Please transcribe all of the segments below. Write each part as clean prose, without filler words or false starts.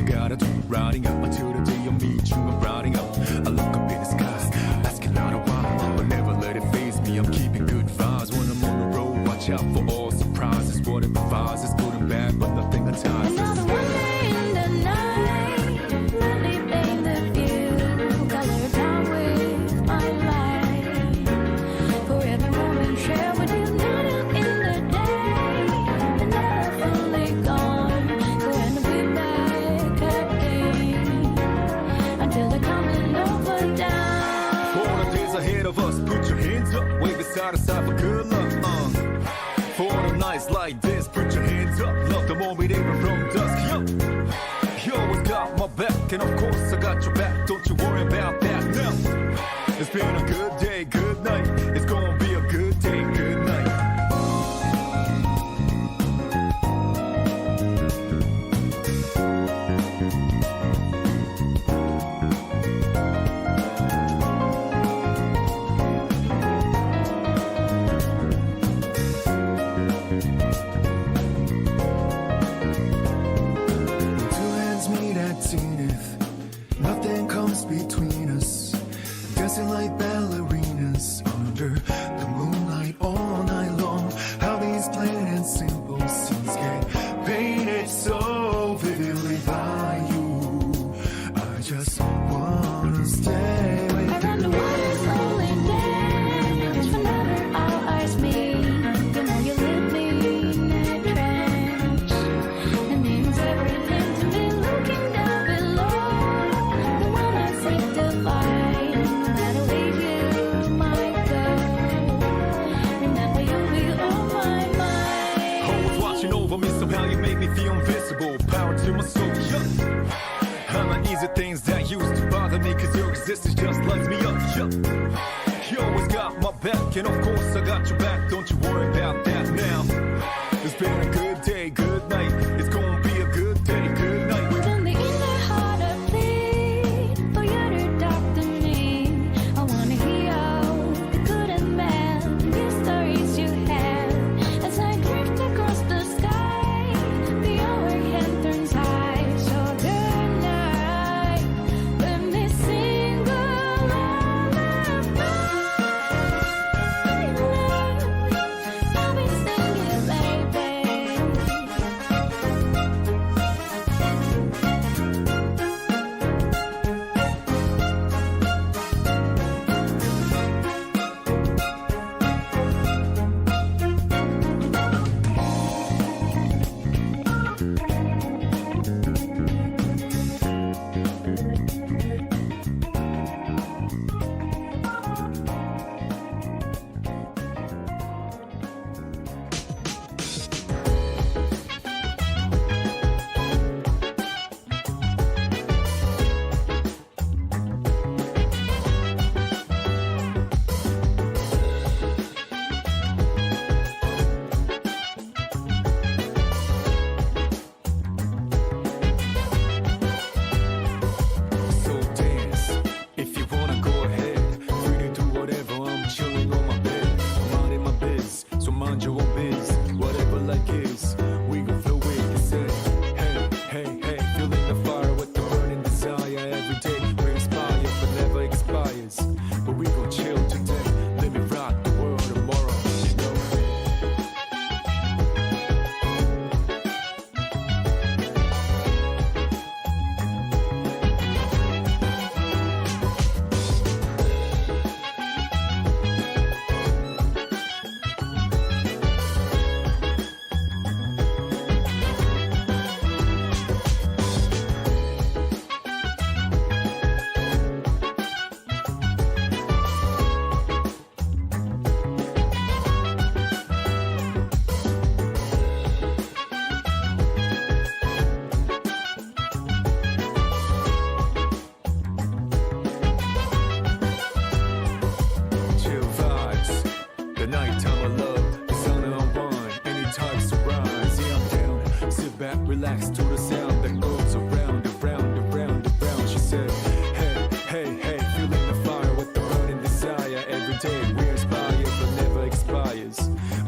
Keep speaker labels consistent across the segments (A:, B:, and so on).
A: I gotta do, riding up until the day I meet you. I'm riding up, I look up in the sky, asking out a while, but never let it faze me. I'm keeping good vibes when I'm on the road. Watch out for all surprises. What it provides is good and bad, but nothing entices.
B: Another one day in the night, let me paint the view, color down with my light. For every moment share with you, not in the day, and never fully gone. Going to be back again until the coming over down.
A: For all the days ahead of us, put your hands up, wave it side to side for good luck. For all the nights like this, put your hands up, love the moment even from dusk. Yo, you always got my back, and of course I got your back. Don't you worry about that now. It's been a good day, good night. It's gonna be a good day, good night.
C: Nothing comes between us, dancing like ballerinas under the moonlight all night long. How these plain and simple scenes get painted so vividly by you. I just wanna stay with you.
B: Around the world is only dance, whenever our eyes meet. You know you leave me in a trance. It means everything to me looking down below. The one I seek to find, no matter where you might go. Remember you'll be on my mind.
A: Always watching over me, somehow you make me feel invisible. Power to my soul, yeah. I'm not easy things that used to bother me, cause your existence just lights me up, yeah. You always got my back, and of course I got your back. Don't you worry about that now. It's been a good day, good night. It's gonna be a good day, good night.
B: Within the inner heart I plead for you to talk to me. I wanna hear the good and bad, the stories you have. As I drift across the sky, the overhead turns high. So good night, let me sing a lullaby. I'll be singing, baby.
A: So dance, if you wanna go ahead. Free to do whatever, I'm chilling on my bed. I'm minding my biz, so mind your own biz. Whatever like is, we gon' flow with it. Say, hey, hey, hey, feeling the fire with the burning desire. Every day we're inspired, but never expires. But we gon' chill today, let me rock the world tomorrow, you know. Chill vibes, the nighttime of love, the sun unwind, any times to rise. Yeah, I'm down, sit back, relax to the sound that goes around, around, around, around. She said, hey, hey, hey, feeling the fire with the burning desire. Every day we're inspired, but never expires.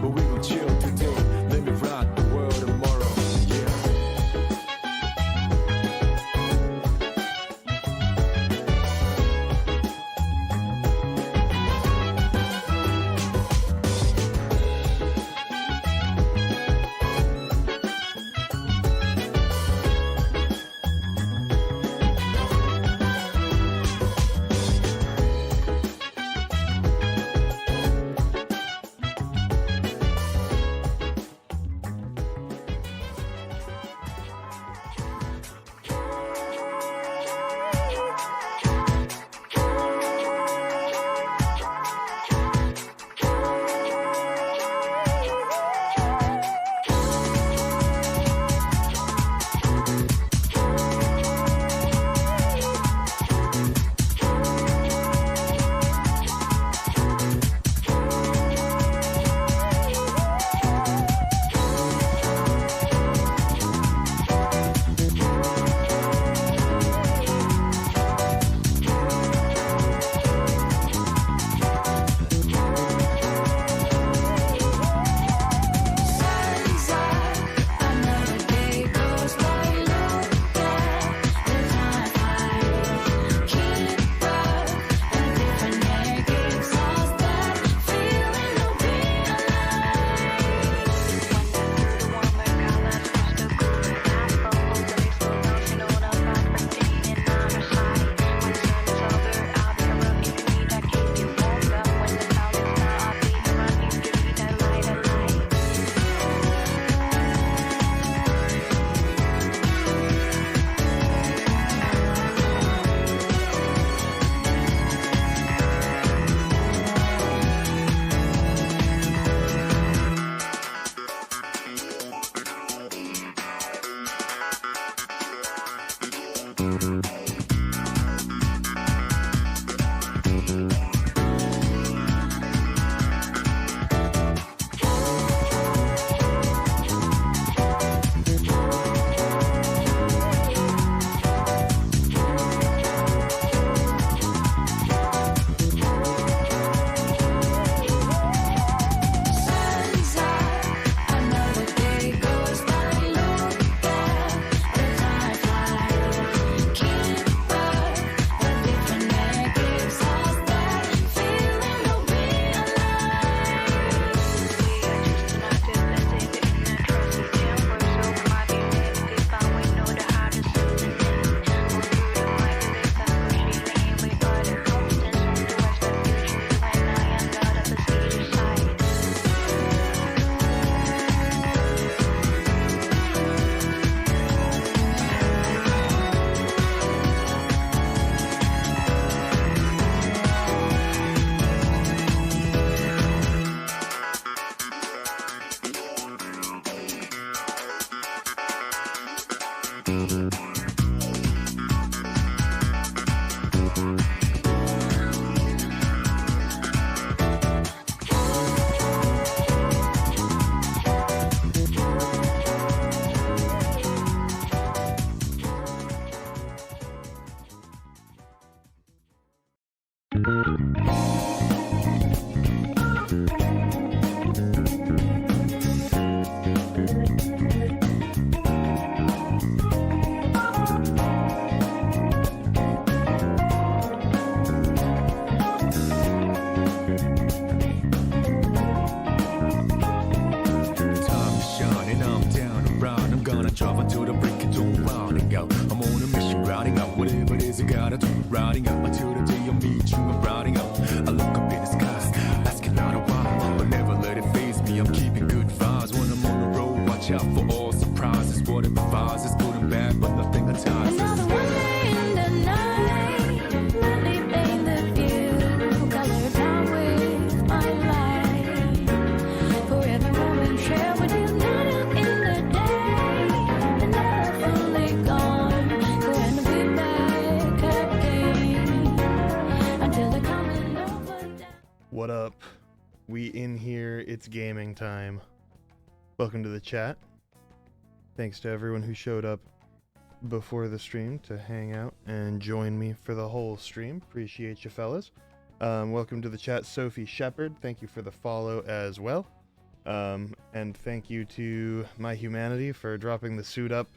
A: But we gon' chill today, let me rock the world tomorrow, yeah. Time is shining, I'm down and round. I'm gonna drive until the break of dawn, rounding out. I'm on a mission, riding out whatever it is I gotta do. Riding out until the day I meet you. I'm riding out. I look up in the sky, asking out a why, but never let it faze me. I'm keeping good vibes when I'm on the road. Watch out for all surprises. Whatever vibes is good and bad, but nothing ties.
B: Another one day in the night, lovely paint the view, color down with my light. For every moment share with you, not out in the day, and never fully gone. Going to be back again until the coming over.
D: What up? We in here, it's gaming time. Welcome to the chat. Thanks to everyone who showed up before the stream to hang out and join me for the whole stream. Appreciate you fellas. Welcome to the chat, Sophie Shepherd. Thank you for the follow as well. And thank you to My Humanity for dropping the suit up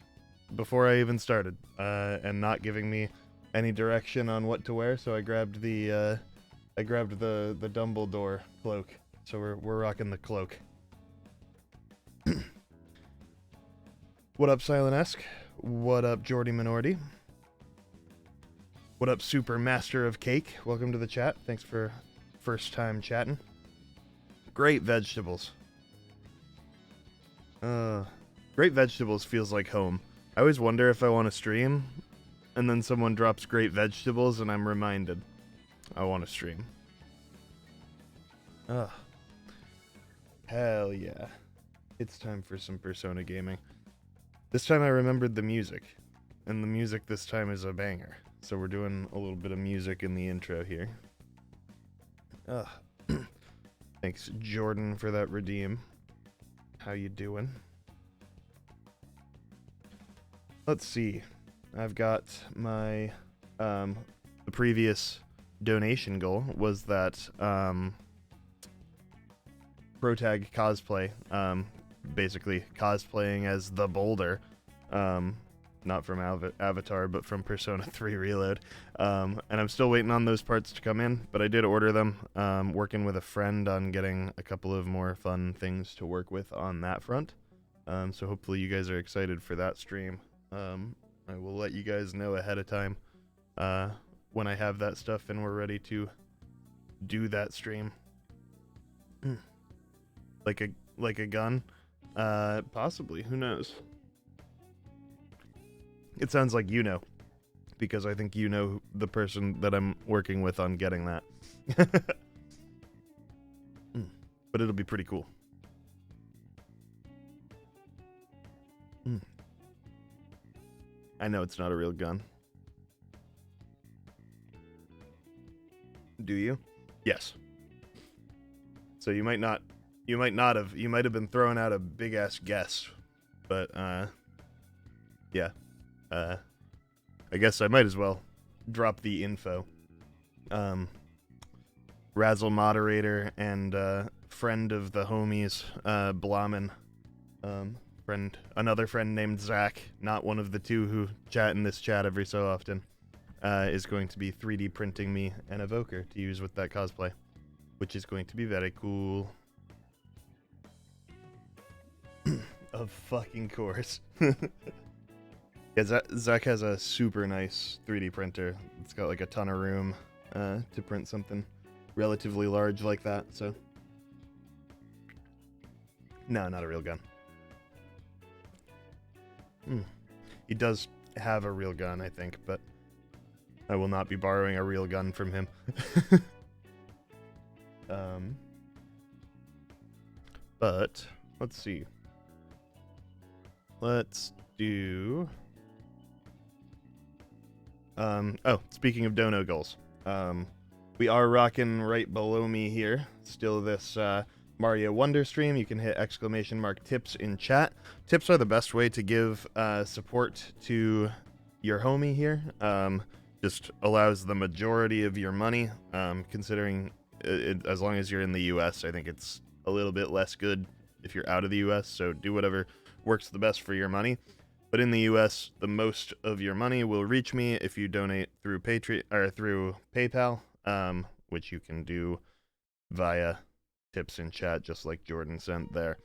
D: before I even started and not giving me any direction on what to wear. So I grabbed the Dumbledore cloak. So we're rocking the cloak. What up, Silent-esque? What up, Jordy Minority? What up, Super Master of Cake? Welcome to the chat. Thanks for first time chatting. Great vegetables. Great vegetables feels like home. I always wonder if I want to stream, and then someone drops great vegetables, and I'm reminded I want to stream. Ugh. Hell yeah. It's time for some Persona gaming. This time I remembered the music, and the music this time is a banger. So we're doing a little bit of music in the intro here. Thanks, Jordan, for that redeem. How you doing? Let's see. I've got my the previous donation goal was that Protag cosplay, basically cosplaying as the Boulder, not from Avatar, but from Persona 3 Reload. And I'm still waiting on those parts to come in, but I did order them, working with a friend on getting a couple of more fun things to work with on that front. So hopefully you guys are excited for that stream. I will let you guys know ahead of time when I have that stuff and we're ready to do that stream. Like a gun? Possibly. Who knows? It sounds like you know, because I think you know the person that I'm working with on getting that. But it'll be pretty cool. I know it's not a real gun. Do you? Yes. So you might have been throwing out a big ass guess, but yeah. I guess I might as well drop the info. Razzle moderator and friend of the homies, Blamen, another friend named Zach, not one of the two who chat in this chat every so often, is going to be 3D printing me an evoker to use with that cosplay, which is going to be very cool. Of fucking course. Yeah, Zach has a super nice 3D printer. It's got like a ton of room to print something relatively large like that, so. No, not a real gun. He does have a real gun, I think, but I will not be borrowing a real gun from him. But, let's see. Let's do... speaking of dono goals. We are rocking right below me here. Still this Mario Wonder stream. You can hit !tips in chat. Tips are the best way to give support to your homie here. just allows the majority of your money, considering as long as you're in the US, I think it's a little bit less good if you're out of the US, so do whatever works the best for your money. But in the US, the most of your money will reach me if you donate through Patreon or through PayPal, which you can do via tips in chat, just like Jordan sent there.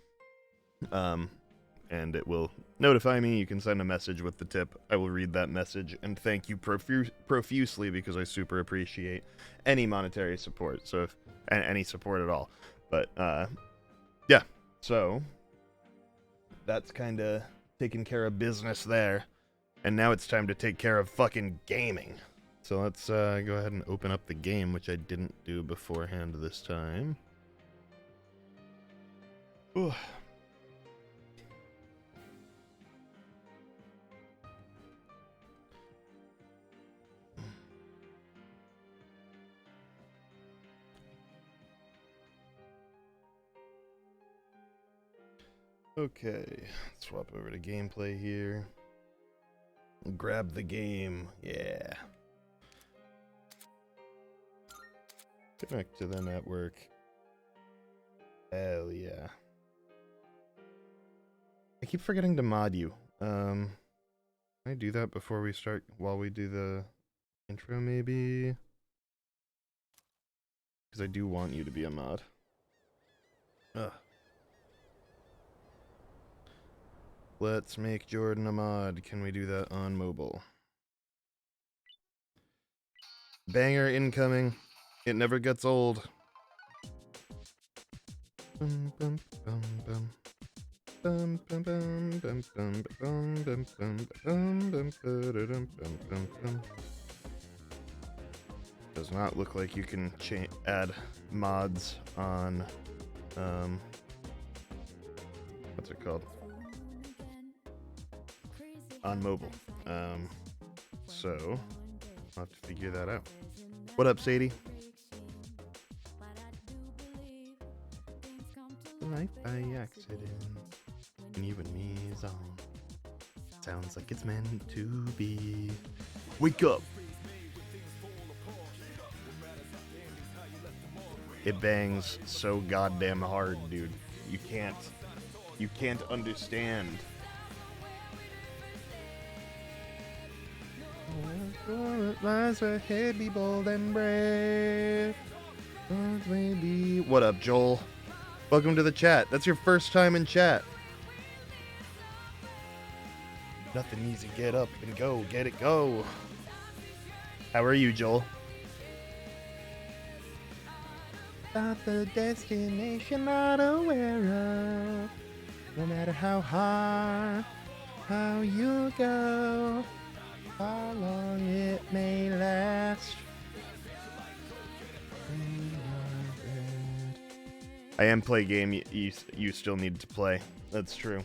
D: And it will notify me. You can send a message with the tip. I will read that message and thank you profusely because I super appreciate any monetary support. So if any support at all. But yeah, so that's kind of taking care of business there. And now it's time to take care of fucking gaming. So let's go ahead and open up the game, which I didn't do beforehand this time. Ooh. Okay, swap over to gameplay here. Grab the game, yeah. Connect to the network. Hell yeah. I keep forgetting to mod you. Can I do that before we start, while we do the intro maybe? Because I do want you to be a mod. Ugh. Let's make Jordan a mod. Can we do that on mobile? Banger incoming. It never gets old. Bum, bum, bum, bum. Bum, bum, bum, bum, bum, bum, bum, bum, bum, bum, ba-da-dum, bum, bum, bum. Does not look like you can add mods on what's it called? On mobile. So I'll have to figure that out. What up, Sadie? Life by accident. And you and me is on. Sounds like it's meant to be. Wake up! It bangs so goddamn hard, dude. You can't understand. Lies ahead, be bold and brave. What up, Joel? Welcome to the chat. That's your first time in chat. Nothing easy. Get up and go. Get it, go. How are you, Joel? About the destination not aware of. No matter how hard, how you go, how long it may last. I am play game you still need to play. That's true.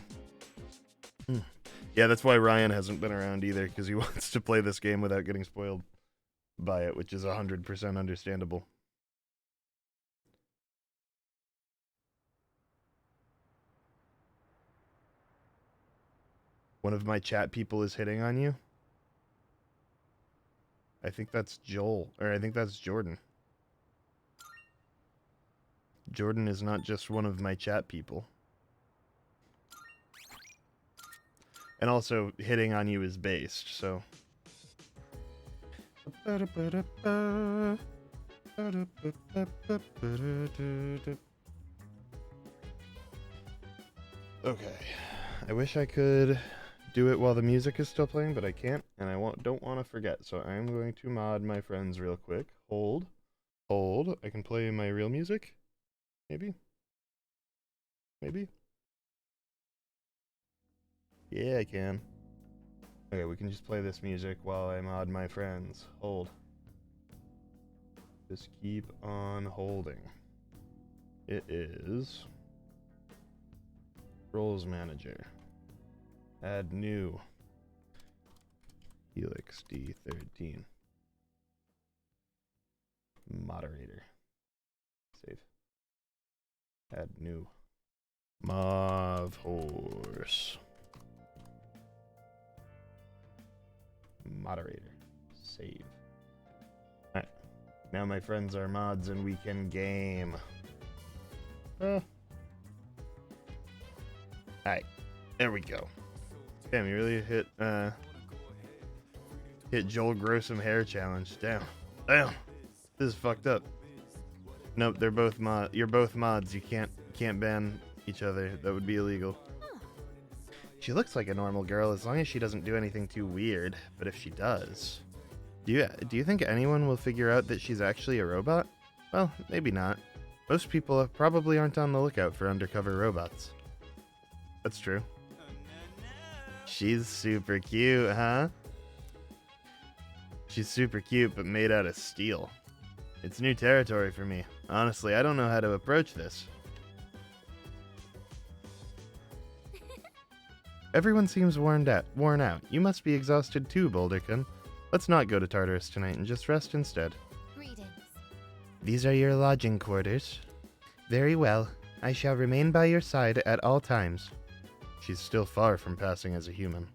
D: Yeah, that's why Ryan hasn't been around either, because he wants to play this game without getting spoiled by it, which is 100% understandable. One of my chat people is hitting on you? I think that's Joel, or I think that's Jordan. Jordan is not just one of my chat people. And also, hitting on you is based, so... Okay. I wish I could do it while the music is still playing, but I can't, and I don't want to forget, so I'm going to mod my friends real quick. Hold. I can play my real music? Maybe? Yeah, I can. Okay, we can just play this music while I mod my friends. Hold. Just keep on holding. It is... Roles Manager. Add new. Helix D13. Moderator. Save. Add new. Mauve Horse. Moderator. Save. Now my friends are mods and we can game. Alright, there we go. Damn, you really hit Joel Grow Some Hair challenge. Damn. This is fucked up. Nope, they're both you're both mods. You can't ban each other. That would be illegal. She looks like a normal girl as long as she doesn't do anything too weird, but if she does... Do you think anyone will figure out that she's actually a robot? Well, maybe not. Most people probably aren't on the lookout for undercover robots. That's true. She's super cute, huh? She's super cute, but made out of steel. It's new territory for me. Honestly, I don't know how to approach this. Everyone seems worn out. You must be exhausted too, Boulderkin. Let's not go to Tartarus tonight and just rest instead.
B: Greetings.
D: These are your lodging quarters. Very well. I shall remain by your side at all times. She's still far from passing as a human.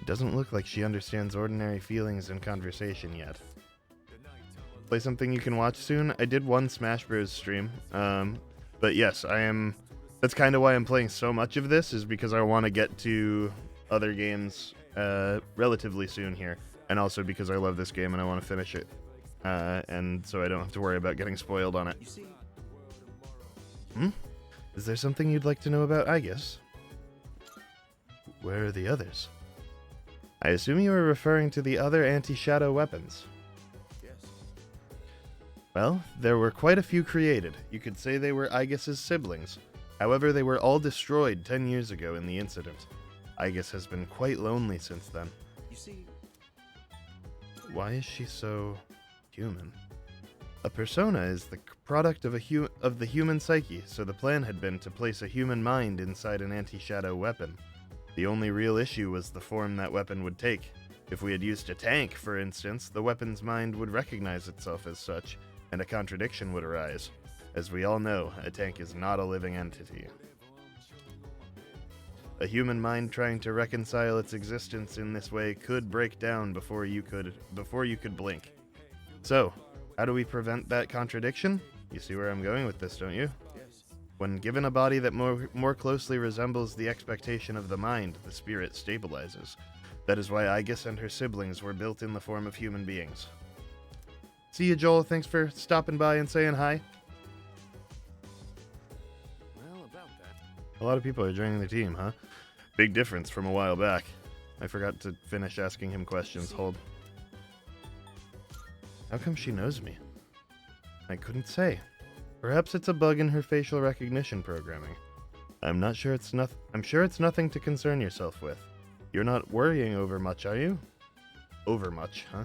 D: It doesn't look like she understands ordinary feelings and conversation yet. Play something you can watch soon? I did one Smash Bros. Stream, but yes, I am... That's kind of why I'm playing so much of this, is because I want to get to other games relatively soon here. And also because I love this game and I want to finish it. And so I don't have to worry about getting spoiled on it. Is there something you'd like to know about Aegis? Where are the others? I assume you are referring to the other anti-shadow weapons. Well, there were quite a few created. You could say they were Aegis's siblings. However, they were all destroyed 10 years ago in the incident. Aegis has been quite lonely since then. Why is she so human? A persona is the product of the human psyche, so the plan had been to place a human mind inside an anti-shadow weapon. The only real issue was the form that weapon would take. If we had used a tank, for instance, the weapon's mind would recognize itself as such, and a contradiction would arise. As we all know, a tank is not a living entity. A human mind trying to reconcile its existence in this way could break down before you could blink. So, how do we prevent that contradiction? You see where I'm going with this, don't you? Yes. When given a body that more closely resembles the expectation of the mind, the spirit stabilizes. That is why Aegis and her siblings were built in the form of human beings. See you, Joel. Thanks for stopping by and saying hi. A lot of people are joining the team, huh? Big difference from a while back. I forgot to finish asking him questions. Hold. How come she knows me? I couldn't say. Perhaps it's a bug in her facial recognition programming. I'm sure it's nothing to concern yourself with. You're not worrying over much, are you? Over much, huh?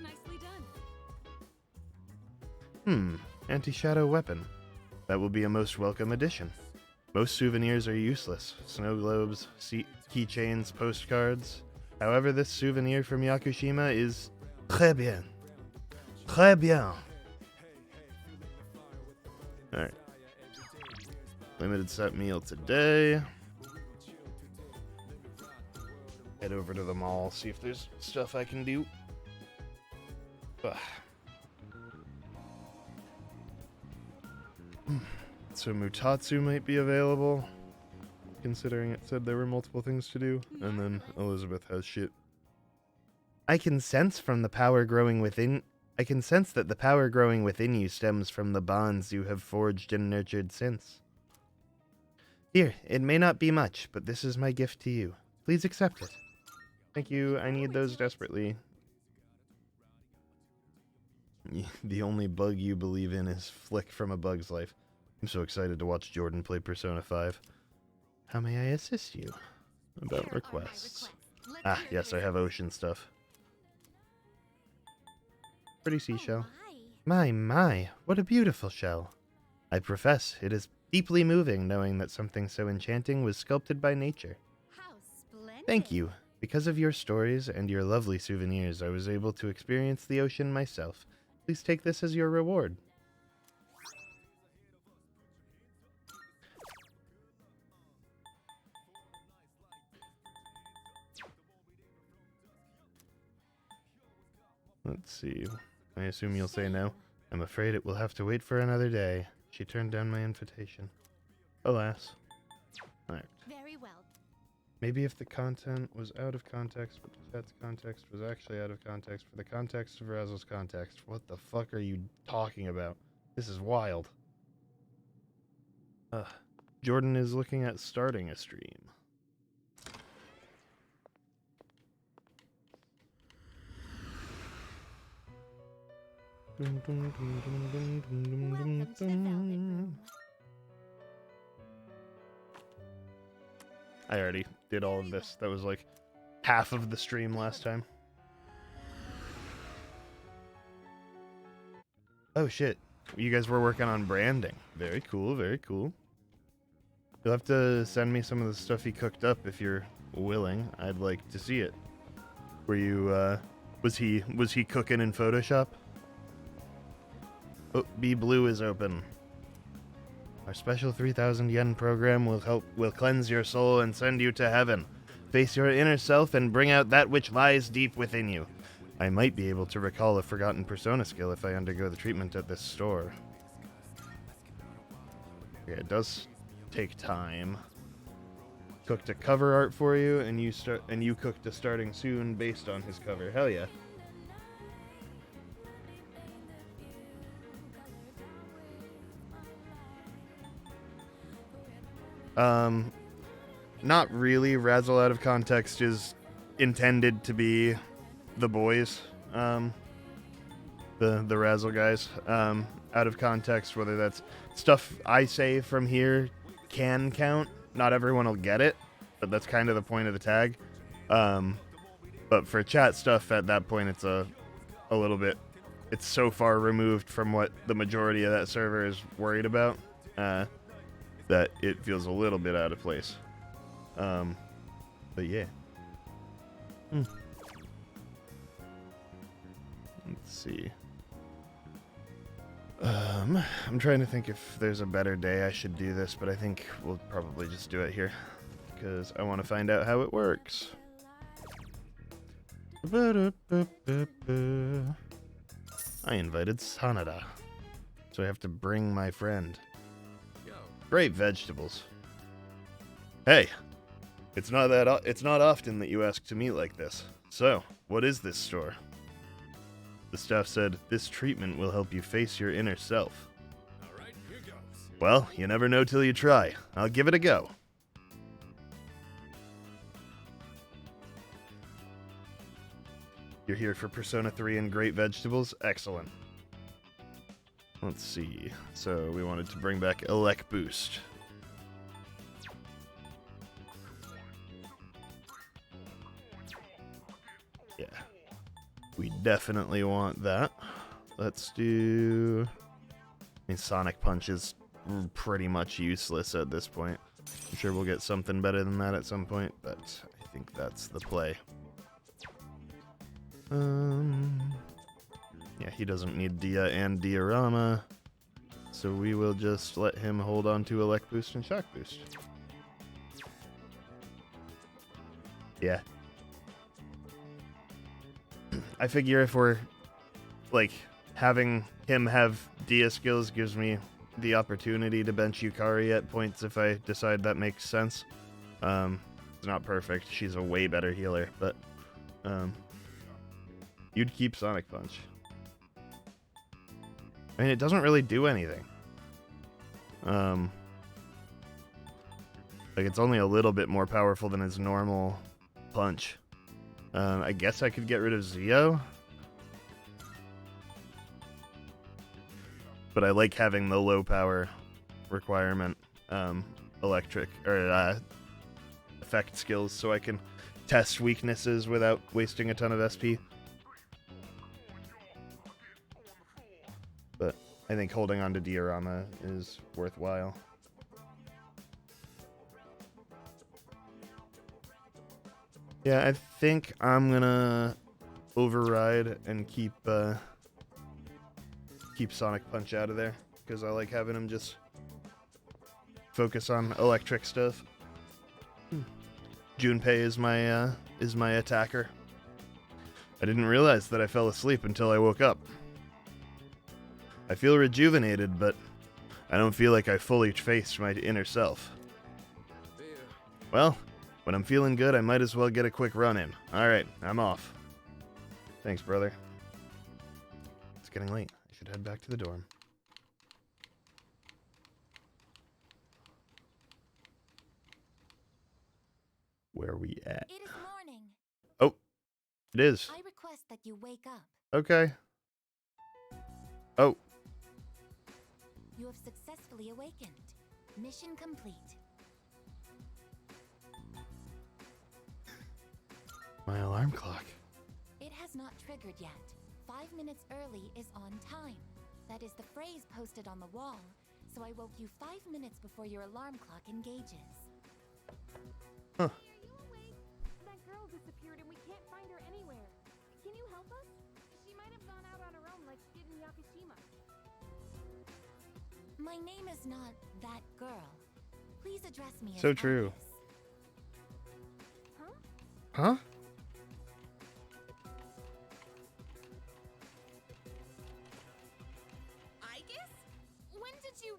B: Nicely done.
D: Anti-shadow weapon. That will be a most welcome addition. Most souvenirs are useless. Snow globes, keychains, postcards. However, this souvenir from Yakushima is très bien. Très bien. Alright. Limited set meal today. Head over to the mall, see if there's stuff I can do. Ugh. So Mutatsu might be available, considering it said there were multiple things to do, and then Elizabeth has shit. I can sense that the power growing within you stems from the bonds you have forged and nurtured since. Here, it may not be much, but this is my gift to you. Please accept it. Thank you, I need those desperately. The only bug you believe in is Flick from A Bug's Life. I'm so excited to watch Jordan play Persona 5. How may I assist you? About requests. Ah, yes, I have ocean stuff. Pretty seashell. My, what a beautiful shell. I profess, it is deeply moving knowing that something so enchanting was sculpted by nature.
B: How splendid.
D: Thank you. Because of your stories and your lovely souvenirs, I was able to experience the ocean myself. Please take this as your reward. Let's see. I assume you'll say no. I'm afraid it will have to wait for another day. She turned down my invitation. Alas. Alright.
B: Very well.
D: Maybe if the content was out of context, but the chat's context was actually out of context for the context of Razzle's context. What the fuck are you talking about? This is wild. Jordan is looking at starting a stream.
B: Welcome to the Velvet Room.
D: I already did all of this. That was like half of the stream last time. Oh shit. You guys were working on branding. Very cool, very cool. You'll have to send me some of the stuff he cooked up if you're willing. I'd like to see it. Were you was he cooking in Photoshop? Oh, Be Blue is open. Our special 3,000 yen program will cleanse your soul and send you to heaven. Face your inner self and bring out that which lies deep within you. I might be able to recall a forgotten persona skill if I undergo the treatment at this store. Yeah, it does take time. Cooked a cover art for you, and you cooked a starting soon based on his cover. Hell yeah. Not really. Razzle Out of Context is intended to be the boys, the Razzle guys. Out of context, whether that's stuff I say from here can count. Not everyone will get it, but that's kind of the point of the tag. But for chat stuff, at that point, it's a little bit. It's so far removed from what the majority of that server is worried about. That it feels a little bit out of place. But yeah. Let's see. I'm trying to think if there's a better day I should do this, but I think we'll probably just do it here. Because I want to find out how it works. I invited Sanada. So I have to bring my friend. Great vegetables. Hey, it's not often that you ask to meet like this. So, what is this store? The staff said this treatment will help you face your inner self. All right, here goes. Well, you never know till you try. I'll give it a go. You're here for Persona 3 and great vegetables? Excellent. Let's see. So we wanted to bring back Elec Boost. Yeah. We definitely want that. Let's do... I mean, Sonic Punch is pretty much useless at this point. I'm sure we'll get something better than that at some point, but I think that's the play. Yeah, he doesn't need Dia and Diorama, so we will just let him hold on to Elec Boost and Shock Boost. Yeah. I figure if we're, like, having him have Dia skills gives me the opportunity to bench Yukari at points if I decide that makes sense. It's not perfect. She's a way better healer, but, you'd keep Sonic Punch. I mean, it doesn't really do anything. Like, it's only a little bit more powerful than his normal punch. I guess I could get rid of Zio. But I like having the low power requirement, electric, or, effect skills, so I can test weaknesses without wasting a ton of SP. But I think holding on to Diorama is worthwhile. Yeah, I think I'm gonna override and keep Sonic Punch out of there, because I like having him just focus on electric stuff. Junpei is my attacker. I didn't realize that I fell asleep until I woke up. I feel rejuvenated, but I don't feel like I fully faced my inner self. Well, when I'm feeling good, I might as well get a quick run in. Alright, I'm off. Thanks, brother. It's getting late. I should head back to the dorm. Where are we at?
E: It is morning.
D: Oh, it is.
E: I request that you wake up.
D: Okay. Oh,
E: You have successfully awakened. Mission complete.
D: my alarm clock.
E: It has not triggered yet. 5 minutes early is on time. That is the phrase posted on the wall, so I woke you 5 minutes before your alarm clock engages.
D: Huh.
F: Are you awake? That girl disappeared and we can't find her anywhere. Can you help us? She might have gone out on her own like she did in Yakushima.
E: My name is not that girl. Please address me as
D: So true.
E: Agnes.
D: Huh?
E: I guess? When did you...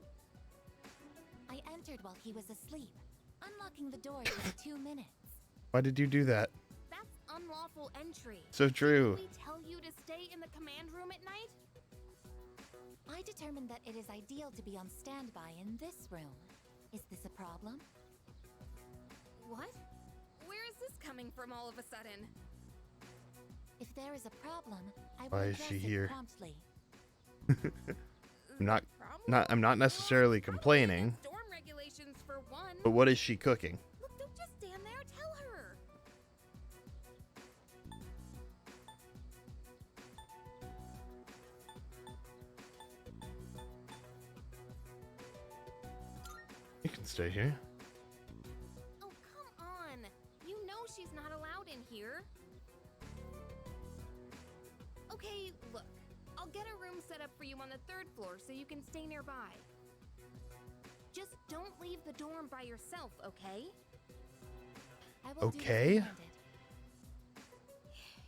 E: I entered while he was asleep. Unlocking the door took 2 minutes.
D: Why did you do that?
F: That's unlawful entry.
D: So true.
F: Did we tell you to stay in the command room at night?
E: I determined that it is ideal to be on standby in this room. Is this a problem?
F: What? Where is this coming from all of a sudden?
E: If there is a problem, I will
D: Why is
E: address
D: she
E: it
D: here?
E: promptly.
D: I'm not necessarily complaining,
F: Storm regulations for one.
D: but what is she cooking?
F: Look, don't just stand there. Tell her.
D: You can stay here.
F: Oh, come on. You know she's not allowed in here. Okay, look. I'll get a room set up for you on the 3rd floor so you can stay nearby. Just don't leave the dorm by yourself, okay?
E: I will do as
D: Okay.
E: commanded.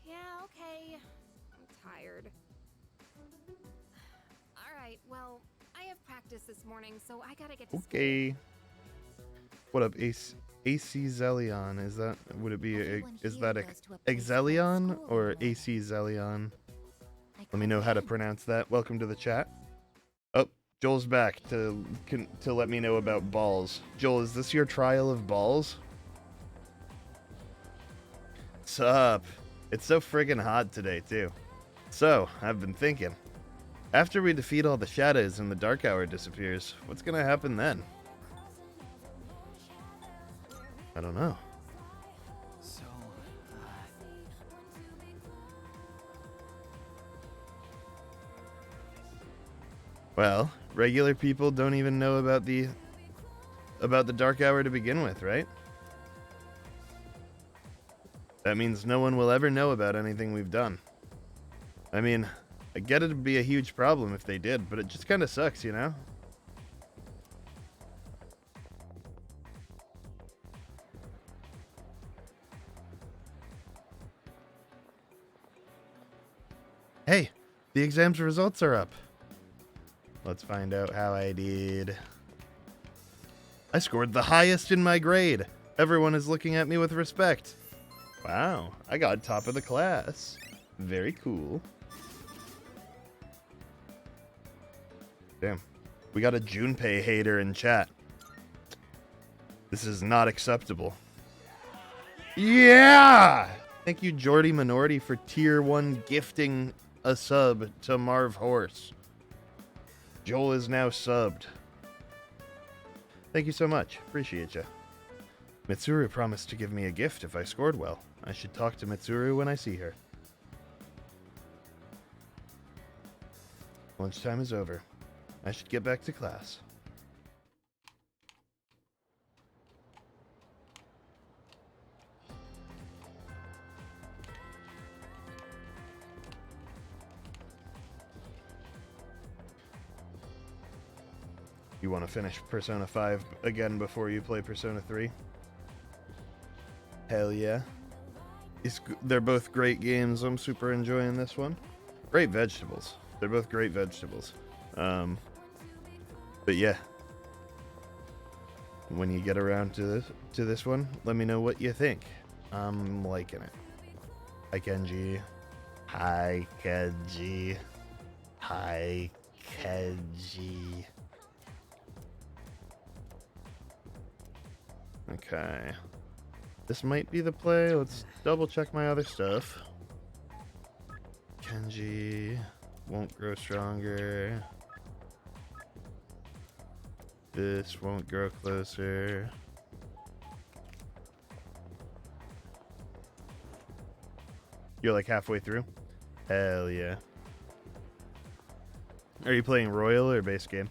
F: Yeah, okay. I'm tired. Alright, well, I have practice this morning, so I gotta get to school.
D: Okay. What up, AC Zelion? Is that, would it be,
E: Everyone
D: is
E: here
D: that
E: goes to a place
D: Exelion
E: called school
D: or
E: in the morning.
D: AC Zelion?
E: I
D: Let me know how to
E: comprehend.
D: pronounce that. Welcome to the chat. Oh, Joel's back to let me know about balls. Joel, is this your trial of balls? Sup? It's so friggin' hot today, too. So, I've been thinking. After we defeat all the shadows and the dark hour disappears, what's gonna happen then? I don't know.
A: So,
D: Well, regular people don't even know about the dark hour to begin with, right? That means no one will ever know about anything we've done. I mean, I get it'd be a huge problem if they did, but it just kind of sucks, you know? Hey, the exam's results are up. Let's find out how I did. I scored the highest in my grade. Everyone is looking at me with respect. Wow, I got top of the class. Very cool. Damn, we got a Junpei hater in chat. This is not acceptable. Yeah! Thank you, Jordy Minority, for tier 1 gifting a sub to Marv Horse. Joel is now subbed. Thank you so much. Appreciate you. Mitsuru promised to give me a gift if I scored well. I should talk to Mitsuru when I see her. Lunchtime is over. I should get back to class. You want to finish Persona 5 again before you play Persona 3? Hell yeah. They're both great games. I'm super enjoying this one. Great vegetables. They're both great vegetables. But yeah, when you get around to this one, let me know what you think. I'm liking it. Hi Kenji. Hi Kenji. Hi Kenji. Okay. This might be the play. Let's double check my other stuff. Kenji won't grow stronger. This won't grow closer. You're like halfway through? Hell yeah. Are you playing Royal or base game?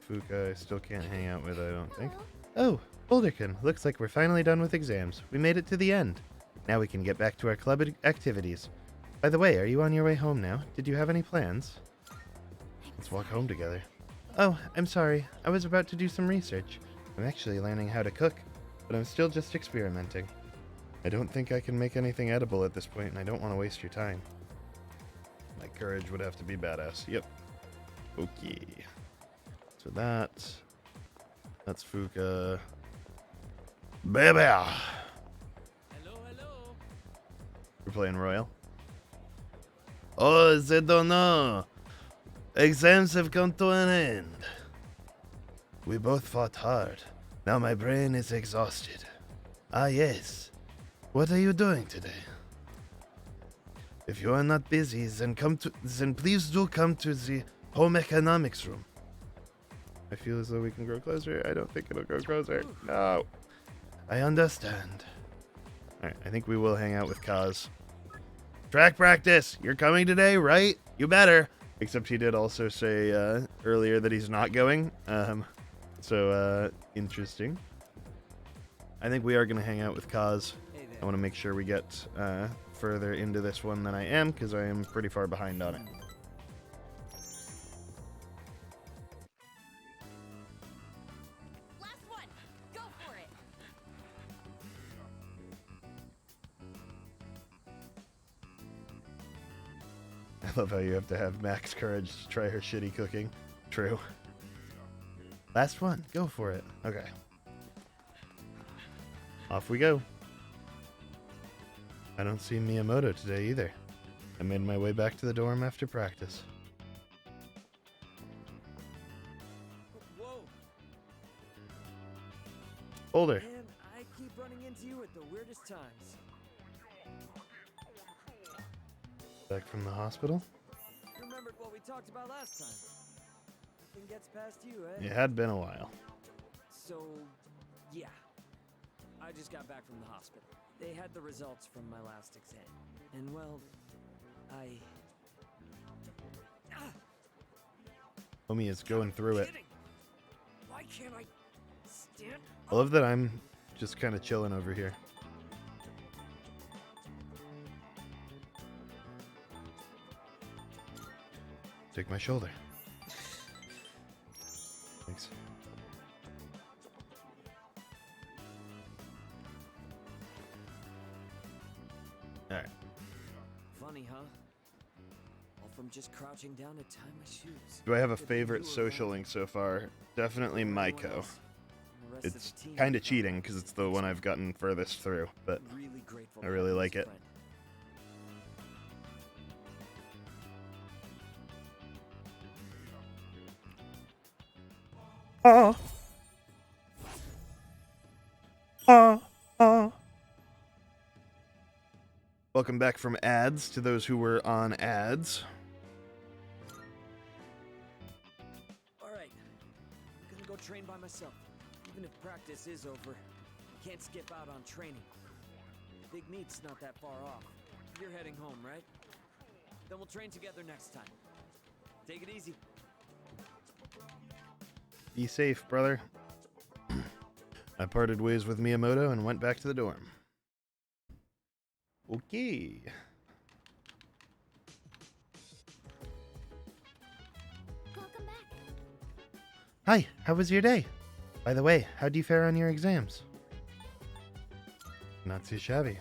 D: Fuka, I still can't hang out with, I don't think. Oh, Boulderkin, looks like we're finally done with exams. We made it to the end. Now we can get back to our club activities. By the way, are you on your way home now? Did you have any plans? Let's walk home together. Oh, I'm sorry. I was about to do some research. I'm actually learning how to cook, but I'm still just experimenting. I don't think I can make anything edible at this point, and I don't want to waste your time. My courage would have to be badass. Yep. Okay. So that's Fuka. Baby!
G: Hello, hello.
D: We're playing Royal. Oh, I don't know. Exams have come to an end. We both fought hard. Now my brain is exhausted. Ah, yes. What are you doing today? If you are not busy, then please do come to the home economics room. I feel as though we can grow closer. I don't think it'll grow closer. No. I understand. Alright, I think we will hang out with Kaz. Track practice! You're coming today, right? You better! Except he did also say earlier that he's not going. Interesting. I think we are going to hang out with Kaz. I want to make sure we get further into this one than I am, because I am pretty far behind on it.
F: Last one. Go for it.
D: I love how you have to have max courage to try her shitty cooking. True. Last one. Go for it. Okay. Off we go. I don't see Miyamoto today either. I made my way back to the dorm after practice.
G: Whoa.
D: Older.
G: Man, I keep running into you at the weirdest times.
D: Back from the hospital?
G: Remembered what we talked about last time. Nothing gets past you, eh?
D: It had been a while.
G: So, yeah. I just got back from the hospital. They had the results from my last exam. And well,
D: Homie is going through it.
G: kidding. Why can't I stand
D: I love that I'm just kind of chilling over here. Take my shoulder. Thanks. Alright.
G: Funny, huh? All from just crouching down to tie my shoes.
D: Do I have a favorite social link so far? Definitely Maiko. It's kind of cheating because it's the one I've gotten furthest through, but I really like it. Oh. Welcome back from ads to those who were on ads.
G: Alright, I'm gonna go train by myself. Even if practice is over, I can't skip out on training. Big meet's not that far off. You're heading home, right? Then we'll train together next time. Take it easy.
D: Be safe, brother. I parted ways with Miyamoto and went back to the dorm. Okay.
E: Welcome back.
D: Hi, how was your day? By the way, how'd you fare on your exams? Not too shabby.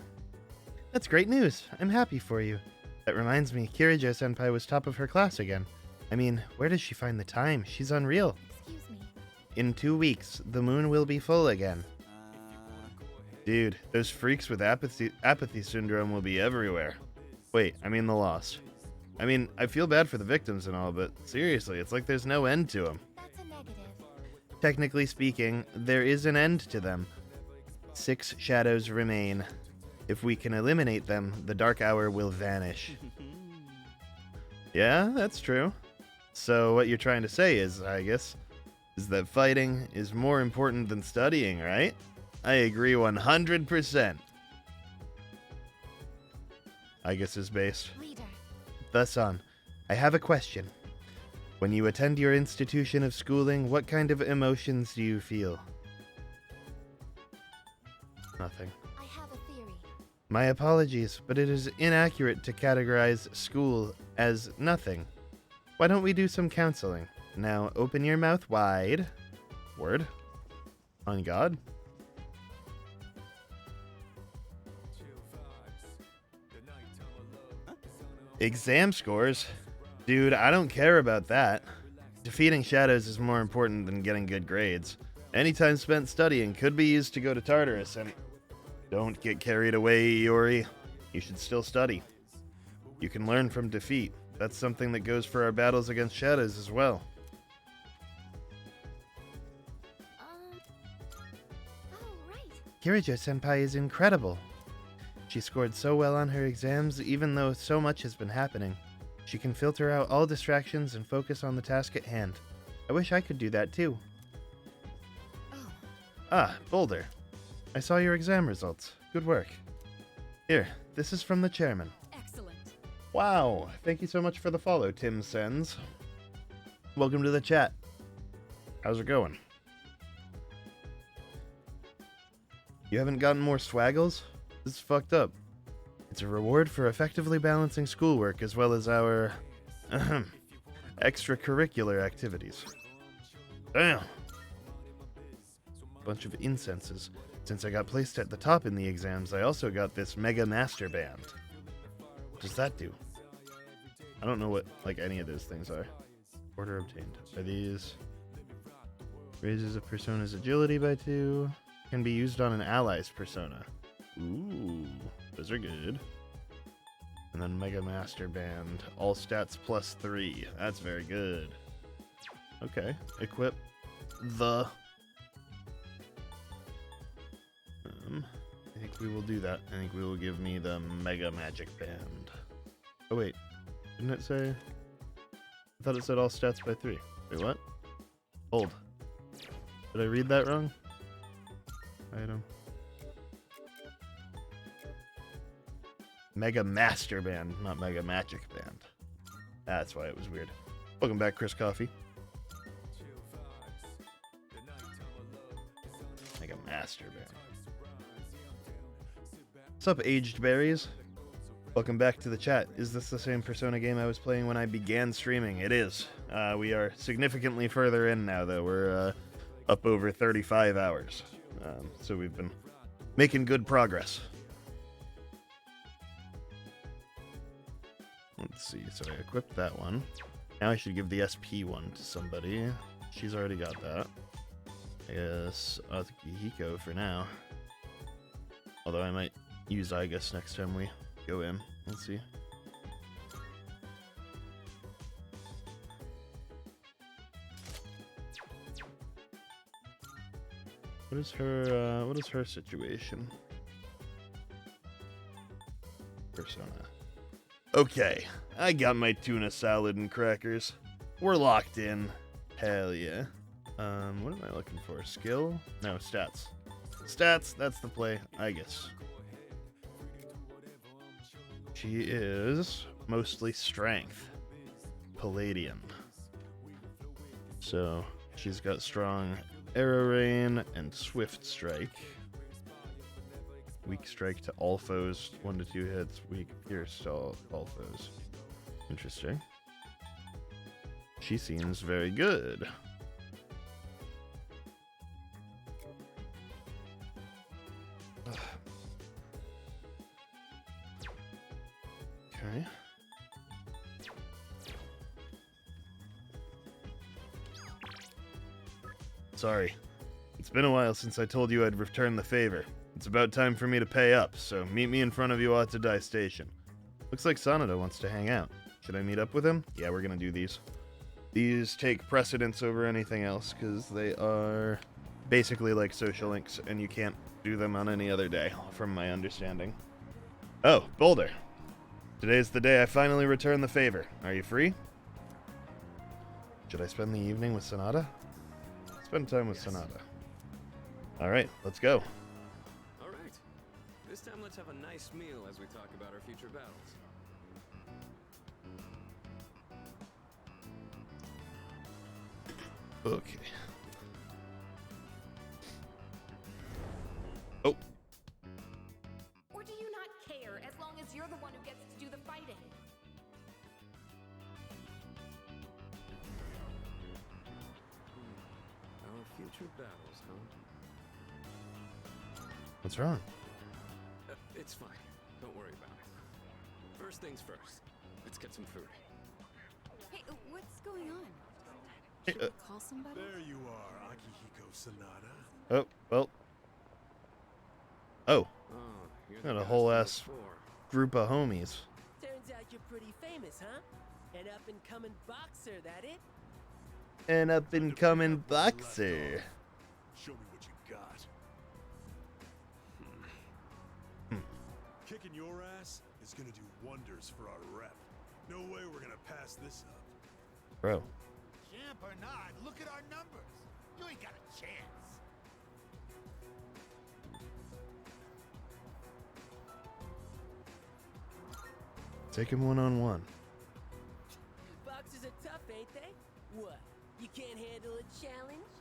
D: That's great news. I'm happy for you. That reminds me, Kirijo-senpai was top of her class again. I mean, where does she find the time? She's unreal.
E: Excuse me.
D: In 2 weeks, the moon will be full again. Dude, those freaks with apathy syndrome will be everywhere. Wait, I mean the lost. I mean, I feel bad for the victims and all, but seriously, it's like there's no end to them.
E: That's a negative.
D: Technically speaking, there is an end to them. 6 shadows remain. If we can eliminate them, the dark hour will vanish. Yeah, that's true. So what you're trying to say is, I guess, is that fighting is more important than studying, right? I agree 100%. I guess is based.
E: Leader.
D: Thus on, I have a question. When you attend your institution of schooling, what kind of emotions do you feel? Nothing.
E: I have a theory.
D: My apologies, but it is inaccurate to categorize school as nothing. Why don't we do some counseling? Now open your mouth wide. Word? On God? Exam scores? Dude, I don't care about that. Defeating shadows is more important than getting good grades. Any time spent studying could be used to go to Tartarus, and don't get carried away, Iori. You should still study. You can learn from defeat. That's something that goes for our battles against shadows as well.
E: Oh, right.
D: Kirijo-senpai is incredible. She scored so well on her exams, even though so much has been happening. She can filter out all distractions and focus on the task at hand. I wish I could do that too.
E: Oh,
D: Ah, Boulder. I saw your exam results. Good work. Here, this is from the chairman.
E: excellent.
D: Wow, thank you so much for the follow, Tim Sens. Welcome to the chat. How's it going? You haven't gotten more swaggles? This is fucked up. It's a reward for effectively balancing schoolwork as well as our extracurricular activities. Damn. Bunch of incenses. Since I got placed at the top in the exams, I also got this Mega Master Band. What does that do? I don't know what, like, any of those things are. Order obtained. Are these... Raises a persona's agility by 2. Can be used on an ally's persona. Ooh, those are good. And then Mega Master Band. All stats plus 3. That's very good. Okay. Equip the... I think we will do that. I think we will give me the Mega Magic Band. Oh wait, didn't it say? I thought it said all stats by 3. Wait, what? Hold. Did I read that wrong? Item. Mega Master Band, not Mega Magic Band. That's why it was weird. Welcome back, Chris Coffee. Mega Master Band. What's up, Aged Berries? Welcome back to the chat. Is this the same Persona game I was playing when I began streaming? It is. We are significantly further in now, though. We're up over 35 hours. So we've been making good progress. Let's see. So I equipped that one. Now I should give the SP one to somebody. She's already got that. I guess Hiko for now. Although I might use Igus next time we go in. Let's see. What is her situation? Persona. Okay, I got my tuna salad and crackers. We're locked in. Hell yeah. What am I looking for? Skill? No, stats. Stats, that's the play, I guess. She is mostly strength. Palladian. So, she's got strong arrow rain and swift strike. Weak strike to all foes, 1 to 2 hits. Weak pierce to all foes. Interesting. She seems very good. Sorry. It's been a while since I told you I'd return the favor. It's about time for me to pay up, so meet me in front of Iwatadai Station. Looks like Sanada wants to hang out. Should I meet up with him? Yeah, we're gonna do these. These take precedence over anything else, because they are basically like social links, and you can't do them on any other day, from my understanding. Oh, Boulder. Today's the day I finally return the favor. Are you free? Should I spend the evening with Sanada? Spend time with Sanada. Alright, let's go.
H: Alright. This time let's have a nice meal as we talk about our future battles.
D: Okay. Oh.
F: Or do you not care as long as you're the one who gets to do the fighting?
H: Our future battles, huh?
D: What's wrong?
H: It's fine. Don't worry about it. First things first. Let's get some food.
I: Hey, what's going on?
D: Hey,
I: Should we call somebody?
J: There you are, Akihiko Sanada.
D: Oh, well. Oh,
H: Oh, you're
D: got
H: the
D: a
H: guys
D: whole
H: from
D: ass
H: before.
D: group of homies.
K: Turns out you're pretty famous, huh? An up-and-coming boxer, that it?
D: An up-and-coming boxer.
J: Show me what you got. Kicking your ass is gonna do wonders for our rep. No way we're gonna pass this up.
D: Bro.
L: Champ or not, look at our numbers. You ain't got a chance.
D: Take him one-on-one.
K: Boxers are tough, ain't they? What? You can't handle a challenge?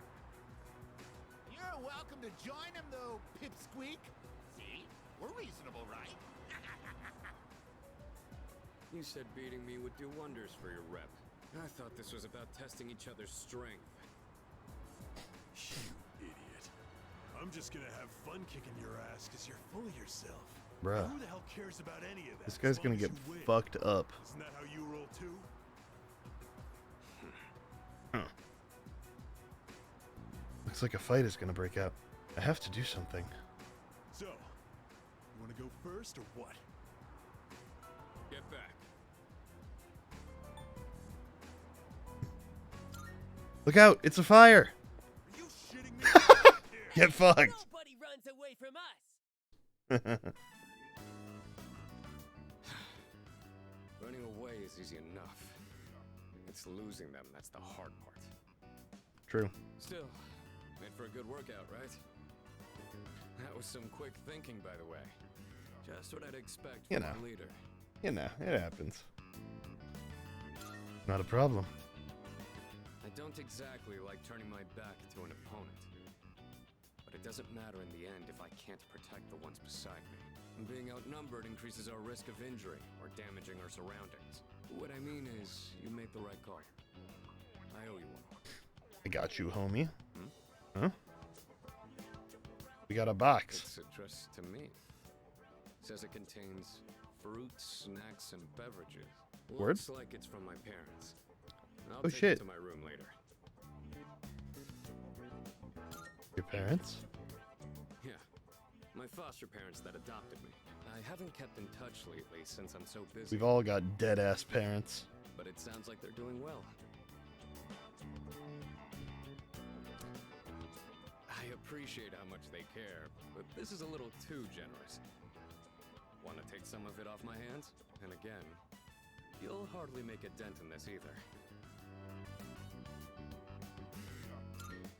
L: You're welcome to join him, though, Pipsqueak. See? We're reasonable, right?
H: You said beating me would do wonders for your rep. I thought this was about testing each other's strength.
J: You idiot. I'm just gonna have fun kicking your ass because you're full of yourself.
D: Bruh.
J: Who the hell cares about any of that?
D: This guy's
J: as long
D: gonna
J: as
D: get
J: you win?
D: fucked up.
J: Isn't that how you roll too?
D: Huh. Looks like a fight is gonna break out. I have to do something.
J: So, you wanna go first or what?
H: Get back.
D: Look out! It's a fire!
J: Are you shitting me?
D: Get fucked!
K: Nobody runs away from us!
H: Running away is easy enough. It's losing them that's the hard part.
D: True.
H: Still, made for a good workout, right? That was some quick thinking, by the way. Just what I'd expect
D: You
H: from
D: know.
H: a leader.
D: You know, it happens. Not a problem.
H: I don't exactly like turning my back to an opponent. But it doesn't matter in the end if I can't protect the ones beside me. And being outnumbered increases our risk of injury or damaging our surroundings. What I mean is, you make the right call. I owe you one.
D: I got you, homie. Huh? We got a box.
H: It's addressed to me. Says it contains fruits, snacks, and beverages.
D: Word?
H: Looks like it's from my parents. I'll
D: Oh,
H: take
D: shit.
H: it to my room later.
D: Your parents?
H: Yeah, my foster parents that adopted me. I haven't kept in touch lately since I'm so busy.
D: We've all got dead-ass parents.
H: But it sounds like they're doing well. I appreciate how much they care, but this is a little too generous. Want to take some of it off my hands? And again, you'll hardly make a dent in this either.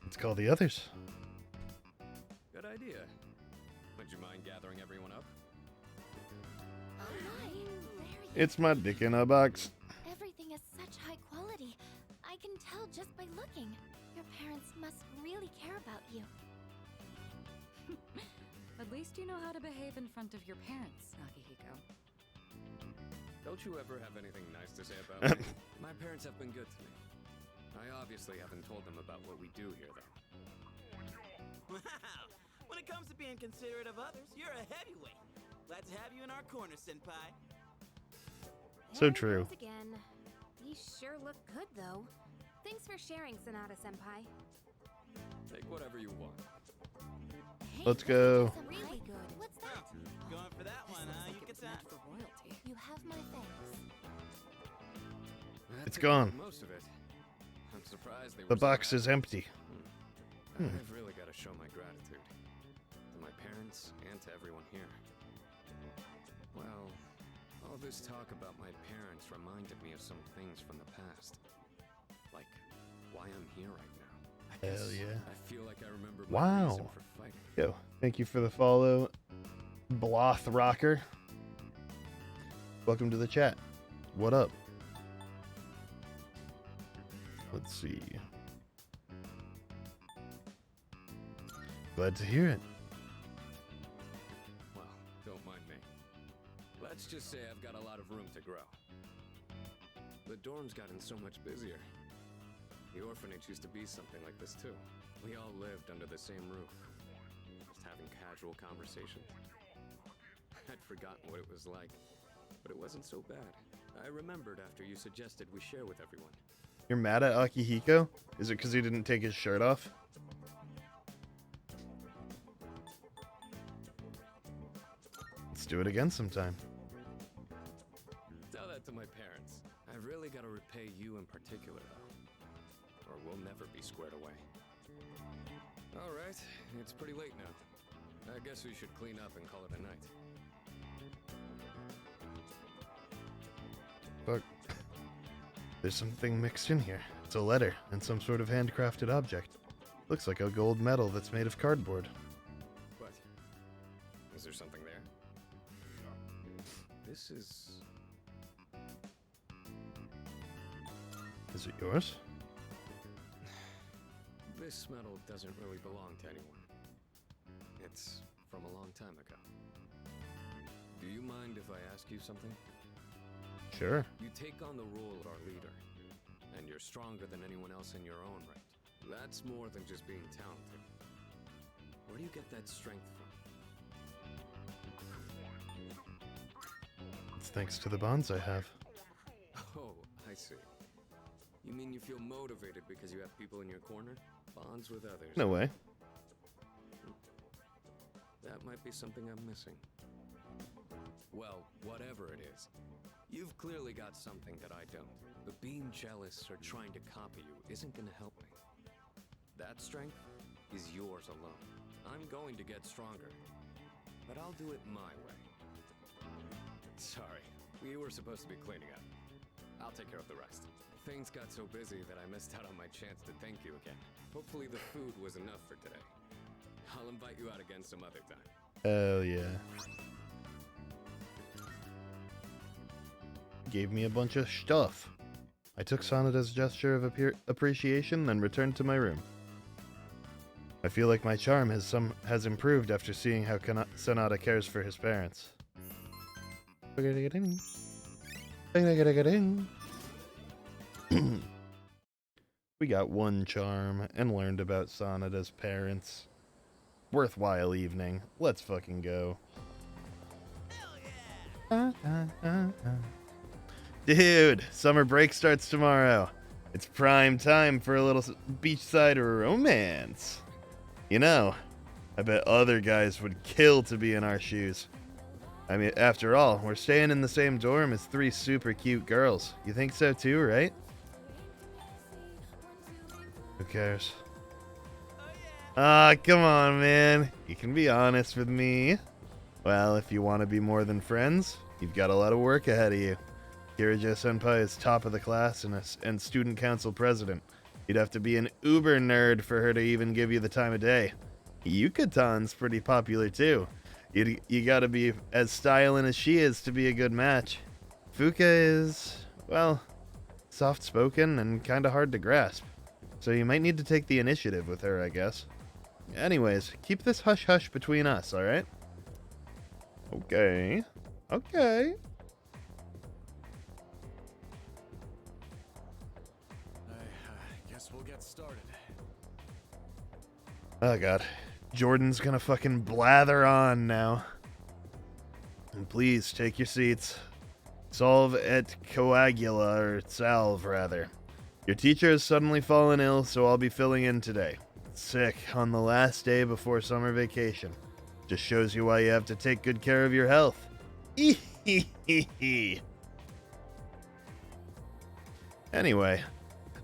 D: Let's call the others.
H: Good idea. Would you mind gathering everyone up?
E: Oh my, there you
D: It's my dick in a box.
E: Everything is such high quality. I can tell just by looking. Your parents must really care about you.
I: At least you know how to behave in front of your parents, Akihiko.
H: Don't you ever have anything nice to say about me? My parents have been good to me. I obviously haven't told them about what we do here, though.
M: Wow! When it comes to being considerate of others, you're a heavyweight. Glad to have you in our corner, Senpai.
D: So
F: There
D: true.
F: goes again. These sure look good, though. Thanks for sharing, Sonata Senpai.
H: Take whatever you want.
D: Let's go.
E: Really good. What's that?
M: Going for that one, huh? You get that.
I: For royalty.
E: You have my thanks.
H: I
D: It's
H: think I
D: gone.
H: got most of it. I'm surprised they were
D: The
H: so
D: box
H: happy.
D: is empty.
H: I've really got to show my gratitude to my parents and to everyone here. Well, all this talk about my parents reminded me of some things from the past. Like why I'm here right now. I
D: Hell
H: guess
D: yeah.
H: I feel like I remember my
D: Wow.
H: reason for fighting.
D: Yo, thank you for the follow, Bloth Rocker. Welcome to the chat. What up? Let's see. Glad to hear it.
H: Well, don't mind me. Let's just say I've got a lot of room to grow. The dorm's gotten so much busier. The orphanage used to be something like this too. We all lived under the same roof, just having casual conversations. I'd forgotten what it was like, but it wasn't so bad. I remembered after you suggested we share with everyone.
D: You're mad at Akihiko? Is it because he didn't take his shirt off? Let's do it again sometime.
H: Tell that to my parents. I've really got to repay you in particular, though, or we'll never be squared away. All right, it's pretty late now. I guess we should clean up and call it a night.
D: Fuck. There's something mixed in here. It's a letter and some sort of handcrafted object. Looks like a gold medal that's made of cardboard.
H: What? Is there something there? This is...
D: Is it yours?
H: This medal doesn't really belong to anyone. It's from a long time ago. Do you mind if I ask you something?
D: Sure.
H: You take on the role of our leader, and you're stronger than anyone else in your own right. That's more than just being talented. Where do you get that strength from?
D: It's thanks to the bonds I have.
H: Oh, I see. You mean you feel motivated because you have people in your corner? Bonds with others.
D: No way.
H: That might be something I'm missing. Well, whatever it is, you've clearly got something that I don't. But being jealous or trying to copy you isn't gonna help me. That strength is yours alone. I'm going to get stronger, but I'll do it my way. Sorry, we were supposed to be cleaning up. I'll take care of the rest. Things got so busy that I missed out on my chance to thank you again. Hopefully the food was enough for today. I'll invite you out again some other time.
D: Hell yeah. Gave me a bunch of stuff. I took Sonata's gesture of appreciation, then returned to my room. I feel like my charm has improved after seeing how Sonata cares for his parents. We got one charm and learned about Sonata's parents. Worthwhile evening. Let's fucking go. Dude, summer break starts tomorrow. It's prime time for a little beachside romance. You know, I bet other guys would kill to be in our shoes. I mean, after all, we're staying in the same dorm as 3 super cute girls. You think so too, right? Who cares? Ah, come on, man. You can be honest with me. Well, if you want to be more than friends, you've got a lot of work ahead of you. Kirijo-senpai is top of the class and student council president. You'd have to be an uber nerd for her to even give you the time of day. Yukatan's pretty popular too. You gotta be as styling as she is to be a good match. Fuka is, well, soft-spoken and kinda hard to grasp. So you might need to take the initiative with her, I guess. Anyways, keep this hush-hush between us, alright? Okay. Okay.
J: I guess we'll get started.
D: Oh god. Jordan's gonna fucking blather on now. And please, take your seats. Solve et coagula, or salve, rather. Your teacher has suddenly fallen ill, so I'll be filling in today. sick on the last day before summer vacation. Just shows you why you have to take good care of your health. Anyway,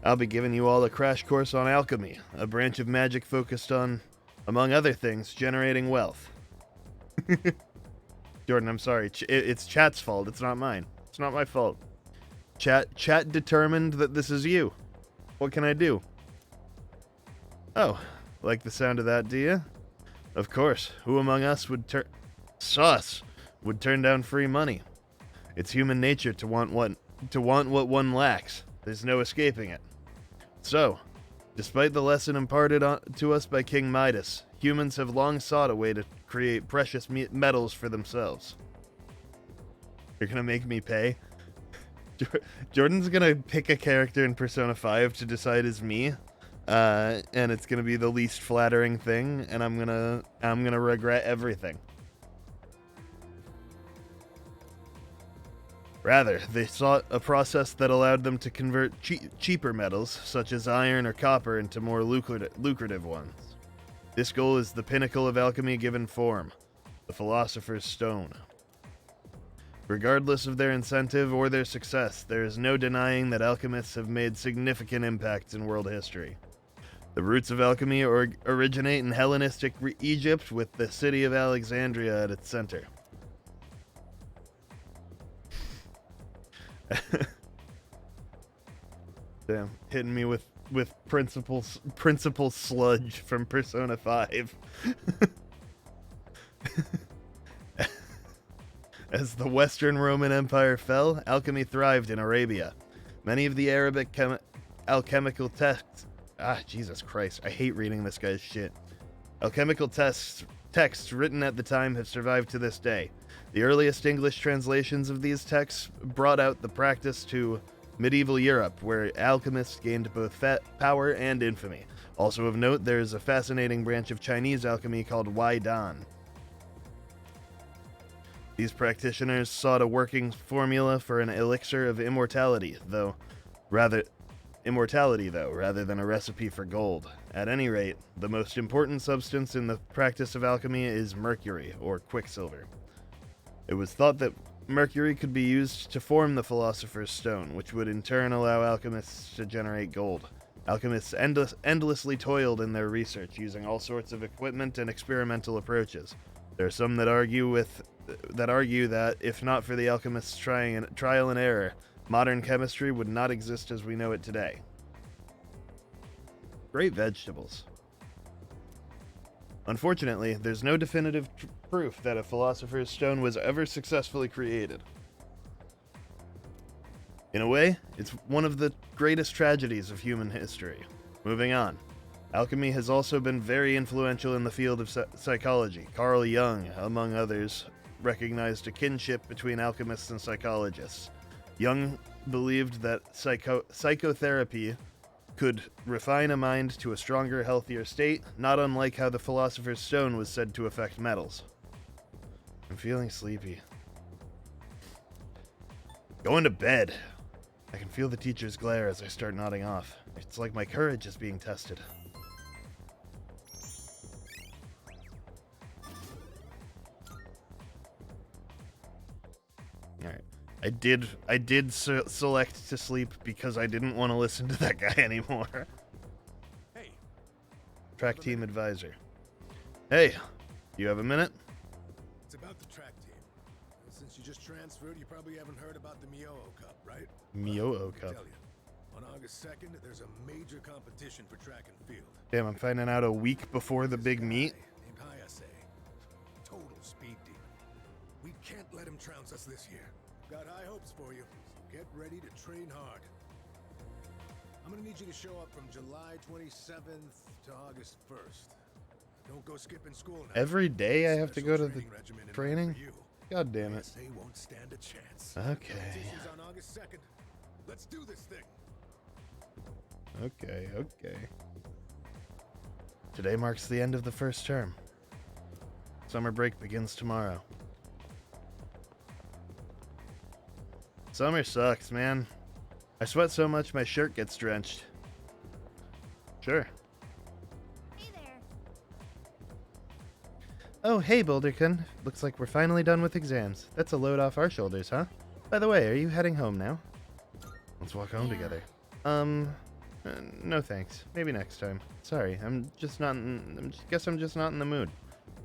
D: I'll be giving you all a crash course on alchemy, a branch of magic focused on, among other things, generating wealth. Jordan, I'm sorry. It's chat's fault. It's not mine. It's not my fault. Chat determined that this is you. What can I do? Oh, like the sound of that, do you? Of course. Who among us would turn down free money? It's human nature to want what one lacks. There's no escaping it. So, despite the lesson imparted to us by King Midas, humans have long sought a way to create precious metals for themselves. You're gonna make me pay? Jordan's gonna pick a character in Persona 5 to decide as me, and it's gonna be the least flattering thing, and I'm gonna regret everything. Rather, they sought a process that allowed them to convert cheaper metals, such as iron or copper, into more lucrative ones. This goal is the pinnacle of alchemy given form, the Philosopher's Stone. Regardless of their incentive or their success, there is no denying that alchemists have made significant impacts in world history. The roots of alchemy originate in Hellenistic Egypt, with the city of Alexandria at its center. Damn, hitting me with principal sludge from Persona 5. As the Western Roman Empire fell, alchemy thrived in Arabia. Many of the Arabic alchemical texts... Jesus Christ, I hate reading this guy's shit. Alchemical texts written at the time have survived to this day. The earliest English translations of these texts brought out the practice to medieval Europe, where alchemists gained both power and infamy. Also of note, there is a fascinating branch of Chinese alchemy called Wai Dan. These practitioners sought a working formula for an elixir of immortality, rather than a recipe for gold. At any rate, the most important substance in the practice of alchemy is mercury, or quicksilver. It was thought that mercury could be used to form the Philosopher's Stone, which would in turn allow alchemists to generate gold. Alchemists endlessly toiled in their research, using all sorts of equipment and experimental approaches. There are some that argue that if not for the alchemists' trial and error, modern chemistry would not exist as we know it today. Great vegetables. Unfortunately, there's no definitive proof that a Philosopher's Stone was ever successfully created. In a way, it's one of the greatest tragedies of human history. Moving on. Alchemy has also been very influential in the field of psychology. Carl Jung, among others, recognized a kinship between alchemists and psychologists. Jung believed that psychotherapy could refine a mind to a stronger, healthier state, not unlike how the Philosopher's Stone was said to affect metals. I'm feeling sleepy. Going to bed. I can feel the teacher's glare as I start nodding off. It's like my courage is being tested. Alright. I did select to sleep because I didn't want to listen to that guy anymore.
J: Hey.
D: Track team advisor. Hey, you have a minute?
J: It's about the track team. Since you just transferred, you probably haven't heard about the Mio Cup, right?
D: Mio Cup.
J: Tell you, on August 2nd, there's a major competition for track and field.
D: Damn, I'm finding out a week before the big meet.
J: Named Hayase. Total speed demon. We can't let him trounce us this year. Got high hopes for you, so get ready to train hard. I'm gonna need you to show up from July 27th to August 1st. Don't go skipping school now.
D: Every day I have to go to the
J: regimen in
D: training?
J: mind for you.
D: God damn it.
J: They won't stand a chance.
D: Okay.
J: Competition's on August 2nd. Let's do this thing.
D: Okay. Today marks the end of the first term. Summer break begins tomorrow. Summer sucks, man. I sweat so much my shirt gets drenched. Sure.
F: Hey
D: Oh, hey, Boulderkin. Looks like we're finally done with exams. That's a load off our shoulders, huh? By the way, are you heading home now? Let's walk home together. No thanks. Maybe next time. Sorry, I'm just not in, guess I'm just not in the mood.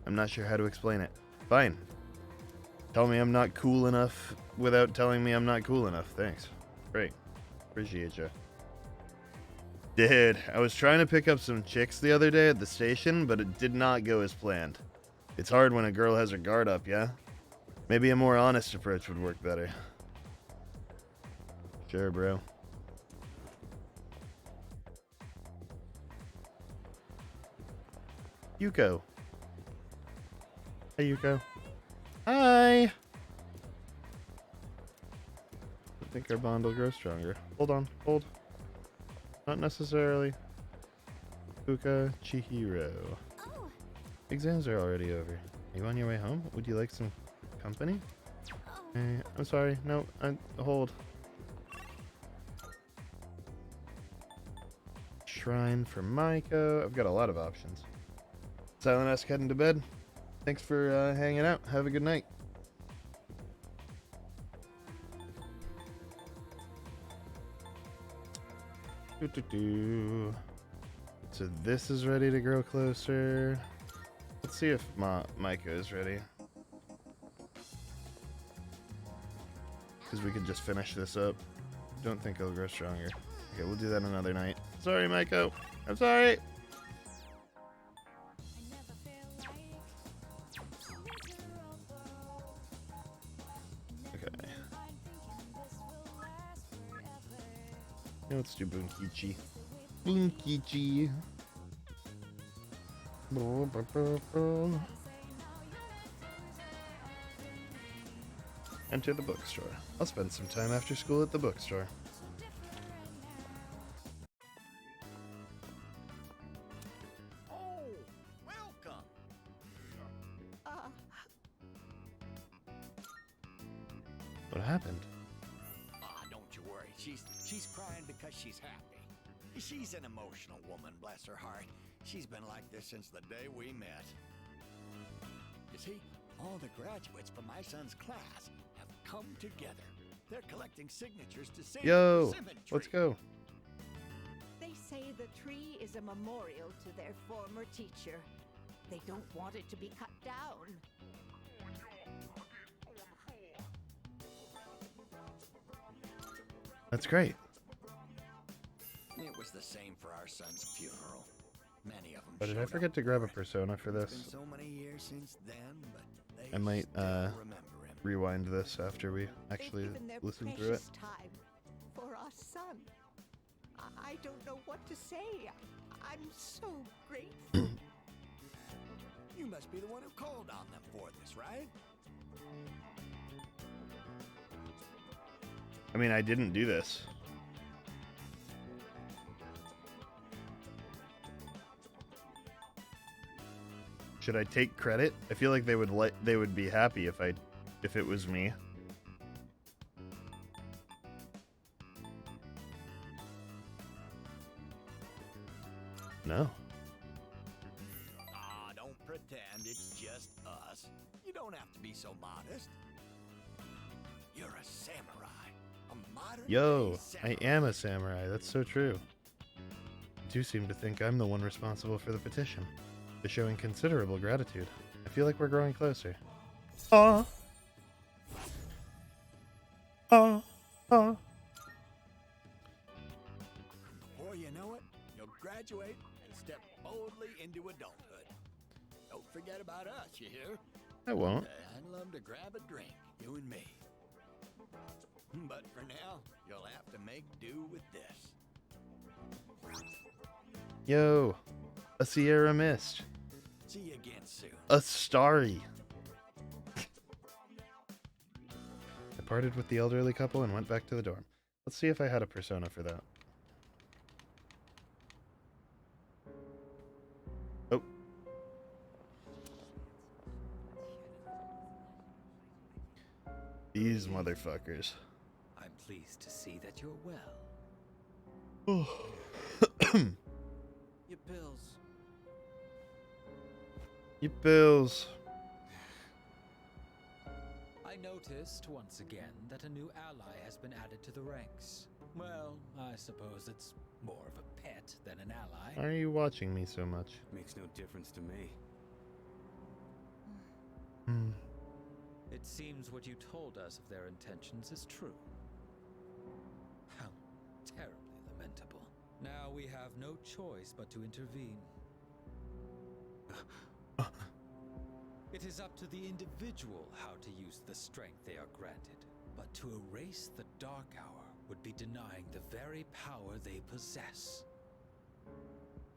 D: I'm not sure how to explain it. Fine. Tell me I'm not cool enough without telling me I'm not cool enough. Thanks. Great. Appreciate you. Dude, I was trying to pick up some chicks the other day at the station, but it did not go as planned. It's hard when a girl has her guard up, yeah? Maybe a more honest approach would work better. Sure, bro. Yuko. Hey, Yuko. Hi! I think our bond will grow stronger. Hold on, hold. Not necessarily. Fuka Chihiro.
E: Oh,
D: Exams are already over. Are you on your way home? Would you like some company? I'm sorry. No, hold. Shrine for Maiko. I've got a lot of options. Silent Ask heading to bed. Thanks for hanging out. Have a good night. So this is ready to grow closer. Let's see if Maiko is ready. Because we could just finish this up. Don't think it'll grow stronger. Okay, we'll do that another night. Sorry, Maiko. I'm sorry. Okay. Now let's do Bunkichi. Bunkichi. Enter the bookstore. I'll spend some time after school at the bookstore.
L: Oh, welcome.
D: What happened?
L: Don't you worry. She's crying because she's happy. She's an emotional woman, bless her heart. She's been like this since the day we met. You see, all the graduates from my son's class have come together. They're collecting signatures to save
D: Yo,
L: the persimmon
D: let's
L: tree.
D: go.
N: They say the tree is a memorial to their former teacher. They don't want it to be cut down.
D: That's great.
L: It was the same for our son's funeral. Many of them.
D: But did I forget to grab a persona for
L: It's
D: this?
L: been so many years since then, but they
D: I might
L: still remember him.
D: rewind this after we actually
N: They've given their
D: listen through it.
N: precious time for our son. I don't know what to say. I'm so grateful.
L: You must be the one who called on them for this, right?
D: I mean, I didn't do this. Should I take credit? I feel like they would be happy if it was me. No.
L: Don't pretend it's just us. You don't have to be so modest. You're a samurai. A modern
D: Yo,
L: samurai.
D: I am a samurai. That's so true. You do seem to think I'm the one responsible for the petition. For showing considerable gratitude. I feel like we're growing closer. Aw. Aw. Aw.
L: Before you know it, you'll graduate and step boldly into adulthood. Don't forget about us, you hear?
D: I won't.
L: I'd love to grab a drink, you and me. But for now, you'll have to make do with this.
D: Yo. A Sierra Mist.
L: See you again soon.
D: A Starry. I parted with the elderly couple and went back to the dorm. Let's see if I had a persona for that. Oh. These motherfuckers.
G: I'm pleased to see that you're well.
M: Your pills.
D: Your bills.
O: noticed once again that a new ally has been added to the ranks. Well, I suppose it's more of a pet than an ally.
D: Why are you watching me so much?
H: Makes no difference to me.
O: It seems what you told us of their intentions is true. How terribly lamentable. Now we have no choice but to intervene. It is up to the individual how to use the strength they are granted. But to erase the Dark Hour would be denying the very power they possess.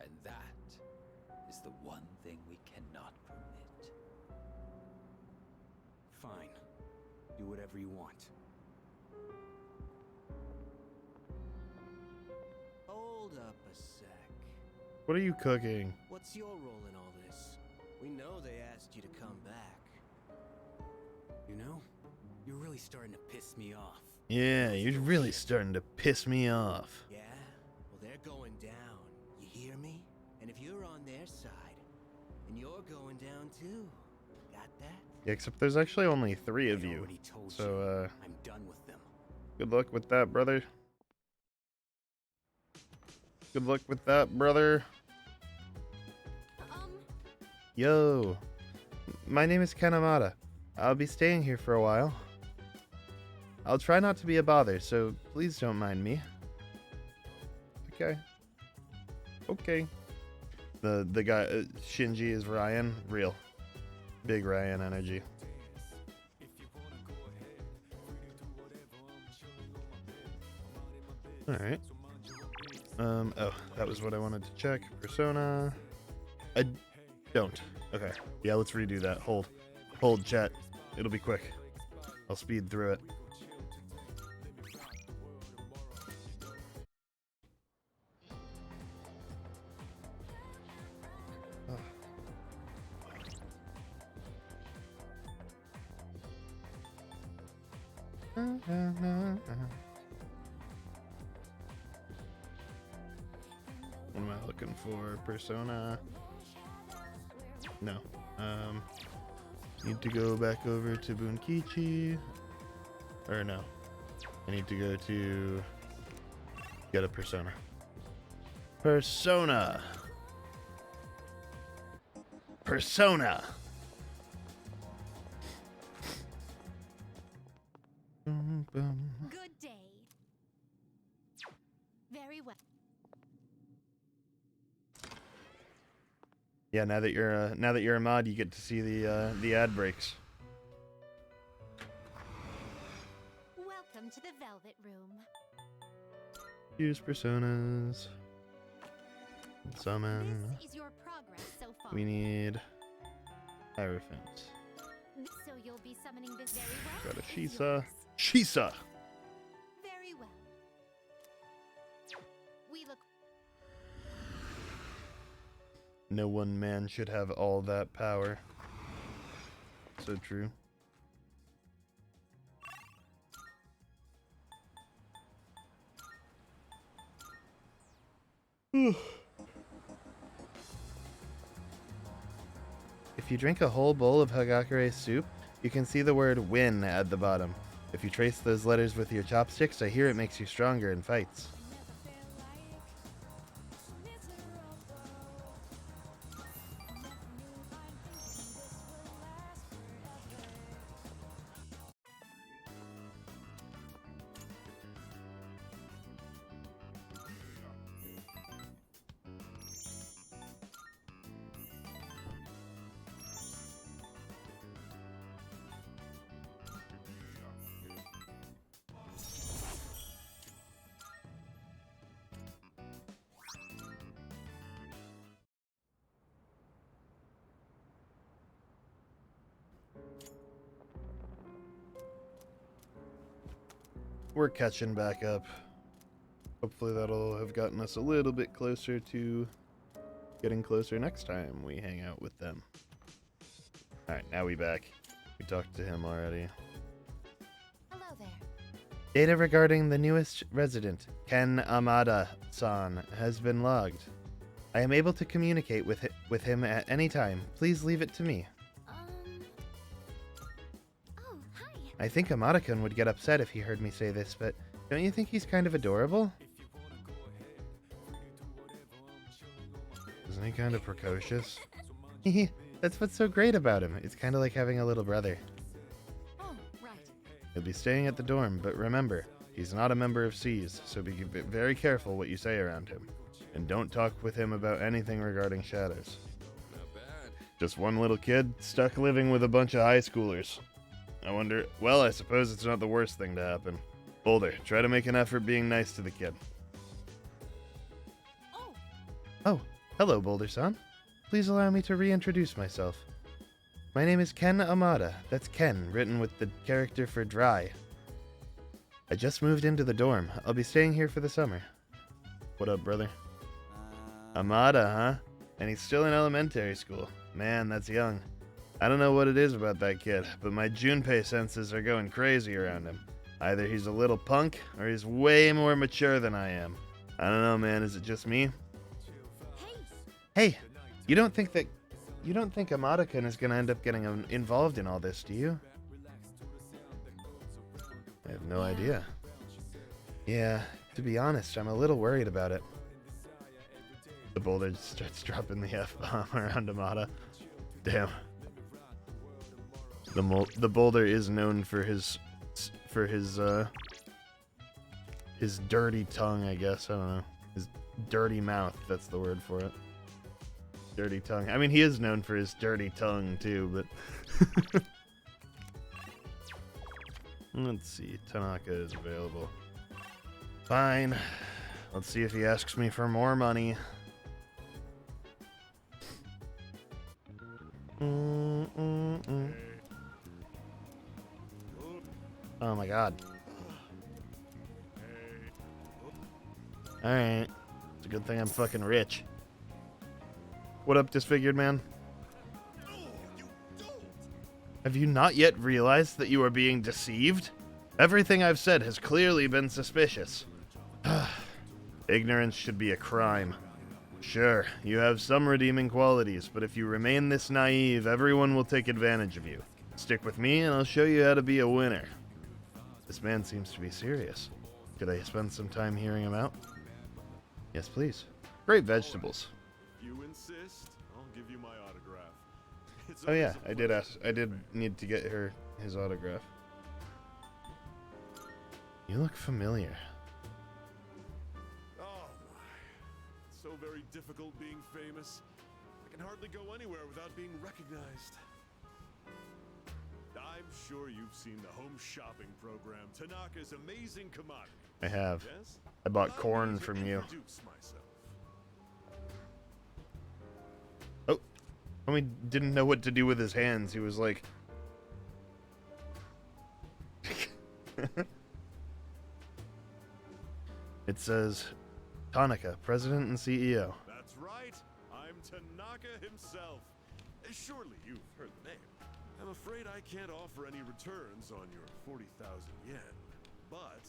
O: And that is the one thing we cannot permit.
H: Fine. Do whatever you want.
K: Hold up a sec.
D: What are you cooking?
K: What's your role in all this? We know they asked you to come back.
H: You know, you're really starting to piss me off.
D: Yeah, you're really starting to piss me off.
K: Yeah? Well, they're going down. You hear me? And if you're on their side, then you're going down too. Got that?
D: Yeah, except there's actually only 3 of you. So,
H: I'm done with them.
D: good luck with that, brother. Good luck with that, brother. Yo. My name is Kanamata. I'll be staying here for a while. I'll try not to be a bother, so please don't mind me. Okay. Okay. The guy, Shinji is Ryan. Real. Big Ryan energy. Alright. Oh, that was what I wanted to check. Persona. I don't. Okay. Yeah, let's redo that. Hold. Hold, chat. It'll be quick. I'll speed through it. What am I looking for? Persona. No. Need to go back over to Bunkichi. Or no. I need to go to get a persona. Persona. Persona.
E: Good day. Very well.
D: Yeah, now that you're a mod, you get to see the ad breaks.
E: Welcome to the Velvet Room.
D: Use personas. Summon.
E: This is your progress so far.
D: We need Hierophant.
E: So you'll be summoning this very well.
D: Got a Shisa. Shisa!
E: Very well. We look.
D: No one man should have all that power. So true. If you drink a whole bowl of Hagakure soup, you can see the word win at the bottom. If you trace those letters with your chopsticks, I hear it makes you stronger in fights. We're catching back up. Hopefully that'll have gotten us a little bit closer to getting closer next time we hang out with them. Alright, now we back. We talked to him already.
E: Hello there.
D: Data regarding the newest resident, Ken Amada-san, has been logged. I am able to communicate with him at any time. Please leave it to me.
E: Oh, hi.
D: I think Amada-kun would get upset if he heard me say this, but don't you think he's kind of adorable? Isn't he kind of precocious? That's what's so great about him. It's kind of like having a little brother.
I: Oh, right.
D: He'll be staying at the dorm, but remember, he's not a member of SEAS, so be very careful what you say around him. And don't talk with him about anything regarding shadows.
H: Not bad.
D: Just one little kid stuck living with a bunch of high schoolers. I wonder, well, I suppose it's not the worst thing to happen. Boulder, try to make an effort being nice to the kid. Oh, hello, Boulder-san. Please allow me to reintroduce myself. My name is Ken Amada. That's Ken, written with the character for dry. I just moved into the dorm. I'll be staying here for the summer. What up, brother? Amada, huh? And he's still in elementary school. Man, that's young. I don't know what it is about that kid, but my Junpei senses are going crazy around him. Either he's a little punk, or he's way more mature than I am. I don't know, man. Is it just me? Hey, you don't think Amada-kun is gonna end up getting involved in all this, do you? I have no idea. Yeah, to be honest, I'm a little worried about it. The Boulder starts dropping the F-bomb around Amada. Damn. The Boulder is known for his dirty tongue, I guess. I don't know. His dirty mouth, that's the word for it. Dirty tongue. I mean, he is known for his dirty tongue, too, but... Let's see. Tanaka is available. Fine. Let's see if he asks me for more money. Oh my god. Alright. It's a good thing I'm fucking rich. What up, disfigured man? Have you not yet realized that you are being deceived? Everything I've said has clearly been suspicious. Ignorance should be a crime. Sure, you have some redeeming qualities, but if you remain this naive, everyone will take advantage of you. Stick with me and I'll show you how to be a winner. This man seems to be serious. Could I spend some time hearing him out? Yes, please. Great vegetables.
P: If you insist, I'll give you my autograph.
D: Oh yeah, I did need to get his autograph. You look familiar.
P: Oh my. It's so very difficult being famous. I can hardly go anywhere without being recognized. I'm sure you've seen the home shopping program, Tanaka's Amazing Commodity.
D: I have.
P: Yes?
D: I bought corn from you. Oh. Homie didn't know what to do with his hands. He was like... It says, Tanaka, President and CEO.
P: That's right. I'm Tanaka himself. Surely you've heard the name. I'm afraid I can't offer any returns on your 40,000 yen, but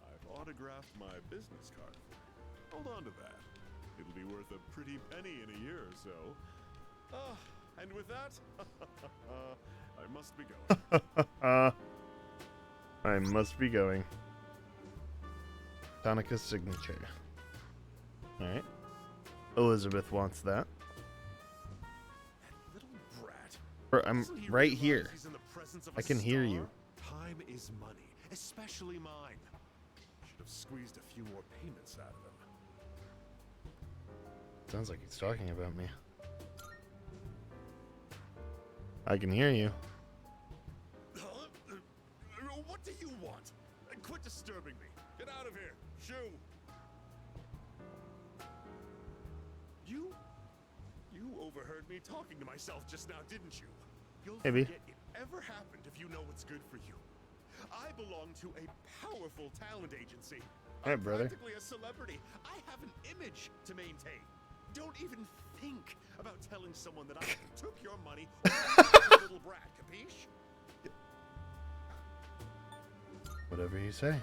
P: I've autographed my business card. Hold on to that. It'll be worth a pretty penny in a year or so. And with that, I must be going.
D: I must be going. Tanaka's signature. Alright. Elizabeth wants that. I'm right here. I can hear you.
P: Time is money, especially mine. Should have squeezed a few more payments out of him.
D: Sounds like he's talking about me. I can hear you.
P: What do you want? Quit disturbing me. Get out of here. Shoo. You overheard me talking to myself just now, didn't you? You'll
D: Maybe.
P: forget it ever happened if you know what's good for you. I belong to a powerful talent agency.
D: Hey, brother.
P: Practically a celebrity. I have an image to maintain. Don't even think about telling someone that I took your money or a little brat, capiche?
D: Whatever you say.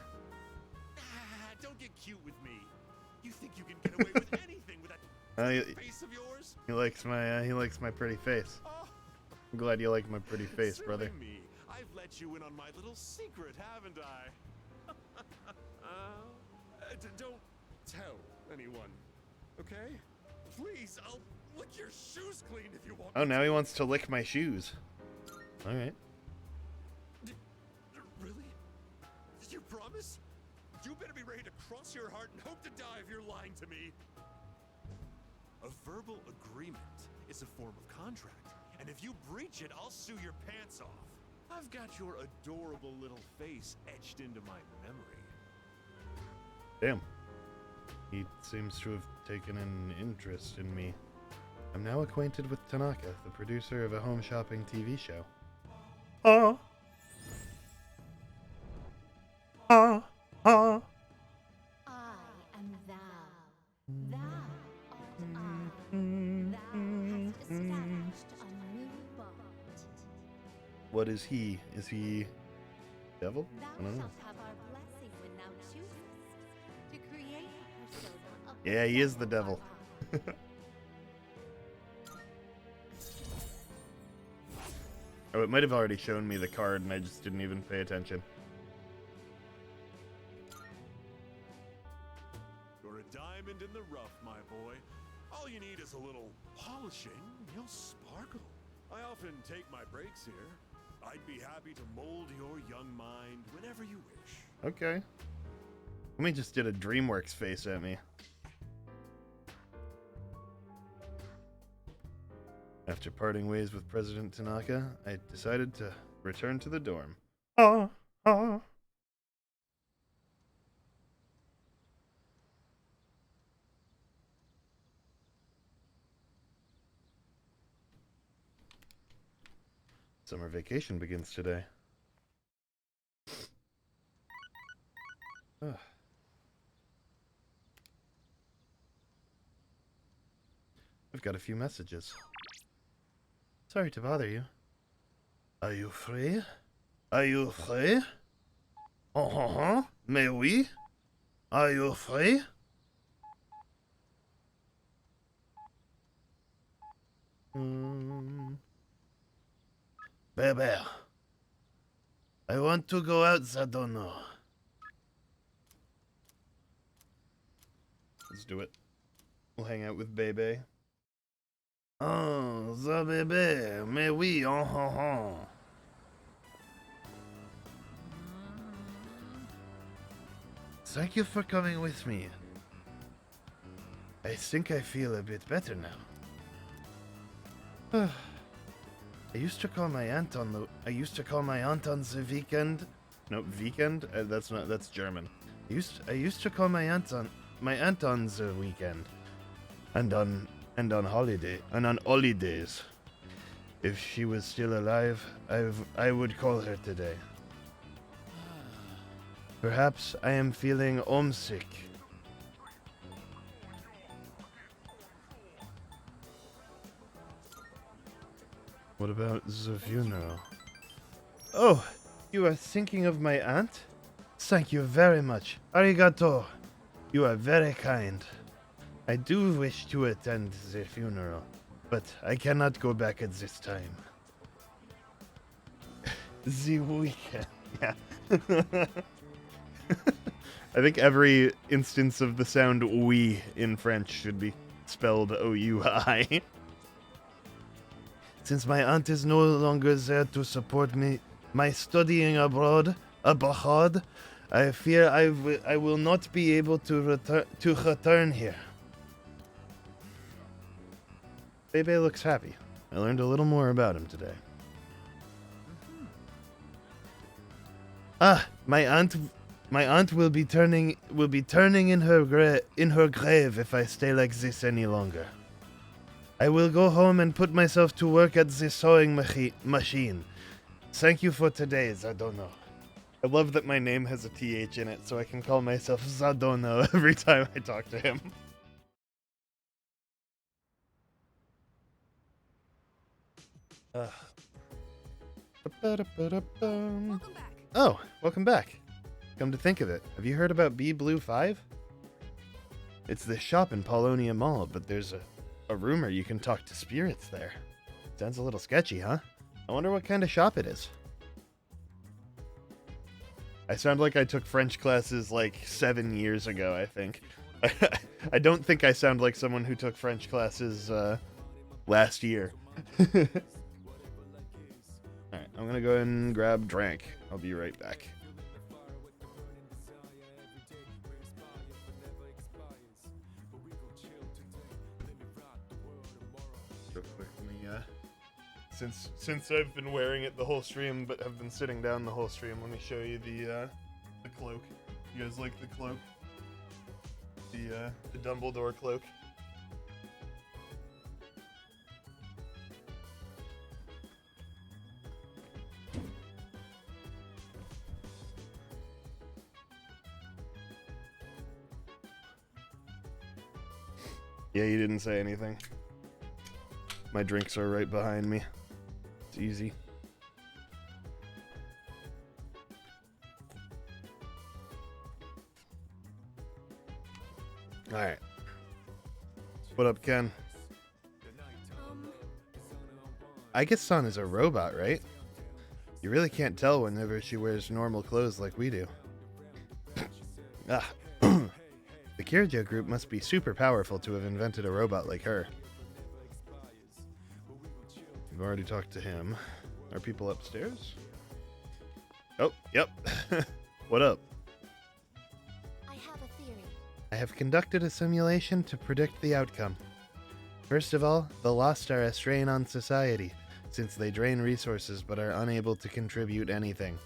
P: Don't get cute with me. You think you can get away with anything with that face of yours?
D: He likes my pretty face. I'm glad you like my pretty face, brother.
P: Me. I've let let you in on my little secret, haven't I? Don't tell anyone, okay? Please, I'll lick your shoes clean if you want.
D: Oh, now he wants to lick my shoes. All right.
P: Really? Did you promise? You better be ready to cross your heart and hope to die if you're lying to me. A verbal agreement is a form of contract, and if you breach it, I'll sue your pants off. I've got your adorable little face etched into my memory.
D: Damn. He seems to have taken an interest in me. I'm now acquainted with Tanaka, the producer of a home shopping TV show. Oh. Oh. Oh.
B: I am thou. Thou art I. Thou hast established a new bond.
D: What is he? Is he devil?
B: Thou
D: I don't know.
B: shalt have our blessing when thou choosest to create a persona of
D: Yeah, he is the devil. Oh, it might have already shown me the card and I just didn't even pay attention.
P: You're a diamond in the rough, my boy. All you need is a little polishing, and you'll sparkle. I often take my breaks here. I'd be happy to mold your young mind whenever you wish.
D: Okay. Let me just did a DreamWorks face at me. After parting ways with President Tanaka, I decided to return to the dorm. Oh, oh. Summer vacation begins today. Ugh. I've got a few messages. Sorry to bother you. Are you free? Are you free? Oh, mais oui. Are you free? Bebe, I want to go out, Zadono. Let's do it. We'll hang out with Bebe. Oh, the bébé, mais oui, oh, oh, oh. Thank you for coming with me. I think I feel a bit better now. I used to call my aunt on the weekend. No, weekend? That's German. I used to call my aunt on the weekend. And on holidays. If she was still alive, I would call her today. Perhaps I am feeling homesick. What about the funeral? Oh, you are thinking of my aunt? Thank you very much. Arigato. You are very kind. I do wish to attend the funeral, but I cannot go back at this time. The weekend, yeah. I think every instance of the sound "oui" in French should be spelled O-U-I. Since my aunt is no longer there to support me, my studying abroad, I fear I will not be able to return here. Bebe looks happy. I learned a little more about him today. Ah, my aunt will be turning in her grave if I stay like this any longer. I will go home and put myself to work at the sewing machine. Thank you for today, Zadono. I love that my name has a TH in it, so I can call myself Zadono every time I talk to him.
F: Welcome back.
D: Oh, welcome back. Come to think of it, have you heard about B Blue 5? It's this shop in Paulonia Mall, but there's a rumor you can talk to spirits there. Sounds a little sketchy, huh? I wonder what kind of shop it is. I sound like I took French classes like 7 years ago, I think. I don't think I sound like someone who took French classes last year. Alright, I'm gonna go ahead and grab drink. I'll be right back. Real quick, let me, since I've been wearing it the whole stream, but have been sitting down the whole stream, let me show you the cloak. You guys like the cloak? The Dumbledore cloak. Yeah, you didn't say anything. My drinks are right behind me. It's easy. Alright. What up, Ken? I guess San is a robot, right? You really can't tell whenever she wears normal clothes like we do. Ah. The Kirijo group must be super powerful to have invented a robot like her. We've already talked to him. Are people upstairs? Oh, yep. What up?
E: I have a theory.
D: I have conducted a simulation to predict the outcome. First of all, the lost are a strain on society, since they drain resources but are unable to contribute anything.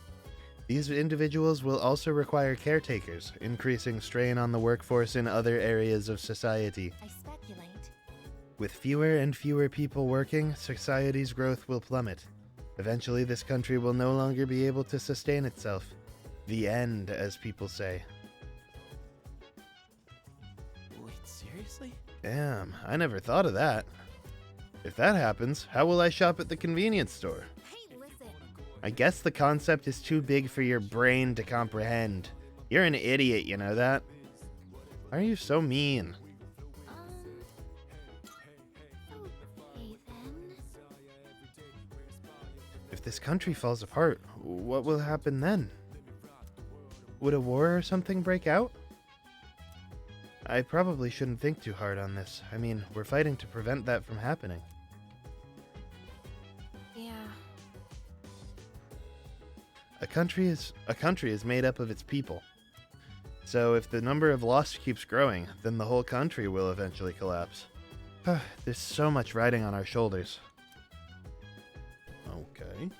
D: These individuals will also require caretakers, increasing strain on the workforce in other areas of society.
E: I speculate.
D: With fewer and fewer people working, society's growth will plummet. Eventually, this country will no longer be able to sustain itself. The end, as people say.
K: Wait, seriously?
D: Damn, I never thought of that. If that happens, how will I shop at the convenience store?
E: Hey, listen.
D: I guess the concept is too big for your brain to comprehend. You're an idiot, you know that? Why are you so mean?
E: Okay then.
D: If this country falls apart, what will happen then? Would a war or something break out? I probably shouldn't think too hard on this. I mean, we're fighting to prevent that from happening.
F: Yeah.
D: A country is made up of its people. So if the number of lost keeps growing, then the whole country will eventually collapse. There's so much riding on our shoulders. Okay.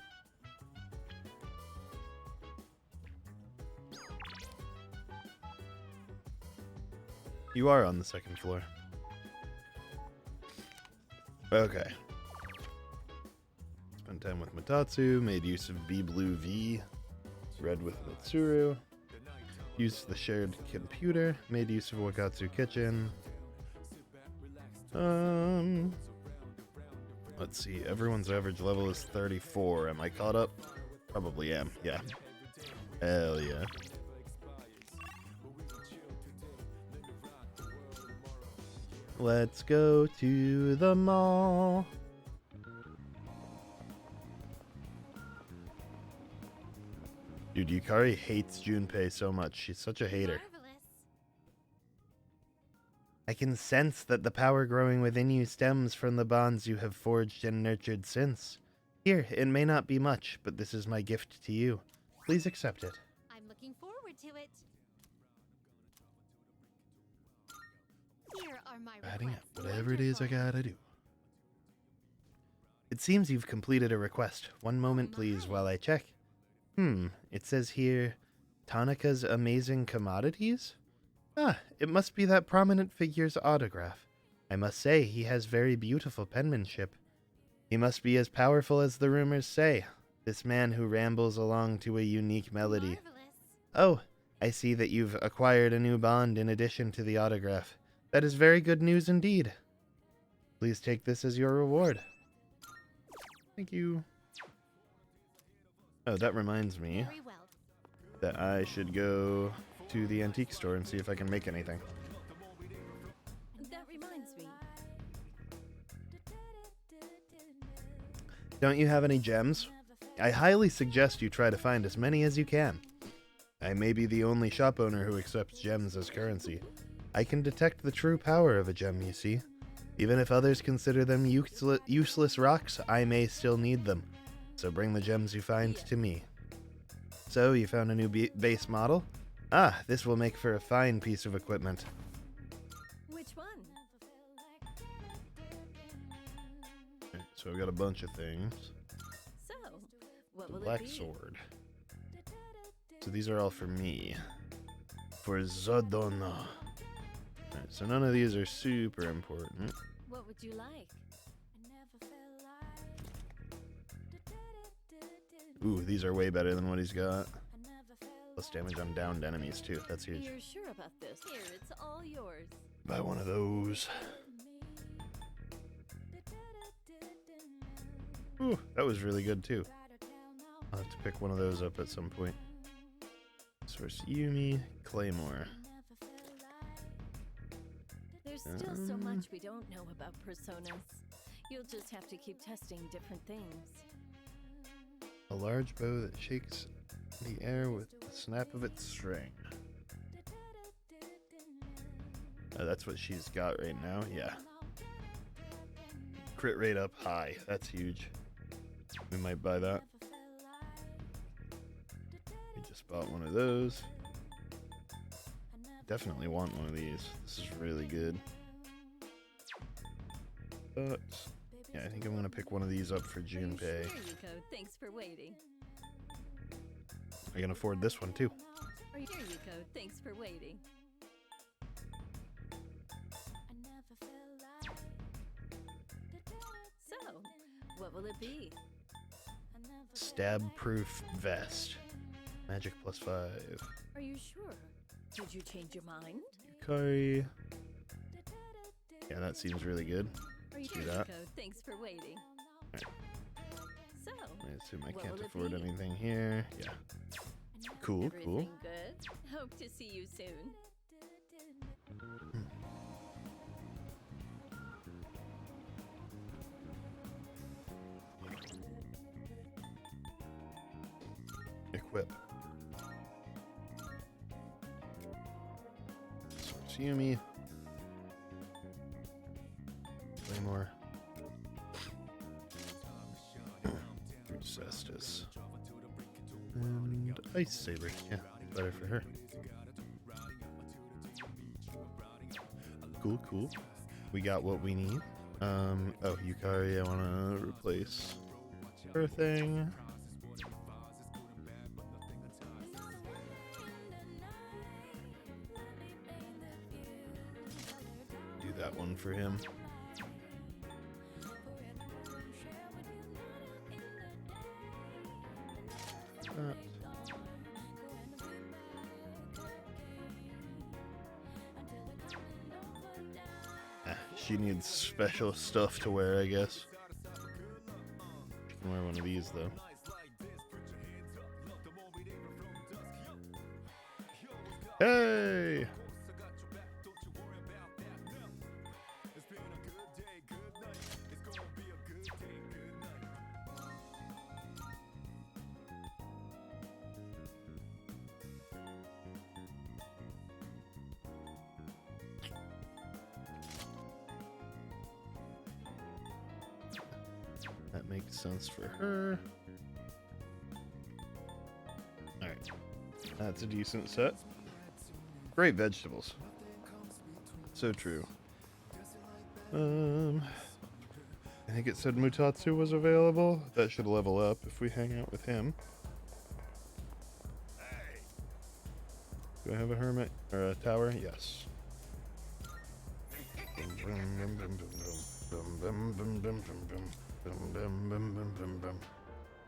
D: You are on the second floor. Okay. Spent time with Matatsu, made use of B-Blue V, read with Mitsuru, used the shared computer, made use of Wakatsu Kitchen. Let's see, everyone's average level is 34. Am I caught up? Probably am, yeah. Hell yeah. Let's go to the mall. Dude, Yukari hates Junpei so much. She's such a hater. I can sense that the power growing within you stems from the bonds you have forged and nurtured since. Here, it may not be much, but this is my gift to you. Please accept it.
E: I'm looking forward to it. Here are my
D: Adding up
E: requests.
D: whatever it is I gotta do. It seems you've completed a request. One moment, please, while I check. It says here, Tanaka's amazing commodities? Ah, it must be that prominent figure's autograph. I must say, he has very beautiful penmanship. He must be as powerful as the rumors say, this man who rambles along to a unique melody.
E: Marvelous.
D: Oh, I see that you've acquired a new bond in addition to the autograph. That is very good news indeed. Please take this as your reward. Thank you. Oh, that reminds me
E: Very well.
D: that I should go to the antique store and see if I can make anything.
I: That reminds me.
D: Don't you have any gems? I highly suggest you try to find as many as you can. I I may be the only shop owner who accepts gems as currency. I can detect the true power of a gem, you see. Even if others consider them useless rocks, I may still need them. So bring the gems you find to me. So, you found a new base model? Ah, this will make for a fine piece of equipment.
N: Which one?
D: Right, so we got a bunch of things.
N: So, what will
D: Black
N: it be?
D: sword. So these are all for me. For Zodona. Alright, so none of these are super important.
N: What would you like?
D: Ooh, these are way better than what he's got. Plus damage on downed enemies too. That's huge.
N: You're sure about this? Here, it's all yours.
D: Buy one of those. Ooh, that was really good too. I'll have to pick one of those up at some point. Source Yumi, Claymore.
N: There's still so much we don't know about personas. You'll just have to keep testing different things.
D: A large bow that shakes the air with the snap of its string. That's what she's got right now, yeah. Crit rate up high, that's huge. We might buy that. We just bought one of those. Definitely want one of these. This is really good. But yeah, I think I'm gonna pick one of these up for Junpei.
N: There you go. Thanks for waiting.
D: I can afford this one too.
N: Here you go. Thanks for waiting. So, what will it be?
D: Stab-proof vest. Magic +5.
N: Are you sure? Did you change your mind?
D: Yukari. Yeah, that seems really good. Let's do that.
N: Go. Thanks for waiting.
D: Right.
N: So,
D: I assume I
N: what
D: can't
N: will it
D: afford
N: be?
D: anything here. Yeah. Cool, cool.
N: Everything good? Hope to see you soon.
D: Equip. Source Yumi. Claymore. Cestus. And Ice Saber. Yeah, better for her. Cool, cool. We got what we need. Oh, Yukari, I want to replace her thing. Do that one for him. She needs special stuff to wear, I guess. She can wear one of these, though. Hey! That makes sense for her. Alright. That's a decent set. Great vegetables. So true. I think it said Mutatsu was available. That should level up if we hang out with him. Do I have a hermit or a tower? Yes.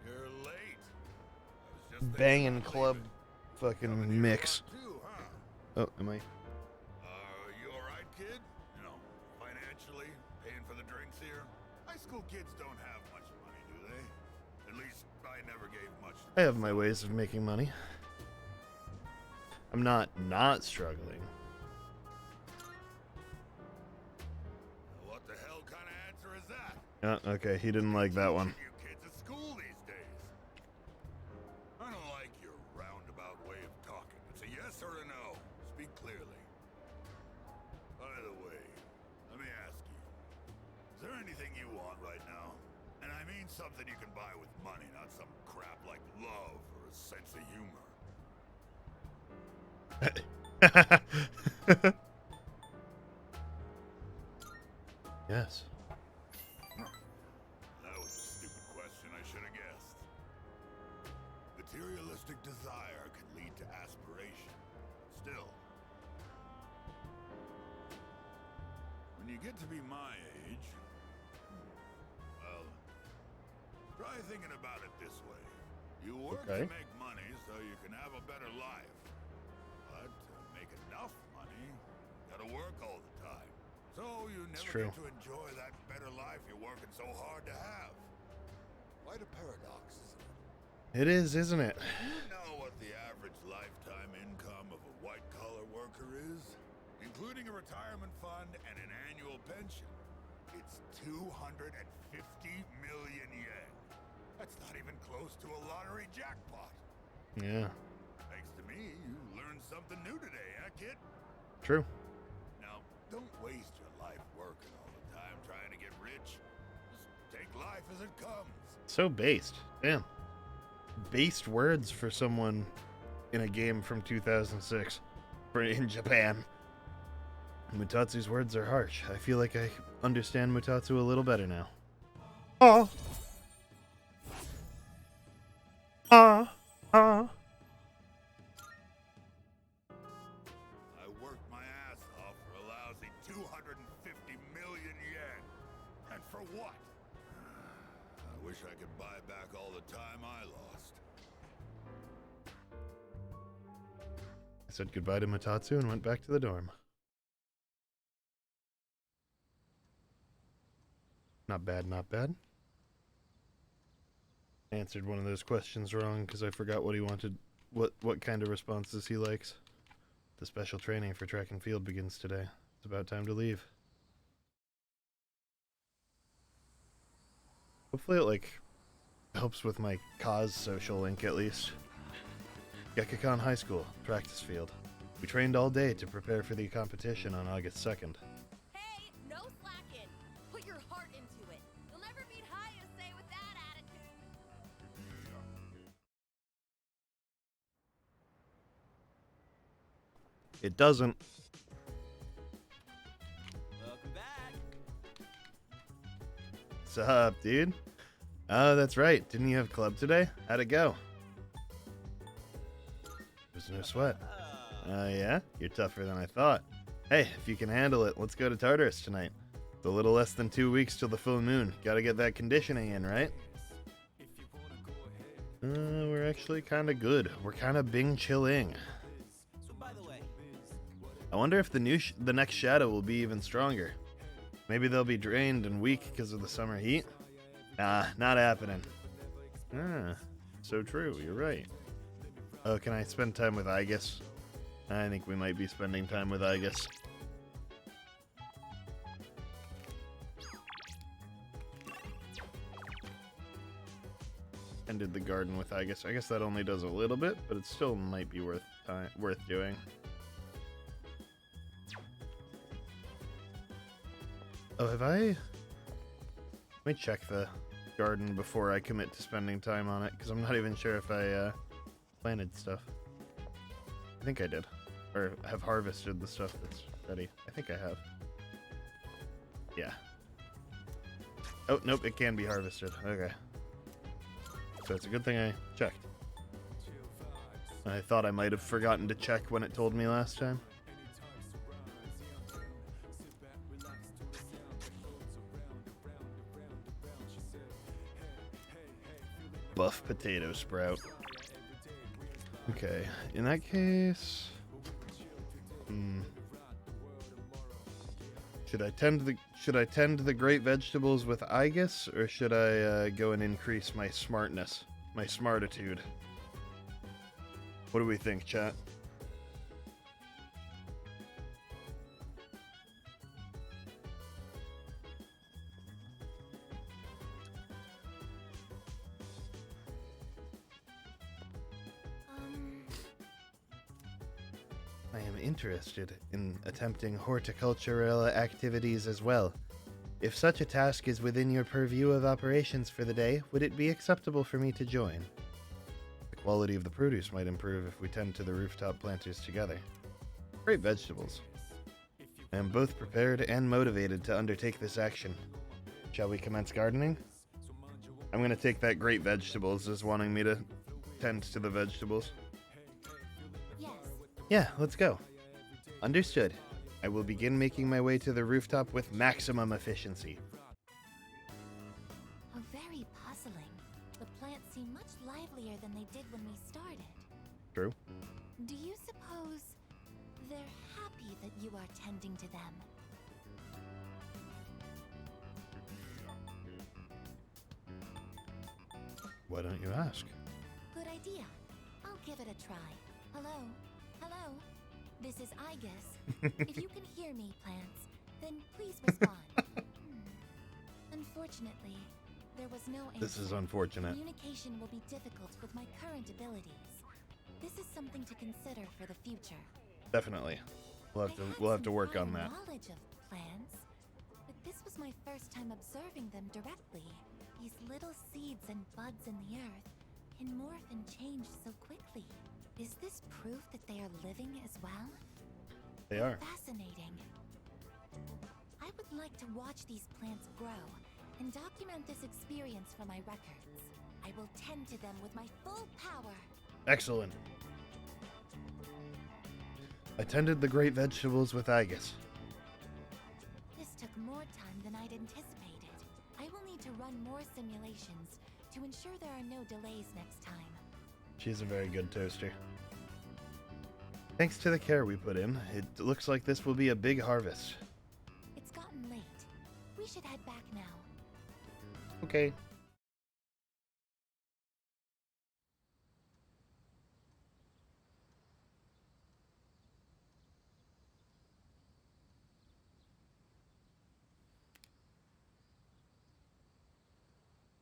L: You're late.
D: Banging club fucking mix. Oh, am I?
L: You alright, kid? You know, financially, paying for the drinks here? High school kids don't have much money, do they? At least, I never gave much.
D: I have my ways of making money. I'm not struggling.
L: What the hell kind of answer is that?
D: Yeah, okay, he didn't like that one.
L: You kids at school these days. I don't like your roundabout way of talking.
Q: anything you want right now. And I mean something you can buy with money, not some crap like love or a sense of humor.
D: Yes.
Q: That was a stupid question, I should have guessed. Materialistic desire can lead to aspiration. Still, when you get to be my age, well, try thinking about it this way. You work
D: Okay.
Q: to make money so you can have a better life. But to make enough money, you gotta work all the time. So you never
D: true.
Q: get to enjoy that better life you're working so hard to have. Quite a paradox, isn't it?
D: It is, isn't it?
Q: You know what the average lifetime income of a white-collar worker is? Including a retirement fund and an annual pension. It's 250 million yen. That's not even close to a lottery jackpot.
D: Yeah.
Q: Thanks to me, you learned something new today, eh, kid?
D: True.
Q: Now, don't waste your life working all the time trying to get rich. Just take life as it comes.
D: So based. Damn. Based words for someone in a game from 2006 in Japan. Mutatsu's words are harsh. I feel like I understand Mutatsu a little better now. Oh.
Q: I worked my ass off for a lousy 250 million yen. And for what? I wish I could buy back all the time I lost.
D: I said goodbye to Mutatsu and went back to the dorm. Not bad, not bad. Answered one of those questions wrong because I forgot what he wanted, what kind of responses he likes. The special training for track and field begins today. It's about time to leave. Hopefully it, helps with my cause social link at least. Gekkakan High School, practice field. We trained all day to prepare for the competition on August 2nd.
F: Hey, no slacking. Put your heart into it. You'll never beat Hayase with that attitude.
D: It doesn't.
M: Welcome back.
D: Sup, dude? Oh, that's right. Didn't you have club today? How'd it go? There's no sweat. Yeah? You're tougher than I thought. Hey, if you can handle it, let's go to Tartarus tonight. It's a little less than 2 weeks till the full moon. Gotta get that conditioning in, right? We're actually kinda good. We're kinda bing chilling.
M: So by the way,
D: I wonder if the next shadow will be even stronger. Maybe they'll be drained and weak because of the summer heat? Nah, not happening. Ah, so true, you're right. Oh, can I spend time with Igus? I think we might be spending time with Igus. Ended the garden with Igus. I guess that only does a little bit, but it still might be worth doing. Oh, have I? Let me check the garden before I commit to spending time on it, because I'm not even sure if I planted stuff. I think I did. Or have harvested the stuff that's ready. I think I have. Yeah. Oh, nope, it can be harvested. Okay. So it's a good thing I checked. I thought I might have forgotten to check when it told me last time. Buff potato sprout. Okay, in that case, should I tend the great vegetables with Igus, or should I go and increase my smartness, my smartitude? What do we think, chat? I am interested in attempting horticultural activities as well. If such a task is within your purview of operations for the day, would it be acceptable for me to join? The quality of the produce might improve if we tend to the rooftop planters together. Great vegetables. I am both prepared and motivated to undertake this action. Shall we commence gardening? I'm going to take that great vegetables as wanting me to tend to the vegetables.
E: Yes.
D: Yeah, let's go. Understood. I will begin making my way to the rooftop with maximum efficiency.
E: Oh, very puzzling. The plants seem much livelier than they did when we started.
D: True.
E: Do you suppose they're happy that you are tending to them?
D: Why don't you ask?
E: Good idea. I'll give it a try. Hello? Hello? This is Igus. If you can hear me, plants, then please respond. Unfortunately, there was no answer.
D: This is unfortunate.
E: Communication will be difficult with my current abilities. This is something to consider for the future.
D: Definitely. We'll have to work on that.
E: Knowledge of plants, but this was my first time observing them directly. These little seeds and buds in the earth can morph and change so quickly. Is this proof that they are living as well?
D: They are.
E: Fascinating. I would like to watch these plants grow and document this experience for my records. I will tend to them with my full power.
D: Excellent. I tended the great vegetables with Igus.
E: This took more time than I'd anticipated. I will need to run more simulations to ensure there are no delays next time.
D: She's a very good toaster. Thanks to the care we put in, it looks like this will be a big harvest.
E: It's gotten late. We should head back now.
D: Okay.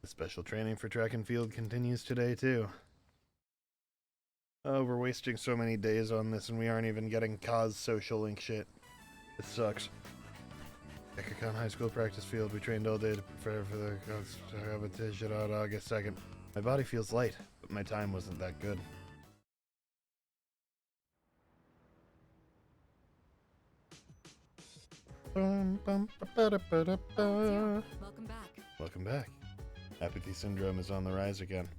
D: The special training for track and field continues today, too. Oh, we're wasting so many days on this and we aren't even getting cause social link shit. It sucks. Ekakon High School practice field. We trained all day to prepare for the competition on August 2nd. My body feels light, but my time wasn't that good.
I: Welcome back.
D: Welcome back. Apathy syndrome is on the rise again.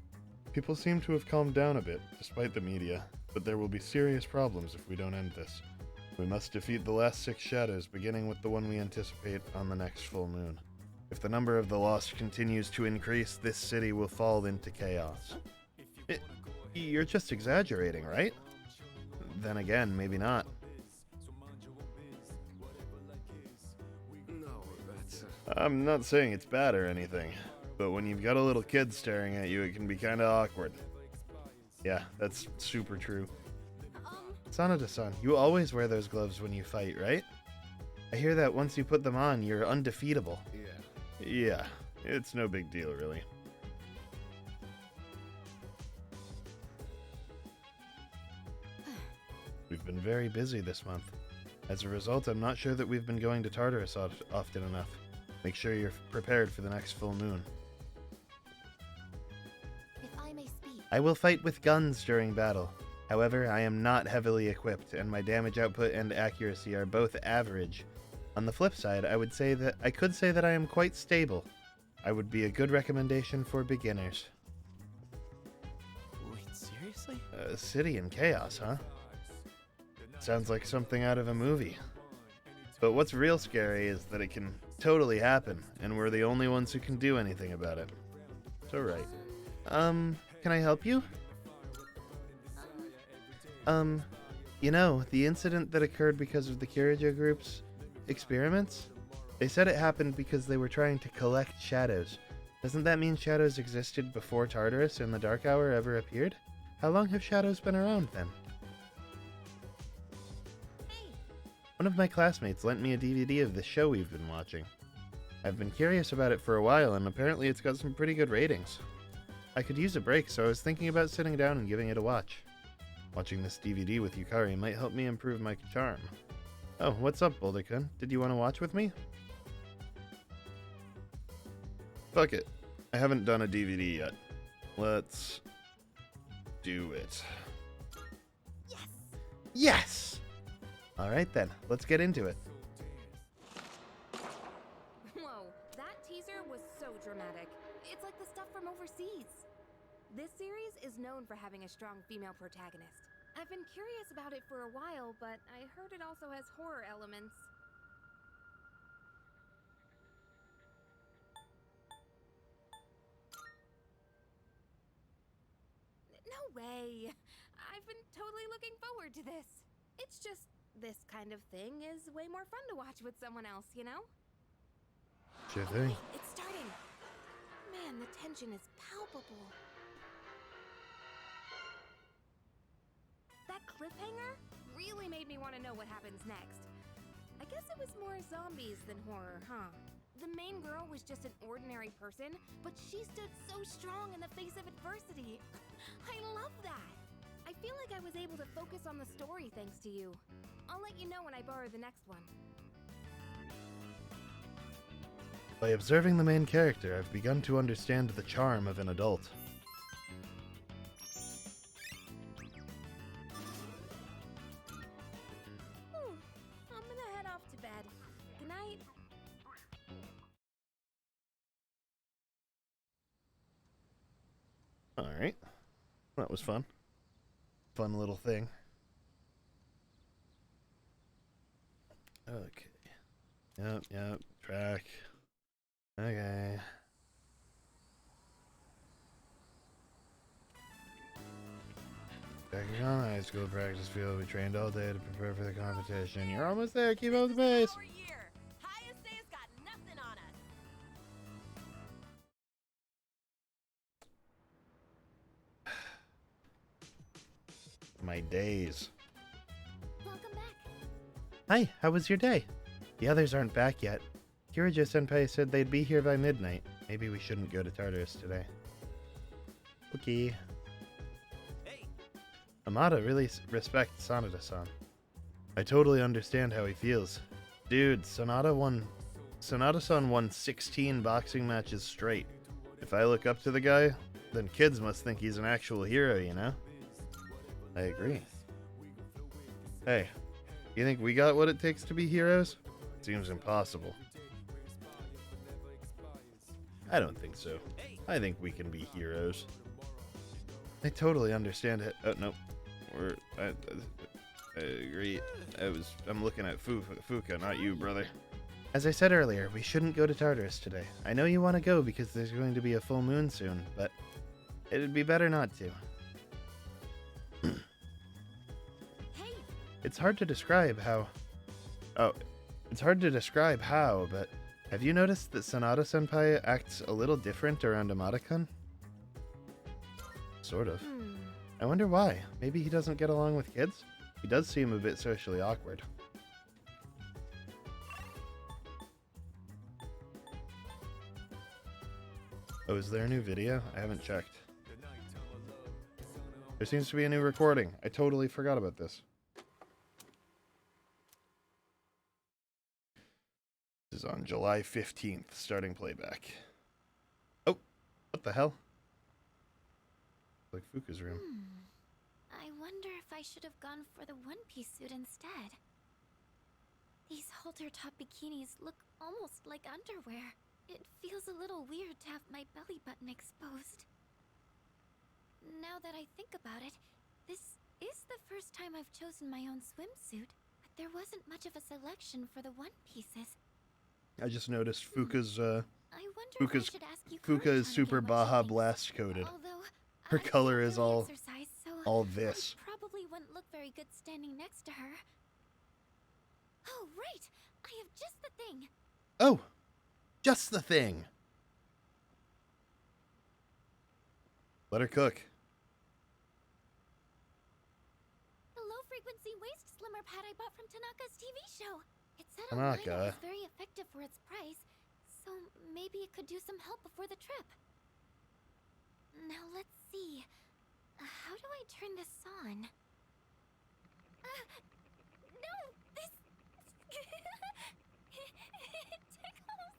D: People seem to have calmed down a bit, despite the media, but there will be serious problems if we don't end this. We must defeat the last 6 shadows, beginning with the one we anticipate on the next full moon. If the number of the lost continues to increase, this city will fall into chaos. You're just exaggerating, right? Then again, maybe not.
H: No, that's...
D: I'm not saying it's bad or anything, but when you've got a little kid staring at you, it can be kinda awkward. Yeah, that's super true. Sanada-san, you always wear those gloves when you fight, right? I hear that once you put them on, you're undefeatable. Yeah, it's no big deal, really. We've been very busy this month. As a result, I'm not sure that we've been going to Tartarus often enough. Make sure you're prepared for the next full moon.
E: If I may speak.
D: I will fight with guns during battle. However, I am not heavily equipped, and my damage output and accuracy are both average. On the flip side, I could say that I am quite stable. I would be a good recommendation for beginners.
K: Wait, seriously?
D: City in chaos, huh? Sounds like something out of a movie. But what's real scary is that it can totally happen, and we're the only ones who can do anything about it. So right. Can I help you? You know, the incident that occurred because of the Kirijo group's experiments? They said it happened because they were trying to collect shadows. Doesn't that mean shadows existed before Tartarus and the Dark Hour ever appeared? How long have shadows been around then? One of my classmates lent me a DVD of the show we've been watching. I've been curious about it for a while, and apparently it's got some pretty good ratings. I could use a break, so I was thinking about sitting down and giving it a watch. Watching this DVD with Yukari might help me improve my charm. Oh, what's up, Boulder-kun? Did you want to watch with me? Fuck it. I haven't done a DVD yet. Let's do it.
E: Yes!
D: Yes! Alright then, let's get into it.
F: Whoa, that teaser was so dramatic. It's like the stuff from overseas. This series is known for having a strong female protagonist. I've been curious about it for a while, but I heard it also has horror elements. No way! I've been totally looking forward to this. It's just, this kind of thing is way more fun to watch with someone else, you know?
D: Sure thing.
F: It's starting! Man, the tension is palpable. That cliffhanger really made me want to know what happens next. I guess it was more zombies than horror, huh? The main girl was just an ordinary person, but she stood so strong in the face of adversity. I love that! I feel like I was able to focus on the story thanks to you. I'll let you know when I borrow the next one.
D: By observing the main character, I've begun to understand the charm of an adult.
F: I'm gonna head off to bed. Good night.
D: Alright. That was fun. Fun little thing. Okay. Yep. Track. Okay. Back on high school practice field, we trained all day to prepare for the competition. You're almost there. Keep up the pace. My days.
E: Welcome back.
D: Hi, how was your day? The others aren't back yet. Kirijo-senpai said they'd be here by midnight. Maybe we shouldn't go to Tartarus today. Okay.
M: Hey.
D: Amada really respects Sanada-san. I totally understand how he feels. Dude, Sanada-san won 16 boxing matches straight. If I look up to the guy, then kids must think he's an actual hero, you know? I agree. Hey, you think we got what it takes to be heroes? Seems impossible. I don't think so. I think we can be heroes. I totally understand it. Oh, no. I agree. I'm looking at Fuka, not you, brother. As I said earlier, we shouldn't go to Tartarus today. I know you want to go because there's going to be a full moon soon, but it'd be better not to. It's hard to describe how... Oh, it's hard to describe how, but have you noticed that Sanada-senpai acts a little different around Amada-kun? Sort of. I wonder why. Maybe he doesn't get along with kids? He does seem a bit socially awkward. Oh, is there a new video? I haven't checked. There seems to be a new recording. I totally forgot about this. This is on July 15th, starting playback. Oh, what the hell? Like Fuka's room.
E: I wonder if I should have gone for the one-piece suit instead. These halter-top bikinis look almost like underwear. It feels a little weird to have my belly button exposed. Now that I think about it, this is the first time I've chosen my own swimsuit, but there wasn't much of a selection for the one-pieces.
D: I just noticed Fuka's
E: I wonder if I should ask you
D: Fuka is super Baja Blast coded. Her color is all this.
E: Probably wouldn't look very good standing next to her. Oh, right! I have just the thing!
D: Oh! Just the thing! Let her cook.
E: The low-frequency waist slimmer pad I bought from Tanaka's TV show. It said
D: Tanaka.
E: online it was very effective for its price, so maybe it could do some help before the trip. Now let's see. How do I turn this on? No! This... it tickles!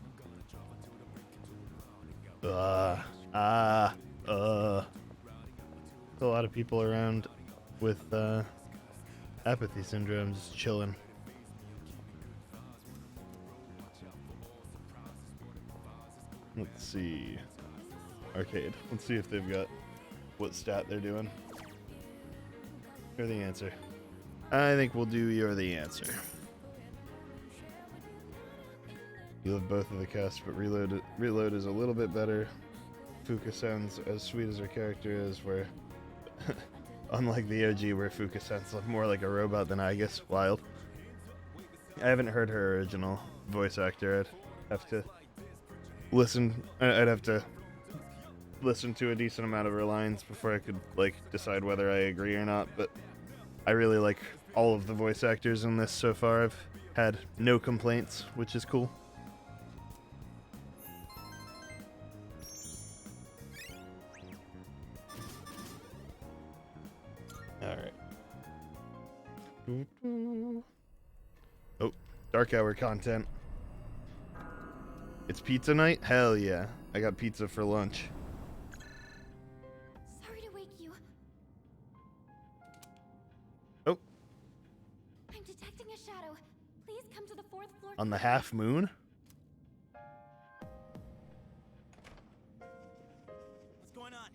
D: A lot of people around with apathy syndrome just chilling. Let's see. Arcade. Let's see if they've got what stat they're doing. You're the answer. I think we'll do You're the Answer. You love both of the casts, but Reload is a little bit better. Fuka sounds as sweet as her character is, where unlike the OG where Fuka sounds more like a robot than I guess. Wild. I haven't heard her original voice actor. I'd have to listen to a decent amount of her lines before I could decide whether I agree or not, but I really like all of the voice actors in this so far. I've had no complaints, which is cool. Alright. Oh, Dark Hour content. It's pizza night? Hell yeah. I got pizza for lunch.
E: Sorry to wake you.
D: Oh.
E: I'm detecting a shadow. Please come to the 4th floor.
D: On the half moon?
M: What's going on?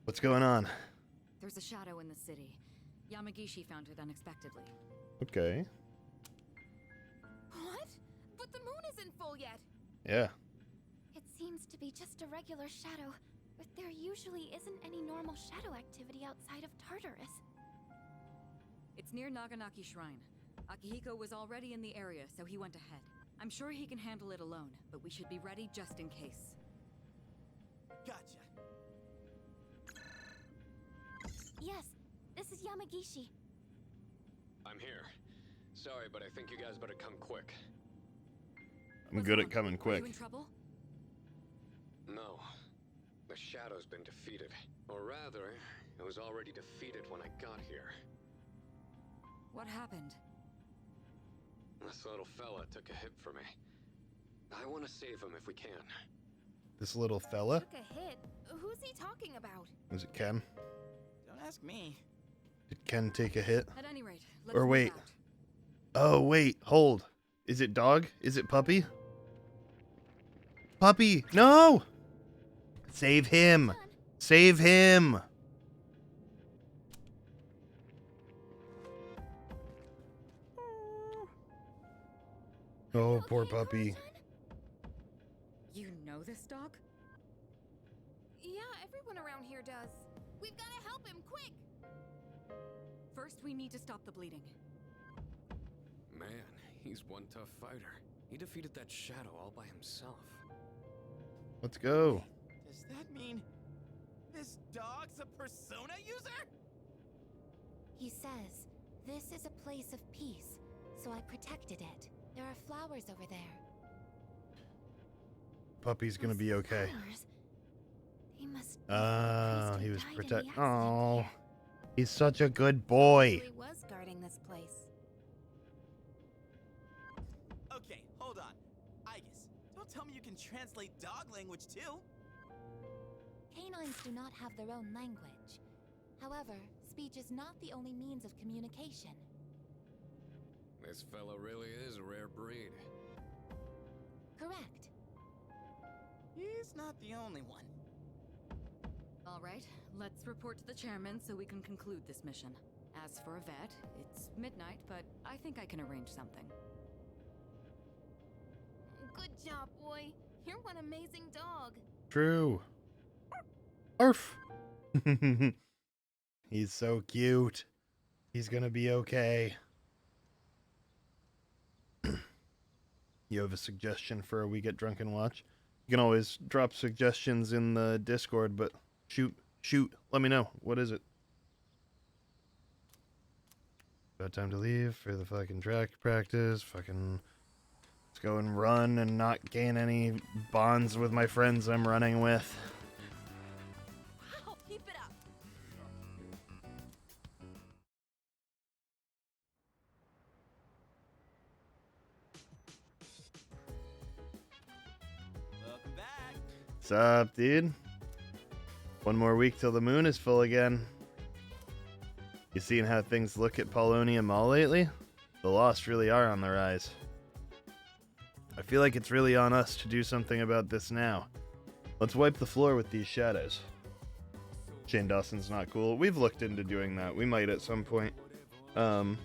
D: What's going on?
R: There's a shadow in the city. Yamagishi found it unexpectedly.
D: Okay.
F: What? But the moon isn't full yet.
D: Yeah.
E: It seems to be just a regular shadow, but there usually isn't any normal shadow activity outside of Tartarus.
R: It's near Naganaki Shrine. Akihiko was already in the area, so he went ahead. I'm sure he can handle it alone, but we should be ready just in case.
M: Gotcha.
E: Yes, this is Yamagishi.
H: I'm here. Sorry, but I think you guys better come quick.
D: I'm good at coming quick.
R: Are you in trouble?
H: No. The Shadow's been defeated. Or rather, it was already defeated when I got here.
R: What happened?
H: This little fella took a hit for me. I want to save him if we can.
D: This little fella?
F: Took a hit. Who's he talking about?
D: Was it Ken?
M: Don't ask me.
D: Did Ken take a hit?
R: At any rate, let's
D: Or
R: move
D: wait.
R: out.
D: Oh, wait. Hold. Is it dog? Is it puppy? Puppy! No! Save him! Save him! Oh, poor puppy.
R: You know this dog?
F: Yeah, everyone around here does. We've got to help him, quick!
R: First, we need to stop the bleeding.
H: Man, he's one tough fighter. He defeated that shadow all by himself.
D: Let's go.
M: Does that mean this dog's a persona user?
E: He says, this is a place of peace, so I protected it. There are flowers over there.
D: Puppy's gonna be okay.
E: Flowers? They must be
D: Oh,
E: the
D: he
E: priest
D: was
E: who died in the
D: Oh, he's such a good boy.
F: He was guarding this place.
M: Okay, hold on. Igus, don't tell me you can translate dog language too.
E: Canines do not have their own language. However, speech is not the only means of communication.
H: This fellow really is a rare breed.
E: Correct.
M: He's not the only one.
R: All right, let's report to the chairman so we can conclude this mission. As for a vet, it's midnight, but I think I can arrange something.
F: Good job, boy. You're one amazing dog.
D: True. Arf. He's so cute. He's gonna be okay. You have a suggestion for a We Get Drunk and Watch? You can always drop suggestions in the Discord, but shoot, let me know. What is it? About time to leave for the fucking track practice. Fucking let's go and run and not gain any bonds with my friends I'm running with.
F: Wow, keep it up.
M: Welcome back.
D: What's up, dude? One more week till the moon is full again. You seen how things look at Paulonia Mall lately? The Lost really are on the rise. I feel like it's really on us to do something about this now. Let's wipe the floor with these shadows. Shane Dawson's not cool. We've looked into doing that. We might at some point. When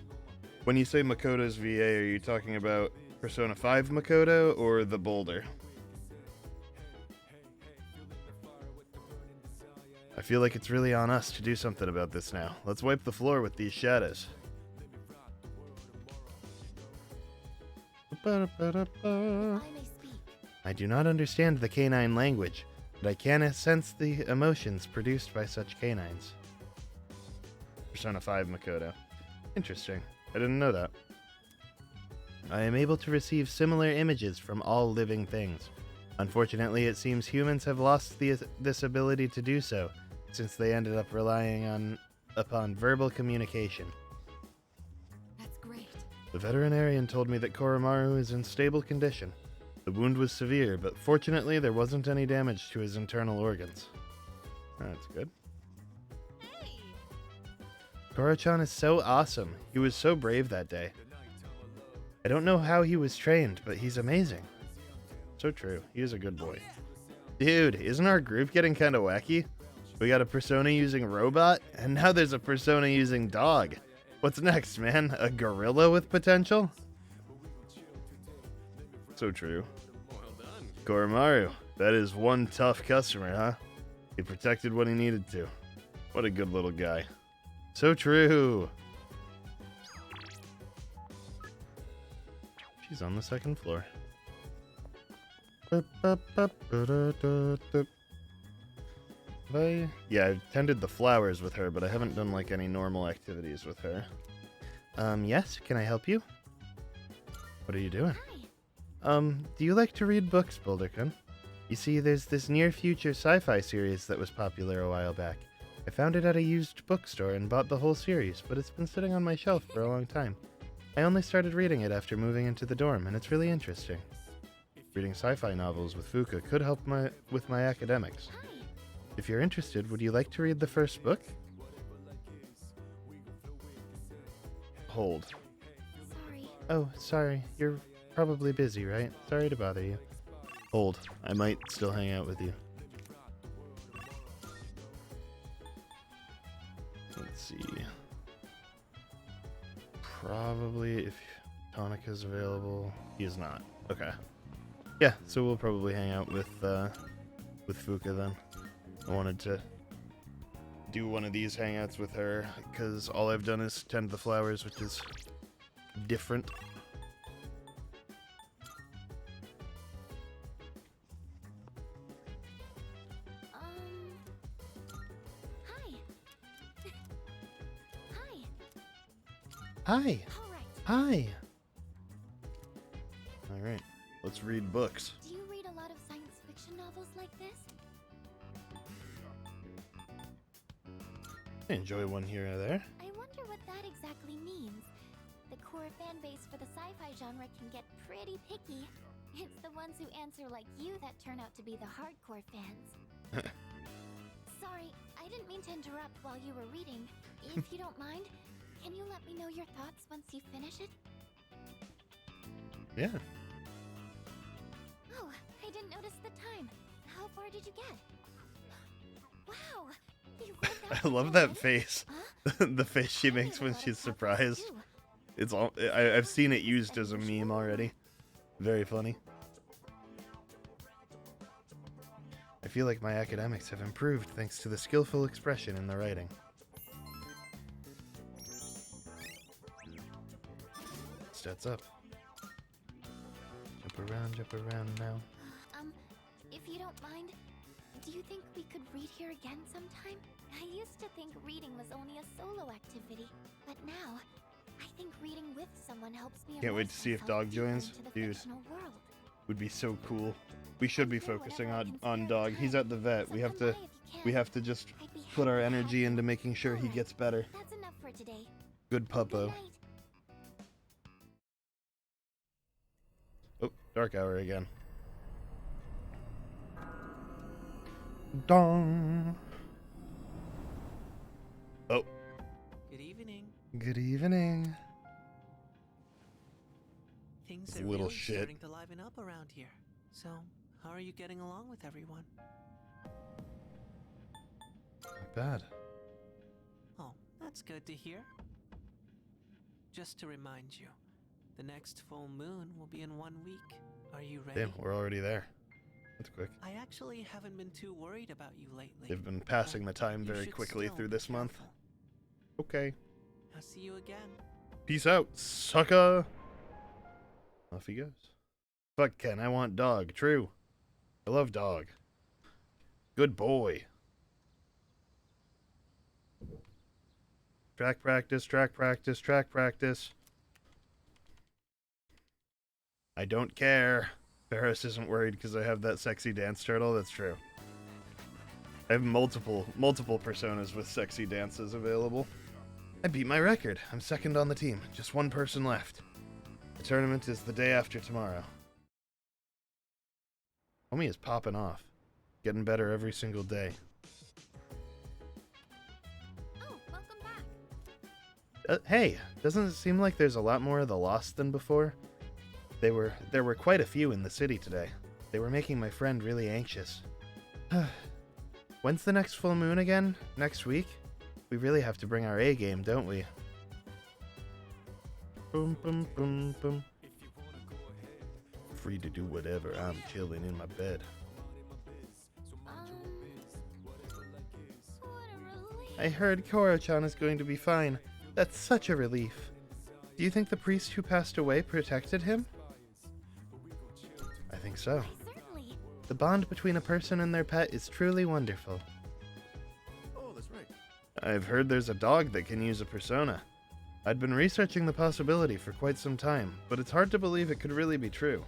D: you say Makoto's VA, are you talking about Persona 5 Makoto or the Boulder? I feel like it's really on us to do something about this now. Let's wipe the floor with these shadows.
E: I may speak.
D: I do not understand the canine language, but I can sense the emotions produced by such canines. Persona 5 Makoto. Interesting. I didn't know that. I am able to receive similar images from all living things. Unfortunately, it seems humans have lost this ability to do so, since they ended up relying upon verbal communication.
R: That's great.
D: The veterinarian told me that Koromaru is in stable condition. The wound was severe, but fortunately there wasn't any damage to his internal organs. That's good.
F: Hey!
D: Koro-chan is so awesome. He was so brave that day. I don't know how he was trained, but he's amazing. So true. He is a good boy. Dude, isn't our group getting kind of wacky? We got a persona using robot, and now there's a persona using dog. What's next, man? A gorilla with potential? So true.
H: Well done.
D: Koromaru, that is one tough customer, huh? He protected what he needed to. What a good little guy. So true. She's on the second floor. Yeah, I've tended the flowers with her, but I haven't done like any normal activities with her. Yes, can I help you? What are you doing? Do you like to read books, Bouldercon? You see, there's this near-future sci-fi series that was popular a while back. I found it at a used bookstore and bought the whole series, but it's been sitting on my shelf for a long time. I only started reading it after moving into the dorm, and it's really interesting. Reading sci-fi novels with Fuka could help with my academics. If you're interested, would you like to read the first book? Hold.
E: Sorry.
D: Oh, sorry. You're probably busy, right? Sorry to bother you. Hold. I might still hang out with you. Let's see. Probably if Tonika's available. He is not. Okay. Yeah, so we'll probably hang out with Fuka then. I wanted to do one of these hangouts with her because all I've done is tend the flowers, which is different.
E: Hi.
D: Hi. All right. Let's read books.
E: Do you read a lot of science fiction novels like this?
D: I enjoy one here or there.
E: I wonder what that exactly means. The core fan base for the sci-fi genre can get pretty picky. It's the ones who answer like you that turn out to be the hardcore fans. Sorry, I didn't mean to interrupt while you were reading. If you don't mind, can you let me know your thoughts once you finish it?
D: Yeah.
E: Oh, I didn't notice the time. How far did you get? Wow! You read that
D: I love that face. The face she makes when she's surprised. It's all I've seen it used as a meme already. Very funny. I feel like my academics have improved thanks to the skillful expression in the writing. Stats up. Jump around now.
E: If you don't mind, do you think we could read here again sometime? I used to think reading was only a solo activity, but now I think reading with someone helps me.
D: Can't wait to see if Dog joins. Dude, would be so cool. We should be focusing on Dog. He's at the vet. We have to just put our energy into making sure he gets better.
E: That's enough for today.
D: Good puppo. Oh, dark hour again. Dong. Oh.
S: Good evening.
D: Good evening.
S: Things
D: This
S: are
D: little
S: really
D: shit.
S: starting to liven up around here. So, how are you getting along with everyone?
D: Not bad.
S: Oh, that's good to hear. Just to remind you, the next full moon will be in 1 week. Are you ready?
D: Damn, we're already there. That's quick.
S: I actually haven't been too worried about you lately.
D: They've been passing the time
S: You
D: very
S: should
D: quickly
S: still
D: through
S: be
D: this month.
S: careful.
D: Okay.
S: I'll see you again.
D: Peace out, sucker. Off he goes. Fuck Ken, I want Dog. True. I love Dog. Good boy. Track practice, track practice, track practice. I don't care. Ferris isn't worried because I have that sexy dance turtle. That's true. I have multiple personas with sexy dances available. I beat my record. I'm second on the team. Just one person left. The tournament is the day after tomorrow. Homie is popping off. Getting better every single day.
E: Oh, welcome back.
D: Hey, doesn't it seem like there's a lot more of the Lost than before? There were quite a few in the city today. They were making my friend really anxious. When's the next full moon again? Next week? We really have to bring our A game, don't we? Boom, boom, boom, boom. Free to do whatever. I'm chilling in my bed. I heard Koro-chan is going to be fine. That's such a relief. Do you think the priest who passed away protected him? I think so.
E: Certainly.
D: The bond between a person and their pet is truly wonderful.
J: Oh, that's right.
D: I've heard there's a dog that can use a persona. I'd been researching the possibility for quite some time, but it's hard to believe it could really be true.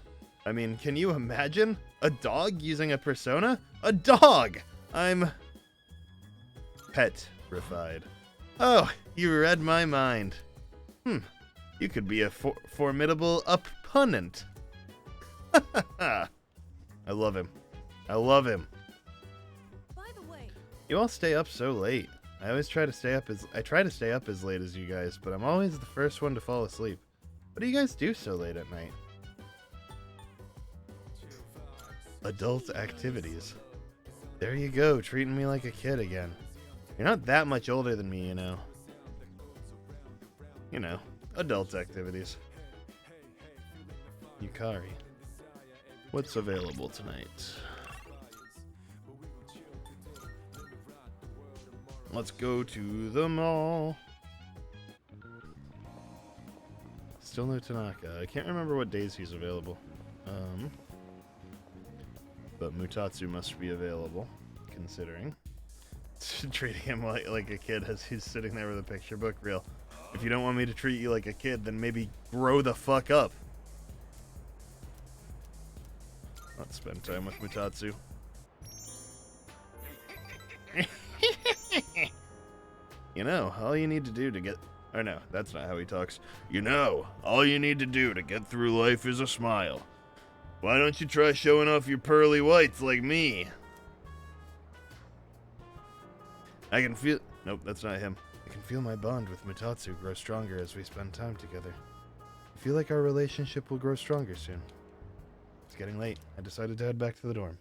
D: I mean, can you imagine? A dog using a persona? A dog! I'm... petrified. Oh, you read my mind. You could be a formidable opponent. I love him. I love him.
F: By the way,
D: You all stay up so late. I always try to stay up as late as you guys, but I'm always the first one to fall asleep. What do you guys do so late at night? Adult activities. There you go, treating me like a kid again. You're not that much older than me, you know. You know, adult activities. Yukari. What's available tonight? Let's go to the mall. Still no Tanaka. I can't remember what days he's available. But Mutatsu must be available, considering. Treating him like a kid as he's sitting there with a picture book. Real. If you don't want me to treat you like a kid, then maybe grow the fuck up. Let's spend time with Mutatsu. You know, all you need to do to get... Or no, that's not how he talks. You know, all you need to do to get through life is a smile. Why don't you try showing off your pearly whites like me? I can feel... Nope, that's not him. I can feel my bond with Mutatsu grow stronger as we spend time together. I feel like our relationship will grow stronger soon. It's getting late. I decided to head back to the dorm.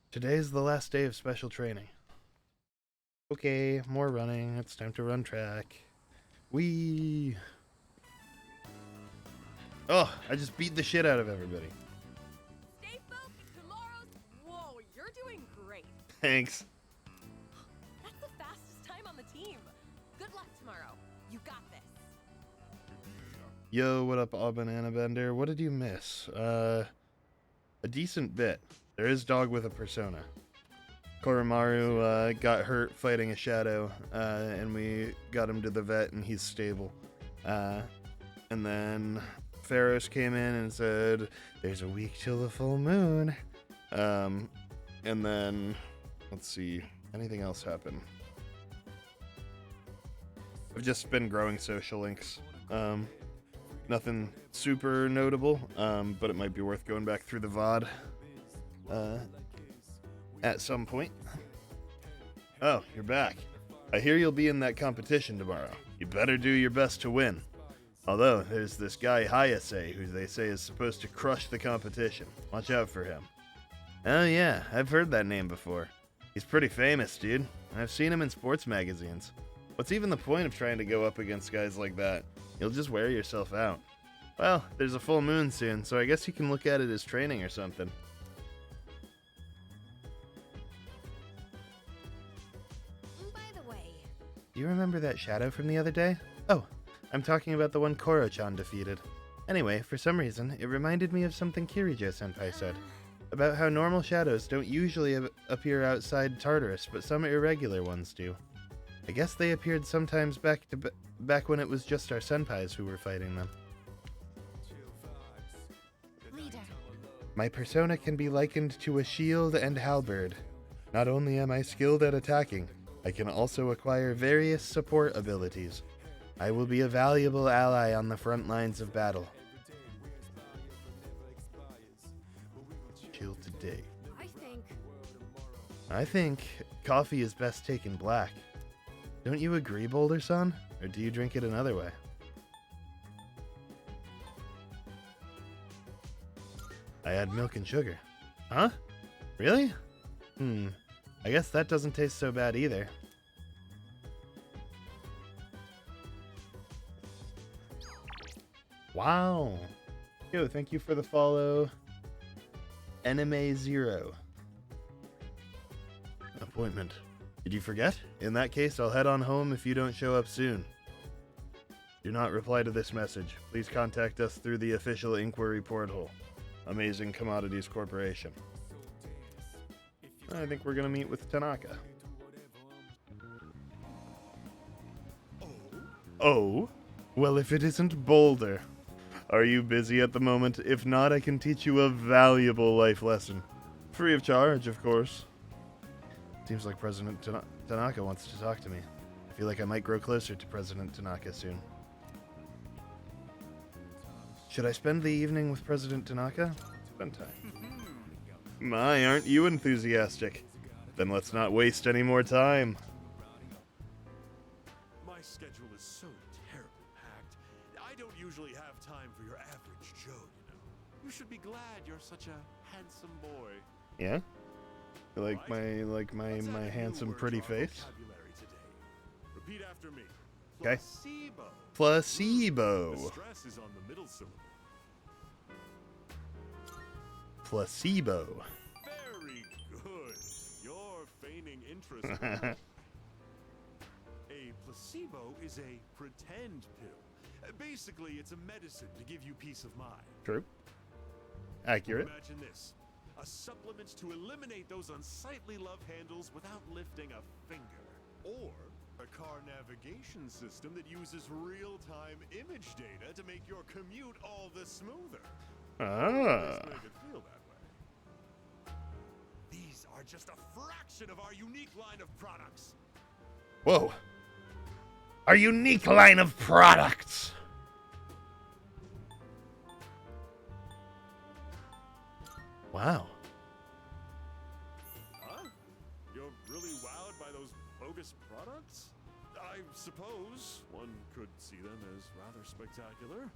D: Today's the last day of special training. Okay, more running. It's time to run track. Whee! Oh, I just beat the shit out of everybody.
F: stay focused. Tomorrow's. Whoa, you're doing great.
D: Thanks.
F: That's the fastest time on the team. Good luck tomorrow. You got this.
D: Yo, what up, all banana bender? What did you miss? A decent bit. There is dog with a persona. Koromaru got hurt fighting a shadow, and we got him to the vet, and he's stable. And then Pharos came in and said, "There's a week till the full moon." And then, let's see, anything else happen? I've just been growing social links. Nothing super notable, but it might be worth going back through the VOD at some point. Oh, you're back. I hear you'll be in that competition tomorrow. You better do your best to win. Although, there's this guy Hayase, who they say is supposed to crush the competition. Watch out for him. Oh yeah, I've heard that name before. He's pretty famous, dude. I've seen him in sports magazines. What's even the point of trying to go up against guys like that? You'll just wear yourself out. Well, there's a full moon soon, so I guess you can look at it as training or something.
E: By the way,
D: Do you remember that shadow from the other day? Oh, I'm talking about the one Koro-chan defeated. Anyway, for some reason, it reminded me of something Kirijo-senpai said. About how normal shadows don't usually appear outside Tartarus, but some irregular ones do. I guess they appeared sometimes back when it was just our senpais who were fighting them.
E: leader.
D: My persona can be likened to a shield and halberd. Not only am I skilled at attacking, I can also acquire various support abilities. I will be a valuable ally on the front lines of battle. Chill today. I think coffee is best taken black. Don't you agree, Boulder-san? Or do you drink it another way? I add milk and sugar. Huh? Really? I guess that doesn't taste so bad either. Wow. Yo, thank you for the follow. Anime Zero. Appointment. Did you forget? In that case, I'll head on home if you don't show up soon. Do not reply to this message. Please contact us through the official inquiry portal. Amazing Commodities Corporation. I think we're gonna meet with Tanaka. Oh? Well, if it isn't Boulder. Are you busy at the moment? If not, I can teach you a valuable life lesson. Free of charge, of course. Seems like President Tanaka wants to talk to me. I feel like I might grow closer to President Tanaka soon. Should I spend the evening with President Tanaka? Spend time. My, aren't you enthusiastic? Then let's not waste any more time.
P: My schedule is so terribly packed. I don't usually have time for your average Joe, you know. You should be glad you're such a handsome boy.
D: Yeah? You like my handsome, pretty face?
P: Repeat after me.
D: Okay.
P: Placebo.
D: Placebo.
P: The stress is on the middle syllable.
D: Placebo.
P: Very good. You're feigning interest. A placebo is a pretend pill. Basically, it's a medicine to give you peace of mind.
D: True. Accurate.
P: Imagine this. A supplement to eliminate those unsightly love handles without lifting a finger. Or a car navigation system that uses real-time image data to make your commute all the smoother.
D: Ah.
P: Let's make it feel that way. These are just a fraction of our unique line of products.
D: Whoa. Our unique line of products. Wow.
P: Huh? You're really wowed by those bogus products? I suppose one could see them as rather spectacular.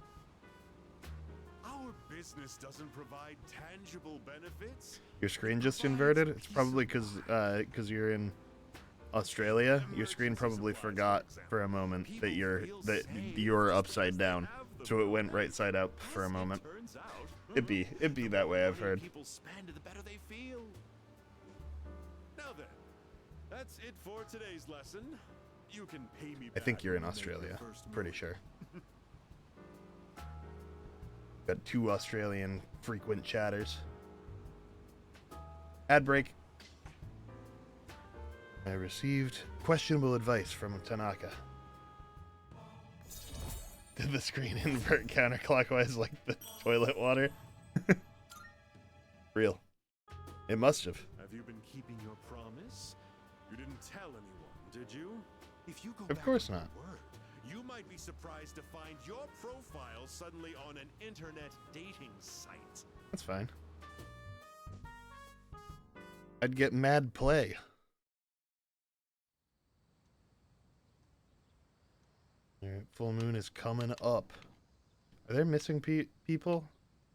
P: Our business doesn't provide tangible benefits.
D: Your screen just inverted? It's probably because you're in Australia. Your screen probably forgot for a moment that you're upside down, so it went right side up for a moment. It'd be that way, I've heard.
P: People spend, the better they feel. Now then, that's it for today's lesson. You can pay me back.
D: I think you're in
P: when you make your
D: Australia.
P: first
D: Pretty
P: move.
D: sure. Got 2 Australian frequent chatters. Ad break. I received questionable advice from Tanaka. Did the screen invert counterclockwise like the toilet water? Real. It must have.
P: Have you been keeping your promise? You didn't tell anyone, did you? If you go
D: Of
P: back
D: course
P: on your
D: not.
P: word, you might be surprised to find your profile suddenly on an internet dating site.
D: That's fine. I'd get mad play. Alright, full moon is coming up. Are there missing people?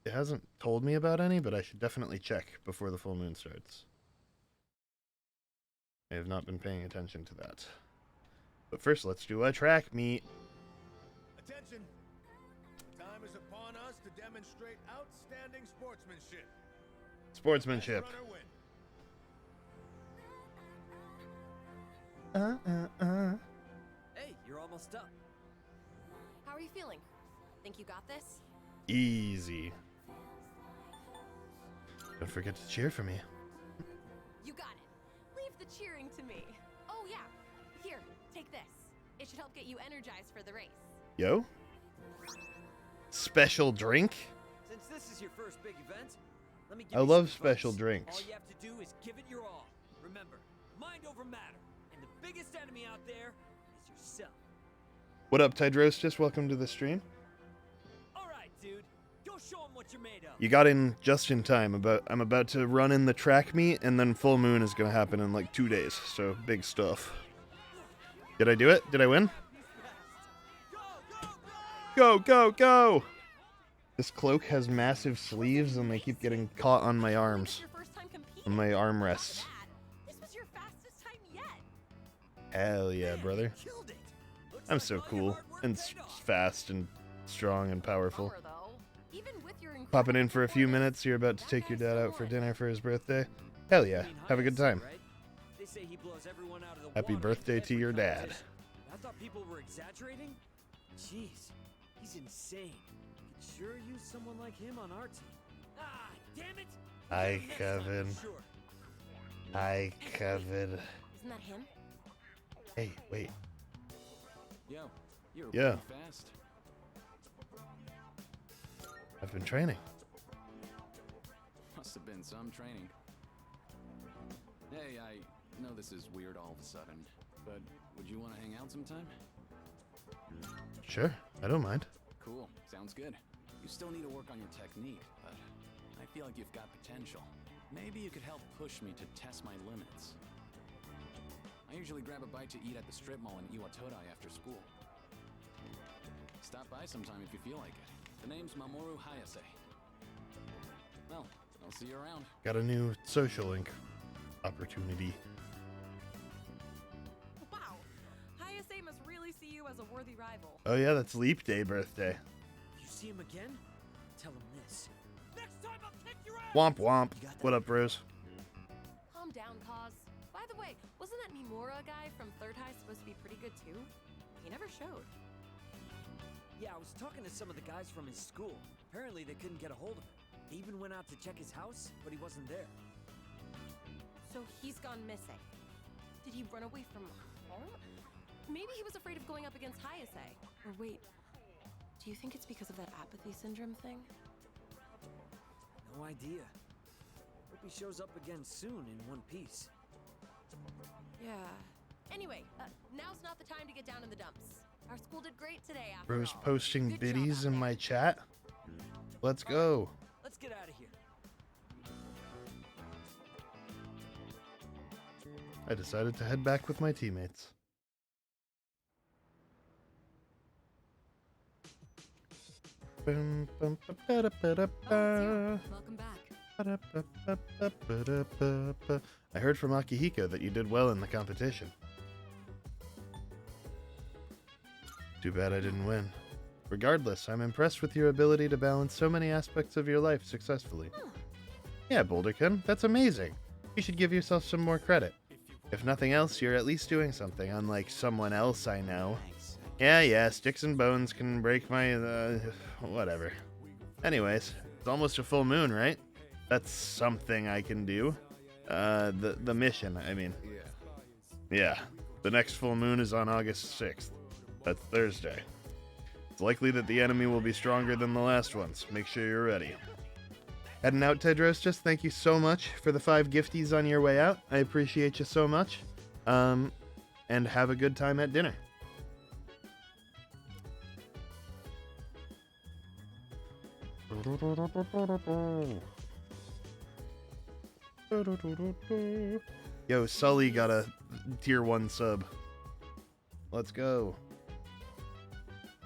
D: It hasn't told me about any, but I should definitely check before the full moon starts. I have not been paying attention to that. But first, let's do a track meet.
J: Attention! Time is upon us to demonstrate outstanding sportsmanship.
D: Sportsmanship.
J: Runner win.
T: Hey, you're almost up.
F: How are you feeling? Think you got this?
D: Easy. Don't forget to cheer for me.
F: You got it. Leave the cheering to me. Oh yeah. Here, take this. It should help get you energized for the race.
D: Yo? Special drink?
T: Since this is your first big event, let me give
D: I
T: you
D: love
T: some
D: special
T: advice.
D: drinks.
T: All you have to do is give it your all. Remember, mind over matter. And the biggest enemy out there is yourself.
D: What up, Tidrostis? Welcome to the stream.
T: Alright, dude. Go show them what you're made of.
D: You got in just in time. I'm about to run in the track meet, and then full moon is going to happen in like 2 days. So big stuff. Did I do it? Did I win? Go, go, go! This cloak has massive sleeves, and they keep getting caught on my arms. On my armrests.
F: This was your fastest time yet.
D: Hell yeah, brother. I'm so cool, and fast, and strong, and powerful. Popping in for a few minutes, you're about to take your dad out for dinner for his birthday? Hell yeah, have a good time.
T: They say he blows everyone out of the
D: Happy
T: water
D: birthday to your dad.
T: I thought people were exaggerating. Jeez, he's insane. Could sure use someone like him on our team. Ah, damn it!
D: Hi, Kevin.
T: Sure.
D: Hi, Kevin.
F: Isn't that him?
D: Hey, wait.
G: Yo, you're
D: Yeah.
G: pretty fast.
D: I've been training.
U: Must have been some training. Hey, I know this is weird all of a sudden, but would you want to hang out sometime?
D: Sure, I don't mind.
U: Cool, sounds good. You still need to work on your technique, but I feel like you've got potential. Maybe you could help push me to test my limits. I usually grab a bite to eat at the strip mall in Iwatodai after school. Stop by sometime if you feel like it. The name's Mamoru Hayase. Well, I'll see you around.
D: Got a new social link opportunity.
V: Wow, Hayase must really see you as a worthy rival.
D: Oh yeah, that's Leap Day birthday.
T: You see him again? Tell him this. Next time I'll kick your ass!
D: Womp womp. What up, Rose?
V: Calm down, Cause. By the way, wasn't that Mimura guy from Third High supposed to be pretty good too? He never showed.
T: Yeah, I was talking to some of the guys from his school. Apparently they couldn't get a hold of him. They even went out to check his house, but he wasn't there.
V: So he's gone missing. Did he run away from home? Maybe he was afraid of going up against Hayase. Or wait, do you think it's because of that apathy syndrome thing?
T: No idea. Hope he shows up again soon in one piece.
V: Yeah. Anyway, now's not the time to get down in the dumps. Our school did great today after
D: Rose
V: all.
D: posting
V: Good job
D: biddies
V: out
D: in
V: there.
D: my chat. Let's go.
T: Let's get out of here.
D: I decided to head back with my teammates.
R: Welcome back.
D: I heard from Akihiko that you did well in the competition. Too bad I didn't win. Regardless, I'm impressed with your ability to balance so many aspects of your life successfully. Yeah, Boulderkin, that's amazing. You should give yourself some more credit. If nothing else, you're at least doing something, unlike someone else I know. Yeah, sticks and bones can break my, whatever. Anyways, it's almost a full moon, right? That's something I can do. The mission, I mean. Yeah, the next full moon is on August 6th. That's Thursday. It's likely that the enemy will be stronger than the last ones. Make sure you're ready. Heading out, Tedros, just thank you so much for the 5 gifties on your way out. I appreciate you so much. And have a good time at dinner. Yo, Sully got a tier 1 sub. Let's go.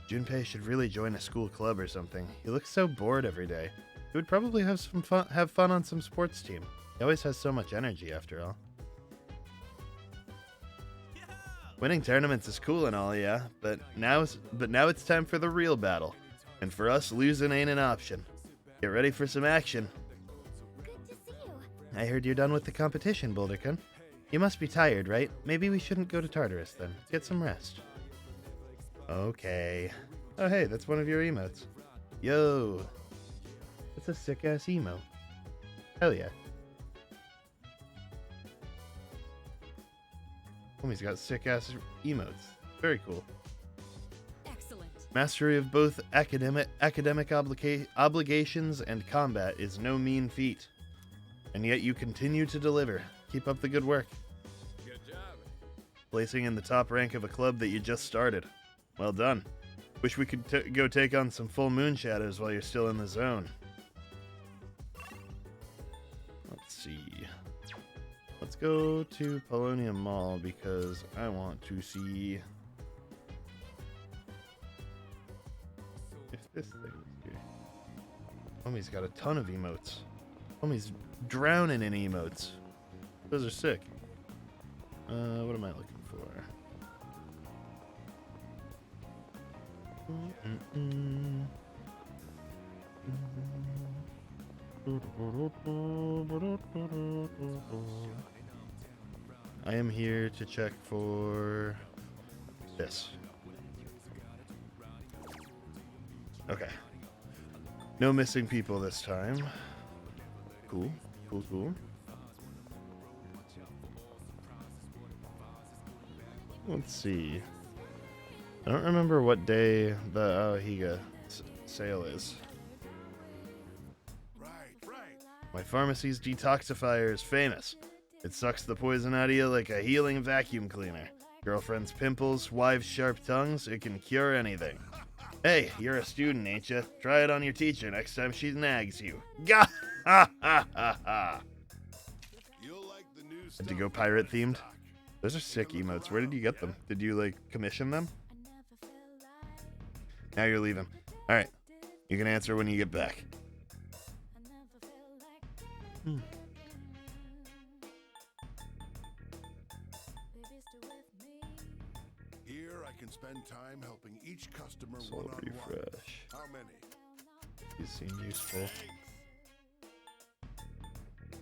D: Junpei should really join a school club or something. He looks so bored every day. He would probably have fun on some sports team. He always has so much energy after all. Winning tournaments is cool and all, yeah, but now it's time for the real battle. And for us, losing ain't an option. Get ready for some action.
E: Good to see you.
D: I heard you're done with the competition, Boulderkin. You must be tired, right? Maybe we shouldn't go to Tartarus then. Get some rest. Okay. Oh hey, that's one of your emotes. Yo. That's a sick-ass emo. Hell yeah. Homie's got sick-ass emotes. Very cool.
R: Excellent.
D: Mastery of both academic obligations and combat is no mean feat. And yet you continue to deliver. Keep up the good work.
H: Good job.
D: Placing in the top rank of a club that you just started. Well done. Wish we could go take on some full moon shadows while you're still in the zone. Let's see. Let's go to Polonium Mall because I want to see if this thing is here. Homie's got a ton of emotes. Homie's drowning in emotes. Those are sick. What am I looking for? I am here to check for this. Okay. No missing people this time. Cool. Let's see. I don't remember what day the Aohiga sale is. My pharmacy's detoxifier is famous. It sucks the poison out of you like a healing vacuum cleaner. Girlfriend's pimples, wives' sharp tongues, it can cure anything. Hey, you're a student, ain't you? Try it on your teacher next time she nags you. Gah! Ha ha ha ha! Had to go pirate themed? Those are sick emotes. Where did you get them? Did you, like, commission them? Now you're leaving. Alright. You can answer when you get back.
J: Here I can spend time helping each customer
D: Soul
J: one-on-one.
D: refresh.
J: How many?
D: These seem useful.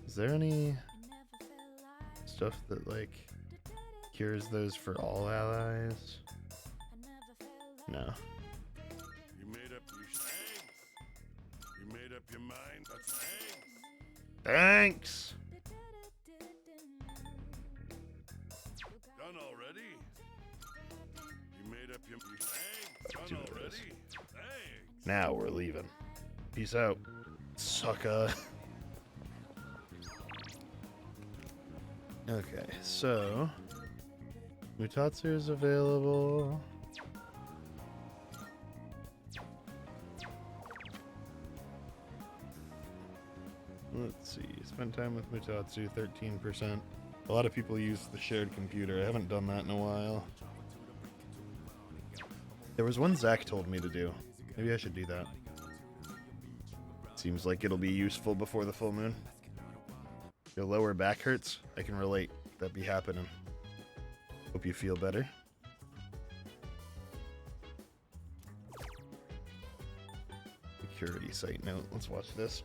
D: Is there any stuff that, like, cures those for all allies? No.
J: You made up your thanks. You made up your mind. That's
D: Thanks!
J: done already. You made up your thanks. Done already. Thanks.
D: Now we're leaving. Peace out, sucker. Okay, so Mutatsu is available. Let's see. Spend time with Mutatsu, 13%. A lot of people use the shared computer. I haven't done that in a while. There was one Zach told me to do. Maybe I should do that. Seems like it'll be useful before the full moon. Your lower back hurts? I can relate. That be happening. Hope you feel better. Security site note. Let's watch this.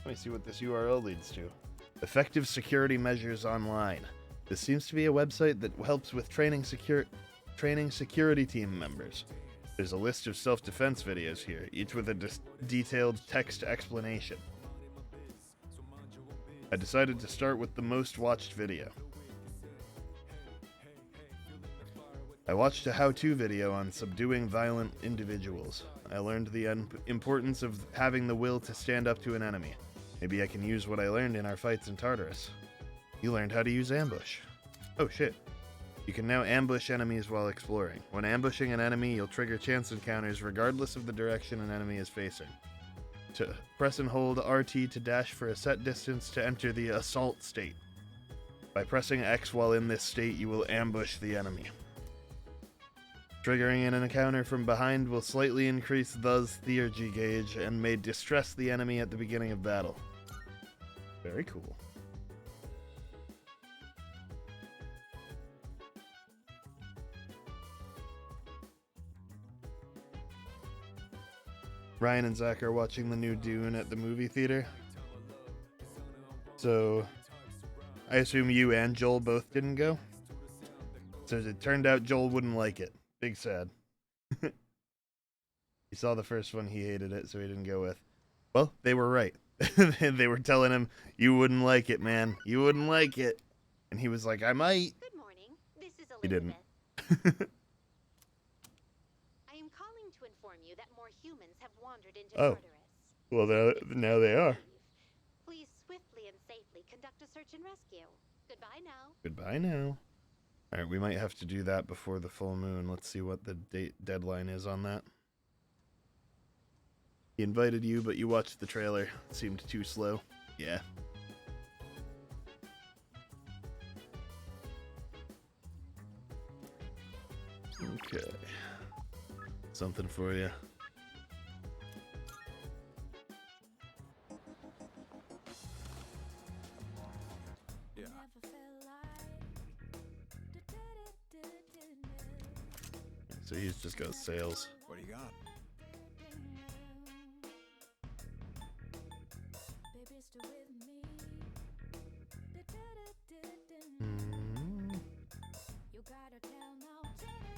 D: Let me see what this URL leads to. Effective security measures online. This seems to be a website that helps with training security team members. There's a list of self-defense videos here, each with a detailed text explanation. I decided to start with the most watched video. I watched a how-to video on subduing violent individuals. I learned the importance of having the will to stand up to an enemy. Maybe I can use what I learned in our fights in Tartarus. You learned how to use ambush. Oh shit. You can now ambush enemies while exploring. When ambushing an enemy, you'll trigger chance encounters regardless of the direction an enemy is facing. To press and hold RT to dash for a set distance to enter the assault state. By pressing X while in this state, you will ambush the enemy. Triggering an encounter from behind will slightly increase the theurgy gauge and may distress the enemy at the beginning of battle. Very cool. Ryan and Zach are watching the new Dune at the movie theater. So, I assume you and Joel both didn't go? So it turned out Joel wouldn't like it. Big sad. He saw the first one, he hated it, so he didn't go with. Well, they were right. They were telling him, you wouldn't like it, man. You wouldn't like it. And he was like, I might.
A: Good morning. This is Elizabeth.
D: He didn't.
A: I am calling to inform you that more humans have wandered into
D: Oh.
A: Tartarus.
D: Well, now they are.
A: Please swiftly and safely conduct a search and rescue. Goodbye now.
D: Goodbye now. Alright, we might have to do that before the full moon. Let's see what the deadline is on that. He invited you, but you watched the trailer. It seemed too slow. Yeah. Okay. Something for you.
U: Yeah.
D: So he's just got sales.
L: What do you got?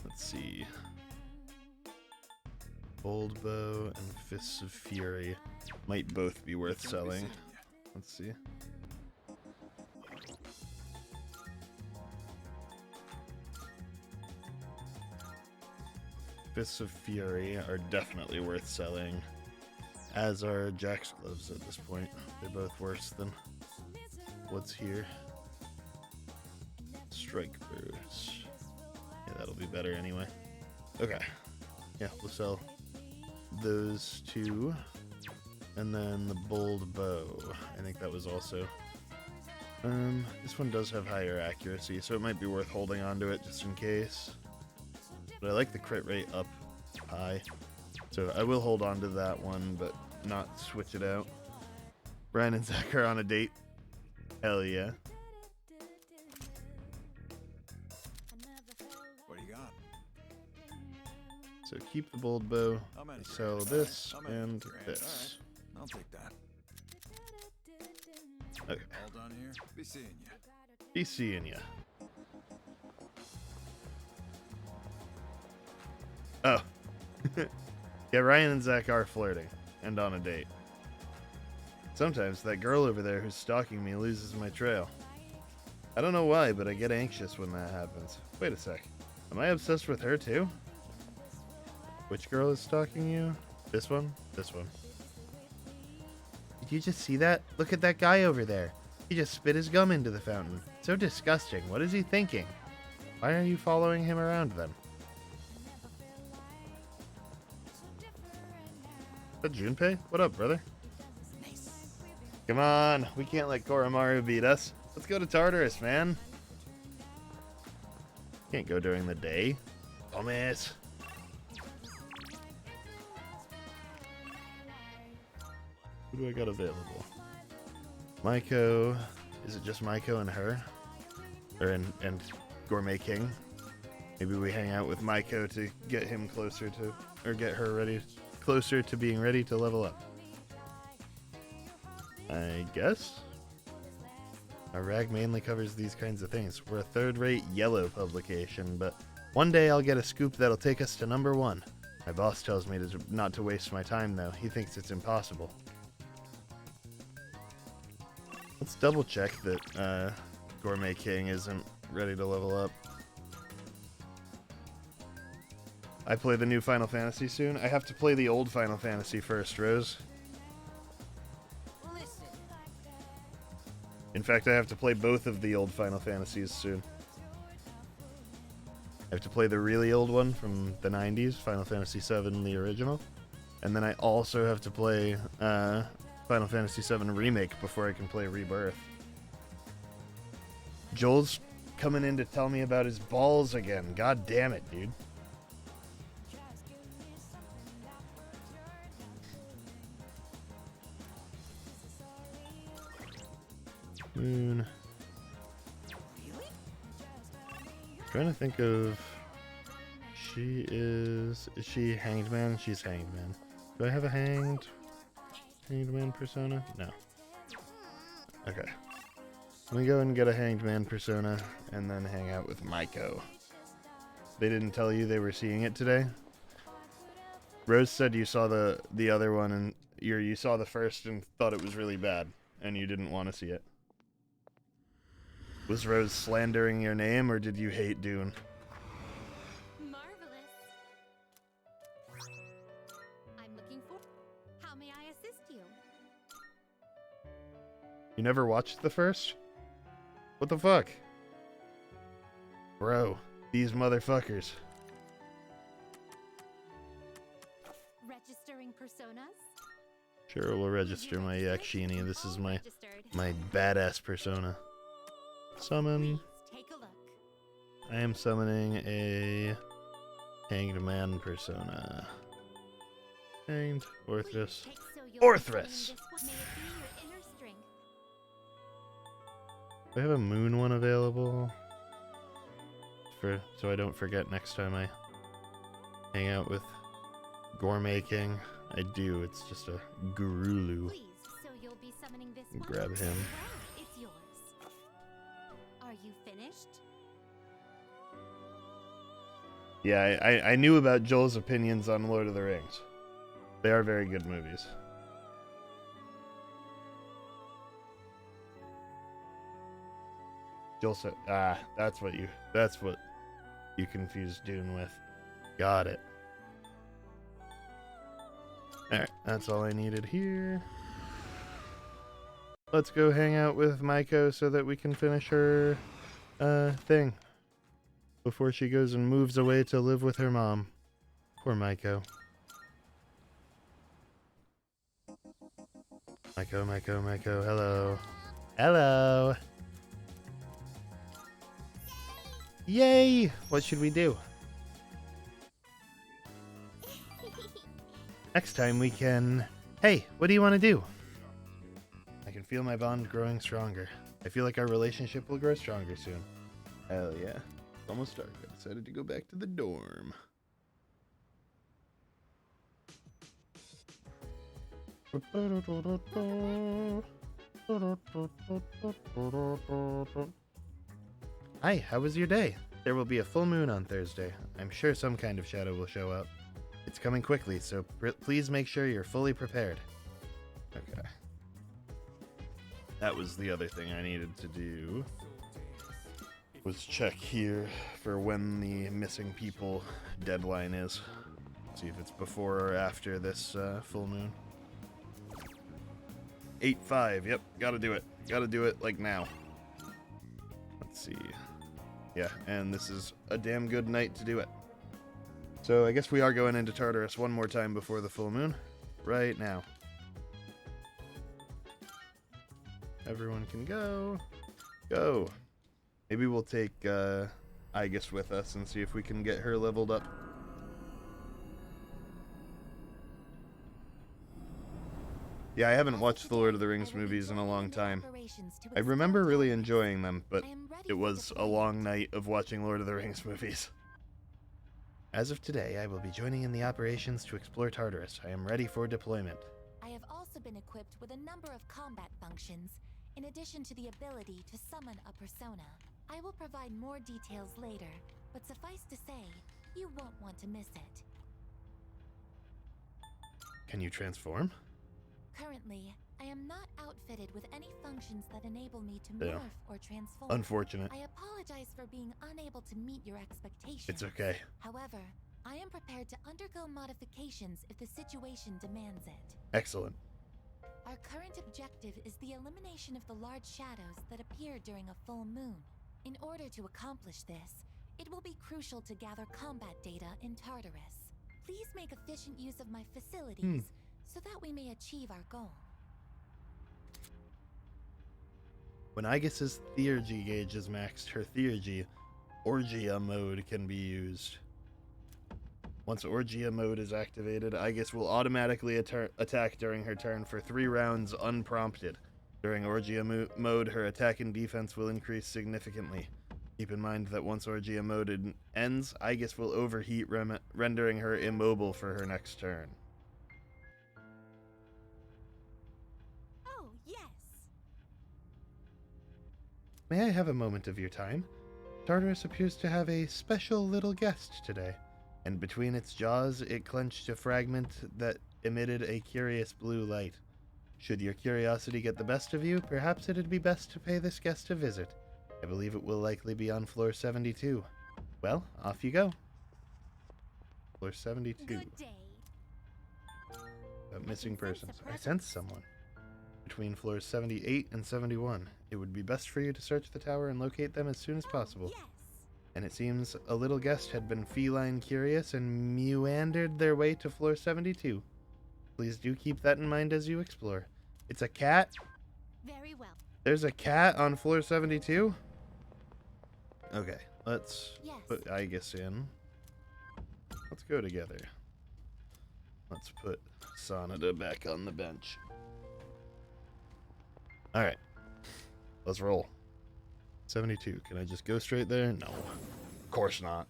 D: Let's see. Bold Bow and Fists of Fury might both be worth selling. Let's see. Fists of Fury are definitely worth selling. As are Jack's gloves at this point. They're both worse than what's here. Strike burst. Yeah, that'll be better anyway. Okay. Yeah, we'll sell those two. And then the bold bow. I think that was also... this one does have higher accuracy, so it might be worth holding on to it just in case. But I like the crit rate up high. So I will hold on to that one, but not switch it out. Brian and Zach are on a date. Hell yeah.
L: What do you got?
D: So keep the bold bow, sell this, and this.
L: I'll take that.
D: Okay.
L: All done here? Be seeing you.
D: Be seeing ya. Oh. Yeah, Ryan and Zach are flirting and on a date. Sometimes that girl over there who's stalking me loses my trail. I don't know why, but I get anxious when that happens. Wait a sec. Am I obsessed with her too? Which girl is stalking you? This one? This one. Did you just see that? Look at that guy over there. He just spit his gum into the fountain. So disgusting. What is he thinking? Why are you following him around then? Is that Junpei? What up, brother? Come on. We can't let Koromaru beat us. Let's go to Tartarus, man. Can't go during the day. Dumbass. Who do I got available? Maiko. Is it just Maiko and her? Or and Gourmet King? Maybe we hang out with Maiko to get him closer to, or get her ready, closer to being ready to level up. I guess? Our rag mainly covers these kinds of things. We're a third-rate yellow publication, but one day I'll get a scoop that'll take us to #1. My boss tells me not to waste my time, though. He thinks it's impossible. Let's double check that Gourmet King isn't ready to level up. I play the new Final Fantasy soon. I have to play the old Final Fantasy first, Rose. In fact, I have to play both of the old Final Fantasies soon. I have to play the really old one from the 90s, Final Fantasy VII, the original. And then I also have to play Final Fantasy VII Remake before I can play Rebirth. Joel's coming in to tell me about his balls again. God damn it, dude. Moon. Trying to think of... Is she Hanged Man? She's Hanged Man. Do I have a Hanged Man persona? No. Okay. Let me go and get a Hanged Man persona and then hang out with Maiko. They didn't tell you they were seeing it today? Rose said you saw the other one and you saw the first and thought it was really bad and you didn't want to see it. Was Rose slandering your name, or did you hate Dune?
A: Marvelous. I'm looking for... How may I assist you?
D: You never watched the first? What the fuck? Bro, these motherfuckers.
A: Registering personas?
D: Sure, we'll register my Yakshini. This is my badass persona. Summon.
A: Take a look.
D: I am summoning a Hanged Man persona. Hanged Orthrus. Orthrus! Do I have a moon one available? So I don't forget next time I hang out with Gourmet King. I do, it's just a Gurulu. Grab him.
A: It's yours. Are you finished?
D: Yeah, I knew about Joel's opinions on Lord of the Rings. They are very good movies. Joel said, that's what you confused Dune with. Got it. Alright, that's all I needed here. Let's go hang out with Maiko so that we can finish her thing before she goes and moves away to live with her mom. Poor Maiko. Maiko, hello. Hello! Yay! What should we do? Next time we can... Hey, what do you want to do? I can feel my bond growing stronger. I feel like our relationship will grow stronger soon. Hell yeah. It's almost dark. I decided to go back to the dorm. Hi, how was your day? There will be a full moon on Thursday. I'm sure some kind of shadow will show up. It's coming quickly, so please make sure you're fully prepared. Okay. That was the other thing I needed to do. Was check here for when the missing people deadline is. See if it's before or after this full moon. 8/5, yep, gotta do it. Gotta do it, like, now. Let's see. Yeah, and this is a damn good night to do it. So I guess we are going into Tartarus one more time before the full moon. Right now. Everyone can go. Go! Maybe we'll take Aegis with us and see if we can get her leveled up. Yeah, I haven't watched the Lord of the Rings movies in a long time. I remember really enjoying them, but it was a long night of watching Lord of the Rings movies. As of today, I will be joining in the operations to explore Tartarus. I am ready for deployment.
E: I have also been equipped with a number of combat functions, in addition to the ability to summon a persona. I will provide more details later, but suffice to say, you won't want to miss it.
D: Can you transform?
E: Currently, I am not outfitted with any functions that enable me to
D: Yeah.
E: morph or transform.
D: Unfortunate.
E: I apologize for being unable to meet your expectations.
D: It's okay.
E: However, I am prepared to undergo modifications if the situation demands it.
D: Excellent.
E: Our current objective is the elimination of the large shadows that appear during a full moon. In order to accomplish this, it will be crucial to gather combat data in Tartarus. Please make efficient use of my facilities so that we may achieve our goal.
D: When Aegis's Theurgy gauge is maxed, her Theurgy Orgia mode can be used. Once Orgia mode is activated, Aegis will automatically attack during her turn for 3 rounds unprompted. During Orgia mode, her attack and defense will increase significantly. Keep in mind that once Orgia mode ends, Aegis will overheat, rendering her immobile for her next turn.
E: Oh, yes!
D: May I have a moment of your time? Tartarus appears to have a special little guest today, and between its jaws it clenched a fragment that emitted a curious blue light. Should your curiosity get the best of you, perhaps it'd be best to pay this guest a visit. I believe it will likely be on floor 72. Well, off you go. Floor 72.
E: Good day.
D: Missing persons. I sense someone. Between floors 78 and 71. It would be best for you to search the tower and locate them as soon as possible.
E: Yes.
D: And it seems a little guest had been feline curious and meandered their way to floor 72. Please do keep that in mind as you explore. It's a cat?
E: Very well.
D: There's a cat on floor 72? Okay, let's put Aegis in. Let's go together. Let's put Sonata back on the bench. Alright. Let's roll. 72. Can I just go straight there? No. Of course not.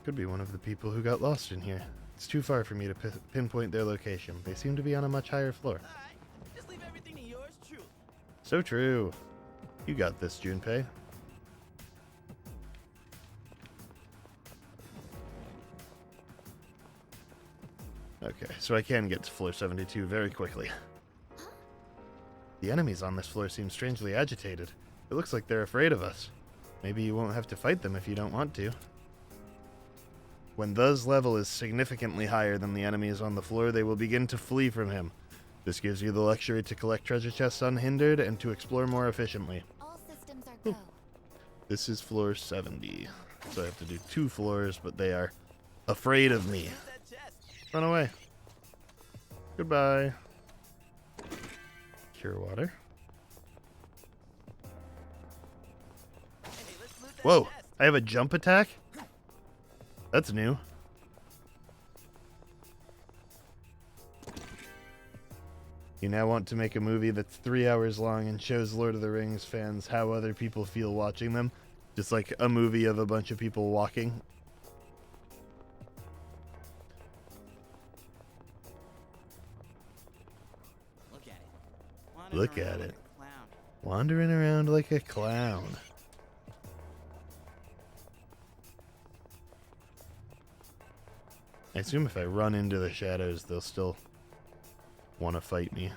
D: Could be one of the people who got lost in here. It's too far for me to pinpoint their location. They seem to be on a much higher floor.
M: Just leave everything to yours truly.
D: So true. You got this, Junpei. Okay, so I can get to floor 72 very quickly. The enemies on this floor seem strangely agitated. It looks like they're afraid of us. Maybe you won't have to fight them if you don't want to. When The's level is significantly higher than the enemies on the floor, they will begin to flee from him. This gives you the luxury to collect treasure chests unhindered and to explore more efficiently.
E: All systems are go.
D: This is floor 70. So I have to do 2 floors, but they are afraid of me. Run away. Goodbye. Cure water. Whoa, I have a jump attack? That's new. You now want to make a movie that's 3 hours long and shows Lord of the Rings fans how other people feel watching them. Just like a movie of a bunch of people walking. Look at it. Wandering around like a clown. I assume if I run into the shadows, they'll still want to fight me.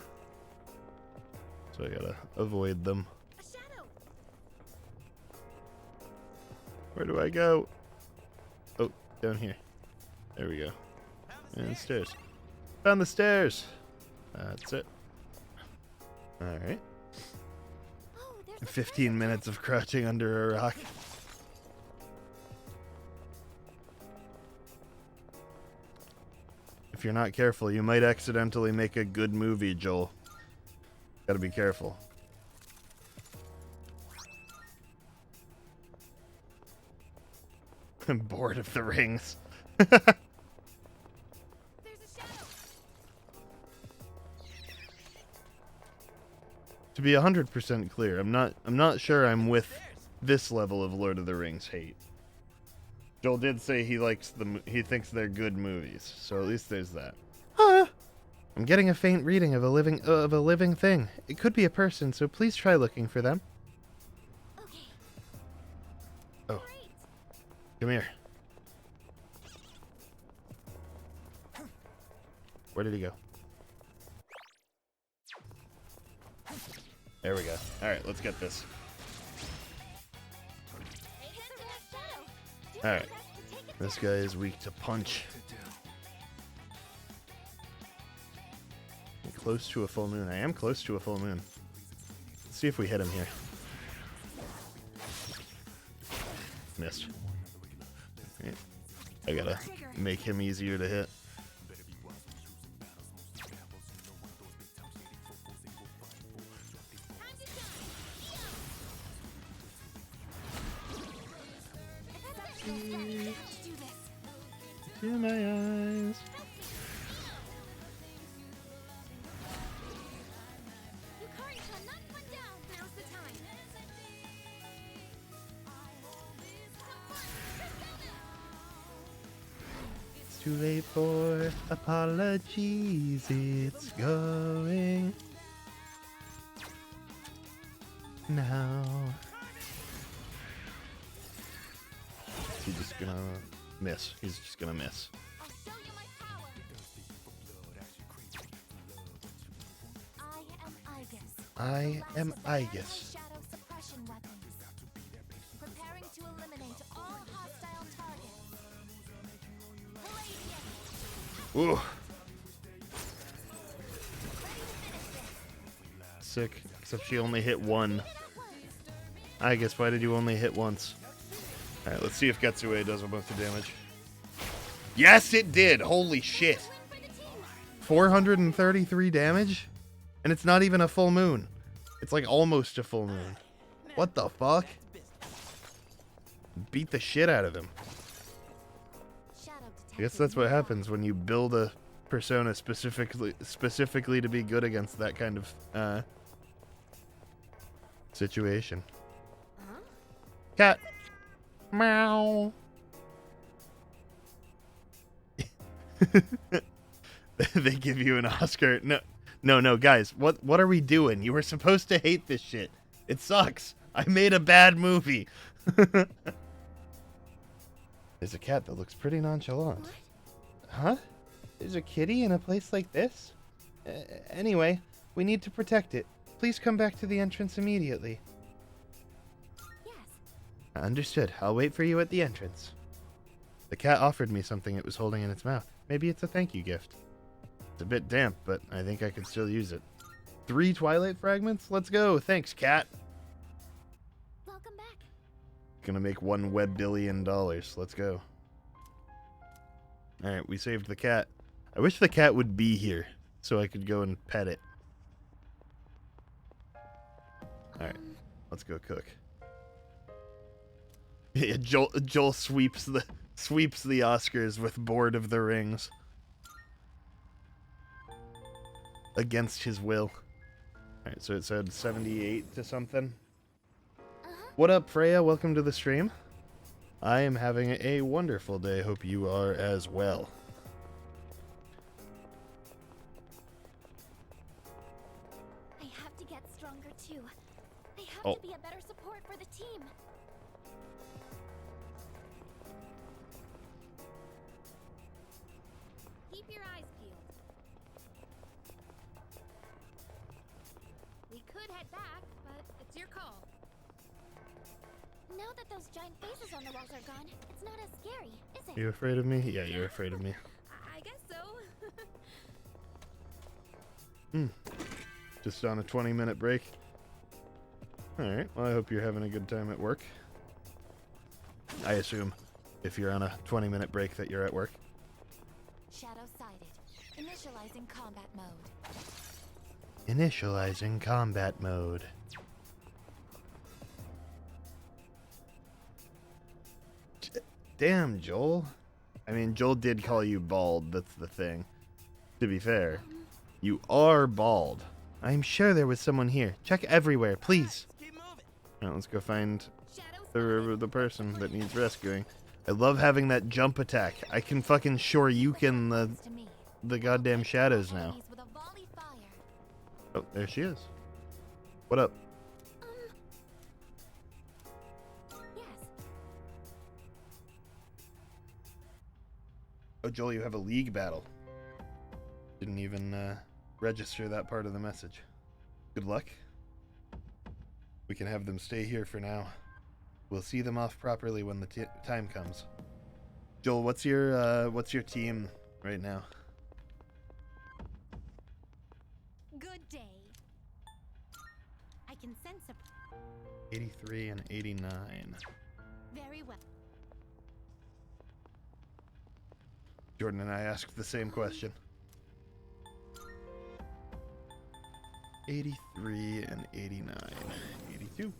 D: So I gotta avoid them. Where do I go? Oh, down here. There we go. And the stairs. Found the stairs! That's it. Alright. 15 minutes of crouching under a rock. If you're not careful, you might accidentally make a good movie, Joel. Gotta be careful. I'm bored of the rings. To be 100% clear, I'm not sure I'm with this level of Lord of the Rings hate. Joel did say he thinks they're good movies, so at least there's that. I'm getting a faint reading of a living thing. It could be a person, so please try looking for them. Oh. Come here. Where did he go? There we go. Alright, let's get this. Alright. This guy is weak to punch. I'm close to a full moon. I am close to a full moon. Let's see if we hit him here. Missed. Right. I gotta make him easier to hit. To my eyes. It's too late for apologies. It's going now. He's just gonna miss. He's just gonna miss. I am Aegis.
B: Preparing to eliminate all hostile targets.
D: Ooh. Sick. Except she only hit one. Aegis, why did you only hit once? Alright, let's see if Getsue does a bunch of damage. Yes, it did! Holy shit! 433 damage? And it's not even a full moon. It's like almost a full moon. What the fuck? Beat the shit out of him. I guess that's what happens when you build a persona specifically to be good against that kind of situation. Cat. Meow. They give you an Oscar. No, guys. What are we doing? You were supposed to hate this shit. It sucks. I made a bad movie. There's a cat that looks pretty nonchalant. What? Huh? There's a kitty in a place like this? Anyway, we need to protect it. Please come back to the entrance immediately. Yes. Understood. I'll wait for you at the entrance. The cat offered me something it was holding in its mouth. Maybe it's a thank you gift. It's a bit damp, but I think I could still use it. 3 Twilight fragments? Let's go. Thanks, cat.
E: Welcome back.
D: Gonna make $1 web billion. Let's go. Alright, we saved the cat. I wish the cat would be here so I could go and pet it. Alright, let's go cook. Yeah, Joel sweeps the Oscars with Board of the Rings. Against his will. Alright, so it said 78 to something. What up, Freya? Welcome to the stream. I am having a wonderful day. Hope you are as well.
E: I have to get stronger too. I have to be a better support for the team.
F: Keep your eyes peeled. We could head back, but it's your call.
E: Now that those giant faces on the walls are gone, it's not as scary, is it?
D: You afraid of me? Yeah, you're afraid of me.
F: I guess so.
D: Just on a 20-minute break. Alright, well, I hope you're having a good time at work. I assume if you're on a 20-minute break that you're at work.
E: Shadow sighted. Initializing combat mode.
D: Initializing combat mode. Damn, Joel. I mean, Joel did call you bald, that's the thing. To be fair, you are bald. I'm sure there was someone here. Check everywhere, please. Alright, let's go find the person that needs rescuing. I love having that jump attack. I can fucking Shoryuken the goddamn shadows now. Oh, there she is. What up? Oh, Joel, you have a league battle. Didn't even register that part of the message. Good luck. We can have them stay here for now. We'll see them off properly when the time comes. Joel, what's your team right now?
E: Good day. I can sense a
D: 83 and 89.
E: very well.
D: Jordan and I asked the same question. 83 and 89. 82.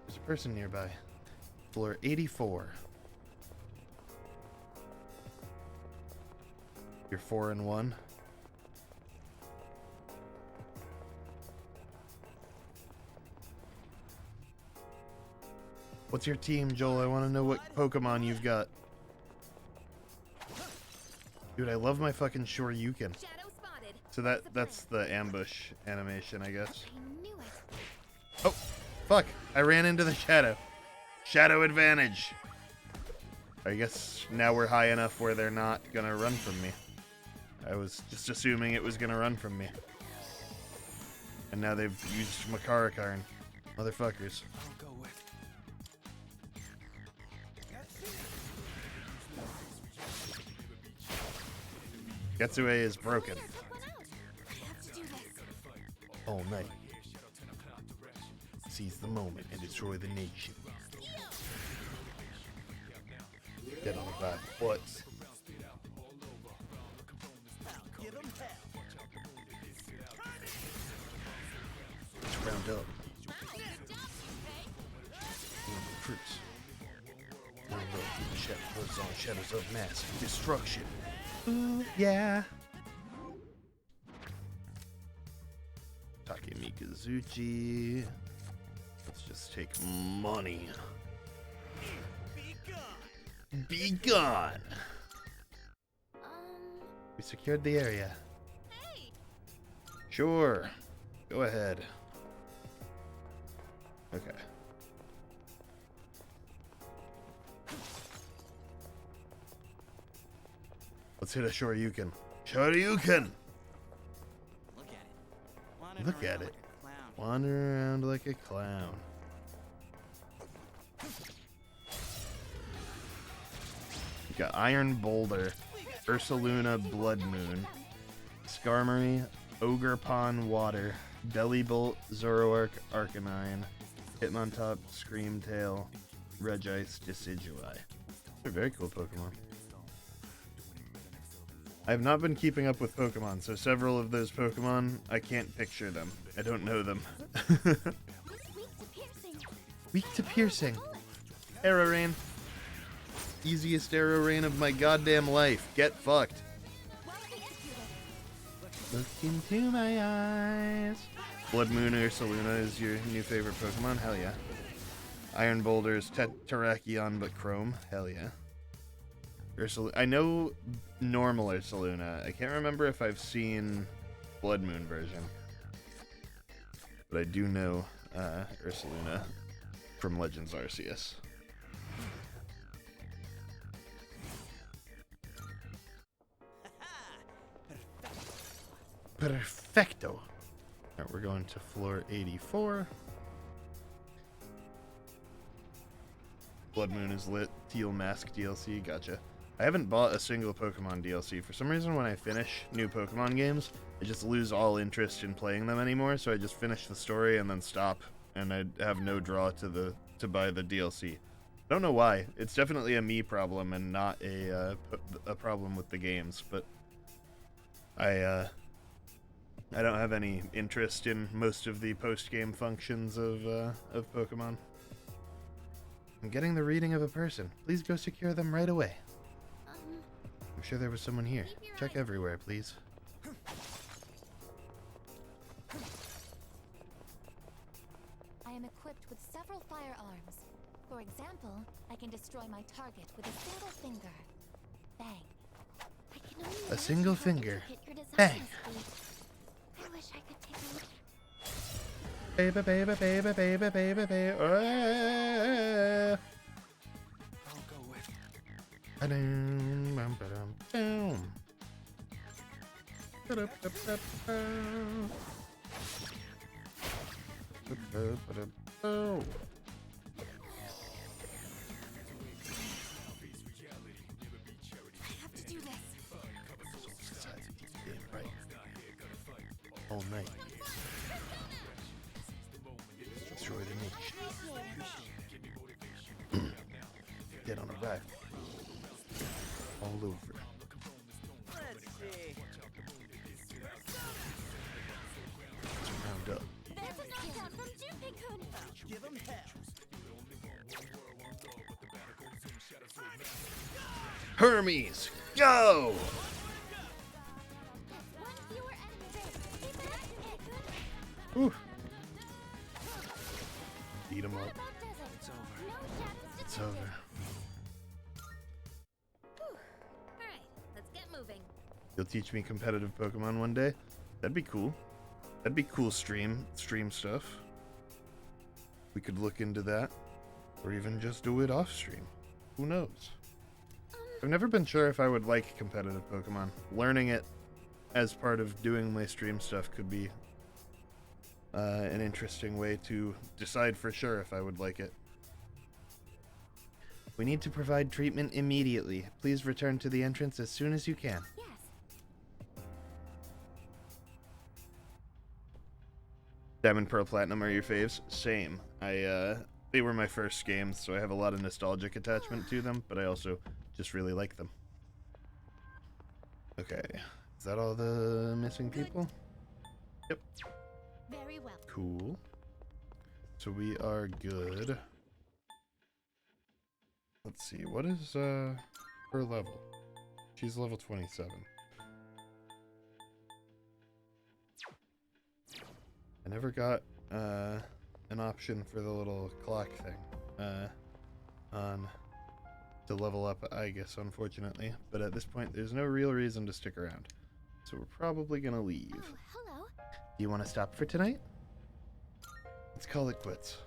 D: There's a person nearby. Floor 84. You're 4 and 1. What's your team, Joel? I want to know what Pokemon you've got. Dude, I love my fucking Shoryuken. So that's the ambush animation, I guess. Oh, fuck. I ran into the shadow. Shadow advantage. I guess now we're high enough where they're not gonna run from me. I was just assuming it was gonna run from me. And now they've used Makarakarn. Motherfuckers. Getsue is broken. All night. Seize the moment and destroy the nation. Get on the back foot. Let's round up. Fruits. Round up. Shadows of mass destruction. Ooh, yeah. Takemikazuchi. Let's just take money. Be gone. We secured the area. Sure. Go ahead. Okay. Let's hit a Shoryuken. Shoryuken! Look at it. Wander around like a clown. got Iron Boulder, Ursaluna Blood Moon, Skarmory, Ogrepawn Water, Bellybolt, Zoroark Arcanine, Hitmontop, Screamtail, Regice, Decidueye. They're very cool Pokemon. I have not been keeping up with Pokemon, so several of those Pokemon, I can't picture them. I don't know them. Weak to piercing. Arrow Rain. Easiest Arrow Rain of my goddamn life. Get fucked. Look into my eyes. Blood Moon Ursaluna is your new favorite Pokemon? Hell yeah. Iron Boulder is Terrakion but Chrome? Hell yeah. I know normal Ursaluna. I can't remember if I've seen Blood Moon version. But I do know Ursaluna from Legends Arceus. Perfecto. Alright, we're going to floor 84. Blood Moon is lit. Teal Mask DLC. Gotcha. I haven't bought a single Pokemon DLC. For some reason, when I finish new Pokemon games, I just lose all interest in playing them anymore, so I just finish the story and then stop, and I have no draw to buy the DLC. I don't know why. It's definitely a me problem and not a problem with the games, but I don't have any interest in most of the post-game functions of Pokemon. I'm getting the reading of a person. Please go secure them right away. I'm sure there was someone here. Check everywhere, please.
E: I am equipped with several firearms. For example, I can destroy my target with a single finger. Bang. I can only
D: A single
E: imagine how
D: finger.
E: intricate your design
D: Bang.
E: must be. I wish I could take a look.
D: Baby, baby, baby, baby, baby, baby.
L: I'll go with you.
D: Ba-dum, bum, ba-dum, boom. Ba-da-ba-ba-ba. Ba-da-ba-da-boom.
E: I have to do this.
D: Damn right. All night. Destroy the niche. Get on a rifle. All over.
M: Let's see.
D: Let's round up.
E: There's a knockout from Junpei-kun.
M: Give him hell.
D: Hermes, go!
E: One fewer enemy base. Keep it up, Junpei-kun.
D: Whew. Beat him up.
E: About desert.
M: It's over.
E: No shadows
D: It's
E: detected.
D: over.
F: Alright, let's get moving.
D: You'll teach me competitive Pokemon one day? That'd be cool. That'd be cool stream stuff. We could look into that. Or even just do it off stream. Who knows? I've never been sure if I would like competitive Pokemon. Learning it as part of doing my stream stuff could be an interesting way to decide for sure if I would like it. We need to provide treatment immediately. Please return to the entrance as soon as you can.
E: Yes.
D: Diamond, Pearl, Platinum are your faves? Same. They were my first games, so I have a lot of nostalgic attachment to them, but I also just really like them. Okay. Is that all the missing people? Yep.
E: Very well.
D: Cool. So we are good. Let's see, what is her level? She's level 27. I never got an option for the little clock thing on to level up, I guess, unfortunately. But at this point, there's no real reason to stick around. So we're probably gonna leave.
E: Oh, hello.
D: Do you want to stop for tonight? Let's call it quits.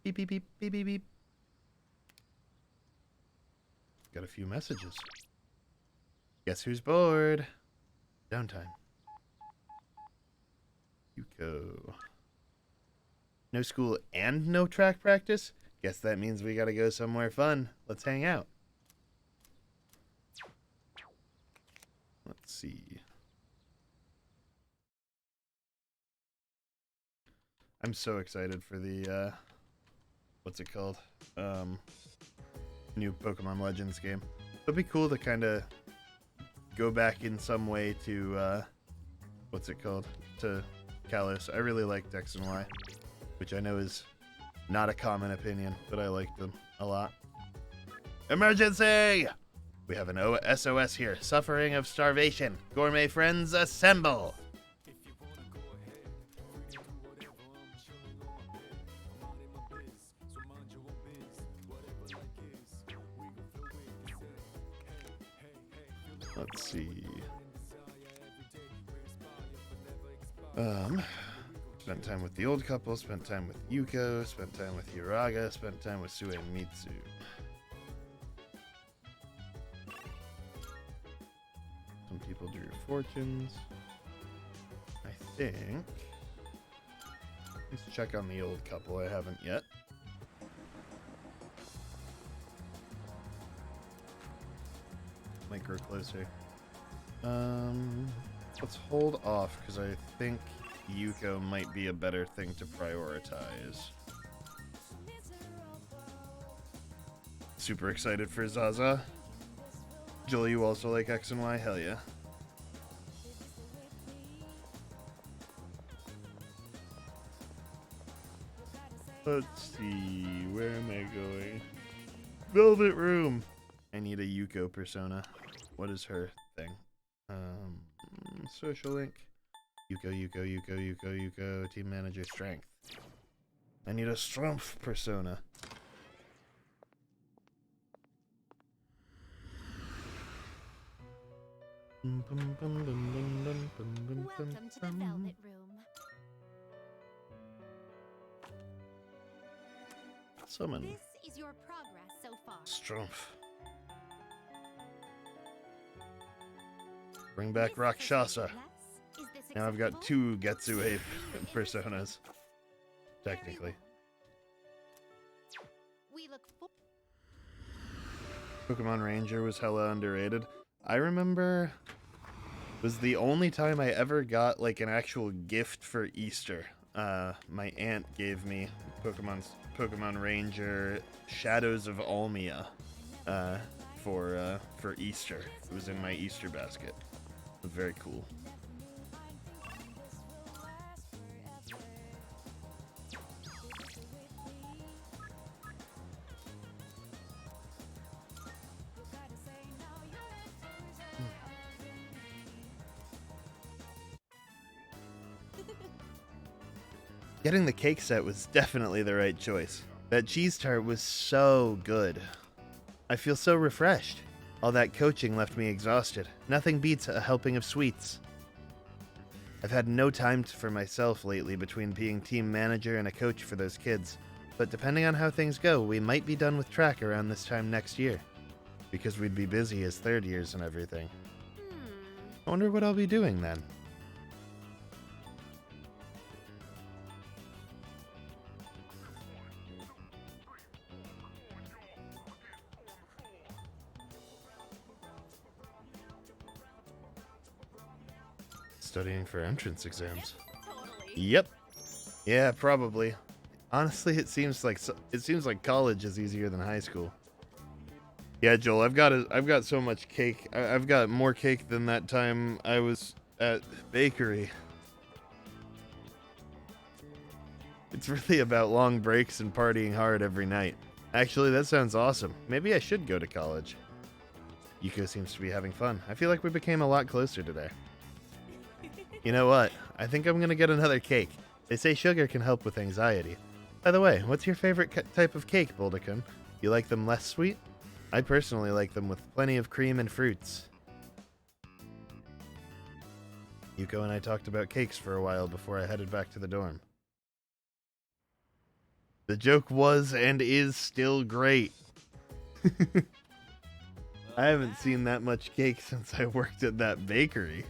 D: Beep, beep, beep, beep, beep, beep. Got a few messages. Guess who's bored? Downtime. Yuko. No school and no track practice? Guess that means we gotta go somewhere fun. Let's hang out. Let's see. I'm so excited for the, what's it called? New Pokemon Legends game. It'll be cool to kind of go back in some way to, what's it called? To Kalos. I really liked X and Y, which I know is not a common opinion, but I liked them a lot. Emergency! We have an SOS here. Suffering of starvation. Gourmet friends, assemble! Let's see. Spent time with the old couple, spent time with Yuko, spent time with Uraga, spent time with Suemitsu. Some people drew fortunes. I think. Let's check on the old couple. I haven't yet. Might grow closer. Let's hold off because I think Yuko might be a better thing to prioritize. Super excited for Zaza. Jill, you also like X and Y? Hell yeah. Let's see, where am I going? Velvet Room! I need a Yuko persona. What is her thing? Social link. Yuko, team manager, strength. I need a strength persona.
A: Welcome to the Velvet Room.
D: Summon.
A: This is your progress so far.
D: Strength. Bring back Rakshasa. Now I've got 2 Getsue personas. Technically. Pokemon Ranger was hella underrated. I remember it was the only time I ever got like an actual gift for Easter. My aunt gave me Pokemon Ranger Shadows of Almia for Easter. It was in my Easter basket. Very cool. Getting the cake set was definitely the right choice. That cheese tart was so good. I feel so refreshed. All that coaching left me exhausted. Nothing beats a helping of sweets. I've had no time for myself lately between being team manager and a coach for those kids. But depending on how things go, we might be done with track around this time next year. Because we'd be busy as third years and everything. I wonder what I'll be doing then. Studying for entrance exams. Yep. Yeah, probably. Honestly, it seems like college is easier than high school. Yeah, Joel, I've got so much cake. I've got more cake than that time I was at bakery. It's really about long breaks and partying hard every night. Actually, that sounds awesome. Maybe I should go to college. Yuko seems to be having fun. I feel like we became a lot closer today. You know what? I think I'm gonna get another cake. They say sugar can help with anxiety. By the way, what's your favorite type of cake, Boulderkin? You like them less sweet? I personally like them with plenty of cream and fruits. Yuko and I talked about cakes for a while before I headed back to the dorm. The joke was and is still great. I haven't seen that much cake since I worked at that bakery.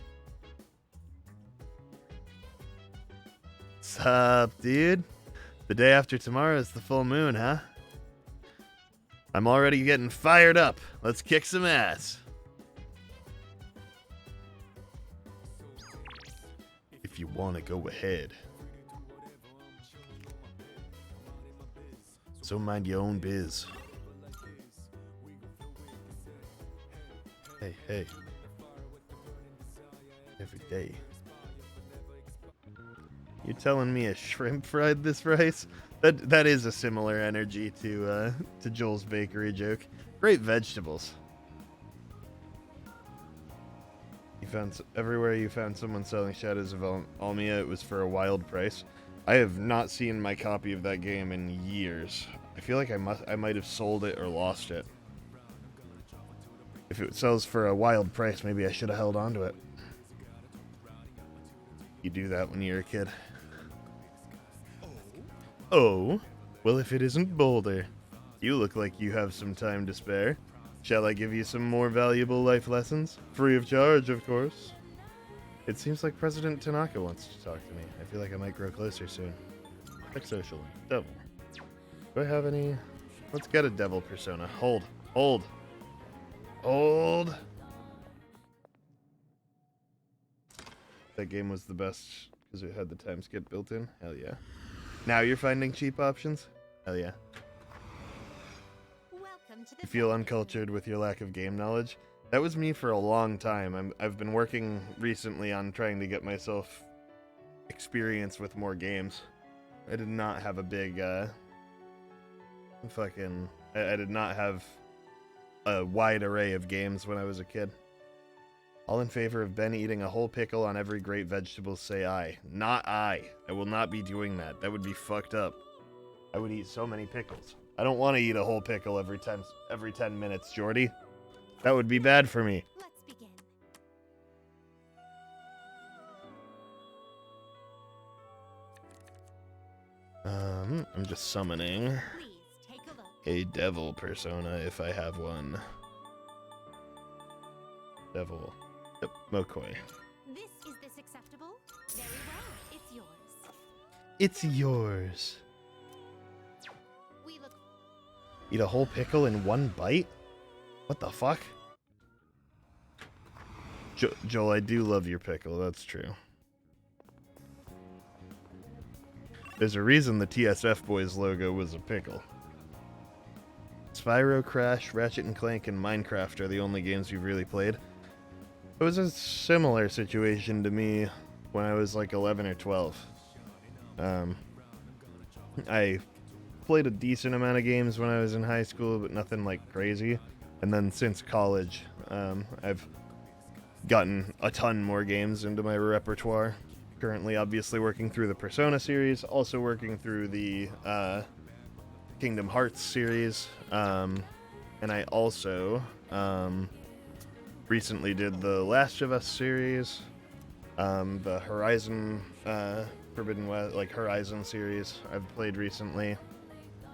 D: up, dude? The day after tomorrow is the full moon, huh? I'm already getting fired up. Let's kick some ass. If you want to go ahead. So mind your own biz. Hey, hey. Every day. You telling me a shrimp fried this rice? That is a similar energy to Joel's bakery joke. Great vegetables. You found everywhere you found someone selling Shadows of Almia. It was for a wild price. I have not seen my copy of that game in years. I feel like I might have sold it or lost it. If it sells for a wild price, maybe I should have held on to it. You do that when you're a kid. Oh, well, if it isn't Boulder, you look like you have some time to spare. Shall I give you some more valuable life lessons? Free of charge, of course. It seems like President Tanaka wants to talk to me. I feel like I might grow closer soon. Like social. Devil. Do I have any? Let's get a devil persona. Hold. Hold. Hold. That game was the best because it had the time skip built in. Hell yeah. Now you're finding cheap options? Hell yeah. You feel uncultured with your lack of game knowledge? That was me for a long time. I've been working recently on trying to get myself experience with more games. I did not have a big, I did not have a wide array of games when I was a kid. All in favor of Ben eating a whole pickle on every great vegetable, say aye. Not I. I will not be doing that. That would be fucked up. I would eat so many pickles. I don't want to eat a whole pickle every 10 minutes, Jordy. That would be bad for me.
E: Let's begin.
D: I'm just summoning
E: Please take a look.
D: a devil persona if I have one. Devil. Yep, McCoy.
E: Is this acceptable? Very well. It's yours.
D: It's yours.
E: We look.
D: Eat a whole pickle in one bite? What the fuck? Joel, I do love your pickle, that's true. There's a reason the TSF Boys logo was a pickle. Spyro, Crash, Ratchet & Clank, and Minecraft are the only games you've really played. It was a similar situation to me when I was like 11 or 12. I played a decent amount of games when I was in high school, but nothing like crazy. And then since college, I've gotten a ton more games into my repertoire. Currently, obviously, working through the Persona series, also working through the Kingdom Hearts series, and I also recently did the Last of Us series, the Horizon Forbidden West, like Horizon series I've played recently.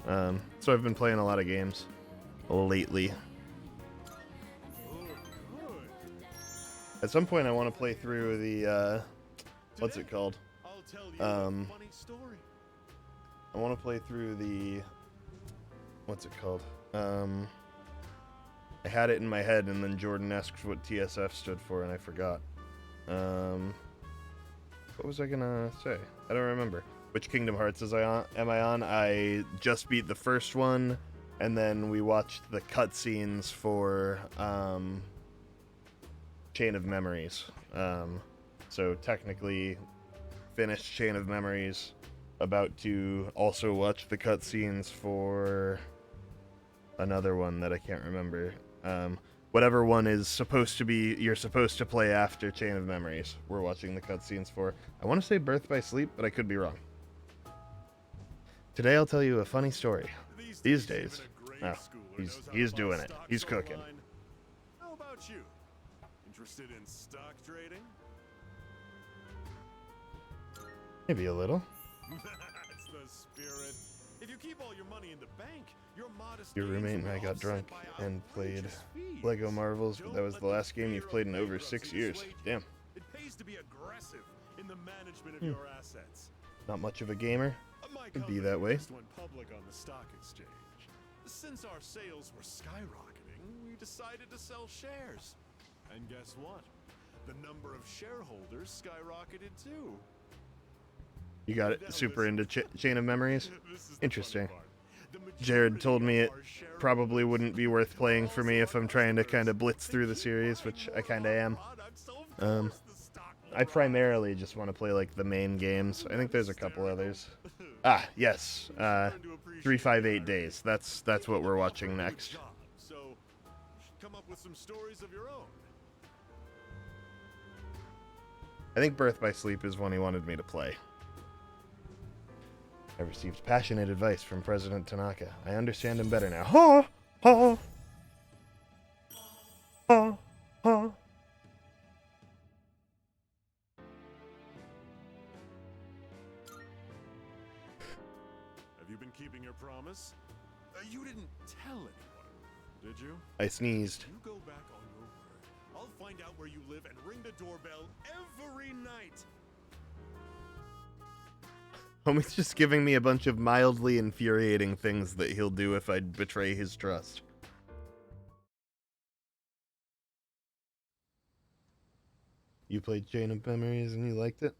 D: So I've been playing a lot of games lately. At some point I want to play through the, what's it called? I want to play through the, what's it called? I had it in my head and then Jordan asked what TSF stood for and I forgot. What was I gonna say? I don't remember. Which Kingdom Hearts am I on? I just beat the first one, and then we watched the cutscenes for Chain of Memories. So technically finished Chain of Memories, about to also watch the cutscenes for another one that I can't remember. Whatever one is supposed to be, you're supposed to play after Chain of Memories. We're watching the cutscenes for. I want to say Birth by Sleep, but I could be wrong. Today I'll tell you a funny story. These days, oh, he's doing it. He's cooking.
P: How about you? Interested in stock trading?
D: Maybe a little.
P: That's the spirit. If you keep all your money in the bank, your modest
D: Your roommate and I got drunk and played Lego Marvels, but that was the last game you've played in over 6 years. Damn.
P: It pays to be aggressive in the management of your assets.
D: Not much of a gamer.
P: My
D: Could be
P: company
D: that way.
P: just went public on the stock exchange. Since our sales were skyrocketing, we decided to sell shares. And guess what? The number of shareholders skyrocketed too.
D: You got it super into Chain of Memories?
P: This is the
D: Interesting.
P: funny part.
D: Jared told me it probably wouldn't be worth playing for me if I'm trying to kind of blitz through the series, which I kind of am. I primarily just want to play like the main games. I think there's a couple others. Ah, yes. 358 Days. That's what we're watching next.
P: So, come up with some stories of your own.
D: I think Birth by Sleep is one he wanted me to play. I received passionate advice from President Tanaka. I understand him better now. Ha! Ha! Ha! Ha!
P: Have you been keeping your promise? You didn't tell anyone, did you?
D: I sneezed.
P: You go back on your word. I'll find out where you live and ring the doorbell every night.
D: Homie's just giving me a bunch of mildly infuriating things that he'll do if I betray his trust. You played Chain of Memories and you liked it?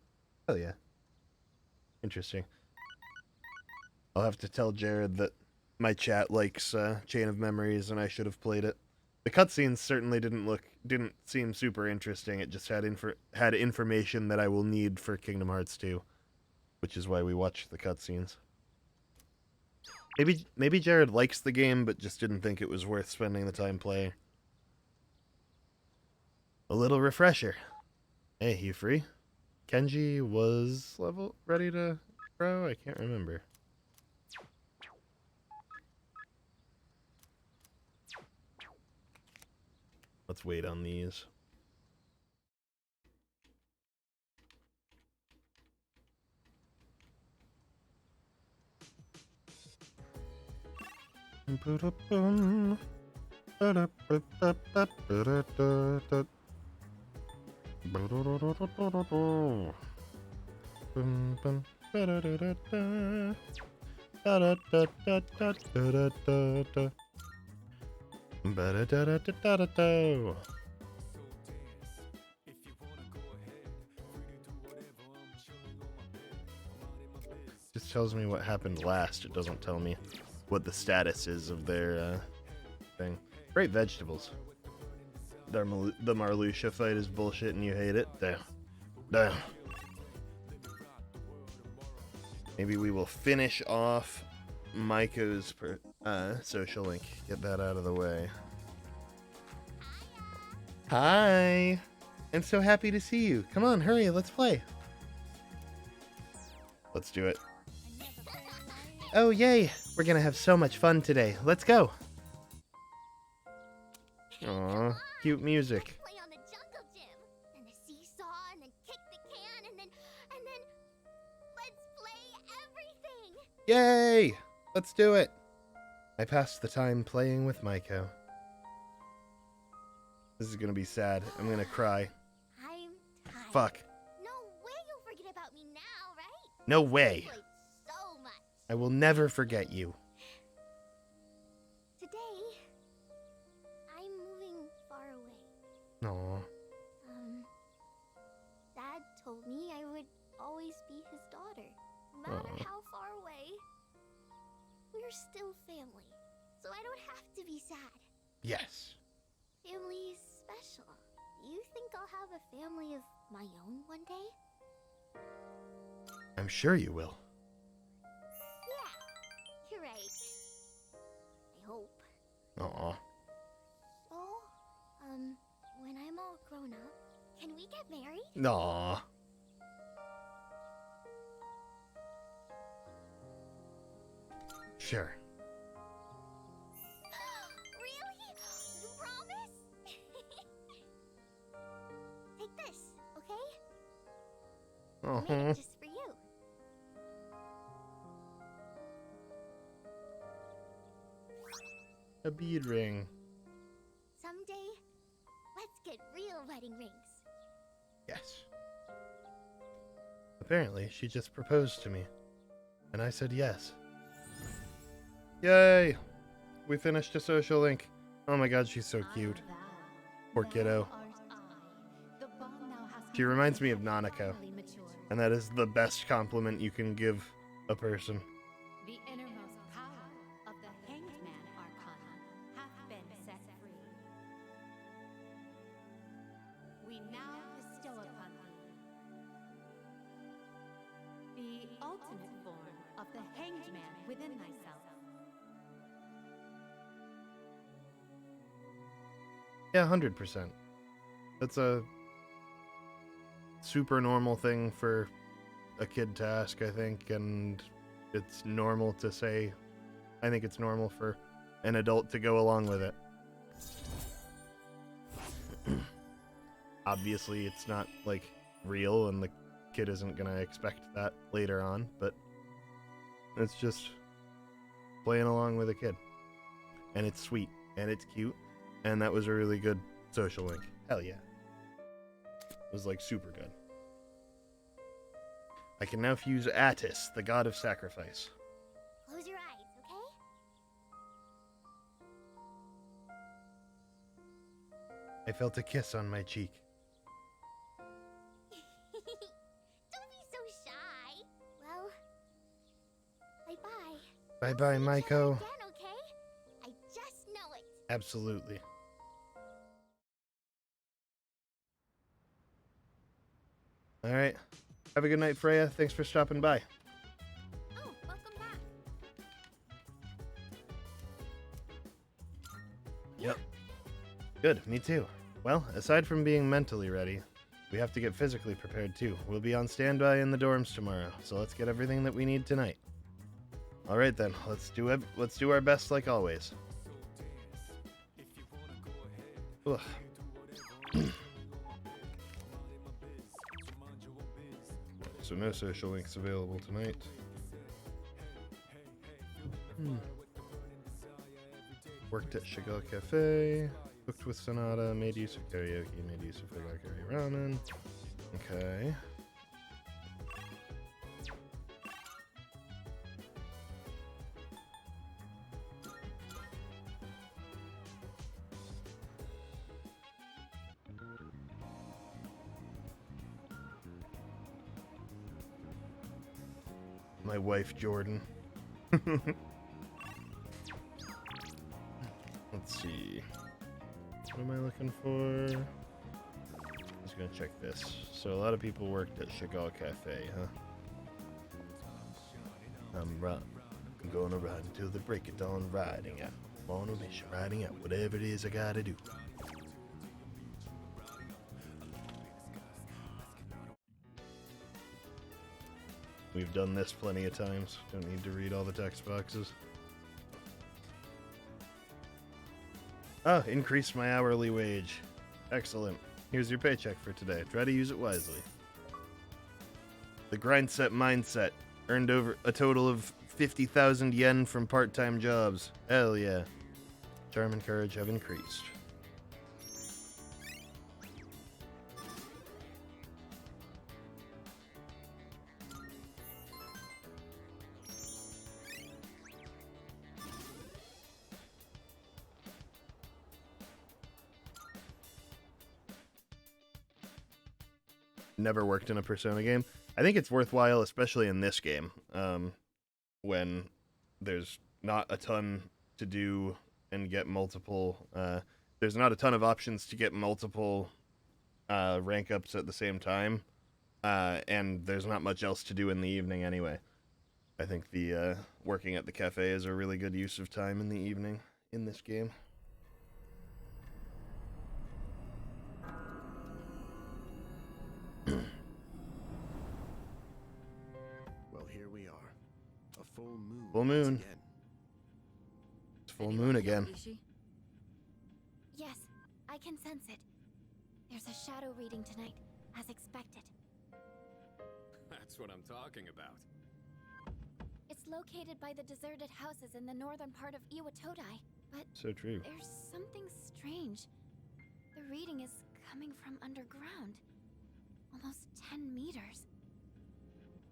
D: Hell yeah. Interesting. I'll have to tell Jared that my chat likes Chain of Memories and I should have played it. The cutscenes certainly didn't seem super interesting. It just had information that I will need for Kingdom Hearts 2. Which is why we watched the cutscenes. Maybe Jared likes the game, but just didn't think it was worth spending the time playing. A little refresher. Hey, you free? Kenji was ready to grow? I can't remember. Let's wait on these. Just tells me what happened last. It doesn't tell me what the status is of their thing. Great vegetables. The Marluxia fight is bullshit and you hate it? Damn. Damn. Maybe we will finish off Maiko's social link. Get that out of the way. Hi! I'm so happy to see you. Come on, hurry, let's play. Let's do it. Oh, yay! We're gonna have so much fun today. Let's go! Aww, cute music.
E: Play on the jungle gym, and the seesaw, and then kick the can, and then let's play everything.
D: Yay! Let's do it! I passed the time playing with Maiko. This is gonna be sad. I'm gonna cry.
E: I'm tired.
D: Fuck.
E: No way you'll forget about me now, right?
D: No way.
E: I played so much.
D: I will never forget you.
E: Today, I'm moving far away.
D: Aww.
E: Dad told me I would always be his daughter, no matter
D: Aw.
E: how far away. We're still family, so I don't have to be sad.
D: Yes.
E: Family is special. Do you think I'll have a family of my own one day?
D: I'm sure you will.
E: Yeah, you're right. I hope.
D: Aw.
E: So, when I'm all grown up, can we get married?
D: Aw. Sure.
E: Really? You promise? Take this, okay? I made
D: Uh-huh.
E: it just for you.
D: A bead ring.
E: Someday, let's get real wedding rings.
D: Yes. Apparently, she just proposed to me. And I said yes. Yay! We finished a social link. Oh my god, she's so cute. Poor kiddo. She reminds me of Nanako. And that is the best compliment you can give a person.
A: The innermost power of the Hanged Man Arcana hath been set free. We now bestow upon thee the ultimate form of the Hanged Man within thyself.
D: Yeah, 100%. That's a super normal thing for a kid to ask, I think, and it's normal to say. I think it's normal for an adult to go along with it. Obviously, it's not, like, real, and the kid isn't gonna expect that later on, but it's just playing along with a kid. And it's sweet, and it's cute, and that was a really good social link. Hell yeah. It was, like, super good. I can now fuse Attis, the god of sacrifice.
E: Close your eyes, okay?
D: I felt a kiss on my cheek.
E: Don't be so shy. Well, bye-bye.
D: Bye-bye, Maiko.
E: Again, okay? I just know it.
D: Absolutely. Alright. Have a good night, Freya. Thanks for stopping by.
F: Oh, welcome back.
D: Yep. Good, me too. Well, aside from being mentally ready, we have to get physically prepared too. We'll be on standby in the dorms tomorrow, so let's get everything that we need tonight. Alright then, let's do our best like always. Ugh. So no social links available tonight. Worked at Shigal Cafe. Cooked with Sonata. Made use of karaoke. Made use of Higakari ramen. Okay. My wife, Jordan. Let's see. What am I looking for? Just gonna check this. So a lot of people worked at Shigal Cafe, huh? I'm gonna ride until the break of dawn, riding out. On a mission, riding out whatever it is I gotta do. We've done this plenty of times. Don't need to read all the text boxes. Ah, increased my hourly wage. Excellent. Here's your paycheck for today. Try to use it wisely. The grind set mindset. Earned over a total of 50,000 yen from part-time jobs. Hell yeah. Charm and courage have increased. Never worked in a Persona game. I think it's worthwhile, especially in this game, when there's not a ton to do and get multiple. There's not a ton of options to get multiple rank ups at the same time, and there's not much else to do in the evening anyway. I think the working at the cafe is a really good use of time in the evening in this game.
J: Well, here we are. A full moon.
D: Full moon.
J: once again.
D: It's full moon again.
E: Yes, I can sense it. There's a shadow reading tonight, as expected.
H: That's what I'm talking about.
E: It's located by the deserted houses in the northern part of Iwatodai, but
D: So true.
E: there's something strange. The reading is coming from underground. Almost 10 meters.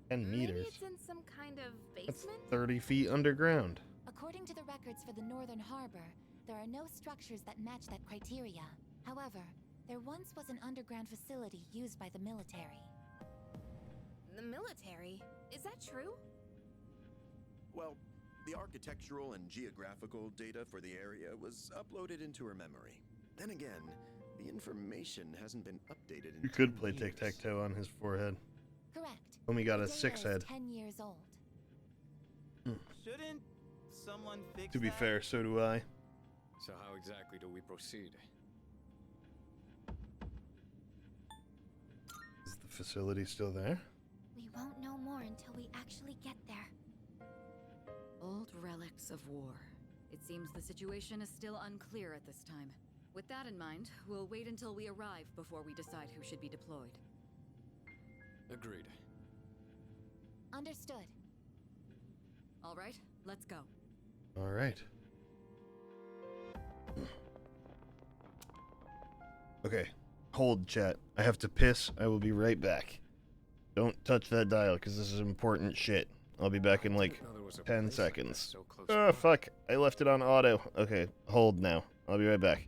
D: 10
F: Maybe
D: meters.
F: it's in some kind of
D: That's
F: basement?
D: 30 feet underground.
E: According to the records for the Northern Harbor, there are no structures that match that criteria. However, there once was an underground facility used by the military.
F: The military? Is that true?
C: Well, the architectural and geographical data for the area was uploaded into her memory. Then again, the information hasn't been updated in
D: You could
C: 10
D: play
C: years.
D: tic-tac-toe on his forehead.
E: Correct.
D: Homie got
E: The
D: a
E: data
D: 6
E: is
D: head.
E: 10 years old.
M: Shouldn't someone fix
D: To be
M: that?
D: fair, so do I.
H: So how exactly do we proceed?
D: Is the facility still there?
E: We won't know more until we actually get there.
R: Old relics of war. It seems the situation is still unclear at this time. With that in mind, we'll wait until we arrive before we decide who should be deployed.
H: Agreed.
E: Understood.
R: All right, let's go.
D: All right. Okay, hold chat. I have to piss. I will be right back. Don't touch that dial because this is important shit. I'll be back in like 10 seconds. Oh, fuck. I left it on auto. Okay, hold now. I'll be right back.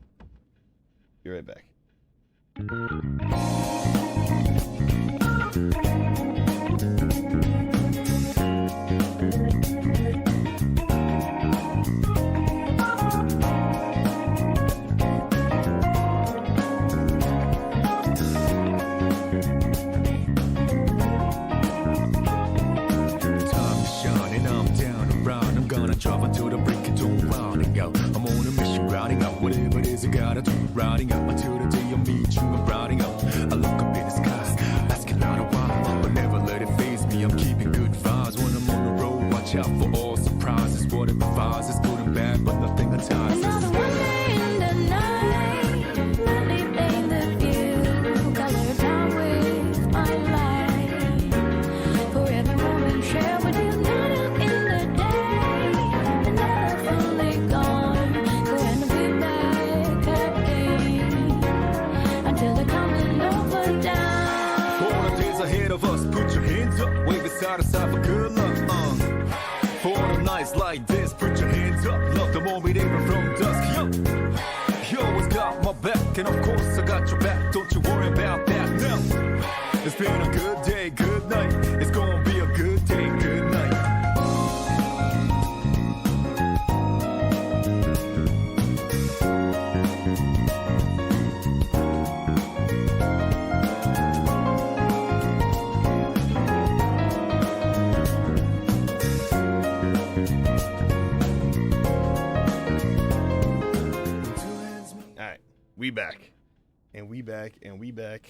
D: Be right back.
O: Drop until the break of dawn, rounding out. I'm on a mission, rounding out. Whatever it is I gotta do, rounding out. Until the day I meet you, I'm rounding out. I look up in the sky, asking out a while, but never let it faze me. I'm keeping good vibes when I'm on the road. Watch out for all surprises. What it provides is good and bad, but nothing entices.
B: Another one day in the night, let me paint the view, color down with my light. For every moment share with you, not up in the day.
O: Side to side for good luck, For the nights like this, put your hands up. Love the moment even from dusk, yo. You always got my back, and of course I got your back. Don't you worry about that, no. It's been a good day, good night. It's gonna be a good day, good night.
D: We back. And we back, and we back.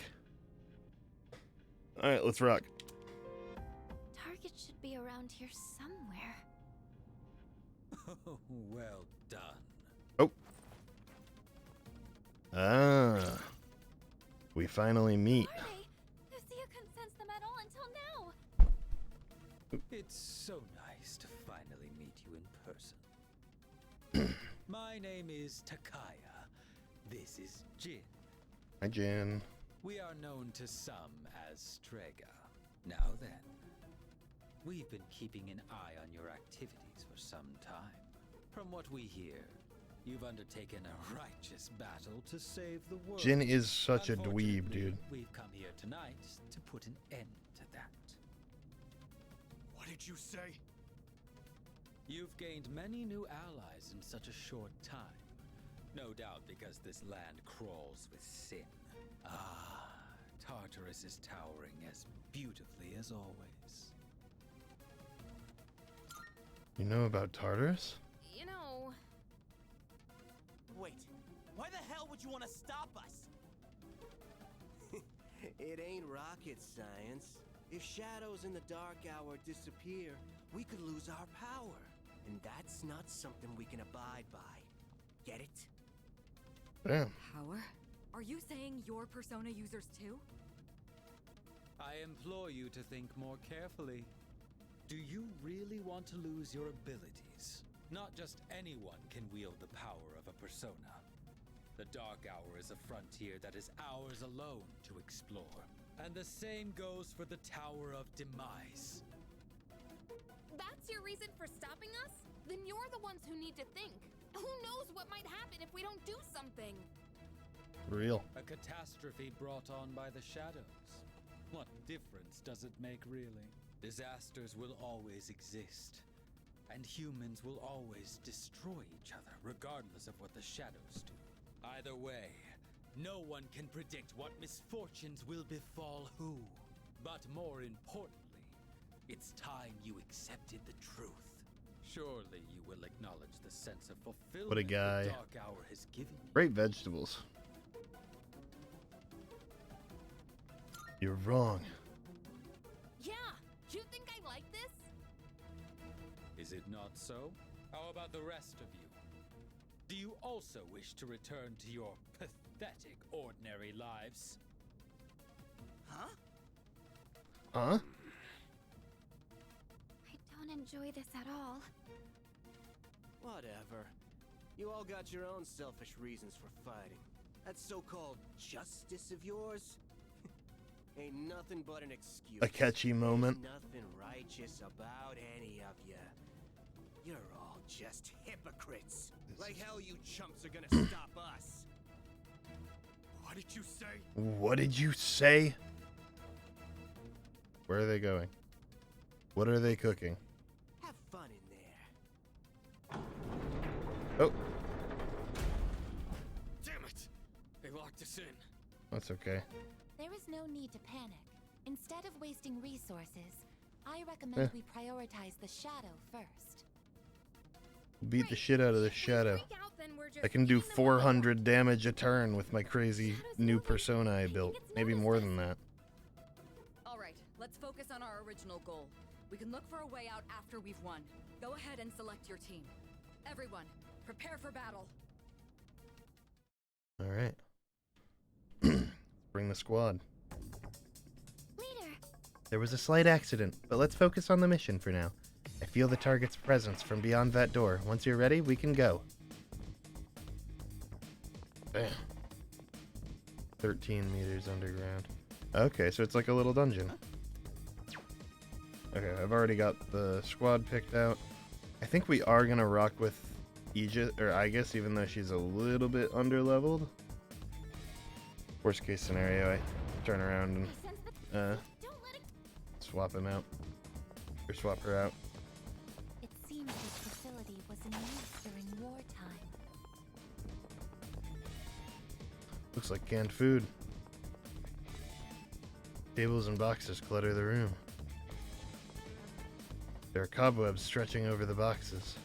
D: Alright, let's rock.
E: Target should be around here somewhere.
L: Oh, well done.
D: Oh. Ah. We finally meet.
E: Lucia couldn't sense them at all until now.
L: It's so nice to finally meet you in person. My name is Takaya. This is Jin.
D: Hi, Jin.
L: We are known to some as Strega. Now then, we've been keeping an eye on your activities for some time. From what we hear, you've undertaken a righteous battle to save the world.
D: Jin is such a dweeb, dude.
L: We've come here tonight to put an end to that.
M: What did you say?
L: You've gained many new allies in such a short time. No doubt because this land crawls with sin. Ah, Tartarus is towering as beautifully as always.
D: You know about Tartarus?
F: You know...
M: Wait, why the hell would you want to stop us?
K: It ain't rocket science. If shadows in the dark hour disappear, we could lose our power. And that's not something we can abide by. Get it?
D: Damn.
R: Power? Are you saying you're Persona users too?
L: I implore you to think more carefully. Do you really want to lose your abilities? Not just anyone can wield the power of a persona.
N: The Dark Hour is a frontier that is ours alone to explore. And the same goes for the Tower of Demise.
F: That's your reason for stopping us? Then you're the ones who need to think. Who knows what might happen if we don't do something?
D: Real.
N: A catastrophe brought on by the shadows. What difference does it make, really? Disasters will always exist. And humans will always destroy each other, regardless of what the shadows do. Either way, no one can predict what misfortunes will befall who. But more importantly, it's time you accepted the truth. Surely you will acknowledge the sense of fulfillment
D: What a guy.
N: the Dark Hour has given you.
D: Great vegetables. You're wrong.
F: Yeah, you think I like this?
N: Is it not so? How about the rest of you? Do you also wish to return to your pathetic, ordinary lives?
K: Huh?
D: Huh?
E: I don't enjoy this at all.
K: Whatever. You all got your own selfish reasons for fighting. That so-called justice of yours ain't nothing but an excuse.
D: A catchy moment.
K: There's nothing righteous about any of you. You're all just hypocrites. Like hell you chumps are gonna stop us. What did you say?
D: What did you say? Where are they going? What are they cooking?
K: Have fun in there.
D: Oh,
H: Damn it! They locked us in.
D: that's okay.
E: There is no need to panic. Instead of wasting resources, I recommend we prioritize the shadow first.
D: Beat the shit out of the shadow. I can do 400 damage a turn with my crazy new persona I built. Maybe more than that.
R: Alright, let's focus on our original goal. We can look for a way out after we've won. Go ahead and select your team. Everyone, prepare for battle.
D: Alright. Bring the squad.
E: Leader!
D: There was a slight accident, but let's focus on the mission for now. I feel the target's presence from beyond that door. Once you're ready, we can go. Bam. 13 meters underground. Okay, so it's like a little dungeon. Okay, I've already got the squad picked out. I think we are gonna rock with Aegis, or Aegis, even though she's a little bit underleveled. Worst case scenario, I turn around and swap him out. Or swap her out.
E: It seems this facility was in use during wartime.
D: Looks like canned food. Tables and boxes clutter the room. There are cobwebs stretching over the boxes.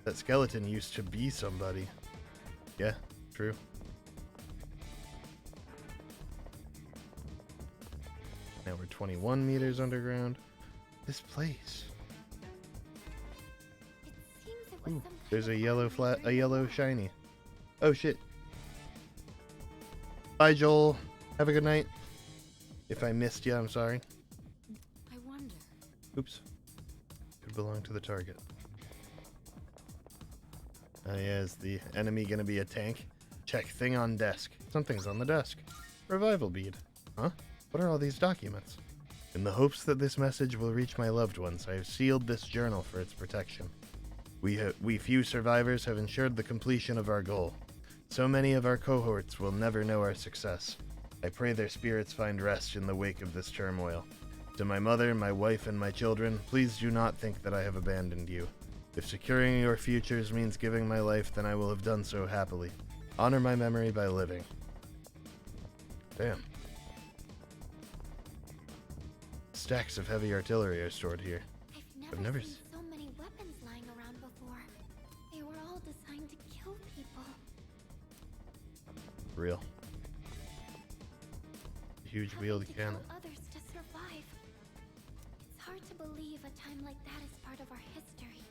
D: That skeleton used to be somebody. Yeah, true. Now we're 21 meters underground. This place. Ooh, there's a yellow shiny. Oh shit. Bye Joel. Have a good night. If I missed you, I'm sorry.
R: I wonder.
D: Oops. Could belong to the target. Yeah, is the enemy gonna be a tank? Check thing on desk. Something's on the desk. Revival bead. Huh? What are all these documents? In the hopes that this message will reach my loved ones, I have sealed this journal for its protection. We few survivors have ensured the completion of our goal. So many of our cohorts will never know our success. I pray their spirits find rest in the wake of this turmoil. To my mother, my wife, and my children, please do not think that I have abandoned you. If securing your futures means giving my life, then I will have done so happily. Honor my memory by living. Damn. Stacks of heavy artillery are stored here.
E: I've never seen so many weapons lying around before. They were all designed to kill people.
D: Real. Huge wheeled cannon.
E: Tell others to survive. It's hard to believe a time like that is part of our history.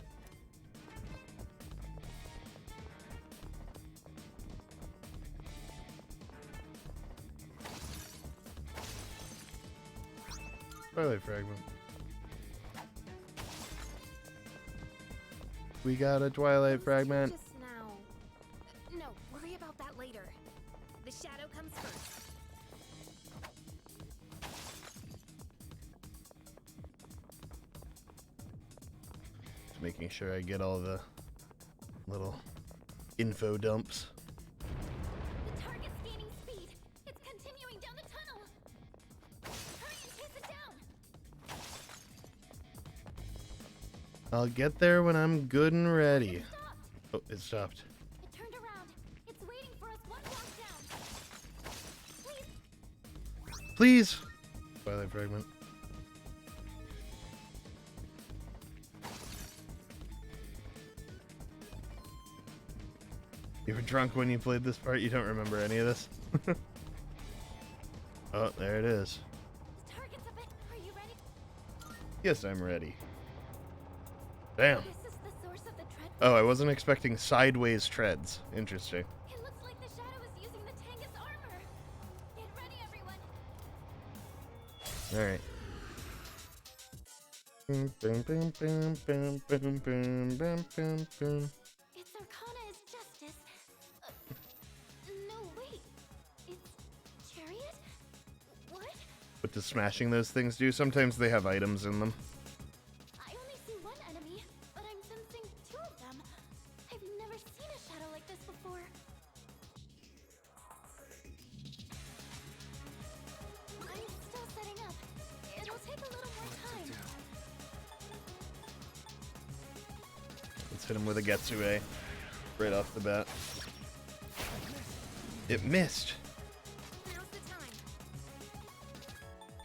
D: Twilight fragment. We got a Twilight fragment.
F: Just now. No, we're
D: Just making sure I get all the little info dumps.
B: The target's gaining speed. It's continuing down the tunnel. Hurry and chase it down.
D: I'll get there when I'm good and ready. Oh, it stopped.
B: It turned around. It's waiting for us one block down. Please.
D: Please! Twilight fragment. You were drunk when you played this part? You don't remember any of this? Oh, there it is.
B: The target's a bit. Are you ready?
D: Yes, I'm ready. Damn.
B: This is the source of the tread.
D: Oh, I wasn't expecting sideways treads. Interesting.
B: It looks like the shadow is using the Tangus armor. Get ready, everyone.
D: Alright.
B: Its arcana is justice. No, wait. It's chariot? What?
D: What does smashing those things do? Sometimes they have items in them.
B: I only see one enemy, but I'm sensing two of them. I've never seen a shadow like this before. I'm still setting up. It'll take a little more time.
D: Let's hit him with a Getsue right off the bat. It missed.
F: Now's the time.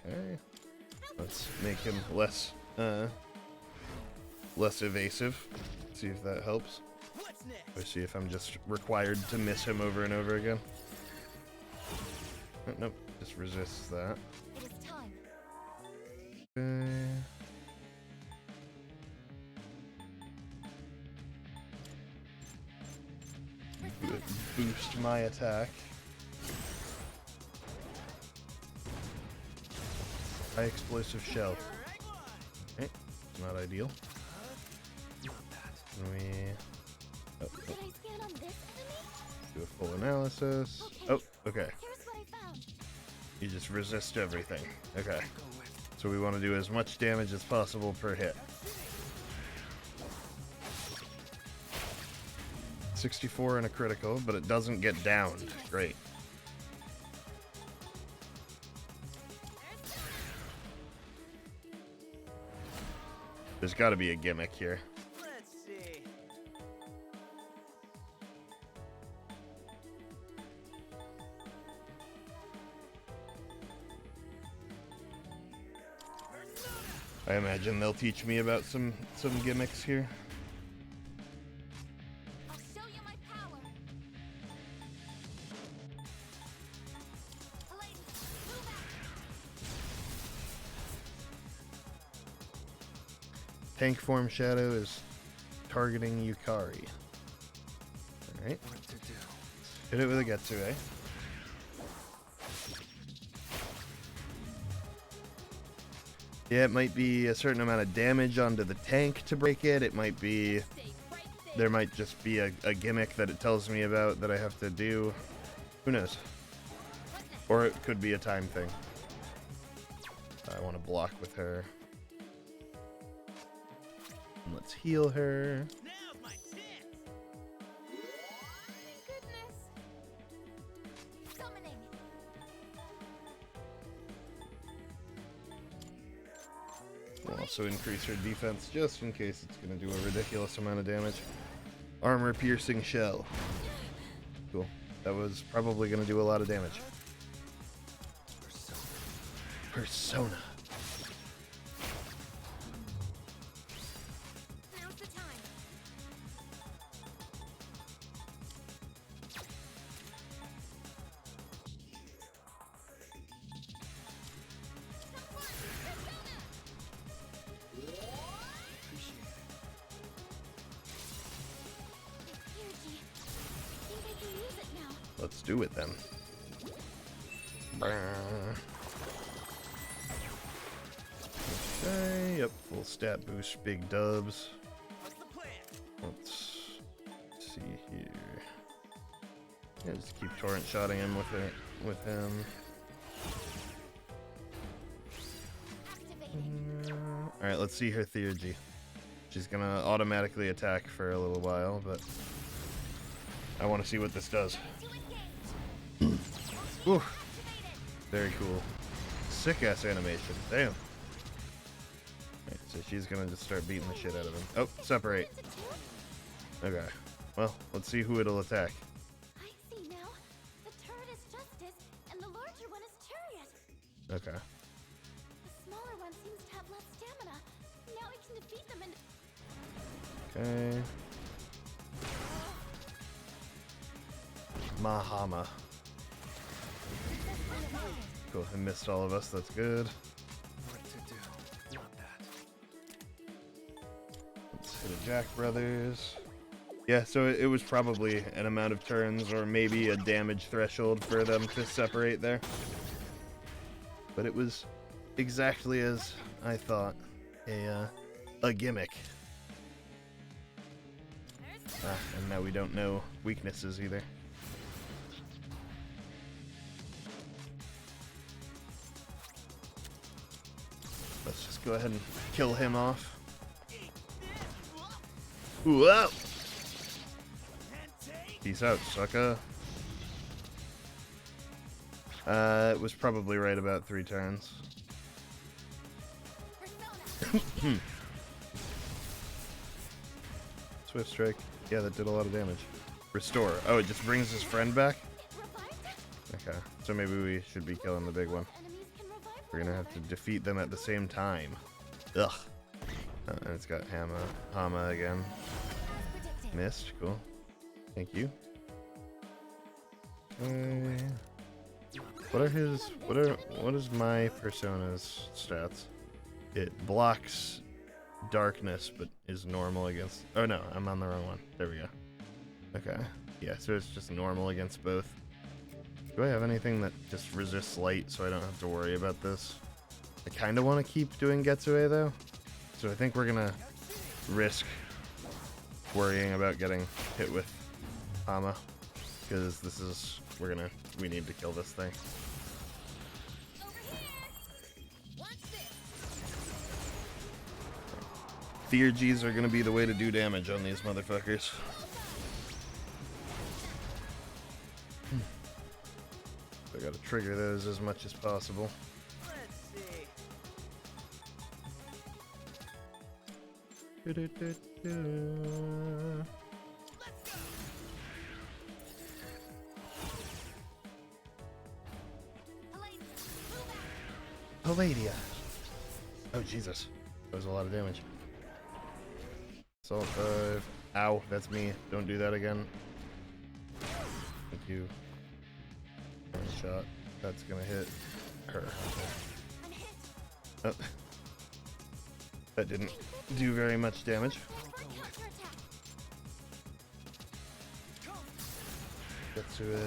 D: Okay. Let's make him less evasive. See if that helps. Or see if I'm just required to miss him over and over again. Oh, nope, just resists that.
B: It is time.
D: Okay. Boost my attack. High explosive shell. Okay, not ideal. We
B: Did I scan on this enemy?
D: do a full analysis. Oh, okay.
B: Here's what I found.
D: You just resist everything. Okay. So we want to do as much damage as possible per hit. 64 and a critical, but it doesn't get downed. Great. There's got to be a gimmick here.
M: Let's see.
D: I imagine they'll teach me about some gimmicks here.
B: I'll show you my power. Elaine, move out.
D: Tank form shadow is targeting Yukari. Alright. Hit it with a Getsue. Yeah, it might be a certain amount of damage onto the tank to break it. It might be... There might just be a gimmick that it tells me about that I have to do. Who knows? Or it could be a time thing. I want to block with her. And let's heal her.
M: Now's my chance.
B: Goodness. Summoning.
D: We'll also increase her defense just in case it's going to do a ridiculous amount of damage. Armor piercing shell. Cool. That was probably going to do a lot of damage. Persona.
F: Now's the time.
B: Energy. I think I can use it now.
D: Let's do it then. Okay, yep, full stat boost, big dubs. Let's see here. Yeah, just keep torrent shotting him with with him. Alright, let's see her theurgy. She's gonna automatically attack for a little while, but I want to see what this does. Ooh, very cool. Sick-ass animation. Damn. Alright, so she's gonna just start beating the shit out of him. Oh, separate. Okay. Well, let's see who it'll attack.
E: I see now. The turret is Justice, and the larger one is Chariot.
D: Okay.
E: The smaller one seems to have less stamina. Now we can defeat them and...
D: Okay. Mahama. Cool, I missed all of us, that's good.
J: What to do? Not that.
D: Let's hit a Jack Brothers. Yeah, so it was probably an amount of turns or maybe a damage threshold for them to separate there. But it was exactly as I thought. A gimmick. And now we don't know weaknesses either. Let's just go ahead and kill him off. Whoa! Peace out, sucker. It was probably right about 3 turns. Swift strike. Yeah, that did a lot of damage. Restore. Oh, it just brings his friend back? Okay, so maybe we should be killing the big one. We're gonna have to defeat them at the same time. Ugh. And it's got Hama again. Missed. Cool. Thank you. What is my persona's stats? It blocks darkness, but is normal against... Oh no, I'm on the wrong one. There we go. Okay. Yeah, so it's just normal against both. Do I have anything that just resists light so I don't have to worry about this? I kind of want to keep doing Getsue though. So I think we're gonna risk worrying about getting hit with Hama. Because this is... we need to kill this thing. Theurgies are gonna be the way to do damage on these motherfuckers. I gotta trigger those as much as possible. Palladia. Oh Jesus, that was a lot of damage. Assault 5. Ow, that's me. Don't do that again. Thank you. One shot. That's gonna hit her. Oh. That didn't do very much damage. Getsue.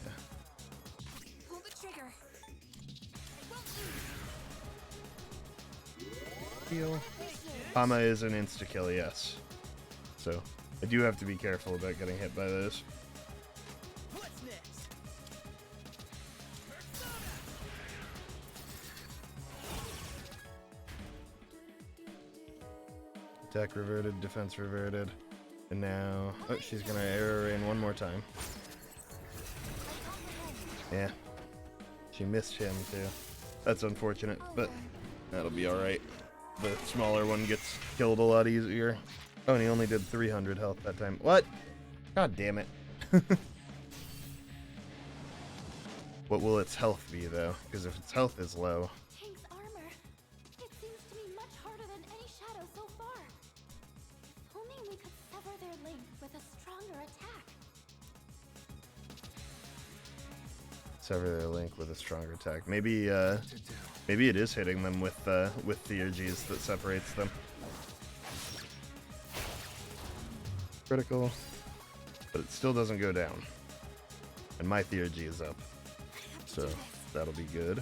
D: Yeah.
F: Pull the trigger.
D: Heal. Hama is an insta-kill, yes. So, I do have to be careful about getting hit by those.
M: What's next?
D: Attack reverted, defense reverted. And now... Oh, she's gonna arrow rain one more time. Yeah. She missed him, too. That's unfortunate, but that'll be alright. The smaller one gets killed a lot easier. Oh, and he only did 300 health that time. What? God damn it. What will its health be, though? Because if its health is low...
E: Hank's armor. It seems to be much harder than any shadow so far. If only we could sever their link with a stronger attack.
D: Sever their link with a stronger attack. Maybe it is hitting them with Theurgies that separates them. Critical, but it still doesn't go down. And my Theurgy is up, so that'll be good.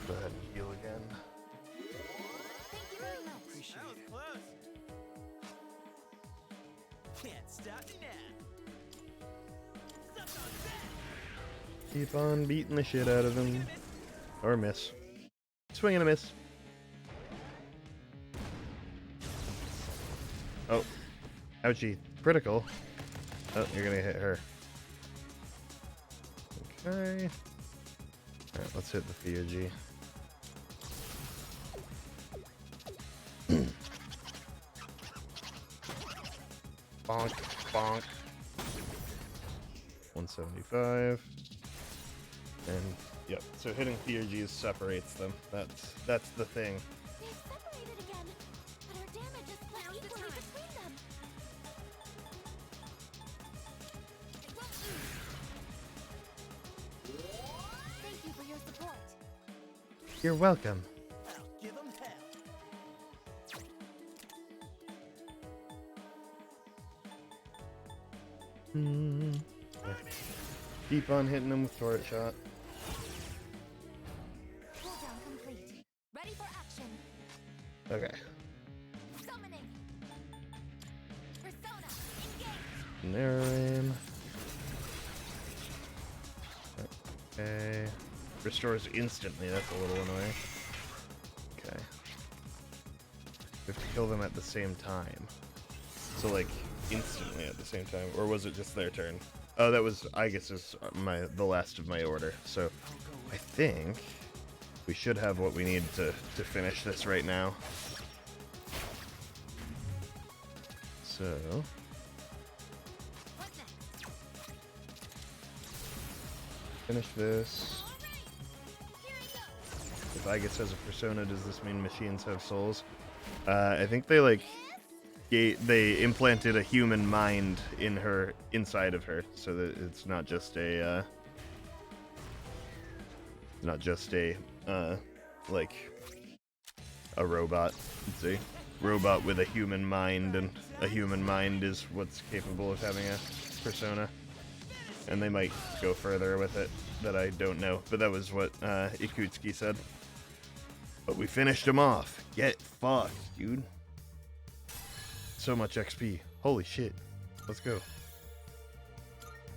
D: Go ahead and heal again.
E: Thank you very much.
M: Appreciate it. Can't stop me now. Suck on that.
D: Keep on beating the shit out of them. Or miss. Swing and a miss. Oh. Ouchie. Critical. Oh, you're gonna hit her. Okay. Alright, let's hit the Theurgy. Bonk, bonk. 175. And, yep, so hitting Theurgies separates them. That's the thing.
B: They've separated again, but our damage is split equally between them. Thank you for your support.
D: You're welcome.
M: I'll give 'em hell.
D: Yeah. Keep on hitting them with turret shot.
B: Cooldown complete. Ready for action.
D: Okay.
B: Summoning. Persona engaged.
D: Narrow aim. Okay. Restores instantly, that's a little annoying. Okay. We have to kill them at the same time. So, like, instantly at the same time. Or was it just their turn? Oh, that was, I guess, is the last of my order. So, I think we should have what we need to finish this right now. So... finish this. If Aegis has a persona, does this mean machines have souls? I think they like they implanted a human mind in her, inside of her, so that it's not just a like a robot. It's a robot with a human mind, and a human mind is what's capable of having a persona. And they might go further with it that I don't know, but that was what Ikutsuki said. But we finished him off. Get fucked, dude. So much XP. Holy shit. Let's go.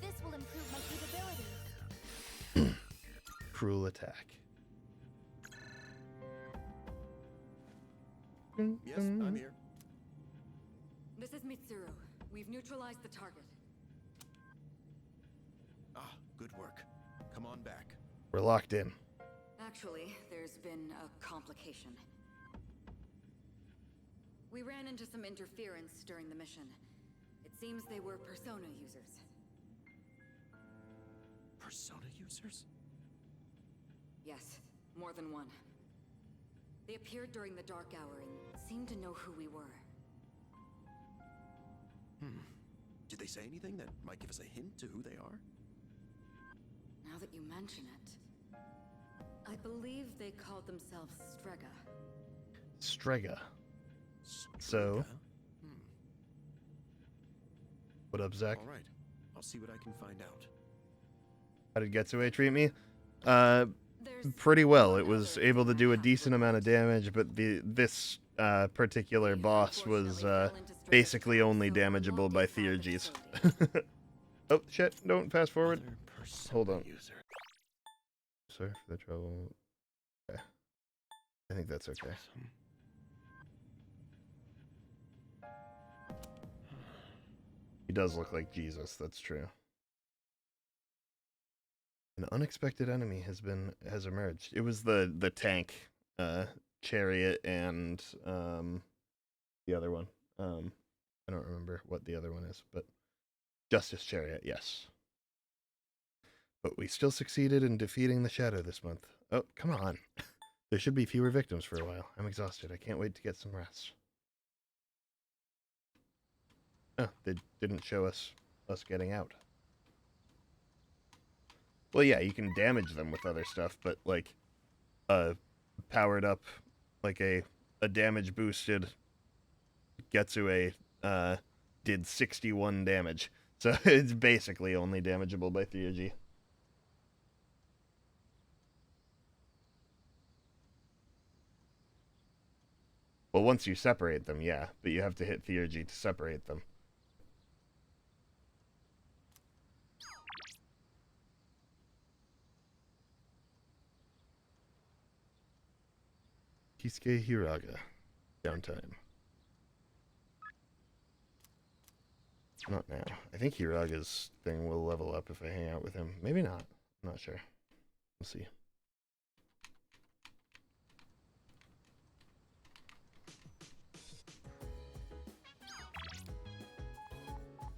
B: This will improve my capabilities.
D: Cruel attack.
C: Yes, I'm here.
R: This is Mitsuru. We've neutralized the target.
C: Ah, good work. Come on back.
D: We're locked in.
R: Actually, there's been a complication. We ran into some interference during the mission. It seems they were persona users.
C: Persona users?
R: Yes, more than one. They appeared during the dark hour and seemed to know who we were.
C: Did they say anything that might give us a hint to who they are?
R: Now that you mention it, I believe they called themselves Strega.
D: Strega. So, what up, Zach?
C: All right, I'll see what I can find out.
D: How did Getsue treat me? Pretty well. It was able to do a decent amount of damage, but this particular boss was basically only damageable by Theurgies. Oh, shit, don't fast forward. Hold on. Sorry for the trouble. Okay. I think that's okay. He does look like Jesus, that's true. An unexpected enemy has emerged. It was the tank, chariot, and the other one. I don't remember what the other one is, but Justice Chariot, yes. But we still succeeded in defeating the Shadow this month. Oh, come on. There should be fewer victims for a while. I'm exhausted. I can't wait to get some rest. Oh, they didn't show us getting out. Well, yeah, you can damage them with other stuff, but, like, powered up, like a damage boosted Getsue, did 61 damage. So it's basically only damageable by Theurgy. Well, once you separate them, yeah, but you have to hit Theurgy to separate them. Kisuke Hiraga. Downtime. Not now. I think Hiraga's thing will level up if I hang out with him. Maybe not. I'm not sure. We'll see.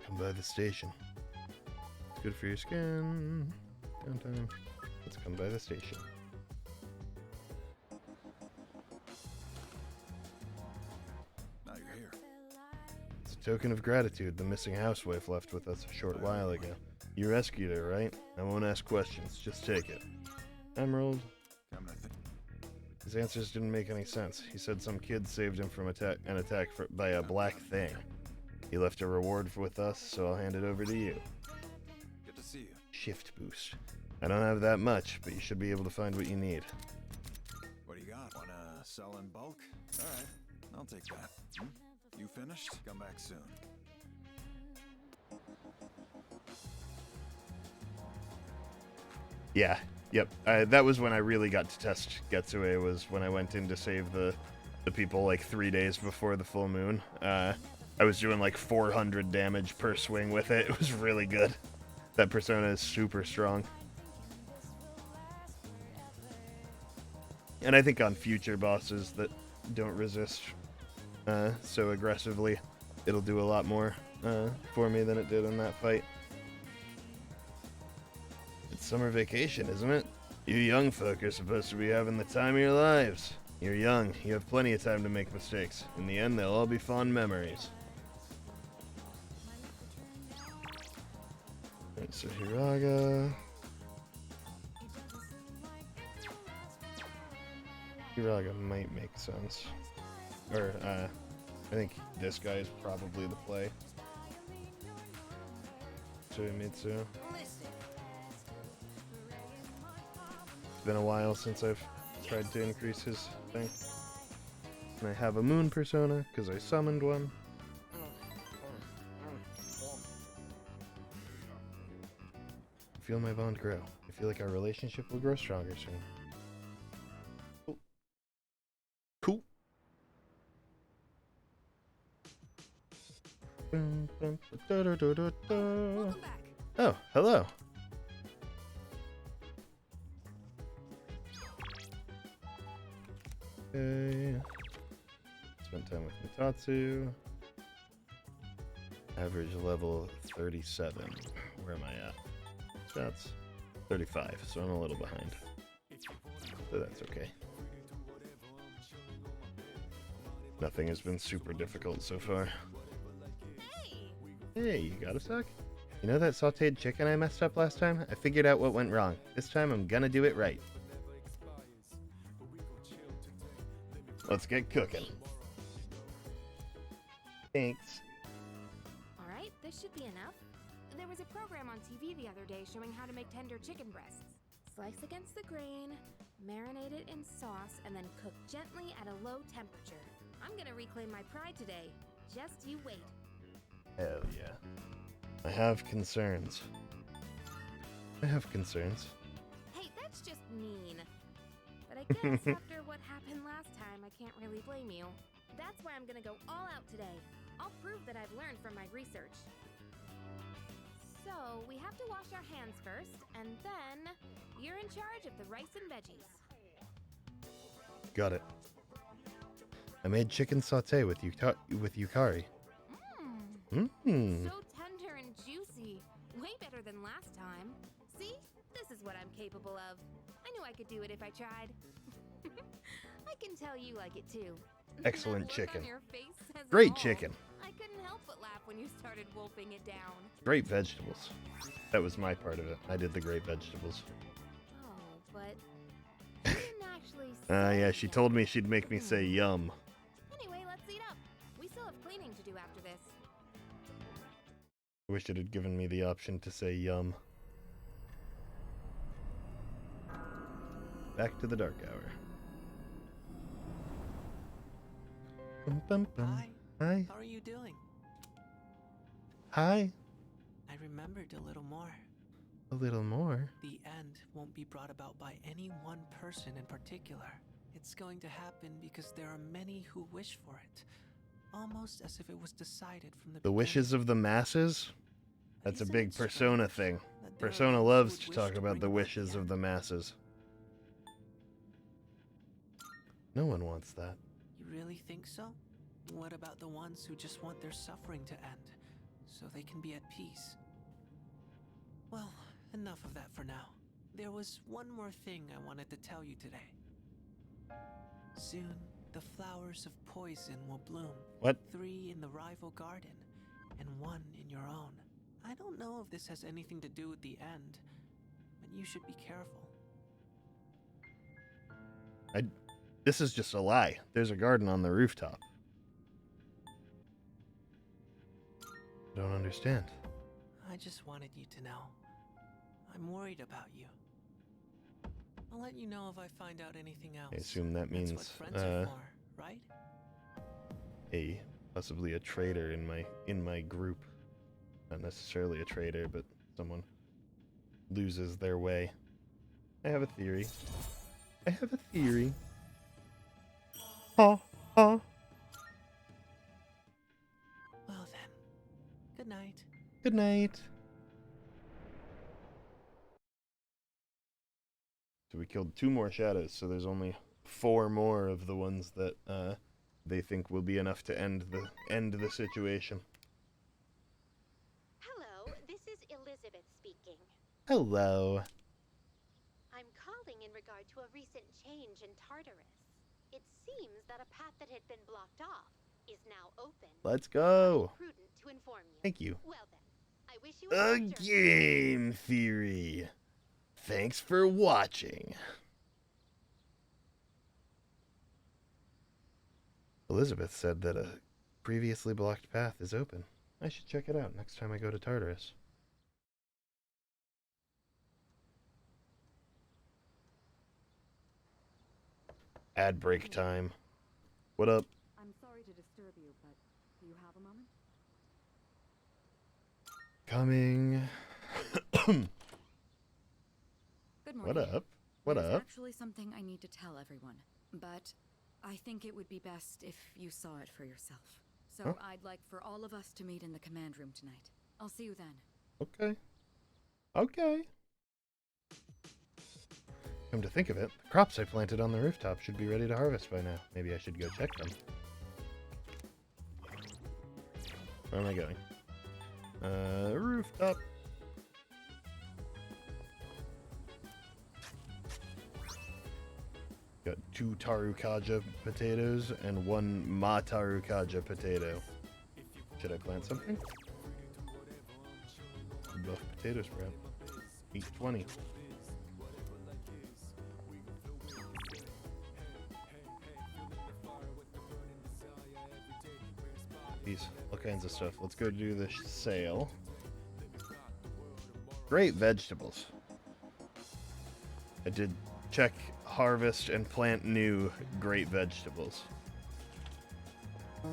D: Come by the station. It's good for your skin. Downtime. Let's come by the station.
L: Now you're here.
D: It's a token of gratitude the missing housewife left with us a short while ago. You rescued her, right? I won't ask questions. Just take it. Emerald. His answers didn't make any sense. He said some kid saved him from an attack by a black thing. He left a reward with us, so I'll hand it over to you.
L: Good to see you.
D: Shift boost. I don't have that much, but you should be able to find what you need.
L: What do you got? Wanna sell in bulk? Alright, I'll take that. You finished? Come back soon.
D: Yeah, yep. That was when I really got to test Getsue, was when I went in to save the people like 3 days before the full moon. I was doing like 400 damage per swing with it. It was really good. That persona is super strong. And I think on future bosses that don't resist so aggressively, it'll do a lot more for me than it did in that fight. It's summer vacation, isn't it? You young folk are supposed to be having the time of your lives. You're young. You have plenty of time to make mistakes. In the end, they'll all be fond memories. Alright, so Hiraga. Hiraga might make sense. Or, I think this guy is probably the play. Tsuemitsu. It's been a while since I've tried to increase his thing. And I have a moon persona, because I summoned one. I feel my bond grow. I feel like our relationship will grow stronger soon. Cool.
F: Welcome back.
D: Oh, hello. Okay. Spend time with Mitatsu. Average level 37. Where am I at? That's 35, so I'm a little behind. So that's okay. Nothing has been super difficult so far. Hey, you got a sec? You know that sauteed chicken I messed up last time? I figured out what went wrong. This time I'm gonna do it right. Let's get cooking. Thanks.
F: Alright, this should be enough. There was a program on TV the other day showing how to make tender chicken breasts. Slice against the grain, marinate it in sauce, and then cook gently at a low temperature. I'm gonna reclaim my pride today. Just you wait.
D: Hell yeah. I have concerns. I have concerns.
F: Hey, that's just mean. But I guess after what happened last time, I can't really blame you. That's why I'm gonna go all out today. I'll prove that I've learned from my research. So, we have to wash our hands first, and then you're in charge of the rice and veggies.
D: Got it. I made chicken sauté with yukari.
F: So tender and juicy. Way better than last time. See? This is what I'm capable of. I knew I could do it if I tried. I can tell you like it too.
D: Excellent
F: That look
D: chicken.
F: on your face says it
D: Great
F: all.
D: chicken.
F: I couldn't help but laugh when you started wolfing it down.
D: Great vegetables. That was my part of it. I did the great vegetables.
F: Oh, but you didn't actually
D: Yeah, she told me she'd make me say yum.
F: Anyway, let's eat up. We still have cleaning to do after this.
D: I wish it had given me the option to say yum. Back to the dark hour. Bum, bum, bum.
S: Hi.
D: Hi.
S: How are you doing?
D: Hi.
S: I remembered a little more.
D: A little more.
S: The end won't be brought about by any one person in particular. It's going to happen because there are many who wish for it. Almost as if it was decided from the
D: The wishes of the masses? That's a big Persona thing. Persona loves to talk about the wishes of the masses. No one wants that.
S: You really think so? What about the ones who just want their suffering to end, so they can be at peace? Well, enough of that for now. There was one more thing I wanted to tell you today. Soon, the flowers of poison will bloom.
D: What?
S: 3 in the rival garden, and 1 in your own. I don't know if this has anything to do with the end, but you should be careful.
D: This is just a lie. There's a garden on the rooftop. Don't understand.
S: I just wanted you to know. I'm worried about you. I'll let you know if I find out anything else.
D: I assume that
S: That's
D: means
S: what friends are for, right?
D: Possibly a traitor in my group. Not necessarily a traitor, but someone loses their way. I have a theory.
S: Well then, good night.
D: Good night. So we killed 2 more shadows, so there's only 4 more of the ones that they think will be enough to end the situation.
A: Hello, this is Elizabeth speaking.
D: Hello.
A: I'm calling in regard to a recent change in Tartarus. It seems that a path that had been blocked off is now open.
D: Let's go.
A: Prudent to inform you.
D: Thank you.
A: Well then, I wish you
D: A
A: good journey.
D: game theory. Thanks for watching. Elizabeth said that a previously blocked path is open. I should check it out next time I go to Tartarus. Ad break time. What up?
R: I'm sorry to disturb you, but do you have a moment?
D: Coming.
R: Good morning.
D: What up? What
R: There's
D: up?
R: actually something I need to tell everyone, but I think it would be best if you saw it for yourself. So
D: Huh?
R: I'd like for all of us to meet in the command room tonight. I'll see you then.
D: Okay. Okay. Come to think of it, the crops I planted on the rooftop should be ready to harvest by now. Maybe I should go check them. Where am I going? Rooftop. Got 2 tarukaja potatoes and 1 ma tarukaja potato. Should I plant something? Buff potato sprout. 820. These, all kinds of stuff. Let's go do the sale. Great vegetables. I did check, harvest, and plant new great vegetables.
P: You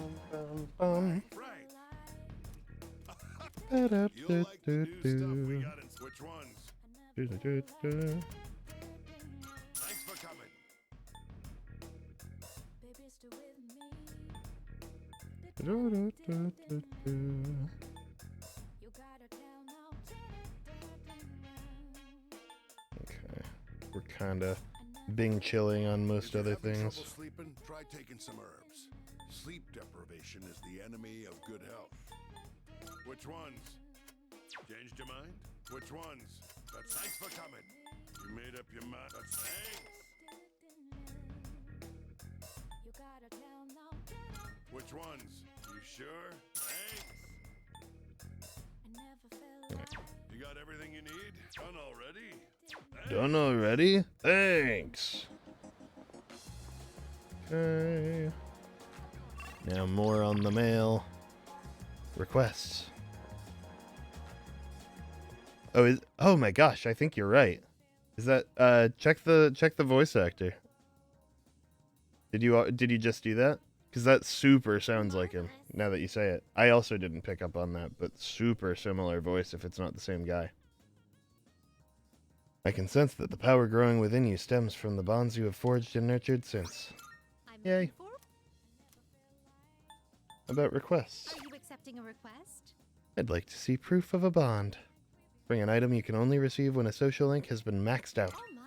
P: like the new stuff we got in which ones? Thanks for coming.
D: Okay, we're kinda Bing chilling on most other
J: Having
D: things.
J: trouble sleeping? Try taking some herbs. Sleep deprivation is the enemy of good health.
P: Which ones? Changed your mind? Which ones? That's thanks for coming. You made up your mind. That's thanks. Which ones? You sure? Thanks. You got everything you need? Done already?
D: Done already? Thanks. Okay. Now more on the mail. Requests. Oh my gosh, I think you're right. Is that check the voice actor. Did you just do that? Cuz that super sounds like him now that you say it. I also didn't pick up on that, but super similar voice if it's not the same guy. I can sense that the power growing within you stems from the bonds you have forged and nurtured since. Yay. About requests.
E: Are you accepting a request?
D: I'd like to see proof of a bond. Bring an item you can only receive when a social link has been maxed out.
E: Oh my,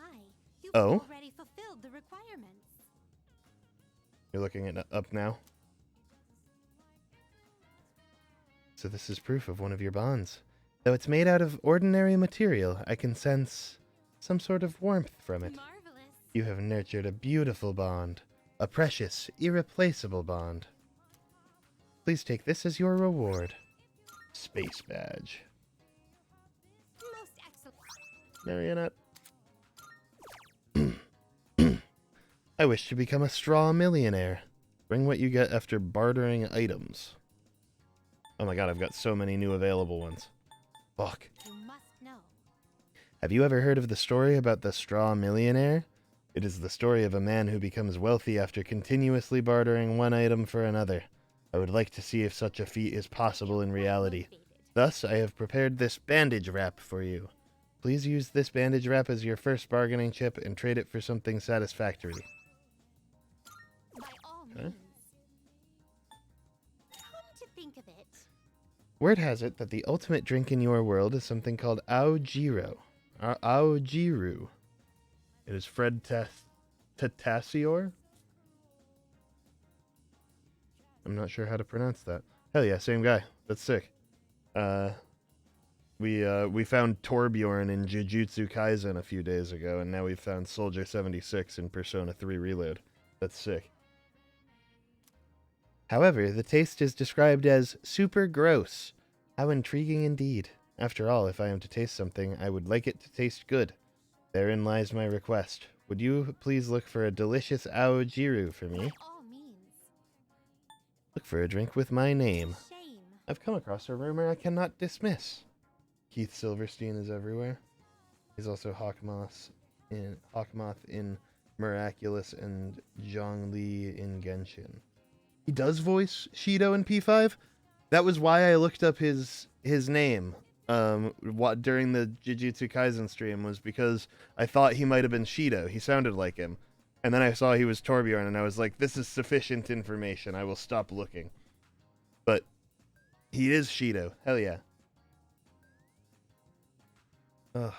E: you've
D: Oh?
E: already fulfilled the requirements.
D: You're looking it up now? So this is proof of one of your bonds. Though it's made out of ordinary material, I can sense some sort of warmth from it.
E: Marvelous.
D: You have nurtured a beautiful bond. A precious, irreplaceable bond. Please take this as your reward. Space badge.
E: Most excellent.
D: Marionette. I wish to become a straw millionaire. Bring what you get after bartering items. Oh my god, I've got so many new available ones. Fuck.
E: You must know.
D: Have you ever heard of the story about the straw millionaire? It is the story of a man who becomes wealthy after continuously bartering one item for another. I would like to see if such a feat is possible in reality. Thus, I have prepared this bandage wrap for you. Please use this bandage wrap as your first bargaining chip and trade it for something satisfactory.
E: By all
D: Okay.
E: means. Come to think of it,
D: Word has it that the ultimate drink in your world is something called Aojiru. Aojiru. It is Fred Tatassior? I'm not sure how to pronounce that. Hell yeah, same guy. That's sick. We found Torbjorn in Jujutsu Kaisen a few days ago, and now we've found Soldier 76 in Persona 3 Reload. That's sick. However, the taste is described as super gross. How intriguing indeed. After all, if I am to taste something, I would like it to taste good. Therein lies my request. Would you please look for a delicious Aojiru for me?
E: by all means.
D: Look for a drink with my name.
E: Shame.
D: I've come across a rumor I cannot dismiss. Keith Silverstein is everywhere. He's also Hawkmoth in Miraculous and Zhongli in Genshin. He does voice Shido in P5. That was why I looked up his name during the Jujutsu Kaisen stream, was because I thought he might have been Shido. He sounded like him. And then I saw he was Torbjorn, and I was like, this is sufficient information. I will stop looking. But he is Shido. Hell yeah. Ugh.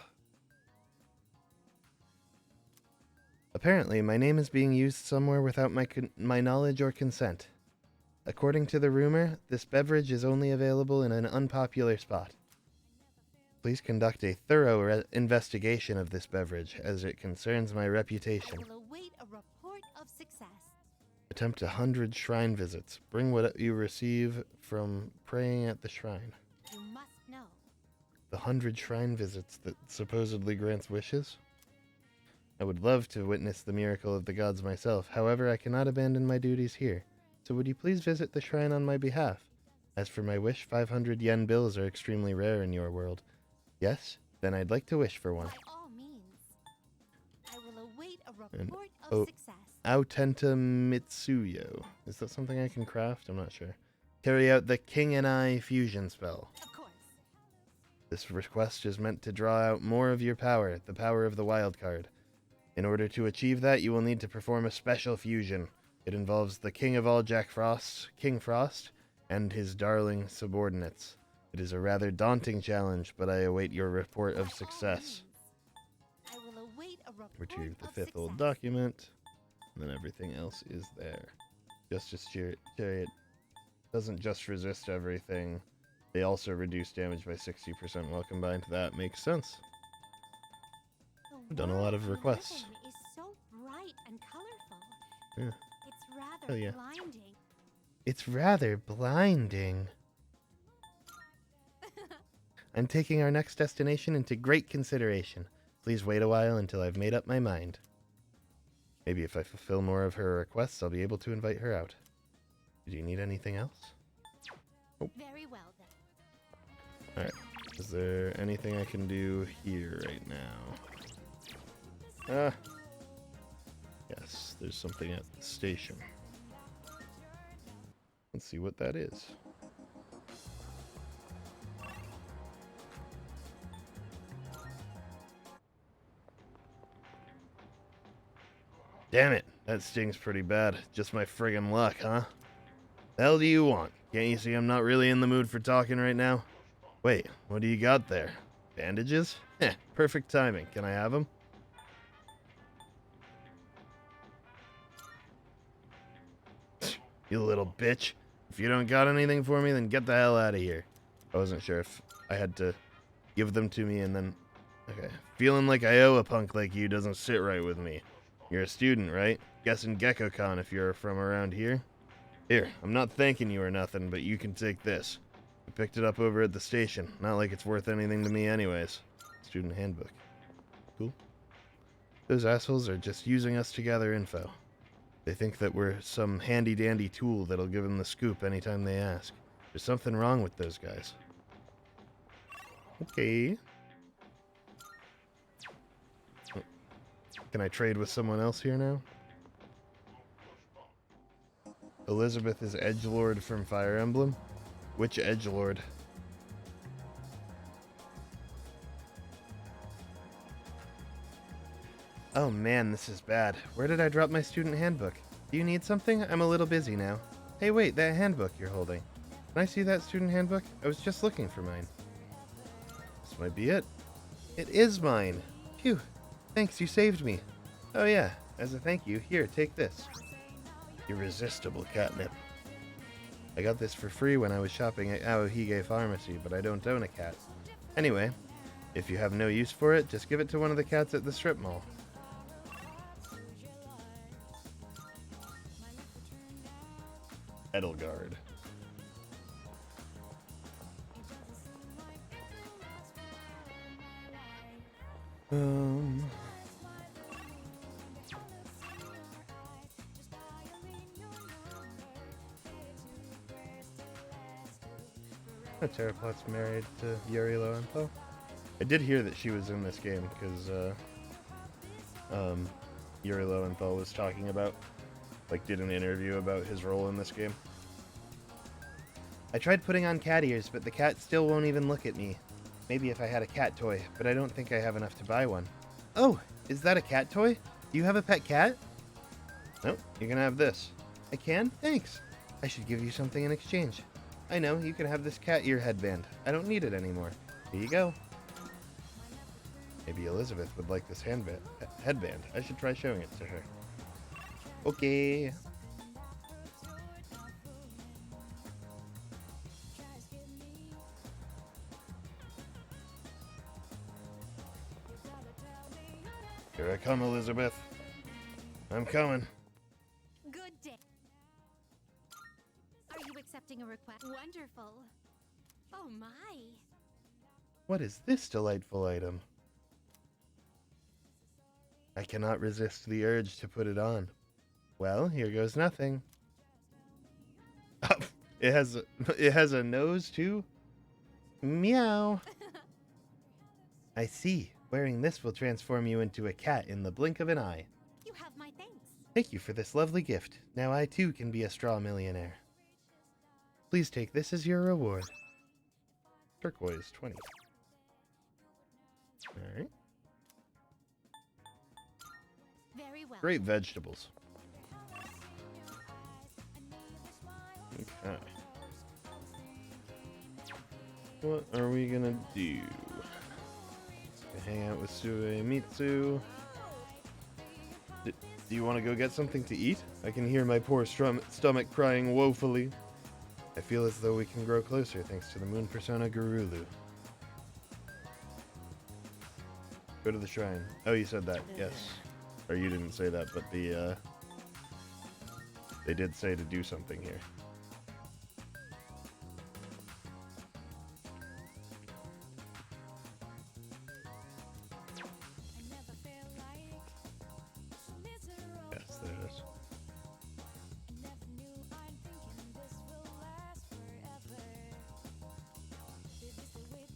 D: Apparently, my name is being used somewhere without my knowledge or consent. According to the rumor, this beverage is only available in an unpopular spot. Please conduct a thorough investigation of this beverage, as it concerns my reputation.
E: I will await a report of success.
D: Attempt 100 shrine visits. Bring what you receive from praying at the shrine.
E: You must know.
D: The 100 shrine visits that supposedly grants wishes? I would love to witness the miracle of the gods myself. However, I cannot abandon my duties here. So would you please visit the shrine on my behalf? As for my wish, 500 yen bills are extremely rare in your world. Yes? Then I'd like to wish for one.
E: By all means. I will await a
D: And
E: report of success.
D: Autenta Mitsuyo. Is that something I can craft? I'm not sure. Carry out the King and I fusion spell.
E: Of course.
D: This request is meant to draw out more of your power, the power of the wild card. In order to achieve that, you will need to perform a special fusion. It involves the king of all Jack Frosts, King Frost, and his darling subordinates. It is a rather daunting challenge, but I await your report of success.
E: I will await a report
D: Retrieve the
E: of
D: 5th old
E: success.
D: document, and then everything else is there. Justice Chariot doesn't just resist everything, they also reduce damage by 60% while combined. That makes sense. I've done a lot of requests.
E: The living is so bright and colorful.
D: Yeah.
E: It's rather
D: Hell yeah.
E: blinding.
D: It's rather blinding. I'm taking our next destination into great consideration. Please wait a while until I've made up my mind. Maybe if I fulfill more of her requests, I'll be able to invite her out. Do you need anything else? Oh.
E: Very well then.
D: Alright. Is there anything I can do here right now? Ah. Yes, there's something at the station. Let's see what that is. Damn it, that stings pretty bad. Just my friggin' luck, huh? The hell do you want? Can't you see I'm not really in the mood for talking right now? Wait, what do you got there? Bandages? Heh, perfect timing. Can I have them? You little bitch. If you don't got anything for me, then get the hell out of here. I wasn't sure if I had to give them to me and then... Okay. Feeling like I owe a punk like you doesn't sit right with me. You're a student, right? Guessing GeckoCon if you're from around here? Here, I'm not thanking you or nothing, but you can take this. I picked it up over at the station. Not like it's worth anything to me anyways. Student handbook. Cool. Those assholes are just using us to gather info. They think that we're some handy-dandy tool that'll give them the scoop anytime they ask. There's something wrong with those guys. Okay. Can I trade with someone else here now? Elizabeth is edgelord from Fire Emblem. Which edgelord? Oh man, this is bad. Where did I drop my student handbook? Do you need something? I'm a little busy now. Hey wait, that handbook you're holding. Can I see that student handbook? I was just looking for mine. This might be it. It is mine! Phew. Thanks, you saved me. Oh yeah, as a thank you, here, take this. Irresistible catnip. I got this for free when I was shopping at Aohige Pharmacy, but I don't own a cat. Anyway, if you have no use for it, just give it to one of the cats at the strip mall. Edelgard. Terraplot's married to Yuri Lowenthal. I did hear that she was in this game because Yuri Lowenthal was talking about, did an interview about his role in this game. I tried putting on cat ears, but the cat still won't even look at me. Maybe if I had a cat toy, but I don't think I have enough to buy one. Oh, is that a cat toy? Do you have a pet cat? Nope, you can have this. I can? Thanks. I should give you something in exchange. I know, you can have this cat ear headband. I don't need it anymore. Here you go. Maybe Elizabeth would like this headband. I should try showing it to her. Okay. Here I come, Elizabeth. I'm coming.
E: Good day. Are you accepting a request? Wonderful. Oh my.
D: What is this delightful item? I cannot resist the urge to put it on. Well, here goes nothing. It has a nose too? Meow. I see. Wearing this will transform you into a cat in the blink of an eye.
E: You have my thanks.
D: Thank you for this lovely gift. Now I too can be a straw millionaire. Please take this as your reward. Turquoise 20. Alright.
E: Very well.
D: Great vegetables. Okay. What are we gonna do? Hang out with Suemitsu. Do you want to go get something to eat? I can hear my poor stomach crying woefully. I feel as though we can grow closer thanks to the moon persona Gurulu. Go to the shrine. Oh, you said that. Yes. Or you didn't say that, but they did say to do something here. Yes, there it is.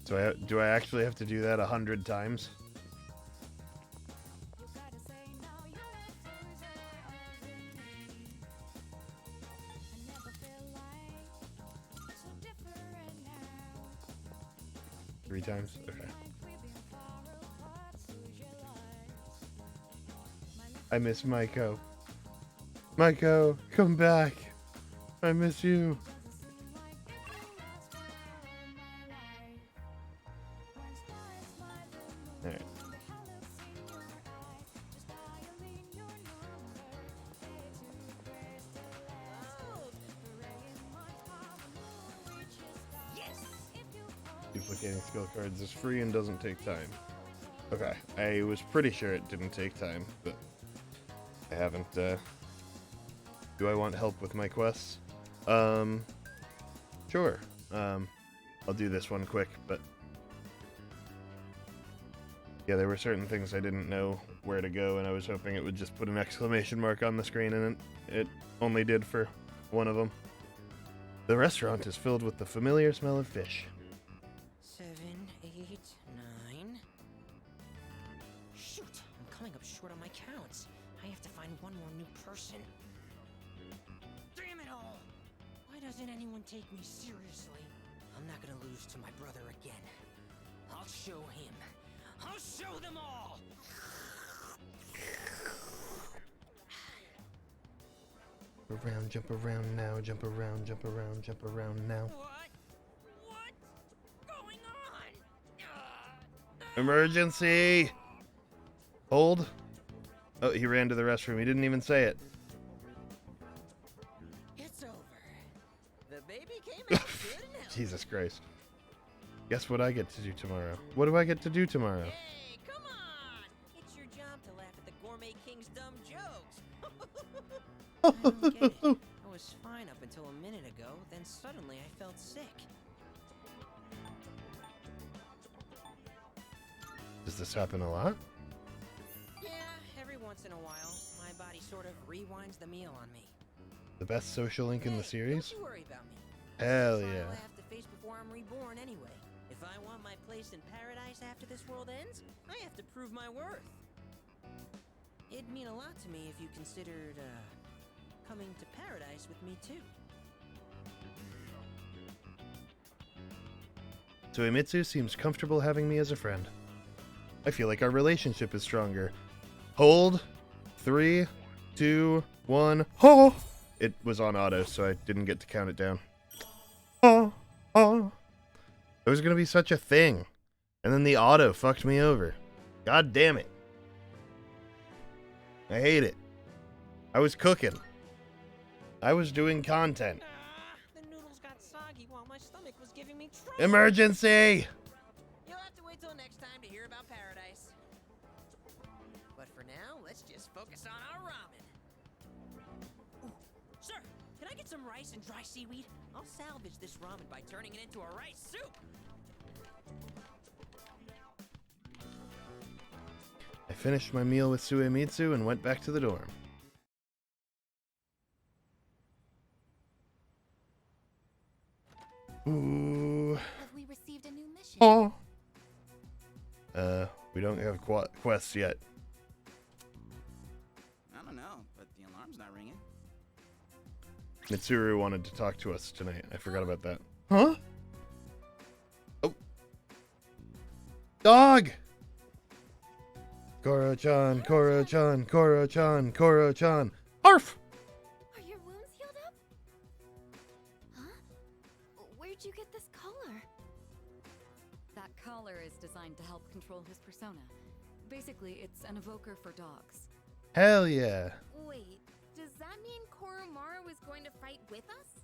D: So do I actually have to do that 100 times? Three times? Okay. I miss Maiko. Maiko, come back. I miss you. Alright. Duplicating skill cards is free and doesn't take time. Okay, I was pretty sure it didn't take time, but I haven't, Do I want help with my quests? Sure. I'll do this one quick, but... Yeah, there were certain things I didn't know where to go, and I was hoping it would just put an exclamation mark on the screen, and it only did for one of them. The restaurant is filled with the familiar smell of fish.
I: 7, 8, 9. Shoot! I'm coming up short on my counts. I have to find one more new person. Damn it all! Why doesn't anyone take me seriously? I'm not gonna lose to my brother again. I'll show him. I'll show them all!
D: Around, jump around now, jump around, jump around, jump around now.
I: What's going on?
D: Emergency! Hold. Oh, he ran to the restroom. He didn't even say it.
I: It's over. The baby came out good and healthy.
D: Jesus Christ. Guess what I get to do tomorrow? What do I get to do tomorrow?
I: Hey, come on! It's your job to laugh at the Gourmet King's dumb jokes. I don't get it. I was fine up until a minute ago, then suddenly I felt sick.
D: Does this happen a lot?
I: Yeah, every once in a while, my body sort of rewinds the meal on me.
D: The best social link in the series?
I: Don't you worry about me.
D: Hell
I: This is
D: yeah.
I: all I have to face before I'm reborn anyway. If I want my place in paradise after this world ends, I have to prove my worth. It'd mean a lot to me if you considered, coming to paradise with me too.
D: Suemitsu seems comfortable having me as a friend. I feel like our relationship is stronger. Hold. 3, 2, 1. Oh! It was on auto, so I didn't get to count it down. Oh! Oh! It was gonna be such a thing. And then the auto fucked me over. God damn it. I hate it. I was cooking. I was doing content.
I: The noodles got soggy while my stomach was giving me trouble.
D: Emergency!
I: You'll have to wait till next time to hear about paradise. But for now, let's just focus on our ramen. Ooh, sir, can I get some rice and dry seaweed? I'll salvage this ramen by turning it into a rice soup.
D: I finished my meal with Suemitsu and went back to the dorm. Ooh.
E: Have we received a new mission?
D: Oh. We don't have quests yet.
M: I don't know, but the alarm's not ringing.
D: Mitsuru wanted to talk to us tonight. I forgot about that. Huh? Oh. Dog! Koro-chan, Koro-chan, Koro-chan, Koro-chan. Arf!
E: Are your wounds healed up? Huh? Where'd you get this collar?
R: That collar is designed to help control his persona. Basically, it's an evoker for dogs.
D: Hell yeah.
F: Wait, does that mean Koromaru was going to fight with us?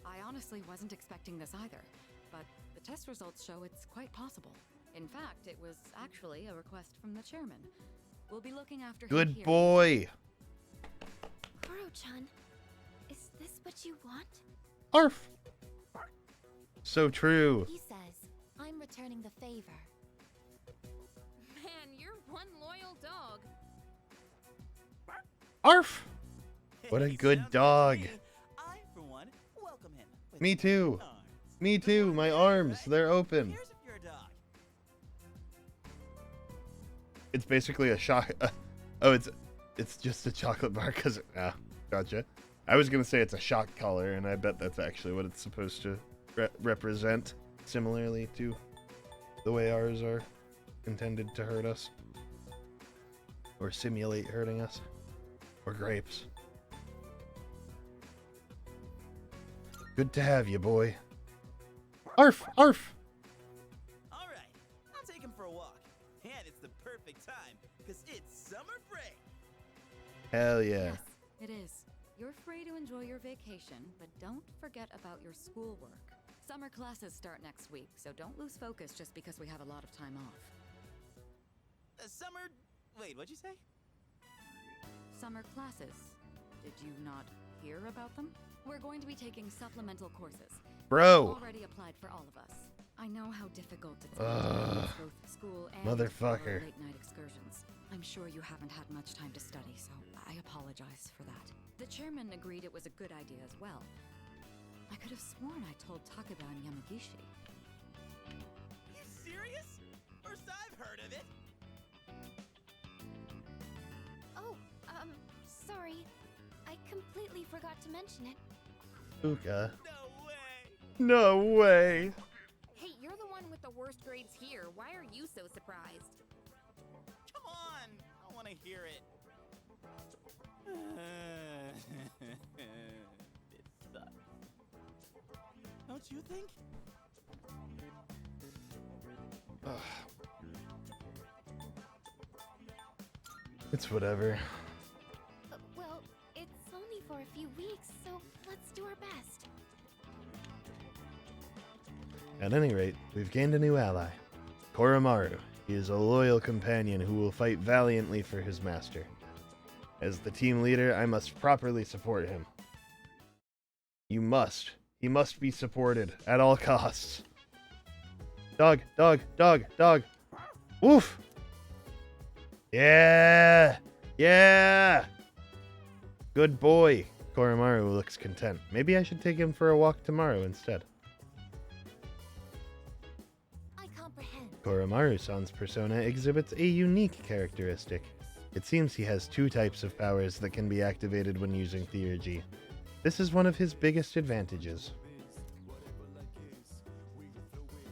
R: I honestly wasn't expecting this either, but the test results show it's quite possible. In fact, it was actually a request from the chairman. We'll be looking after him
D: Good
R: here.
D: boy.
E: Koro-chan, is this what you want?
D: Arf! So true.
E: He says, I'm returning the favor.
F: Man, you're one loyal dog.
D: Arf! What a good dog.
M: I, for one, welcome him. with
D: Me too.
M: arms.
D: Me too. My arms, they're open.
M: Here's if you're a dog.
D: It's basically a shock. Oh, it's just a chocolate bar because. Gotcha. I was gonna say it's a shock collar, and I bet that's actually what it's supposed to represent. Similarly to the way ours are intended to hurt us. or simulate hurting us. Or grapes. Good to have you, boy. Arf! Arf!
M: Alright, I'll take him for a walk. And it's the perfect time, because it's summer break.
D: Hell yeah.
R: Yes, it is. You're free to enjoy your vacation, but don't forget about your schoolwork. Summer classes start next week, so don't lose focus just because we have a lot of time off.
M: Summer... Wait, what'd you say?
R: Summer classes. Did you not hear about them? We're going to be taking supplemental courses.
D: Bro!
R: Already applied for all of us. I know how difficult it's been to balance both school and
D: motherfucker.
R: late-night excursions. I'm sure you haven't had much time to study, so I apologize for that. The chairman agreed it was a good idea as well. I could have sworn I told Takeba and Yamagishi.
M: You serious? First I've heard of it.
E: Oh, sorry. I completely forgot to mention it.
D: Uka.
M: No way!
D: No way!
F: Hey, you're the one with the worst grades here. Why are you so surprised?
M: Come on! I want to hear it. It sucks. Don't you think?
D: It's whatever.
E: Well, it's only for a few weeks, so let's do our best.
D: At any rate, we've gained a new ally. Koromaru. He is a loyal companion who will fight valiantly for his master. As the team leader, I must properly support him. You must. He must be supported at all costs. Dog, dog, dog, dog. Woof! Yeah! Yeah! Good boy. Koromaru looks content. Maybe I should take him for a walk tomorrow instead.
E: I comprehend.
D: Koromaru-san's persona exhibits a unique characteristic. It seems he has two types of powers that can be activated when using Theurgy. This is one of his biggest advantages.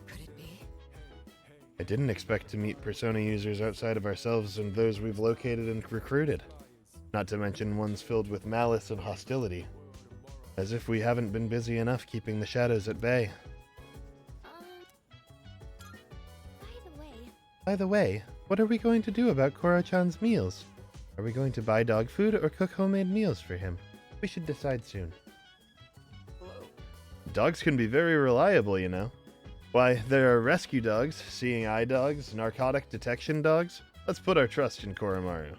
R: Could it be?
D: I didn't expect to meet persona users outside of ourselves and those we've located and recruited. Not to mention ones filled with malice and hostility. As if we haven't been busy enough keeping the shadows at bay. By the way, what are we going to do about Koro-chan's meals? Are we going to buy dog food or cook homemade meals for him? We should decide soon. Dogs can be very reliable, you know. Why, there are rescue dogs, seeing eye dogs, narcotic detection dogs. Let's put our trust in Koromaru.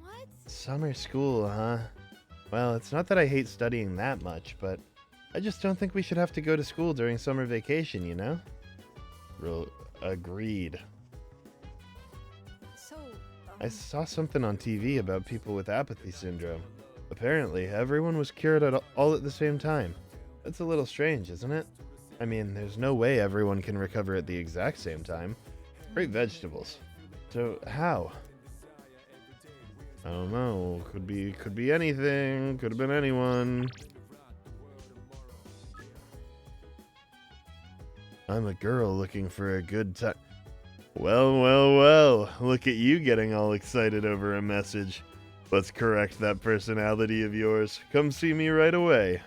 E: What?
D: Summer school, huh? Well, it's not that I hate studying that much, but I just don't think we should have to go to school during summer vacation, you know? Agreed.
V: So,
D: I saw something on TV about people with apathy syndrome. Apparently, everyone was cured all at the same time. That's a little strange, isn't it? I mean, there's no way everyone can recover at the exact same time. Great vegetables. So, how? I don't know. Could be anything. Could have been anyone. I'm a girl looking for a good time. Well, well, well. Look at you getting all excited over a message. Let's correct that personality of yours. Come see me right away.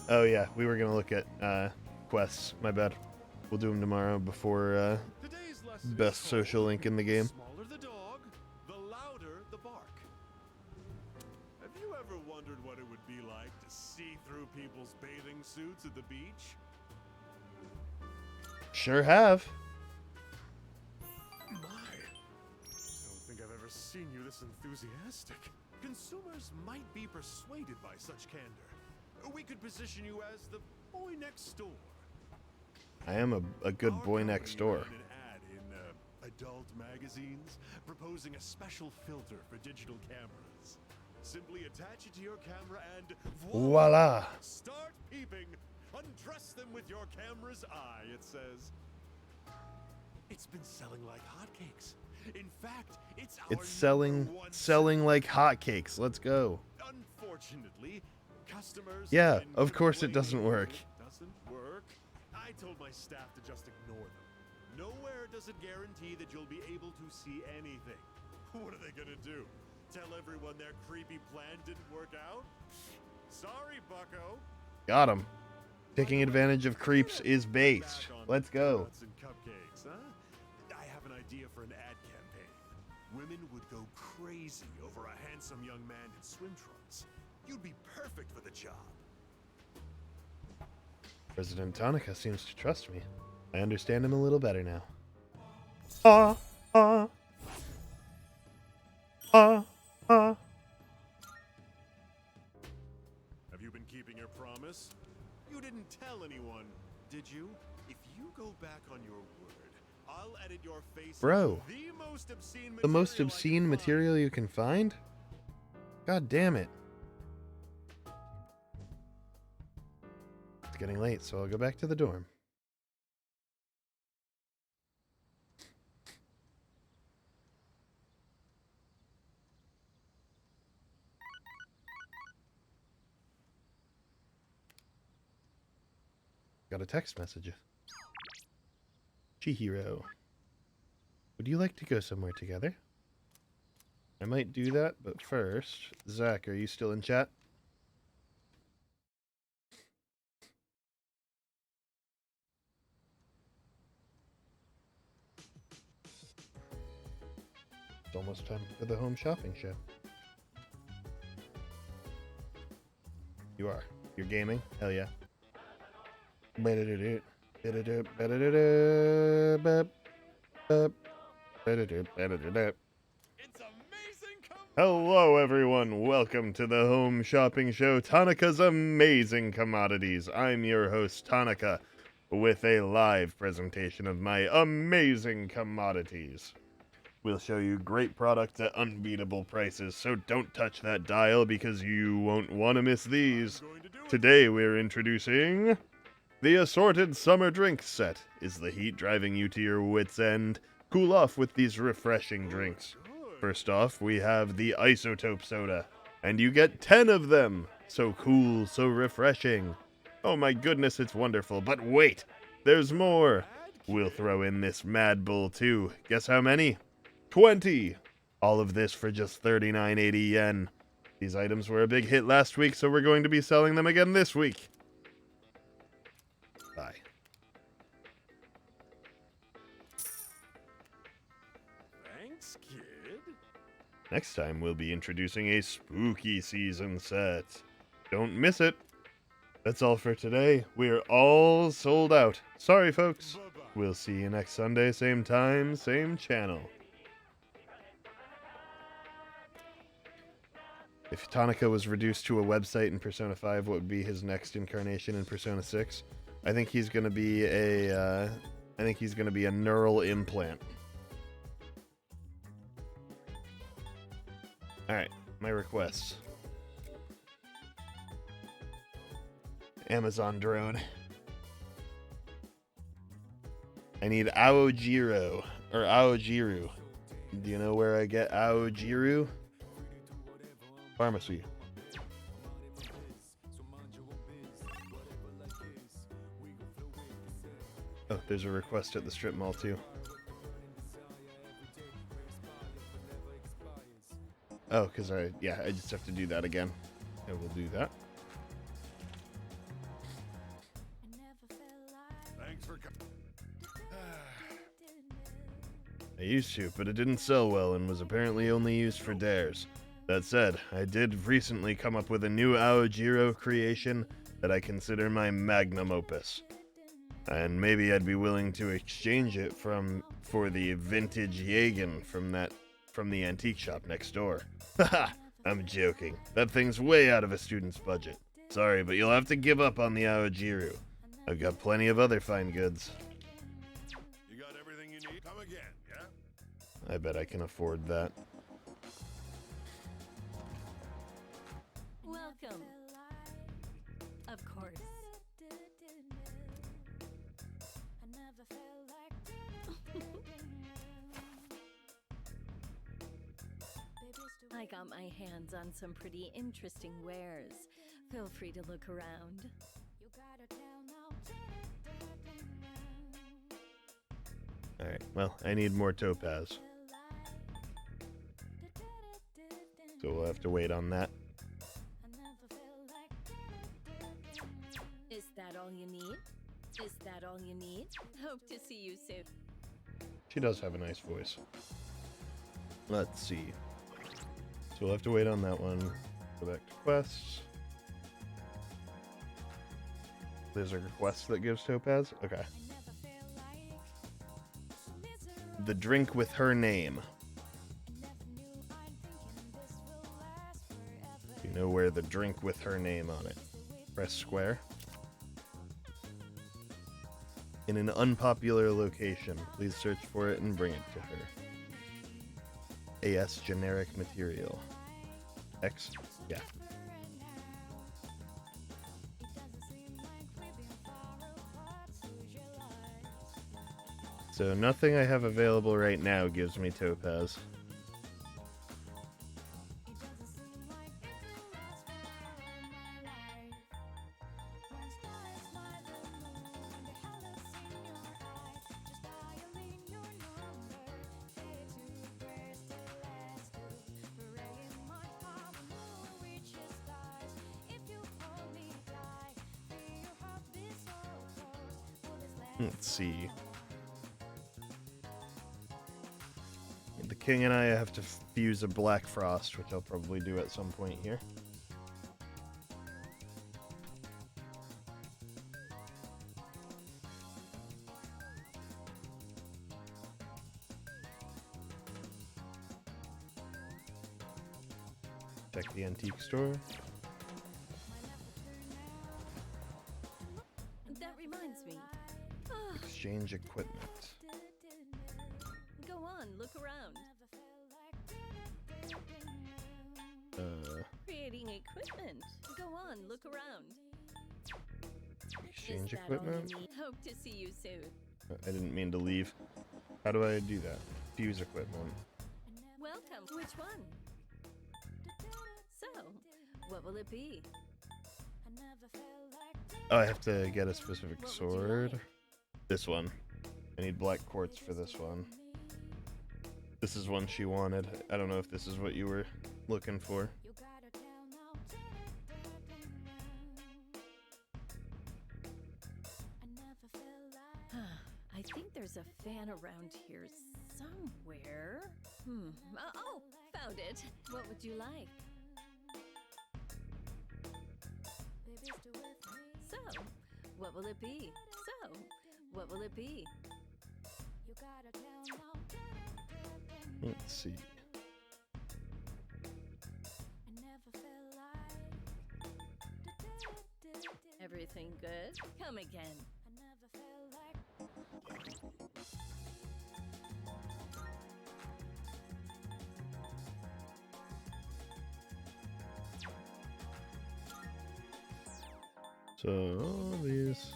D: Oh yeah, we were gonna look at quests. My bad. We'll do them tomorrow before best social link in the game.
P: The smaller the dog, the louder the bark. Have you ever wondered what it would be like to see through people's bathing suits at the beach?
D: Sure have.
P: My, I don't think I've ever seen you this enthusiastic. Consumers might be persuaded by such candor. We could position you as the boy next door.
D: I am a good boy next door.
P: An ad in a adult magazines, proposing a special filter for digital cameras. Simply attach it to your camera and
D: Voila!
P: Start peeping! Undress them with your camera's eye, it says. It's been selling like hotcakes. In fact, it's
D: selling like hotcakes. Let's go.
P: Unfortunately, customers.
D: Yeah, of course it doesn't work.
P: Doesn't work. I told my staff to just ignore them. Nowhere does it guarantee that you'll be able to see anything. What are they gonna do? Tell everyone their creepy plan didn't work out? Sorry, bucko.
D: Got him. Taking advantage of creeps is based. Let's go.
P: Donuts and cupcakes, huh? I have an idea for an ad campaign. Women would go crazy over a handsome young man in swim trunks. You'd be perfect for the job.
D: President Tonica seems to trust me. I understand him a little better now.
P: Have you been keeping your promise? You didn't tell anyone, did you? If you go back on your word, I'll edit your face.
D: Bro,
P: the
D: most obscene material you can find? God damn it. It's getting late, so I'll go back to the dorm. Got a text message. Chihiro. Would you like to go somewhere together? I might do that, but first, Zach, are you still in chat? It's almost time for the home shopping show. You are. You're gaming? Hell yeah. Hello everyone, welcome to the home shopping show, Tanika's Amazing Commodities. I'm your host, Tanika, with a live presentation of my amazing commodities. We'll show you great products at unbeatable prices, so don't touch that dial because you won't want to miss these. Today we're introducing the Assorted Summer Drinks set. Is the heat driving you to your wits' end? Cool off with these refreshing drinks. First off, we have the Isotope Soda, and you get 10 of them. So cool, so refreshing. Oh my goodness, it's wonderful, but wait, there's more. We'll throw in this Mad Bull too. Guess how many? 20! All of this for just 39.80 yen. These items were a big hit last week, so we're going to be selling them again this week. Bye.
P: Thanks, kid.
D: Next time, we'll be introducing a spooky season set. Don't miss it. That's all for today. We're all sold out. Sorry, folks. We'll see you next Sunday, same time, same channel. If Tanika was reduced to a website in Persona 5, what would be his next incarnation in Persona 6? I think he's gonna be a neural implant. Alright, my requests. Amazon drone. I need Aojiro, or Aojiru. Do you know where I get Aojiru? Pharmacy. Oh, there's a request at the strip mall too. Oh, because I just have to do that again. And we'll do that.
P: Thanks for
D: I used to, but it didn't sell well and was apparently only used for dares. That said, I did recently come up with a new Aojiro creation that I consider my magnum opus. And maybe I'd be willing to exchange it for the vintage Jagen from the antique shop next door. Haha, I'm joking. That thing's way out of a student's budget. Sorry, but you'll have to give up on the Aojiru. I've got plenty of other fine goods.
P: You got everything you need? Come again, yeah?
D: I bet I can afford that.
V: Welcome. Of course. I got my hands on some pretty interesting wares. Feel free to look around.
D: Alright, well, I need more topaz. So we'll have to wait on that.
V: Is that all you need? Is that all you need? Hope to see you soon.
D: She does have a nice voice. Let's see. So we'll have to wait on that one. Go back to quests. There's a quest that gives topaz? Okay. The drink with her name. You know where the drink with her name on it. Press square. In an unpopular location, please search for it and bring it to her. AS generic material. X? Yeah. So nothing I have available right now gives me topaz. Let's see. The king and I have to fuse a black frost, which I'll probably do at some point here. Check the antique store.
V: That reminds me.
D: Exchange equipment.
V: Go on, look around. Creating equipment. Go on, look around.
D: Exchange
V: Is that all you
D: equipment?
V: need? Hope to see you soon.
D: I didn't mean to leave. How do I do that? Fuse equipment.
V: Welcome. Which one? So, what will it be?
D: Oh, I have to get a specific sword. This one. I need black quartz for this one. This is one she wanted. I don't know if this is what you were looking for.
V: I think there's a fan around here somewhere. Oh, found it. What would you like? So, what will it be? So, what will it be?
D: Let's see.
V: Everything good? Come again.
D: So these.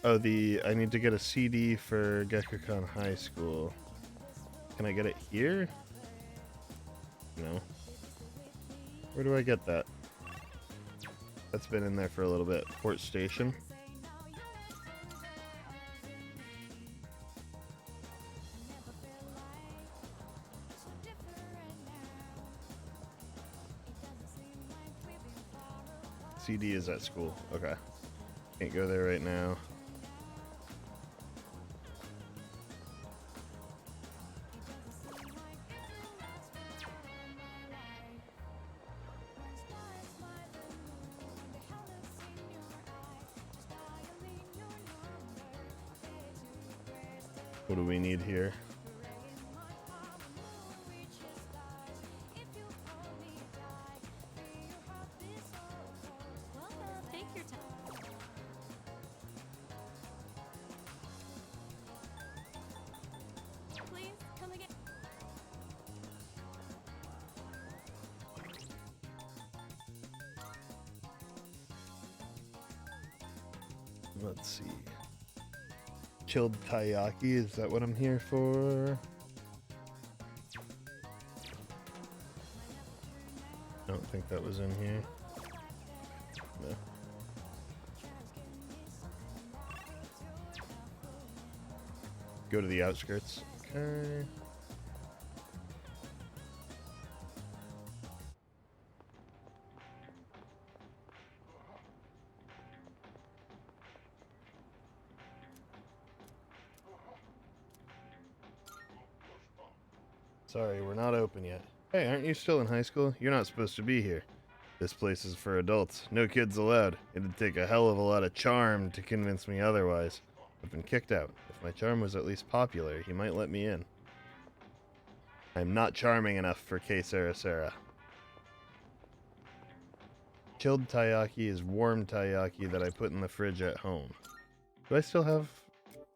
D: Oh, I need to get a CD for Gekkokan High School. Can I get it here? No. Where do I get that? That's been in there for a little bit. Port Station. CD is at school. Okay. Can't go there right now. What do we need here?
V: Take your time. Please
D: let's see. Chilled taiyaki, is that what I'm here for? I don't think that was in here. No. Go to the outskirts. Okay. Sorry, we're not open yet. Hey, aren't you still in high school? You're not supposed to be here. This place is for adults. No kids allowed. It'd take a hell of a lot of charm to convince me otherwise. I've been kicked out. If my charm was at least popular, he might let me in. I'm not charming enough for K. Sarasara. Chilled taiyaki is warm taiyaki that I put in the fridge at home. Do I still have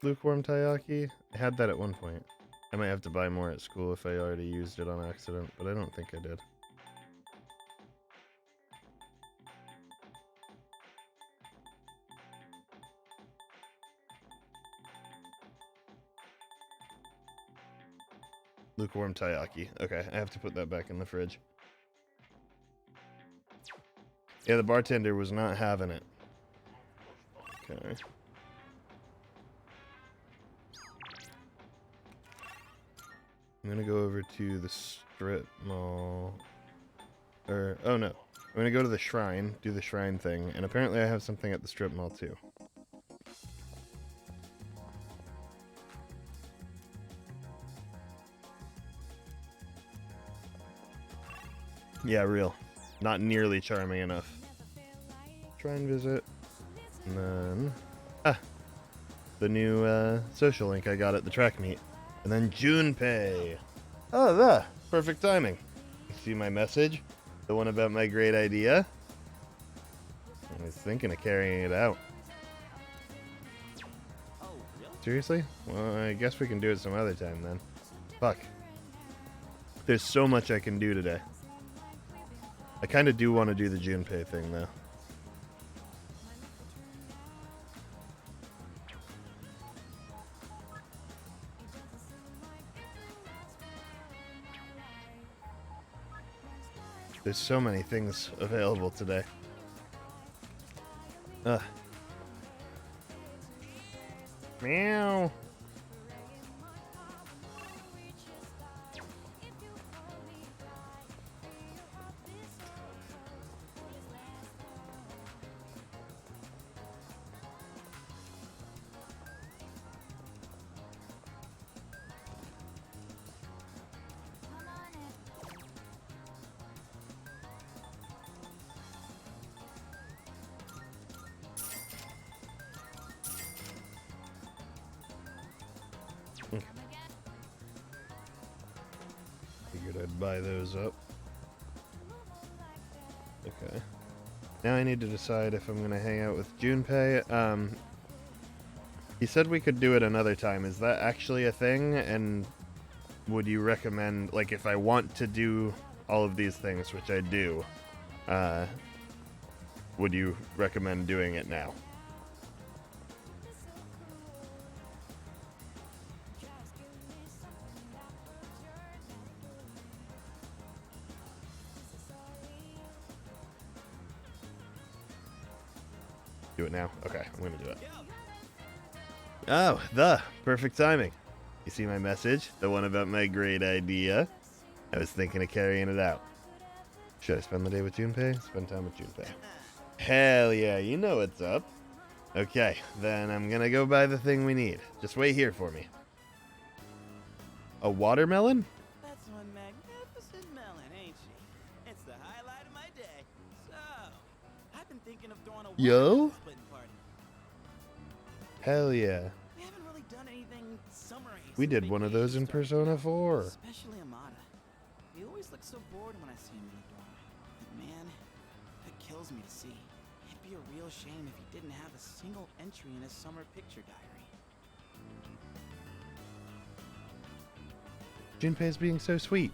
D: lukewarm taiyaki? I had that at one point. I might have to buy more at school if I already used it on accident, but I don't think I did. Lukewarm taiyaki. Okay, I have to put that back in the fridge. Yeah, the bartender was not having it. Okay. I'm gonna go over to the strip mall. Oh no. I'm gonna go to the shrine, do the shrine thing, and apparently I have something at the strip mall too. Yeah, real. Not nearly charming enough. Shrine visit. And then... the new social link I got at the track meet. And then Junpei. Oh, the perfect timing. You see my message? The one about my great idea? I was thinking of carrying it out. Seriously? Well, I guess we can do it some other time then. Fuck. There's so much I can do today. I kind of do want to do the Junpei thing though. There's so many things available today. Ugh. Meow. Figured I'd buy those up. Okay. Now I need to decide if I'm gonna hang out with Junpei. He said we could do it another time. Is that actually a thing? And would you recommend, like, if I want to do all of these things, which I do, would you recommend doing it now? Do it now? Okay, I'm gonna do it. Oh, the perfect timing. You see my message? The one about my great idea? I was thinking of carrying it out. Should I spend the day with Junpei? Spend time with Junpei. Hell yeah, you know what's up. Okay, then I'm gonna go buy the thing we need. Just wait here for me. A watermelon?
M: That's one magnificent melon, ain't she? It's the highlight of my day. So, I've been thinking of throwing a
D: Yo?
M: splitting party.
D: Hell yeah.
M: We haven't really done anything summery.
D: We did one of those in Persona 4.
M: Especially Amada. He always looks so bored when I see him in the dorm. But man, that kills me to see. It'd be a real shame if he didn't have a single entry in his summer picture diary.
D: Junpei's being so sweet.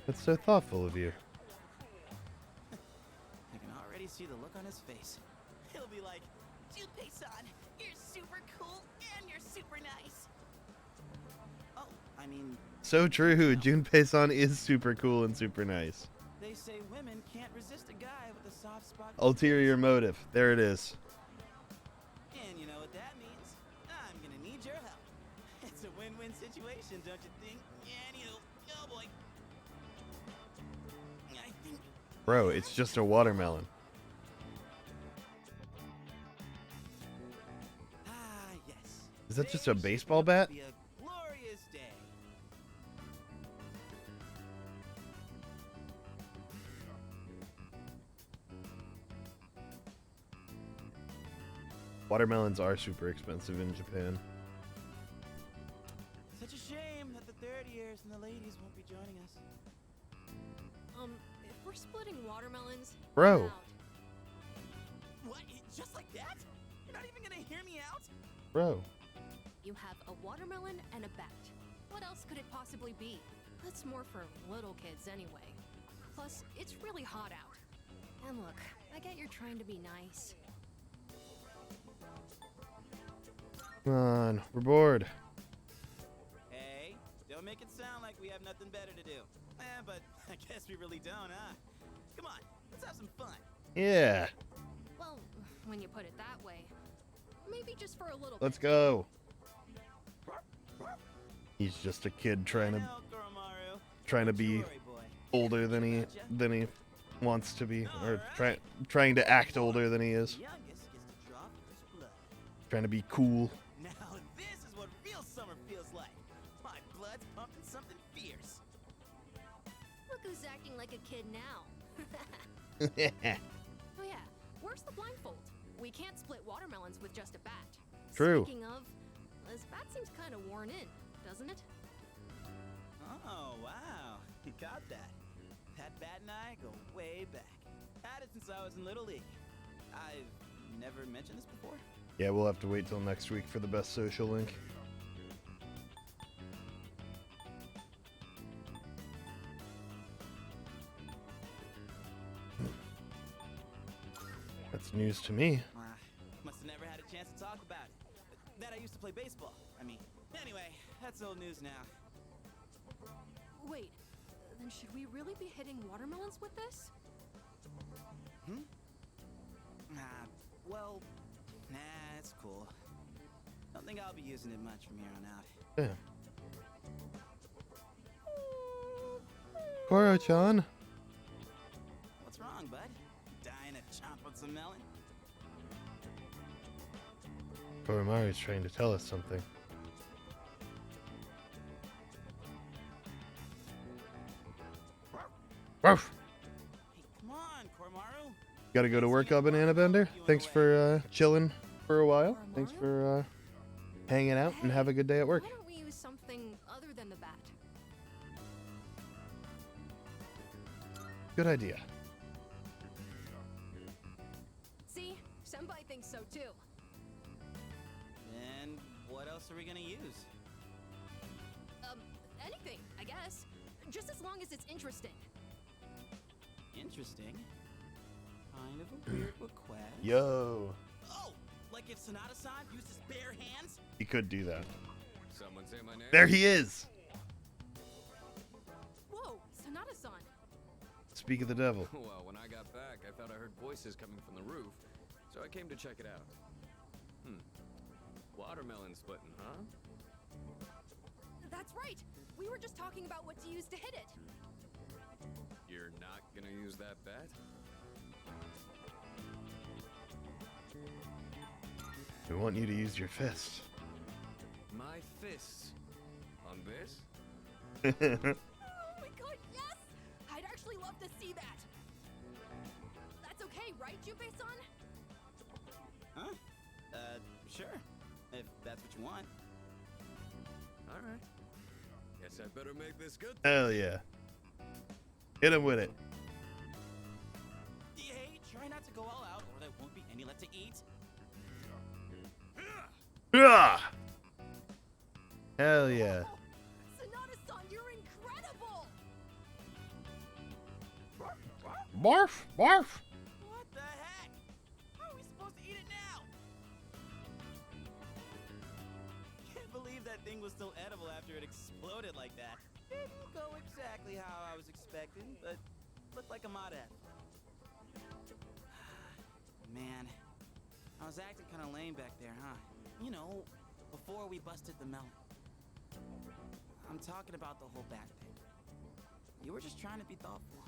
D: That's so thoughtful of you.
M: I can already see the look on his face. He'll be like, Junpei-san, you're super cool and you're super nice. Oh, I mean...
D: So true. Junpei-san is super cool and super nice.
M: They say women can't resist a guy with a soft spot.
D: Ulterior motive. There it is.
M: And you know what that means? I'm gonna need your help. It's a win-win situation, don't you think? And you, oh boy. I think...
D: Bro, it's just a watermelon.
M: Ah, yes.
D: Is that just a baseball bat?
M: Be a glorious day.
D: Watermelons are super expensive in Japan.
M: Such a shame that the 30ers and the ladies won't be joining us.
V: If we're splitting watermelons,
D: Bro.
V: I'm out.
M: What? Just like that? You're not even gonna hear me out?
D: Bro.
V: You have a watermelon and a bat. What else could it possibly be? That's more for little kids anyway. Plus, it's really hot out. And look, I get you're trying to be nice.
D: Come on, we're bored.
M: Hey, don't make it sound like we have nothing better to do. But I guess we really don't, huh? Come on, let's have some fun.
D: Yeah.
V: Well, when you put it that way, maybe just for a little
D: Let's
V: bit.
D: go. He's just a kid trying to be older than he wants to be, or trying to act older than he is. Trying to be cool.
M: Now this is what real summer feels like. My blood's pumping something fierce.
V: Look who's acting like a kid now.
D: True.
V: Oh yeah, where's the blindfold? We can't split watermelons with just a bat. Speaking of, this bat seems kind of worn in, doesn't it?
M: Oh, wow. You got that. That bat and I go way back. Had it since I was in Little League. I've never mentioned this before.
D: Yeah, we'll have to wait till next week for the best social link. That's news to me.
M: Must have never had a chance to talk about it. That I used to play baseball. I mean, anyway, that's old news now.
V: Wait, then should we really be hitting watermelons with this?
M: Well, nah, it's cool. Don't think I'll be using it much from here on out.
D: Yeah. Koro-chan.
M: What's wrong, bud? Dying to chomp on some melon?
D: Koromaru's trying to tell us something. Ruff.
M: Hey, come on, Koromaru.
D: Gotta go to work, Banana Bender. Thanks for chilling for a while. Thanks for hanging out and have a good day at work.
V: Why don't we use something other than the bat?
D: Good idea.
V: See? Senpai thinks so too.
M: And what else are we gonna use?
V: Anything, I guess. Just as long as it's interesting.
M: Interesting. Kind of a weird request.
D: Yo.
M: Oh, like if Sonata-san used his bare hands?
D: He could do that.
H: Someone say my name?
D: There he is.
V: Whoa, Sonata-san.
D: Speak of the devil.
H: Well, when I got back, I thought I heard voices coming from the roof, so I came to check it out. Watermelon splitting, huh?
V: That's right. We were just talking about what to use to hit it.
H: You're not gonna use that bat?
D: We want you to use your fist.
H: My fists? On this?
V: Oh my god, yes! I'd actually love to see that. That's okay, right, Junpei-san?
M: Huh? Sure. If that's what you want.
H: Alright. Guess I better make this good.
D: Hell yeah. Hit him with it.
M: Hey, try not to go all out or there won't be any left to eat.
D: Ah! Hell yeah.
V: Sonata-san, you're incredible!
D: Barf, barf.
M: What the heck? that thing was still edible after it exploded like that. Didn't go exactly how I was expecting, but looked like a mod ad. Man, I was acting kind of lame back there, huh? You know, before we busted the melon. I'm talking about the whole bat thing. You were just trying to be thoughtful.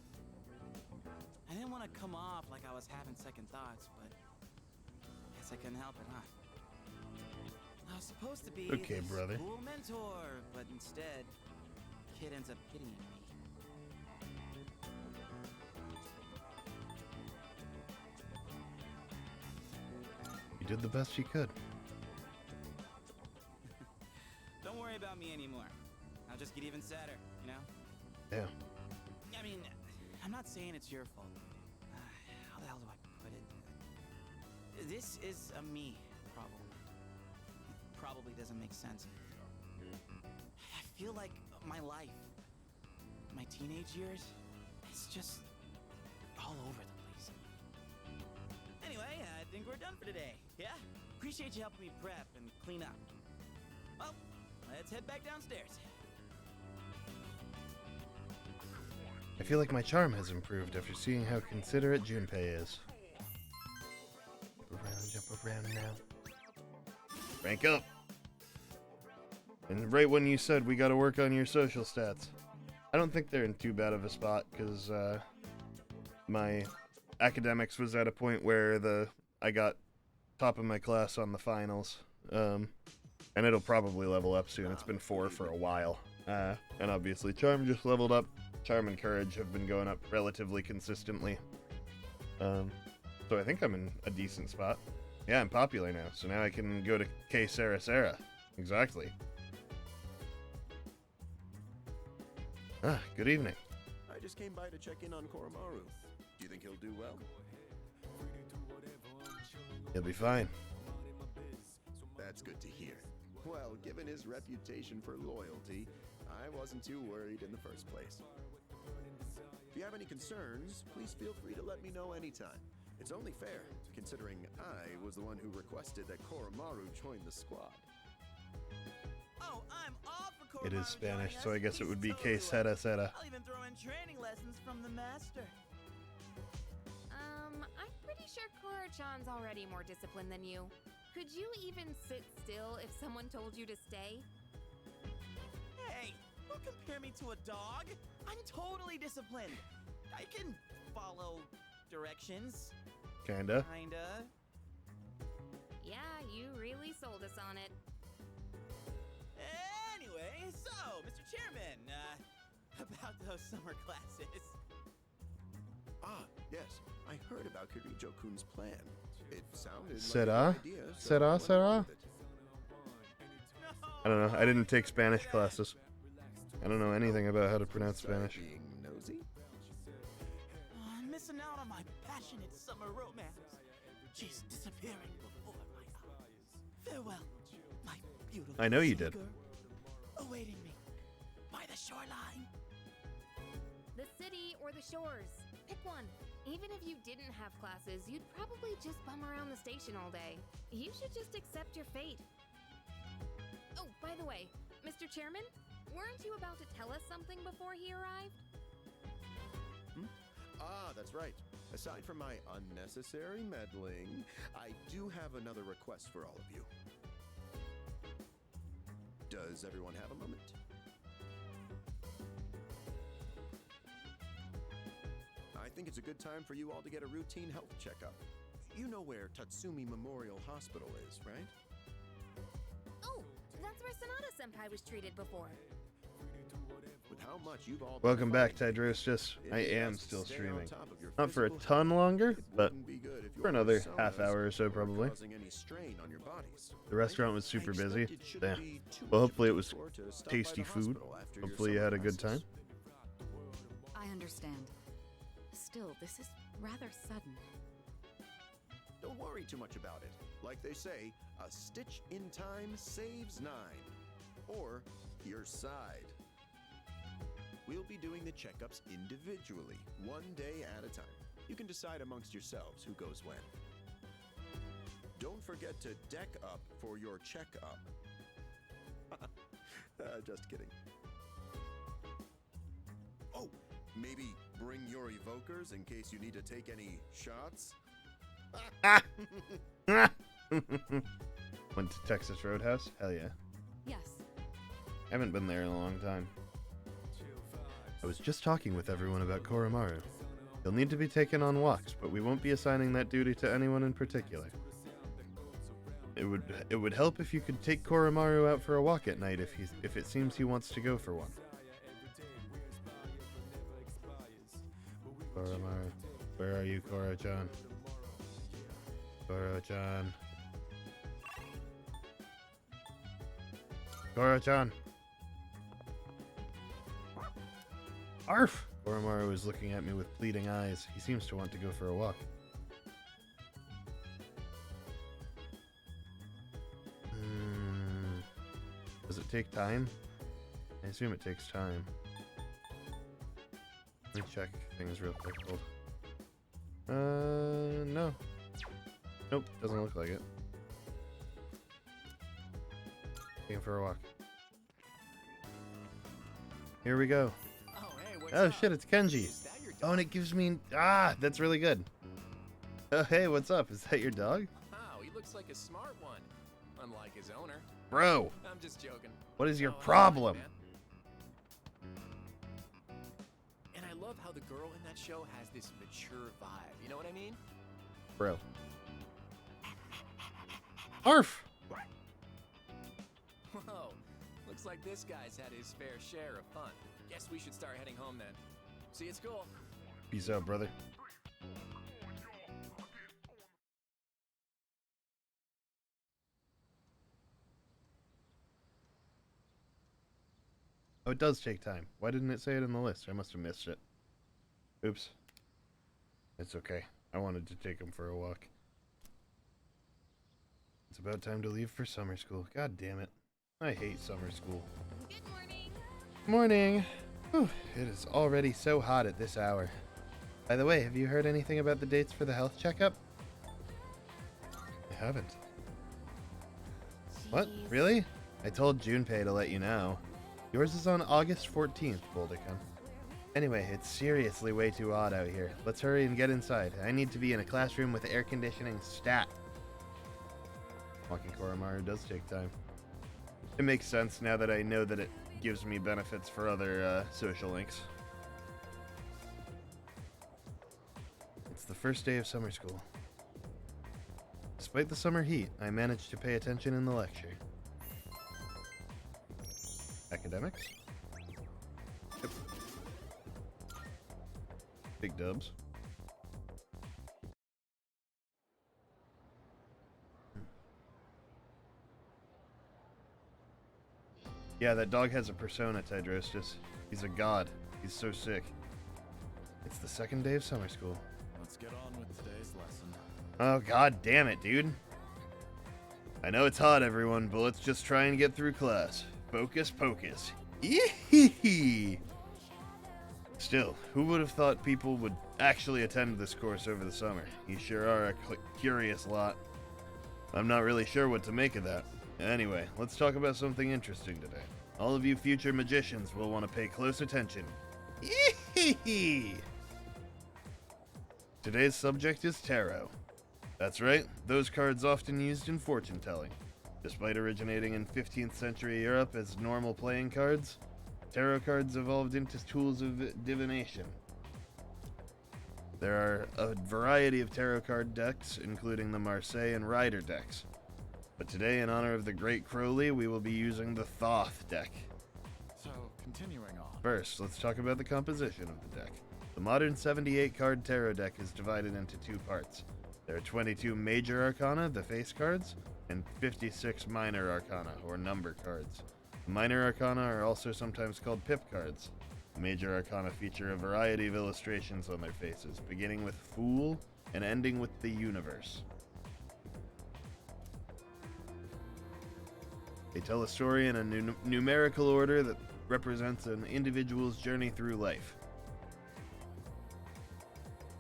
M: I didn't want to come off like I was having second thoughts, but guess I couldn't help it, huh? I was supposed to be
D: Okay,
M: this
D: brother.
M: cool mentor, but instead, kid ends up pitying me.
D: You did the best you could.
M: Don't worry about me anymore. I'll just get even sadder, you know?
D: Yeah.
M: I mean, I'm not saying it's your fault. How the hell do I put it? This is a me problem. It probably doesn't make sense. I feel like my life, my teenage years, it's just all over the place. Anyway, I think we're done for today. Yeah? Appreciate you helping me prep and clean up. Well, let's head back downstairs.
D: I feel like my charm has improved after seeing how considerate Junpei is. Jump around now. Rank up! And right when you said we gotta work on your social stats. I don't think they're in too bad of a spot, because my academics was at a point where I got top of my class on the finals. And it'll probably level up soon. It's been 4 for a while. And obviously Charm just leveled up. Charm and Courage have been going up relatively consistently. So I think I'm in a decent spot. Yeah, I'm popular now, so now I can go to K Sarah Sarah. Exactly. Ah, good evening.
C: I just came by to check in on Koromaru. Do you think he'll do well?
D: He'll be fine.
C: That's good to hear. Well, given his reputation for loyalty, I wasn't too worried in the first place. If you have any concerns, please feel free to let me know anytime. It's only fair, considering I was the one who requested that Koromaru join the squad.
M: Oh, I'm all for Koromaru
D: It is Spanish,
M: joining
D: so
M: us.
D: I guess it would be
M: He's totally
D: K Sera Sera.
M: I'll even throw in training lessons from the master.
F: I'm pretty sure Kuro-chan's already more disciplined than you. Could you even sit still if someone told you to stay?
M: Hey, don't compare me to a dog. I'm totally disciplined. I can follow directions.
D: Kinda.
M: Kinda.
F: Yeah, you really sold us on it.
M: Anyway, so, Mr. Chairman, about those summer classes.
C: Ah, yes. I heard about Kirijo-kun's plan. It sounded
D: Sera?
C: like a good idea, so
D: Sera
C: I went
D: Sera?
C: along with it.
D: I don't know. I didn't take Spanish classes. I don't know anything about how to pronounce Spanish.
C: Being nosy?
M: Oh, I'm missing out on my passionate summer romance. She's disappearing before my eyes. Farewell, my beautiful
D: I know you did.
M: girl, awaiting me by the shoreline.
F: The city or the shores. Pick one. Even if you didn't have classes, you'd probably just bum around the station all day. You should just accept your fate. Oh, by the way, Mr. Chairman, weren't you about to tell us something before he arrived?
C: Ah, that's right. Aside from my unnecessary meddling, I do have another request for all of you. Does everyone have a moment? I think it's a good time for you all to get a routine health checkup. You know where Tatsumi Memorial Hospital is, right?
F: Oh, that's where Sonata-senpai was treated before.
C: With how much you've all
D: Welcome
C: been
D: back,
C: fighting,
D: Tidrostis. I
C: it's
D: am
C: best to
D: still
C: stay on
D: streaming.
C: top of your
D: Not for a
C: physical
D: ton
C: health.
D: longer,
C: It
D: but
C: wouldn't be good if
D: for
C: your
D: another
C: personas
D: half hour or so
C: were
D: probably.
C: causing any strain on your bodies.
D: The restaurant was super
C: I
D: busy.
C: expect it shouldn't
D: Yeah.
C: be too
D: Well,
C: much
D: hopefully it
C: of a
D: was
C: detour to stop by
D: tasty
C: the
D: food.
C: hospital after your
D: Hopefully you
C: summer
D: had a good time.
C: classes.
R: I understand. Still, this is rather sudden.
C: Don't worry too much about it. Like they say, a stitch in time saves 9. Or your side. We'll be doing the checkups individually, one day at a time. You can decide amongst yourselves who goes when. Don't forget to deck up for your checkup. Just kidding. Oh, maybe bring your evokers in case you need to take any shots?
D: Went to Texas Roadhouse? Hell yeah.
R: Yes.
D: Haven't been there in a long time. I was just talking with everyone about Koromaru. He'll need to be taken on walks, but we won't be assigning that duty to anyone in particular. It would help if you could take Koromaru out for a walk at night if it seems he wants to go for one. Koromaru, where are you, Koro-chan? Koro-chan. Koro-chan. Arf! Koromaru is looking at me with pleading eyes. He seems to want to go for a walk. Does it take time? I assume it takes time. Let me check things real quick. Hold. No. Nope, doesn't look like it. Taking for a walk. Here we go. Oh shit, it's Kenji. Oh, and it gives me... Ah, that's really good. Oh, hey, what's up? Is that your dog?
G: Wow, he looks like a smart one. Unlike his owner.
D: Bro.
G: I'm just joking.
D: What is your problem?
G: And I love how the girl in that show has this mature vibe. You know what I mean?
D: Bro. Arf!
G: Whoa. Looks like this guy's had his fair share of fun. Guess we should start heading home then. See you at school.
D: Peace out, brother. Oh, it does take time. Why didn't it say it in the list? I must have missed it. Oops. It's okay. I wanted to take him for a walk. It's about time to leave for summer school. God damn it. I hate summer school.
F: Good morning.
D: Morning. Whew, it is already so hot at this hour. By the way, have you heard anything about the dates for the health checkup? I haven't. What? Really? I told Junpei to let you know. Yours is on August 14th, Bouldercon. Anyway, it's seriously way too hot out here. Let's hurry and get inside. I need to be in a classroom with air conditioning stat. Walking Koromaru does take time. It makes sense now that I know that it gives me benefits for other social links. It's the first day of summer school. Despite the summer heat, I managed to pay attention in the lecture. Academics? Yep. Big dubs. Yeah, that dog has a persona, Tidrostis. He's a god. He's so sick. It's the second day of summer school.
P: Let's get on with today's lesson.
D: Oh, god damn it, dude. I know it's hot, everyone, but let's just try and get through class. Focus, pocus. Yee-hee-hee! Still, who would have thought people would actually attend this course over the summer? You sure are a curious lot. I'm not really sure what to make of that. Anyway, let's talk about something interesting today. All of you future magicians will want to pay close attention. Yee-hee-hee! Today's subject is tarot. That's right, those cards often used in fortune telling. Despite originating in 15th century Europe as normal playing cards, tarot cards evolved into tools of divination. There are a variety of tarot card decks, including the Marseille and Rider decks. But today, in honor of the Great Crowley, we will be using the Thoth deck.
P: So, continuing on.
D: First, let's talk about the composition of the deck. The modern 78 card tarot deck is divided into two parts. There are 22 major arcana, the face cards, and 56 minor arcana, or number cards. The minor arcana are also sometimes called pip cards. The major arcana feature a variety of illustrations on their faces, beginning with Fool and ending with the Universe. They tell a story in a numerical order that represents an individual's journey through life.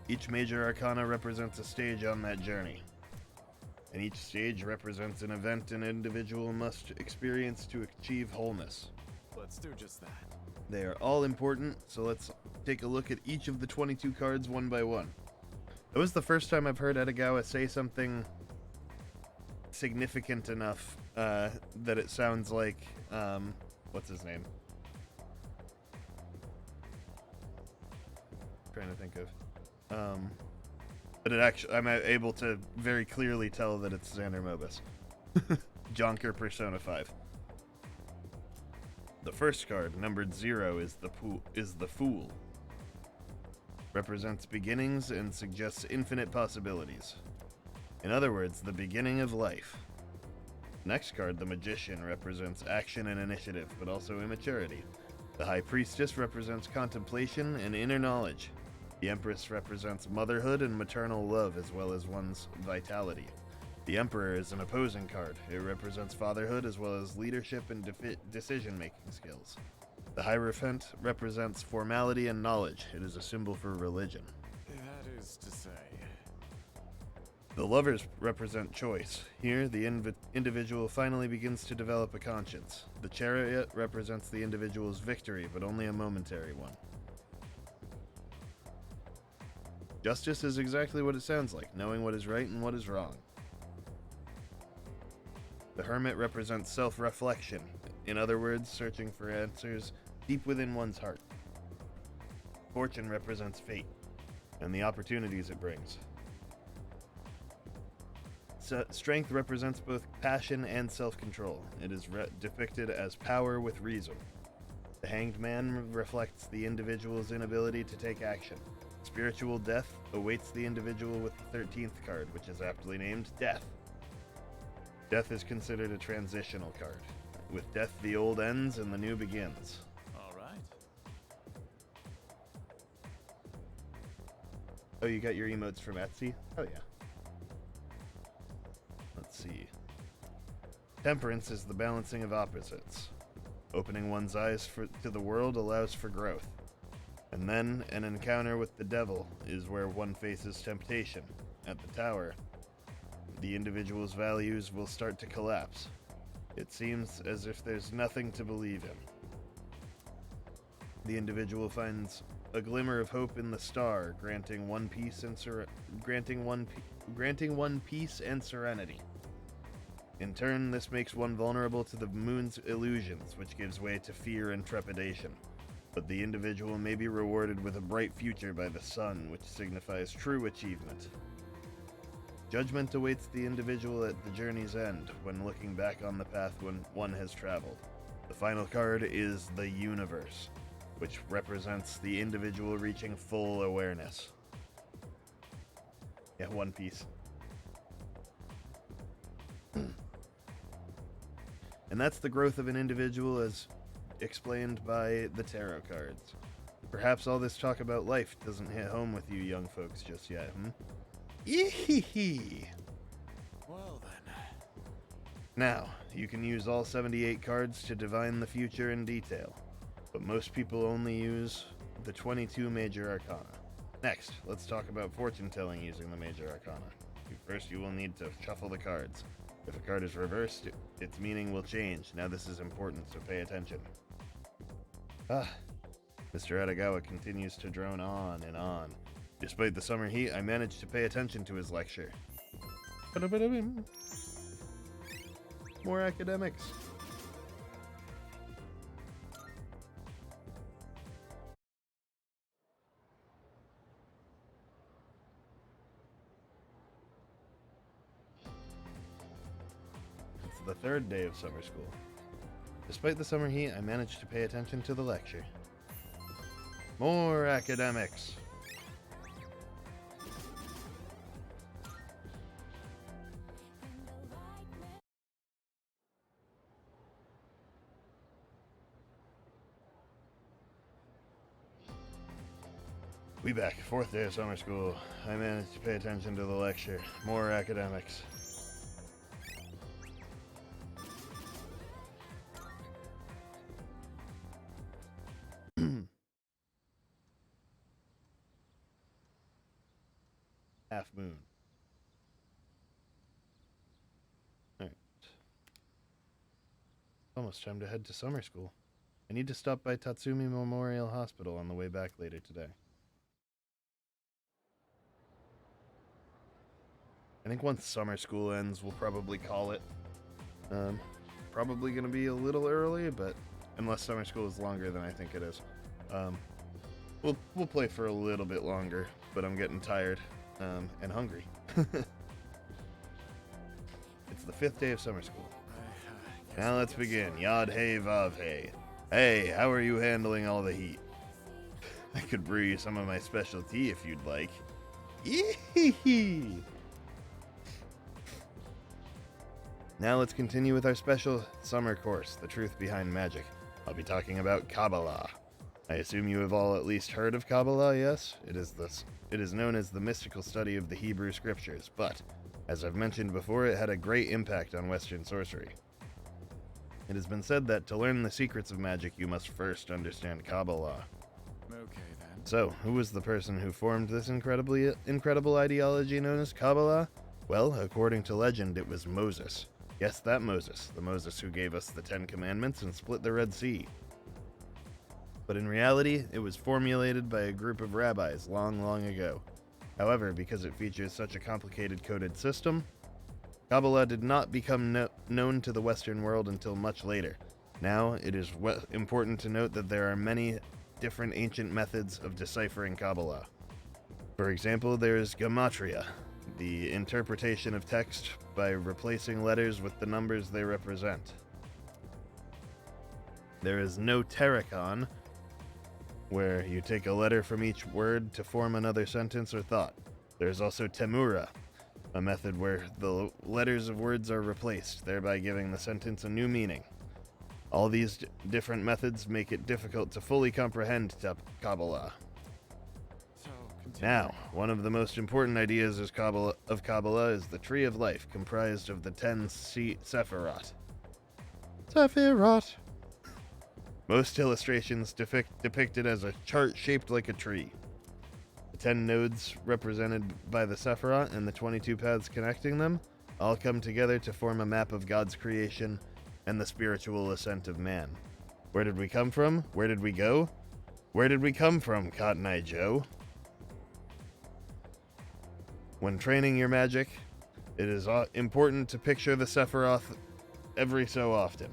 D: Each major arcana represents a stage on that journey. and each stage represents an event an individual must experience to achieve wholeness.
G: Let's do just that.
D: They are all important, so let's take a look at each of the 22 cards one by one. That was the first time I've heard Edogawa say something significant enough that it sounds like, what's his name? Trying to think of. But it actually, I'm able to very clearly tell that it's Xander Mobus. Jonker Persona 5. The first card, numbered 0, is the Fool. Represents beginnings and suggests infinite possibilities. In other words, the beginning of life. Next card, the Magician, represents action and initiative, but also immaturity. The High Priestess represents contemplation and inner knowledge. The Empress represents motherhood and maternal love, as well as one's vitality. The Emperor is an opposing card. It represents fatherhood as well as leadership and decision-making skills. The Hierophant represents formality and knowledge. It is a symbol for religion.
G: That is to say...
D: The Lovers represent choice. Here, the individual finally begins to develop a conscience. The Chariot represents the individual's victory, but only a momentary one. Justice is exactly what it sounds like, knowing what is right and what is wrong. The Hermit represents self-reflection. In other words, searching for answers deep within one's heart. Fortune represents fate and the opportunities it brings. Strength represents both passion and self-control. It is depicted as power with reason. The Hanged Man reflects the individual's inability to take action. Spiritual death awaits the individual with the 13th card, which is aptly named Death. Death is considered a transitional card. With death, the old ends and the new begins.
G: All right.
D: Oh, you got your emotes from Etsy? Oh, yeah. Let's see. Temperance is the balancing of opposites. Opening one's eyes to the world allows for growth. And then, an encounter with the devil is where one faces temptation. At the tower, the individual's values will start to collapse. It seems as if there's nothing to believe in. The individual finds a glimmer of hope in the star, granting one peace and serenity. In turn, this makes one vulnerable to the moon's illusions, which gives way to fear and trepidation. But the individual may be rewarded with a bright future by the sun, which signifies true achievement. Judgment awaits the individual at the journey's end, when looking back on the path one has traveled. The final card is the Universe, which represents the individual reaching full awareness. Yeah, One Piece. And that's the growth of an individual as explained by the tarot cards. Perhaps all this talk about life doesn't hit home with you young folks just yet, Eehee.
G: Well then.
D: Now, you can use all 78 cards to divine the future in detail, but most people only use the 22 major arcana. Next, let's talk about fortune telling using the major arcana. First, you will need to shuffle the cards. If a card is reversed, its meaning will change. Now this is important, so pay attention. Mr. Edogawa continues to drone on and on. Despite the summer heat, I managed to pay attention to his lecture. More academics. It's the third day of summer school. Despite the summer heat, I managed to pay attention to the lecture. More academics. We back. Fourth day of summer school. I managed to pay attention to the lecture. More academics. Half moon. Almost time to head to summer school. I need to stop by Tatsumi Memorial Hospital on the way back later today. I think once summer school ends, we'll probably call it. Probably going to be a little early, but unless summer school is longer than I think it is. We'll play for a little bit longer, but I'm getting tired and hungry. It's the 5th day of summer school. Now let's begin. Yod hey vav hey. Hey, how are you handling all the heat? I could brew you some of my special tea if you'd like. Yee-hee-hee. Now let's continue with our special summer course, The Truth Behind Magic. I'll be talking about Kabbalah. I assume you have all at least heard of Kabbalah, yes? It is known as the mystical study of the Hebrew scriptures, but, as I've mentioned before, it had a great impact on Western sorcery. It has been said that to learn the secrets of magic, you must first understand Kabbalah.
U: Okay, then.
D: So, who was the person who formed this incredible ideology known as Kabbalah? Well, according to legend, it was Moses. Yes, that Moses, the Moses who gave us the 10 Commandments and split the Red Sea. But in reality, it was formulated by a group of rabbis long, long ago. However, because it features such a complicated coded system, Kabbalah did not become known to the Western world until much later. Now, it is important to note that there are many different ancient methods of deciphering Kabbalah. For example, there is Gematria, the interpretation of text by replacing letters with the numbers they represent. There is Notarikon, where you take a letter from each word to form another sentence or thought. There's also Temura, a method where the letters of words are replaced, thereby giving the sentence a new meaning. All these different methods make it difficult to fully comprehend Kabbalah. Now, one of the most important ideas of Kabbalah is the Tree of Life, comprised of the 10 Sephirot. Sephirot! Most illustrations depict it as a chart shaped like a tree. The 10 nodes represented by the Sephirot and the 22 paths connecting them all come together to form a map of God's creation and the spiritual ascent of man. Where did we come from? Where did we go? Where did we come from, Cotton Eye Joe? When training your magic, it is important to picture the Sephiroth every so often.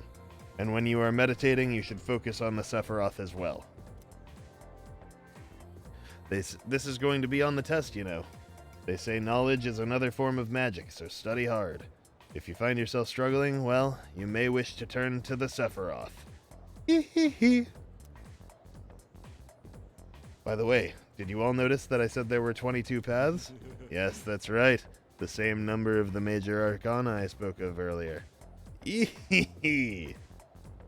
D: And when you are meditating, you should focus on the Sephiroth as well. This is going to be on the test, you know. They say knowledge is another form of magic, so study hard. If you find yourself struggling, well, you may wish to turn to the Sephiroth. Hee. By the way, did you all notice that I said there were 22 paths? Yes, that's right. The same number of the major arcana I spoke of earlier.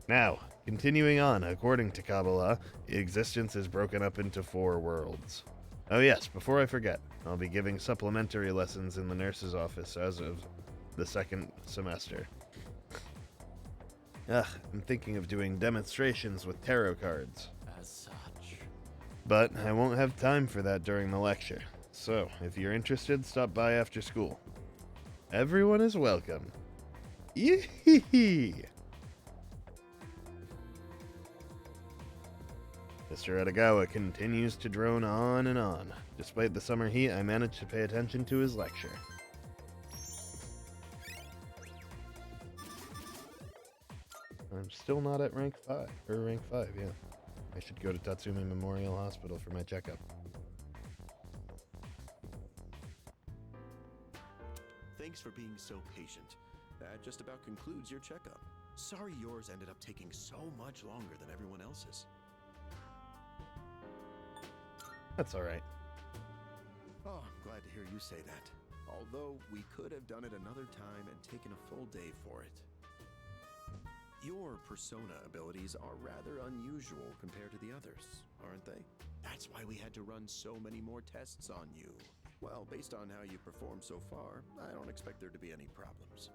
D: Now, continuing on, according to Kabbalah, existence is broken up into 4 worlds. Oh yes, before I forget, I'll be giving supplementary lessons in the nurse's office as of the 2nd semester. I'm thinking of doing demonstrations with tarot cards.
U: As such.
D: But I won't have time for that during the lecture. So, if you're interested, stop by after school. Everyone is welcome. Yee-hee-hee! Mr. Edagawa continues to drone on and on. Despite the summer heat, I managed to pay attention to his lecture. I'm still not at rank 5, yeah. I should go to Tatsumi Memorial Hospital for my checkup.
C: Thanks for being so patient. That just about concludes your checkup. Sorry yours ended up taking so much longer than everyone else's.
D: That's alright.
C: Oh, I'm glad to hear you say that. Although, we could have done it another time and taken a full day for it. Your persona abilities are rather unusual compared to the others, aren't they? That's why we had to run so many more tests on you. Well, based on how you performed so far, I don't expect there to be any problems.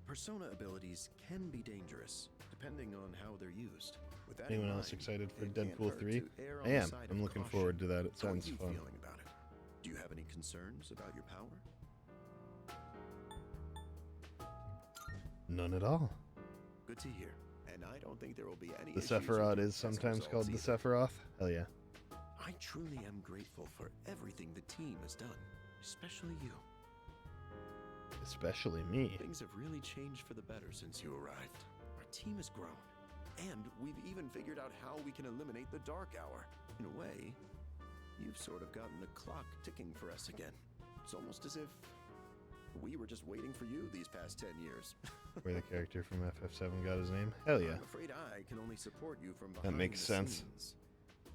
C: Persona abilities can be dangerous, depending on how they're used. With that
D: Anyone else excited for Deadpool 3? I am. I'm looking forward to that. It sounds fun.
C: How are you feeling about it? Do you have any concerns about your power?
D: None at all.
C: Good to hear. And I don't think there will be any
D: The
C: issues with
D: Sephiroth
C: your
D: is
C: test
D: sometimes
C: results
D: called the
C: either.
D: Sephiroth. Hell yeah.
C: I truly am grateful for everything the team has done, especially you.
D: Especially me.
C: Things have really changed for the better since you arrived. Our team has grown, and we've even figured out how we can eliminate the Dark Hour. In a way, you've sort of gotten the clock ticking for us again. It's almost as if we were just waiting for you these past 10 years.
D: Where the character from FF7 got his name. Hell yeah.
C: I'm afraid I can only support you from
D: That
C: behind
D: makes
C: the
D: sense.
C: scenes.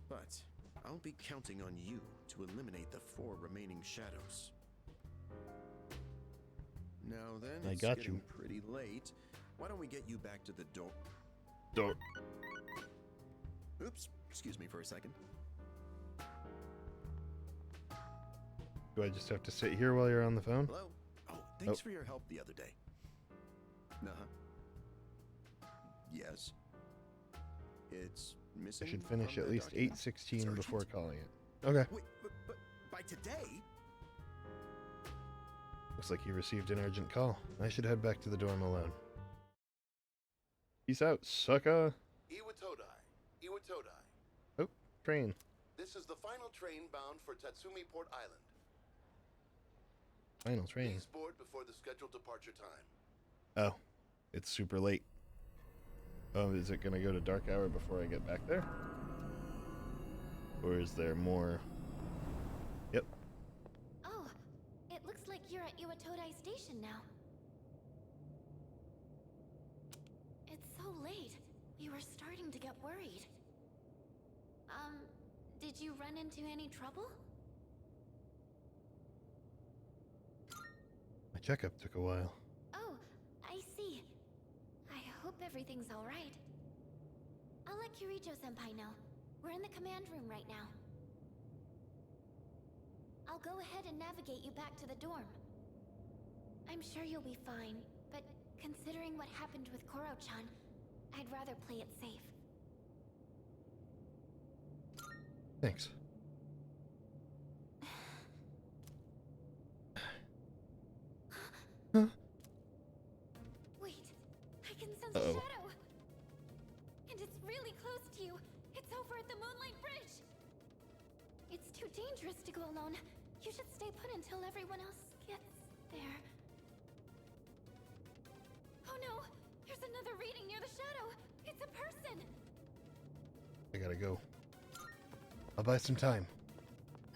C: But I'll be counting on you to eliminate the 4 remaining shadows. Now then,
D: I
C: it's
D: got
C: getting
D: you.
C: pretty late. Why don't we get you back to the door? Oops, excuse me for a second.
D: Do I just have to sit here while you're on the phone?
C: Hello? Oh, thanks for your help the other day. Yes. It's missing.
D: I should finish
C: from
D: at
C: the
D: least
C: document.
D: 8:16 before calling it. Okay.
C: Wait, but by today?
D: Looks like you received an urgent call. I should head back to the dorm alone. Peace out, sucker.
Q: Iwatodai.
D: Oh, train.
Q: This is the final train bound for Tatsumi Port Island.
D: Final train.
Q: Please board before the scheduled departure time.
D: Oh, it's super late. Oh, is it gonna go to dark hour before I get back there? Or is there more? Yep.
E: Oh, it looks like you're at Iwatodai Station now. It's so late. We were starting to get worried. Did you run into any trouble?
D: My checkup took a while.
E: Oh, I see. I hope everything's all right. I'll let Kirijo-senpai know. We're in the command room right now. I'll go ahead and navigate you back to the dorm. I'm sure you'll be fine, but considering what happened with Koro-chan, I'd rather play it safe.
D: Thanks. Huh?
E: Wait, I can sense
D: Uh-oh.
E: a shadow! And it's really close to you! It's over at the Moonlight Bridge! It's too dangerous to go alone. You should stay put until everyone else gets there. Oh no! There's another reading near the shadow! It's a person!
D: I gotta go. I'll buy some time.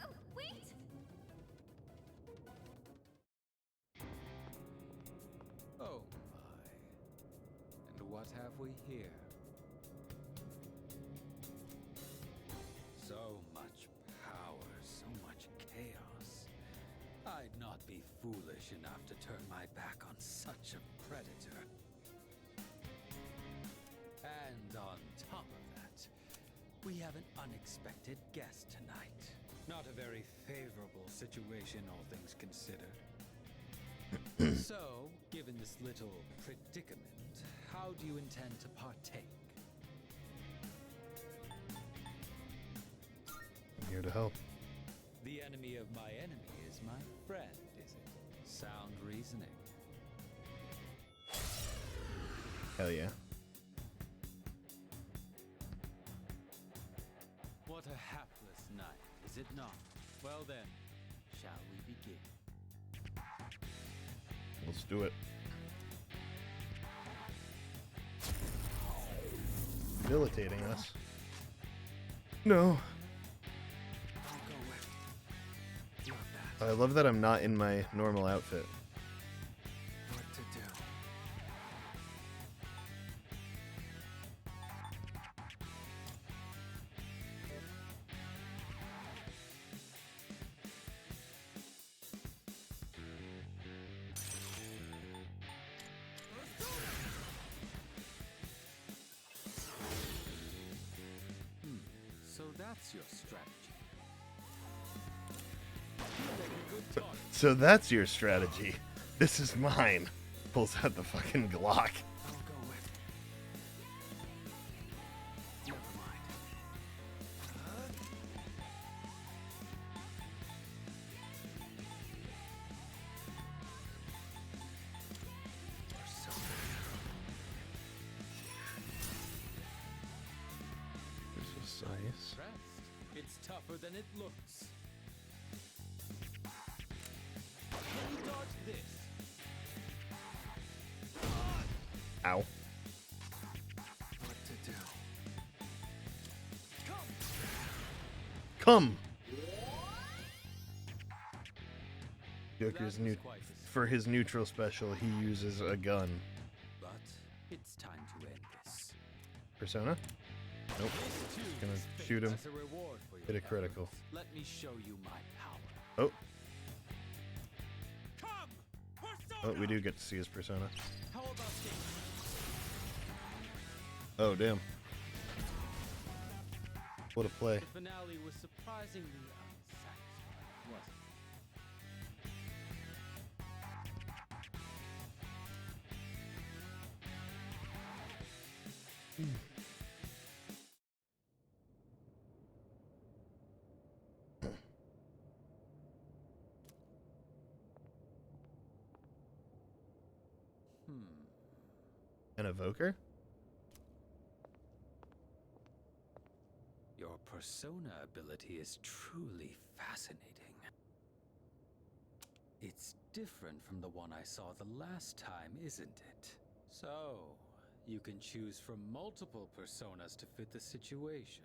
E: Oh, wait!
N: Oh my. And what have we here? So much power, so much chaos. I'd not be foolish enough to turn my back on such a predator. And on top of that, we have an unexpected guest tonight. Not a very favorable situation, all things considered. So, given this little predicament, how do you intend to partake?
D: I'm here to help.
N: The enemy of my enemy is my friend, is it? Sound reasoning.
D: Hell yeah.
N: What a hapless night, is it not? Well then, shall we begin?
D: Let's do it. Debilitating us. No. I love that I'm not in my normal outfit.
J: What to do?
N: So that's your strategy.
D: So that's your strategy. This is mine. Pulls out the fucking Glock.
J: Never mind.
N: Impressed. It's tougher than it looks. Can you dodge this?
D: Ow.
H: What to do?
D: Come! Joker's new for his neutral special, he uses a gun.
N: But it's time to end this.
D: Persona? Nope. Just gonna shoot him.
N: As a reward for your
D: Hit a critical.
N: efforts, let me show you my power.
D: Oh. Oh, we do get to see his persona.
N: How about
D: Oh, damn. What a play.
N: the finale was surprisingly unsatisfying, wasn't it?
D: An evoker?
N: Your persona ability is truly fascinating. It's different from the one I saw the last time, isn't it? So, you can choose from multiple personas to fit the situation.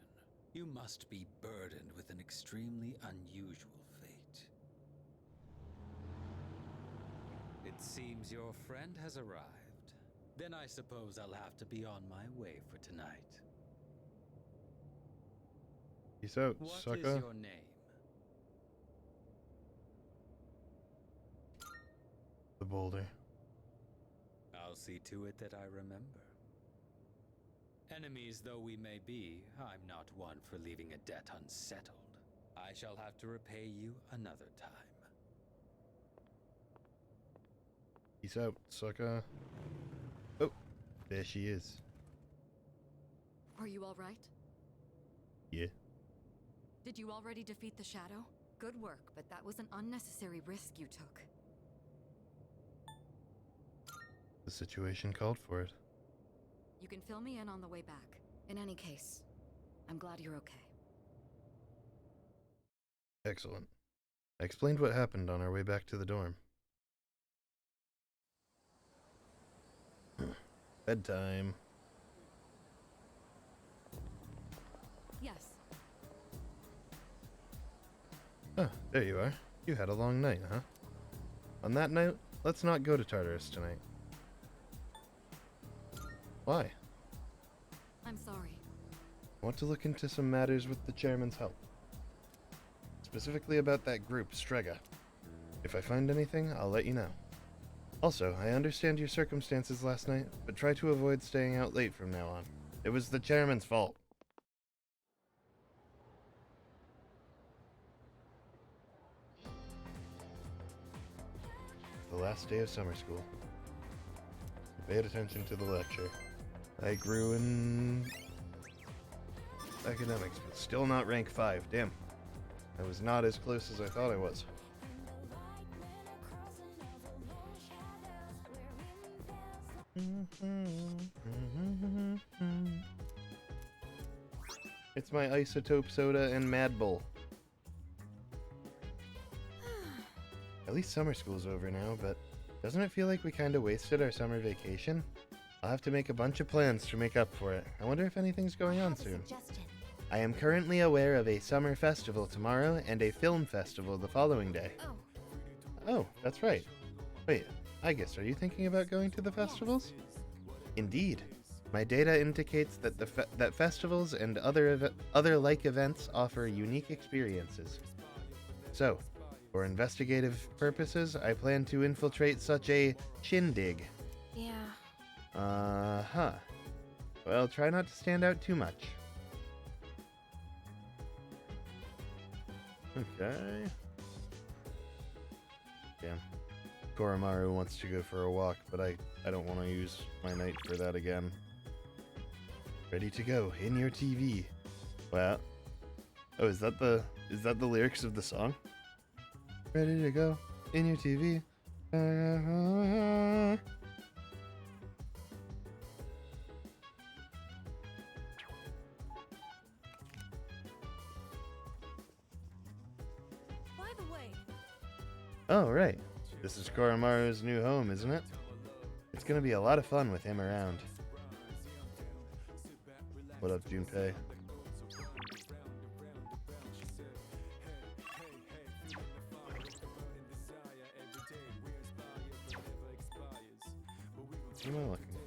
N: You must be burdened with an extremely unusual fate. It seems your friend has arrived. Then I suppose I'll have to be on my way for tonight.
D: Peace out,
N: What
D: sucker.
N: is your name?
D: The boulder.
N: I'll see to it that I remember. Enemies though we may be, I'm not one for leaving a debt unsettled. I shall have to repay you another time.
D: Peace out, sucker. Oh, there she is.
R: Are you all right?
D: Yeah.
R: Did you already defeat the Shadow? Good work, but that was an unnecessary risk you took.
D: The situation called for it.
R: You can fill me in on the way back. In any case, I'm glad you're okay.
D: Excellent. I explained what happened on our way back to the dorm. Bedtime.
R: Yes.
D: Ah, there you are. You had a long night, huh? On that note, let's not go to Tartarus tonight. Why?
R: I'm sorry.
D: I want to look into some matters with the chairman's help. Specifically about that group, Strega. If I find anything, I'll let you know. Also, I understand your circumstances last night, but try to avoid staying out late from now on. It was the chairman's fault. The last day of summer school. I paid attention to the lecture. I grew in academics, but still not rank 5. Damn. I was not as close as I thought I was. It's my isotope soda and Mad Bull. At least summer school's over now, but doesn't it feel like we kinda wasted our summer vacation? I'll have to make a bunch of plans to make up for it. I wonder if anything's going on soon. I am currently aware of a summer festival tomorrow and a film festival the following day. Oh, that's right. Wait, I guess, are you thinking about going to the festivals? Indeed. My data indicates that that festivals and other like events offer unique experiences. So, for investigative purposes, I plan to infiltrate such a shindig.
V: Yeah.
D: Uh-huh. Well, try not to stand out too much. Okay. Damn. Koromaru wants to go for a walk, but I don't want to use my night for that again. Ready to go, in your TV. Well, oh, is that the lyrics of the song? Ready to go, in your TV.
F: the way.
D: Oh, right. This is Koromaru's new home, isn't it? It's gonna be a lot of fun with him around. What up, Junpei? What am I looking for?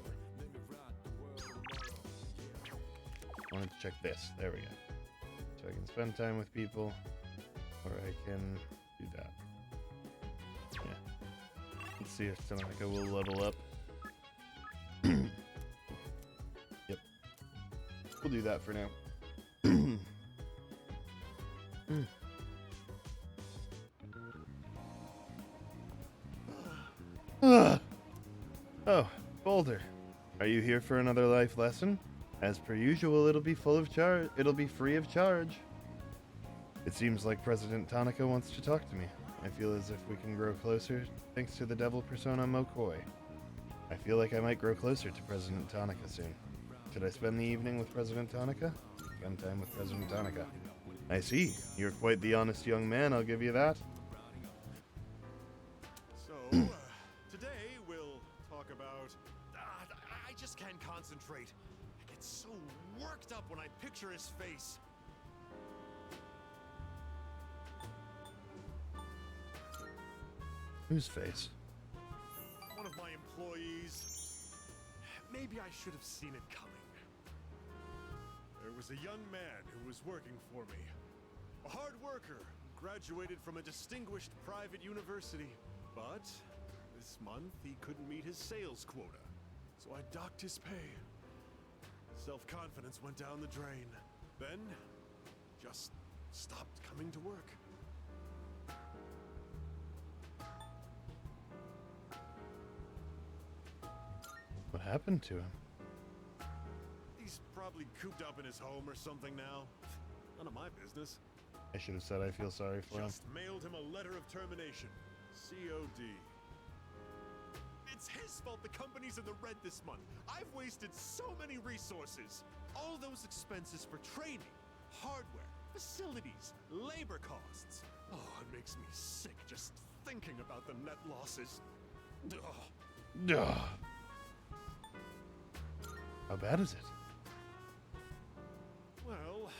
D: I wanted to check this. There we go. So I can spend time with people, or I can do that. Yeah. Let's see if Tanaka will level up. Yep. We'll do that for now. Oh, Boulder. Are you here for another life lesson? As per usual, it'll be free of charge. It seems like President Tanaka wants to talk to me. I feel as if we can grow closer thanks to the devil persona Mokoi. I feel like I might grow closer to President Tanaka soon. Should I spend the evening with President Tanaka? Spend time with President Tanaka. I see. You're quite the honest young man, I'll give you that.
P: So, today we'll talk about... I just can't concentrate. I get so worked up when I picture his face.
D: Whose face?
P: One of my employees. Maybe I should have seen it coming. There was a young man who was working for me. A hard worker who graduated from a distinguished private university. But this month he couldn't meet his sales quota. So I docked his pay. Self-confidence went down the drain. Then, just stopped coming to work.
D: What happened to him?
P: He's probably cooped up in his home or something now. None of my business.
D: I should have said I feel sorry for him.
P: Just mailed him a letter of termination. COD. It's his fault the company's in the red this month. I've wasted so many resources. All those expenses for training, hardware, facilities, labor costs. Oh, it makes me sick just thinking about the net losses. Ugh.
D: Ugh. How bad is it?
P: Well,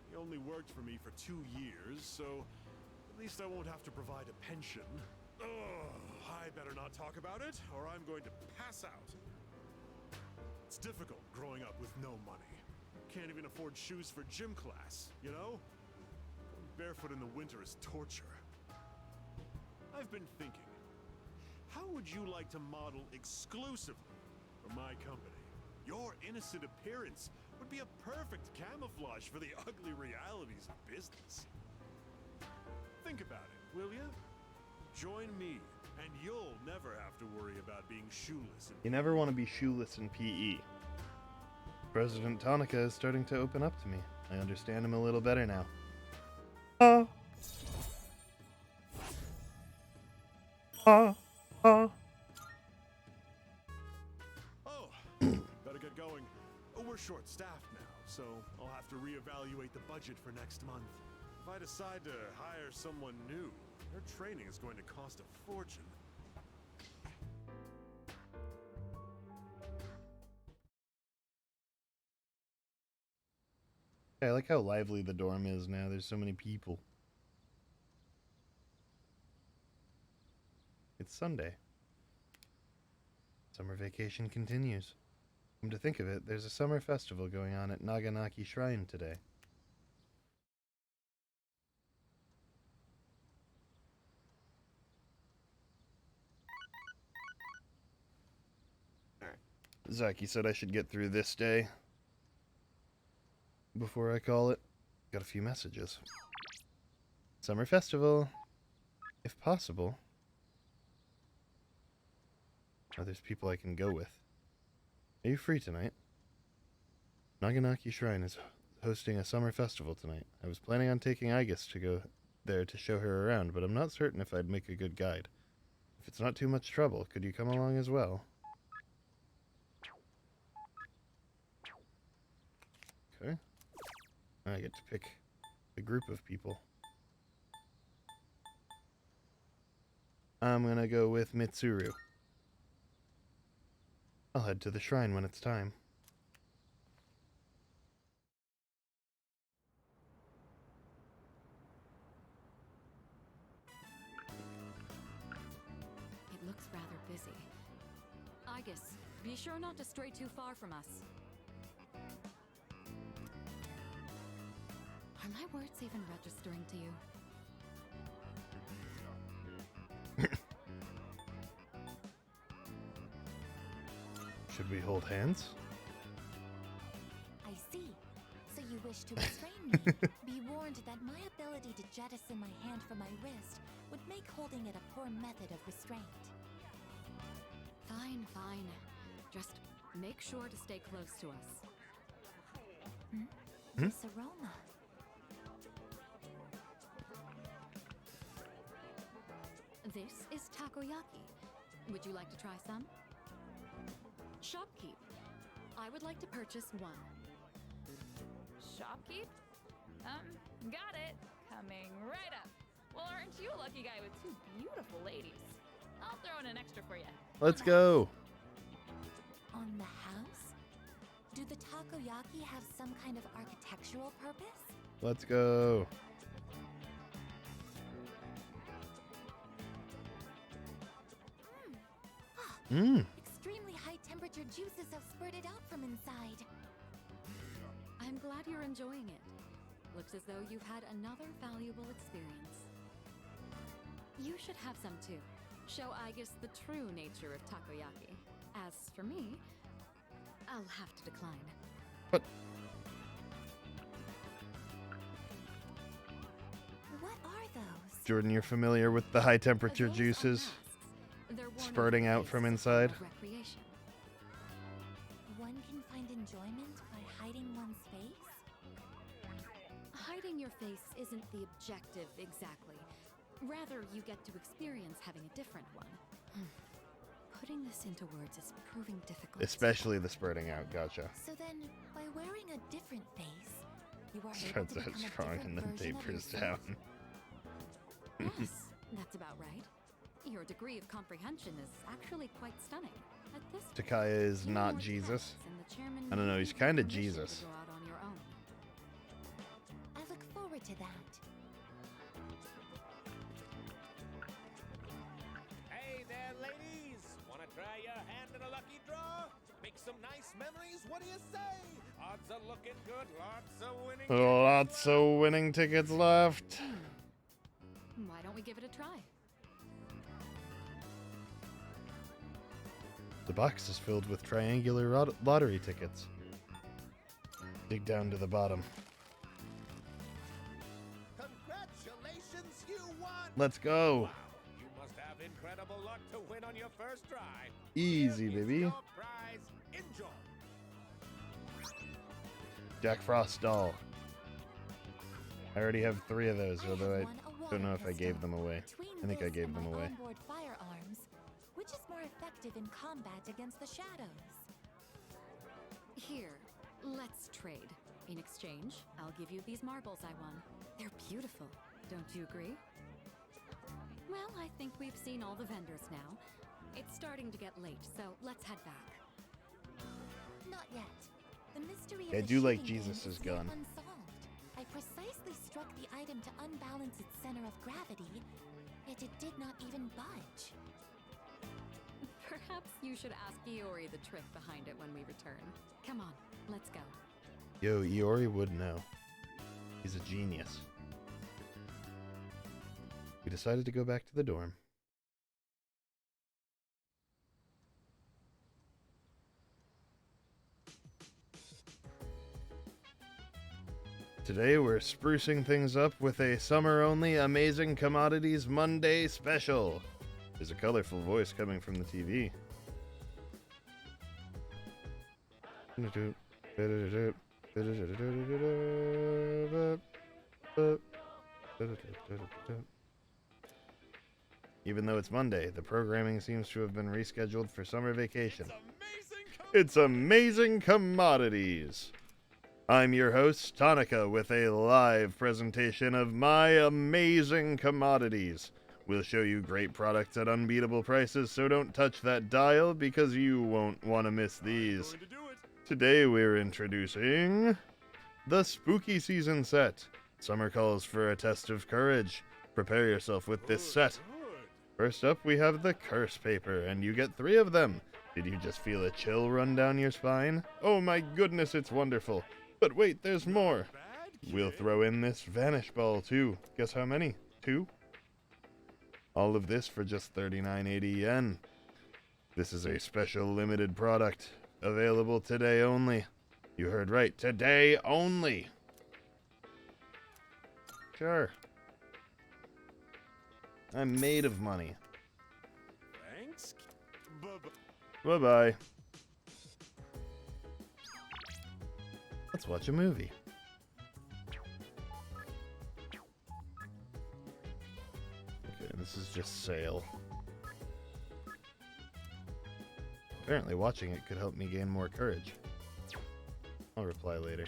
P: he only worked for me for 2 years, so at least I won't have to provide a pension. Ugh, I better not talk about it, or I'm going to pass out. It's difficult growing up with no money. Can't even afford shoes for gym class, you know? Going barefoot in the winter is torture. I've been thinking, how would you like to model exclusively for my company? Your innocent appearance would be a perfect camouflage for the ugly realities of business. Think about it, will you? Join me, and you'll never have to worry about being shoeless.
D: You never want to be shoeless in PE. President Tanaka is starting to open up to me. I understand him a little better now. Oh.
P: Better get going. Oh, we're short-staffed now, so I'll have to reevaluate the budget for next month. If I decide to hire someone new, their training is going to cost a fortune.
D: I like how lively the dorm is now. There's so many people. It's Sunday. Summer vacation continues. Come to think of it, there's a summer festival going on at Naganaki Shrine today. Zaki said I should get through this day before I call it. Got a few messages. Summer festival, if possible. Oh, there's people I can go with. Are you free tonight? Naganaki Shrine is hosting a summer festival tonight. I was planning on taking Aigis to go there to show her around, but I'm not certain if I'd make a good guide. If it's not too much trouble, could you come along as well? Okay. I get to pick a group of people. I'm gonna go with Mitsuru. I'll head to the shrine when it's time.
R: It looks rather busy. Aegis, be sure not to stray too far from us. Are my words even registering to you?
D: Should we hold hands?
E: I see. So you wish to restrain me. Be warned that my ability to jettison my hand from my wrist would make holding it a poor method of restraint.
R: Fine, fine. Just make sure to stay close to us.
E: This aroma.
R: This is takoyaki. Would you like to try some? Shopkeep. I would like to purchase one.
O: Shopkeep? Got it. Coming right up. Well, aren't you a lucky guy with two beautiful ladies? I'll throw in an extra for you.
D: Let's go.
E: On the house? Do the takoyaki have some kind of architectural purpose?
D: Let's go.
E: Extremely high temperature juices have spurted out from inside.
R: I'm glad you're enjoying it. Looks as though you've had another valuable experience. You should have some too. Show Aegis the true nature of takoyaki. As for me, I'll have to decline.
D: What?
E: What are those?
D: Jordan, you're familiar with the high temperature juices spurting out from inside?
R: Recreation.
E: One can find enjoyment by hiding one's face?
R: Hiding your face isn't the objective exactly. Rather, you get to experience having a different one. Putting this into words is proving difficult.
D: Especially the spurting out, gotcha.
E: So then, by wearing a different face, you are able
D: Starts
E: to
D: out
E: become a
D: strong
E: different
D: and then
E: version of
D: tapers
E: yourself?
D: down.
R: Yes, that's about right. Your degree of comprehension is actually quite stunning. At this
D: Takaya is not Jesus. I don't know, he's kind of Jesus.
R: go out on your own.
E: I look forward to that.
T: Hey there, ladies! Wanna try your hand in a lucky draw? Make some nice memories? What do you say? Odds are looking good. Lots of winning.
D: Lots of winning tickets left.
R: Why don't we give it a try?
D: The box is filled with triangular lottery tickets. Dig down to the bottom.
T: Congratulations, you won!
D: Let's go.
T: Wow, you must have incredible luck to win on your first try.
D: Easy, baby.
T: Your prize. Enjoy.
D: Jack Frost doll. I already have 3 of those, although I don't know if I gave them away. I think I gave them away.
E: Onboard firearms, which is more effective in combat against the shadows?
R: Here, let's trade. In exchange, I'll give you these marbles I won. They're beautiful, don't you agree? Well, I think we've seen all the vendors now. It's starting to get late, so let's head back.
E: Not yet. The mystery of
D: I
E: the
D: do like
E: shooting game
D: Jesus's
E: is yet
D: gun.
E: unsolved. I precisely struck the item to unbalance its center of gravity, yet it did not even budge.
R: Perhaps you should ask Iori the trick behind it when we return. Come on, let's go.
D: Yo, Iori would know. He's a genius. We decided to go back to the dorm. Today we're sprucing things up with a summer-only Amazing Commodities Monday special. There's a colorful voice coming from the TV. Even though it's Monday, the programming seems to have been rescheduled for summer vacation. It's Amazing Commodities! I'm your host, Tonica, with a live presentation of my amazing commodities. We'll show you great products at unbeatable prices, so don't touch that dial because you won't want to miss these. Today we're introducing the Spooky Season set. Summer calls for a test of courage. Prepare yourself with this set. First up, we have the Curse Paper, and you get 3 of them. Did you just feel a chill run down your spine? Oh my goodness, it's wonderful. But wait, there's more. We'll throw in this Vanish Ball, too. Guess how many? 2? All of this for just 39.80 yen. This is a special limited product, available today only. You heard right, today only. Sure. I'm made of money.
P: Thanks.
D: Bye-bye. Let's watch a movie. Okay, this is just sale. Apparently watching it could help me gain more courage. I'll reply later.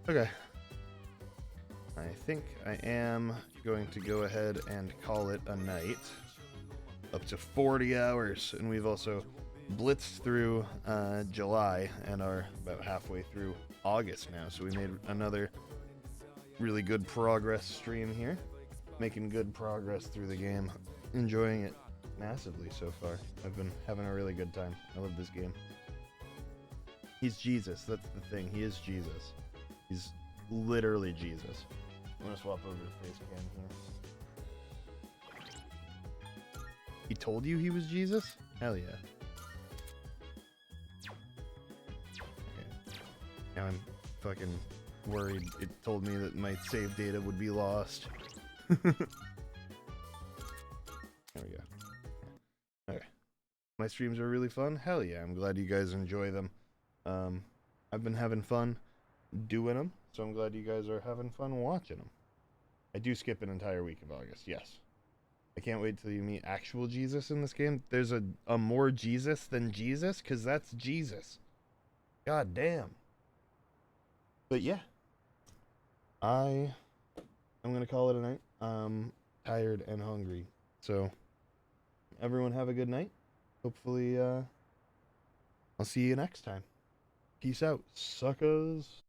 D: Okay. I think I am going to go ahead and call it a night. Up to 40 hours, and we've also blitzed through July and are about halfway through August now, so we made another really good progress stream here. Making good progress through the game. Enjoying it massively so far. I've been having a really good time. I love this game. He's Jesus, that's the thing. He is Jesus. He's literally Jesus. I'm gonna swap over to face cam here. He told you he was Jesus? Hell yeah. Okay. Now I'm fucking worried. It told me that my save data would be lost. There we go. Okay. My streams are really fun? Hell yeah, I'm glad you guys enjoy them. I've been having fun doing them, so I'm glad you guys are having fun watching them. I do skip an entire week of August, yes. I can't wait till you meet actual Jesus in this game. There's a more Jesus than Jesus, because that's Jesus. God damn. But yeah. I'm going to call it a night. I'm tired and hungry. So, everyone have a good night. Hopefully, I'll see you next time. Peace out, suckers.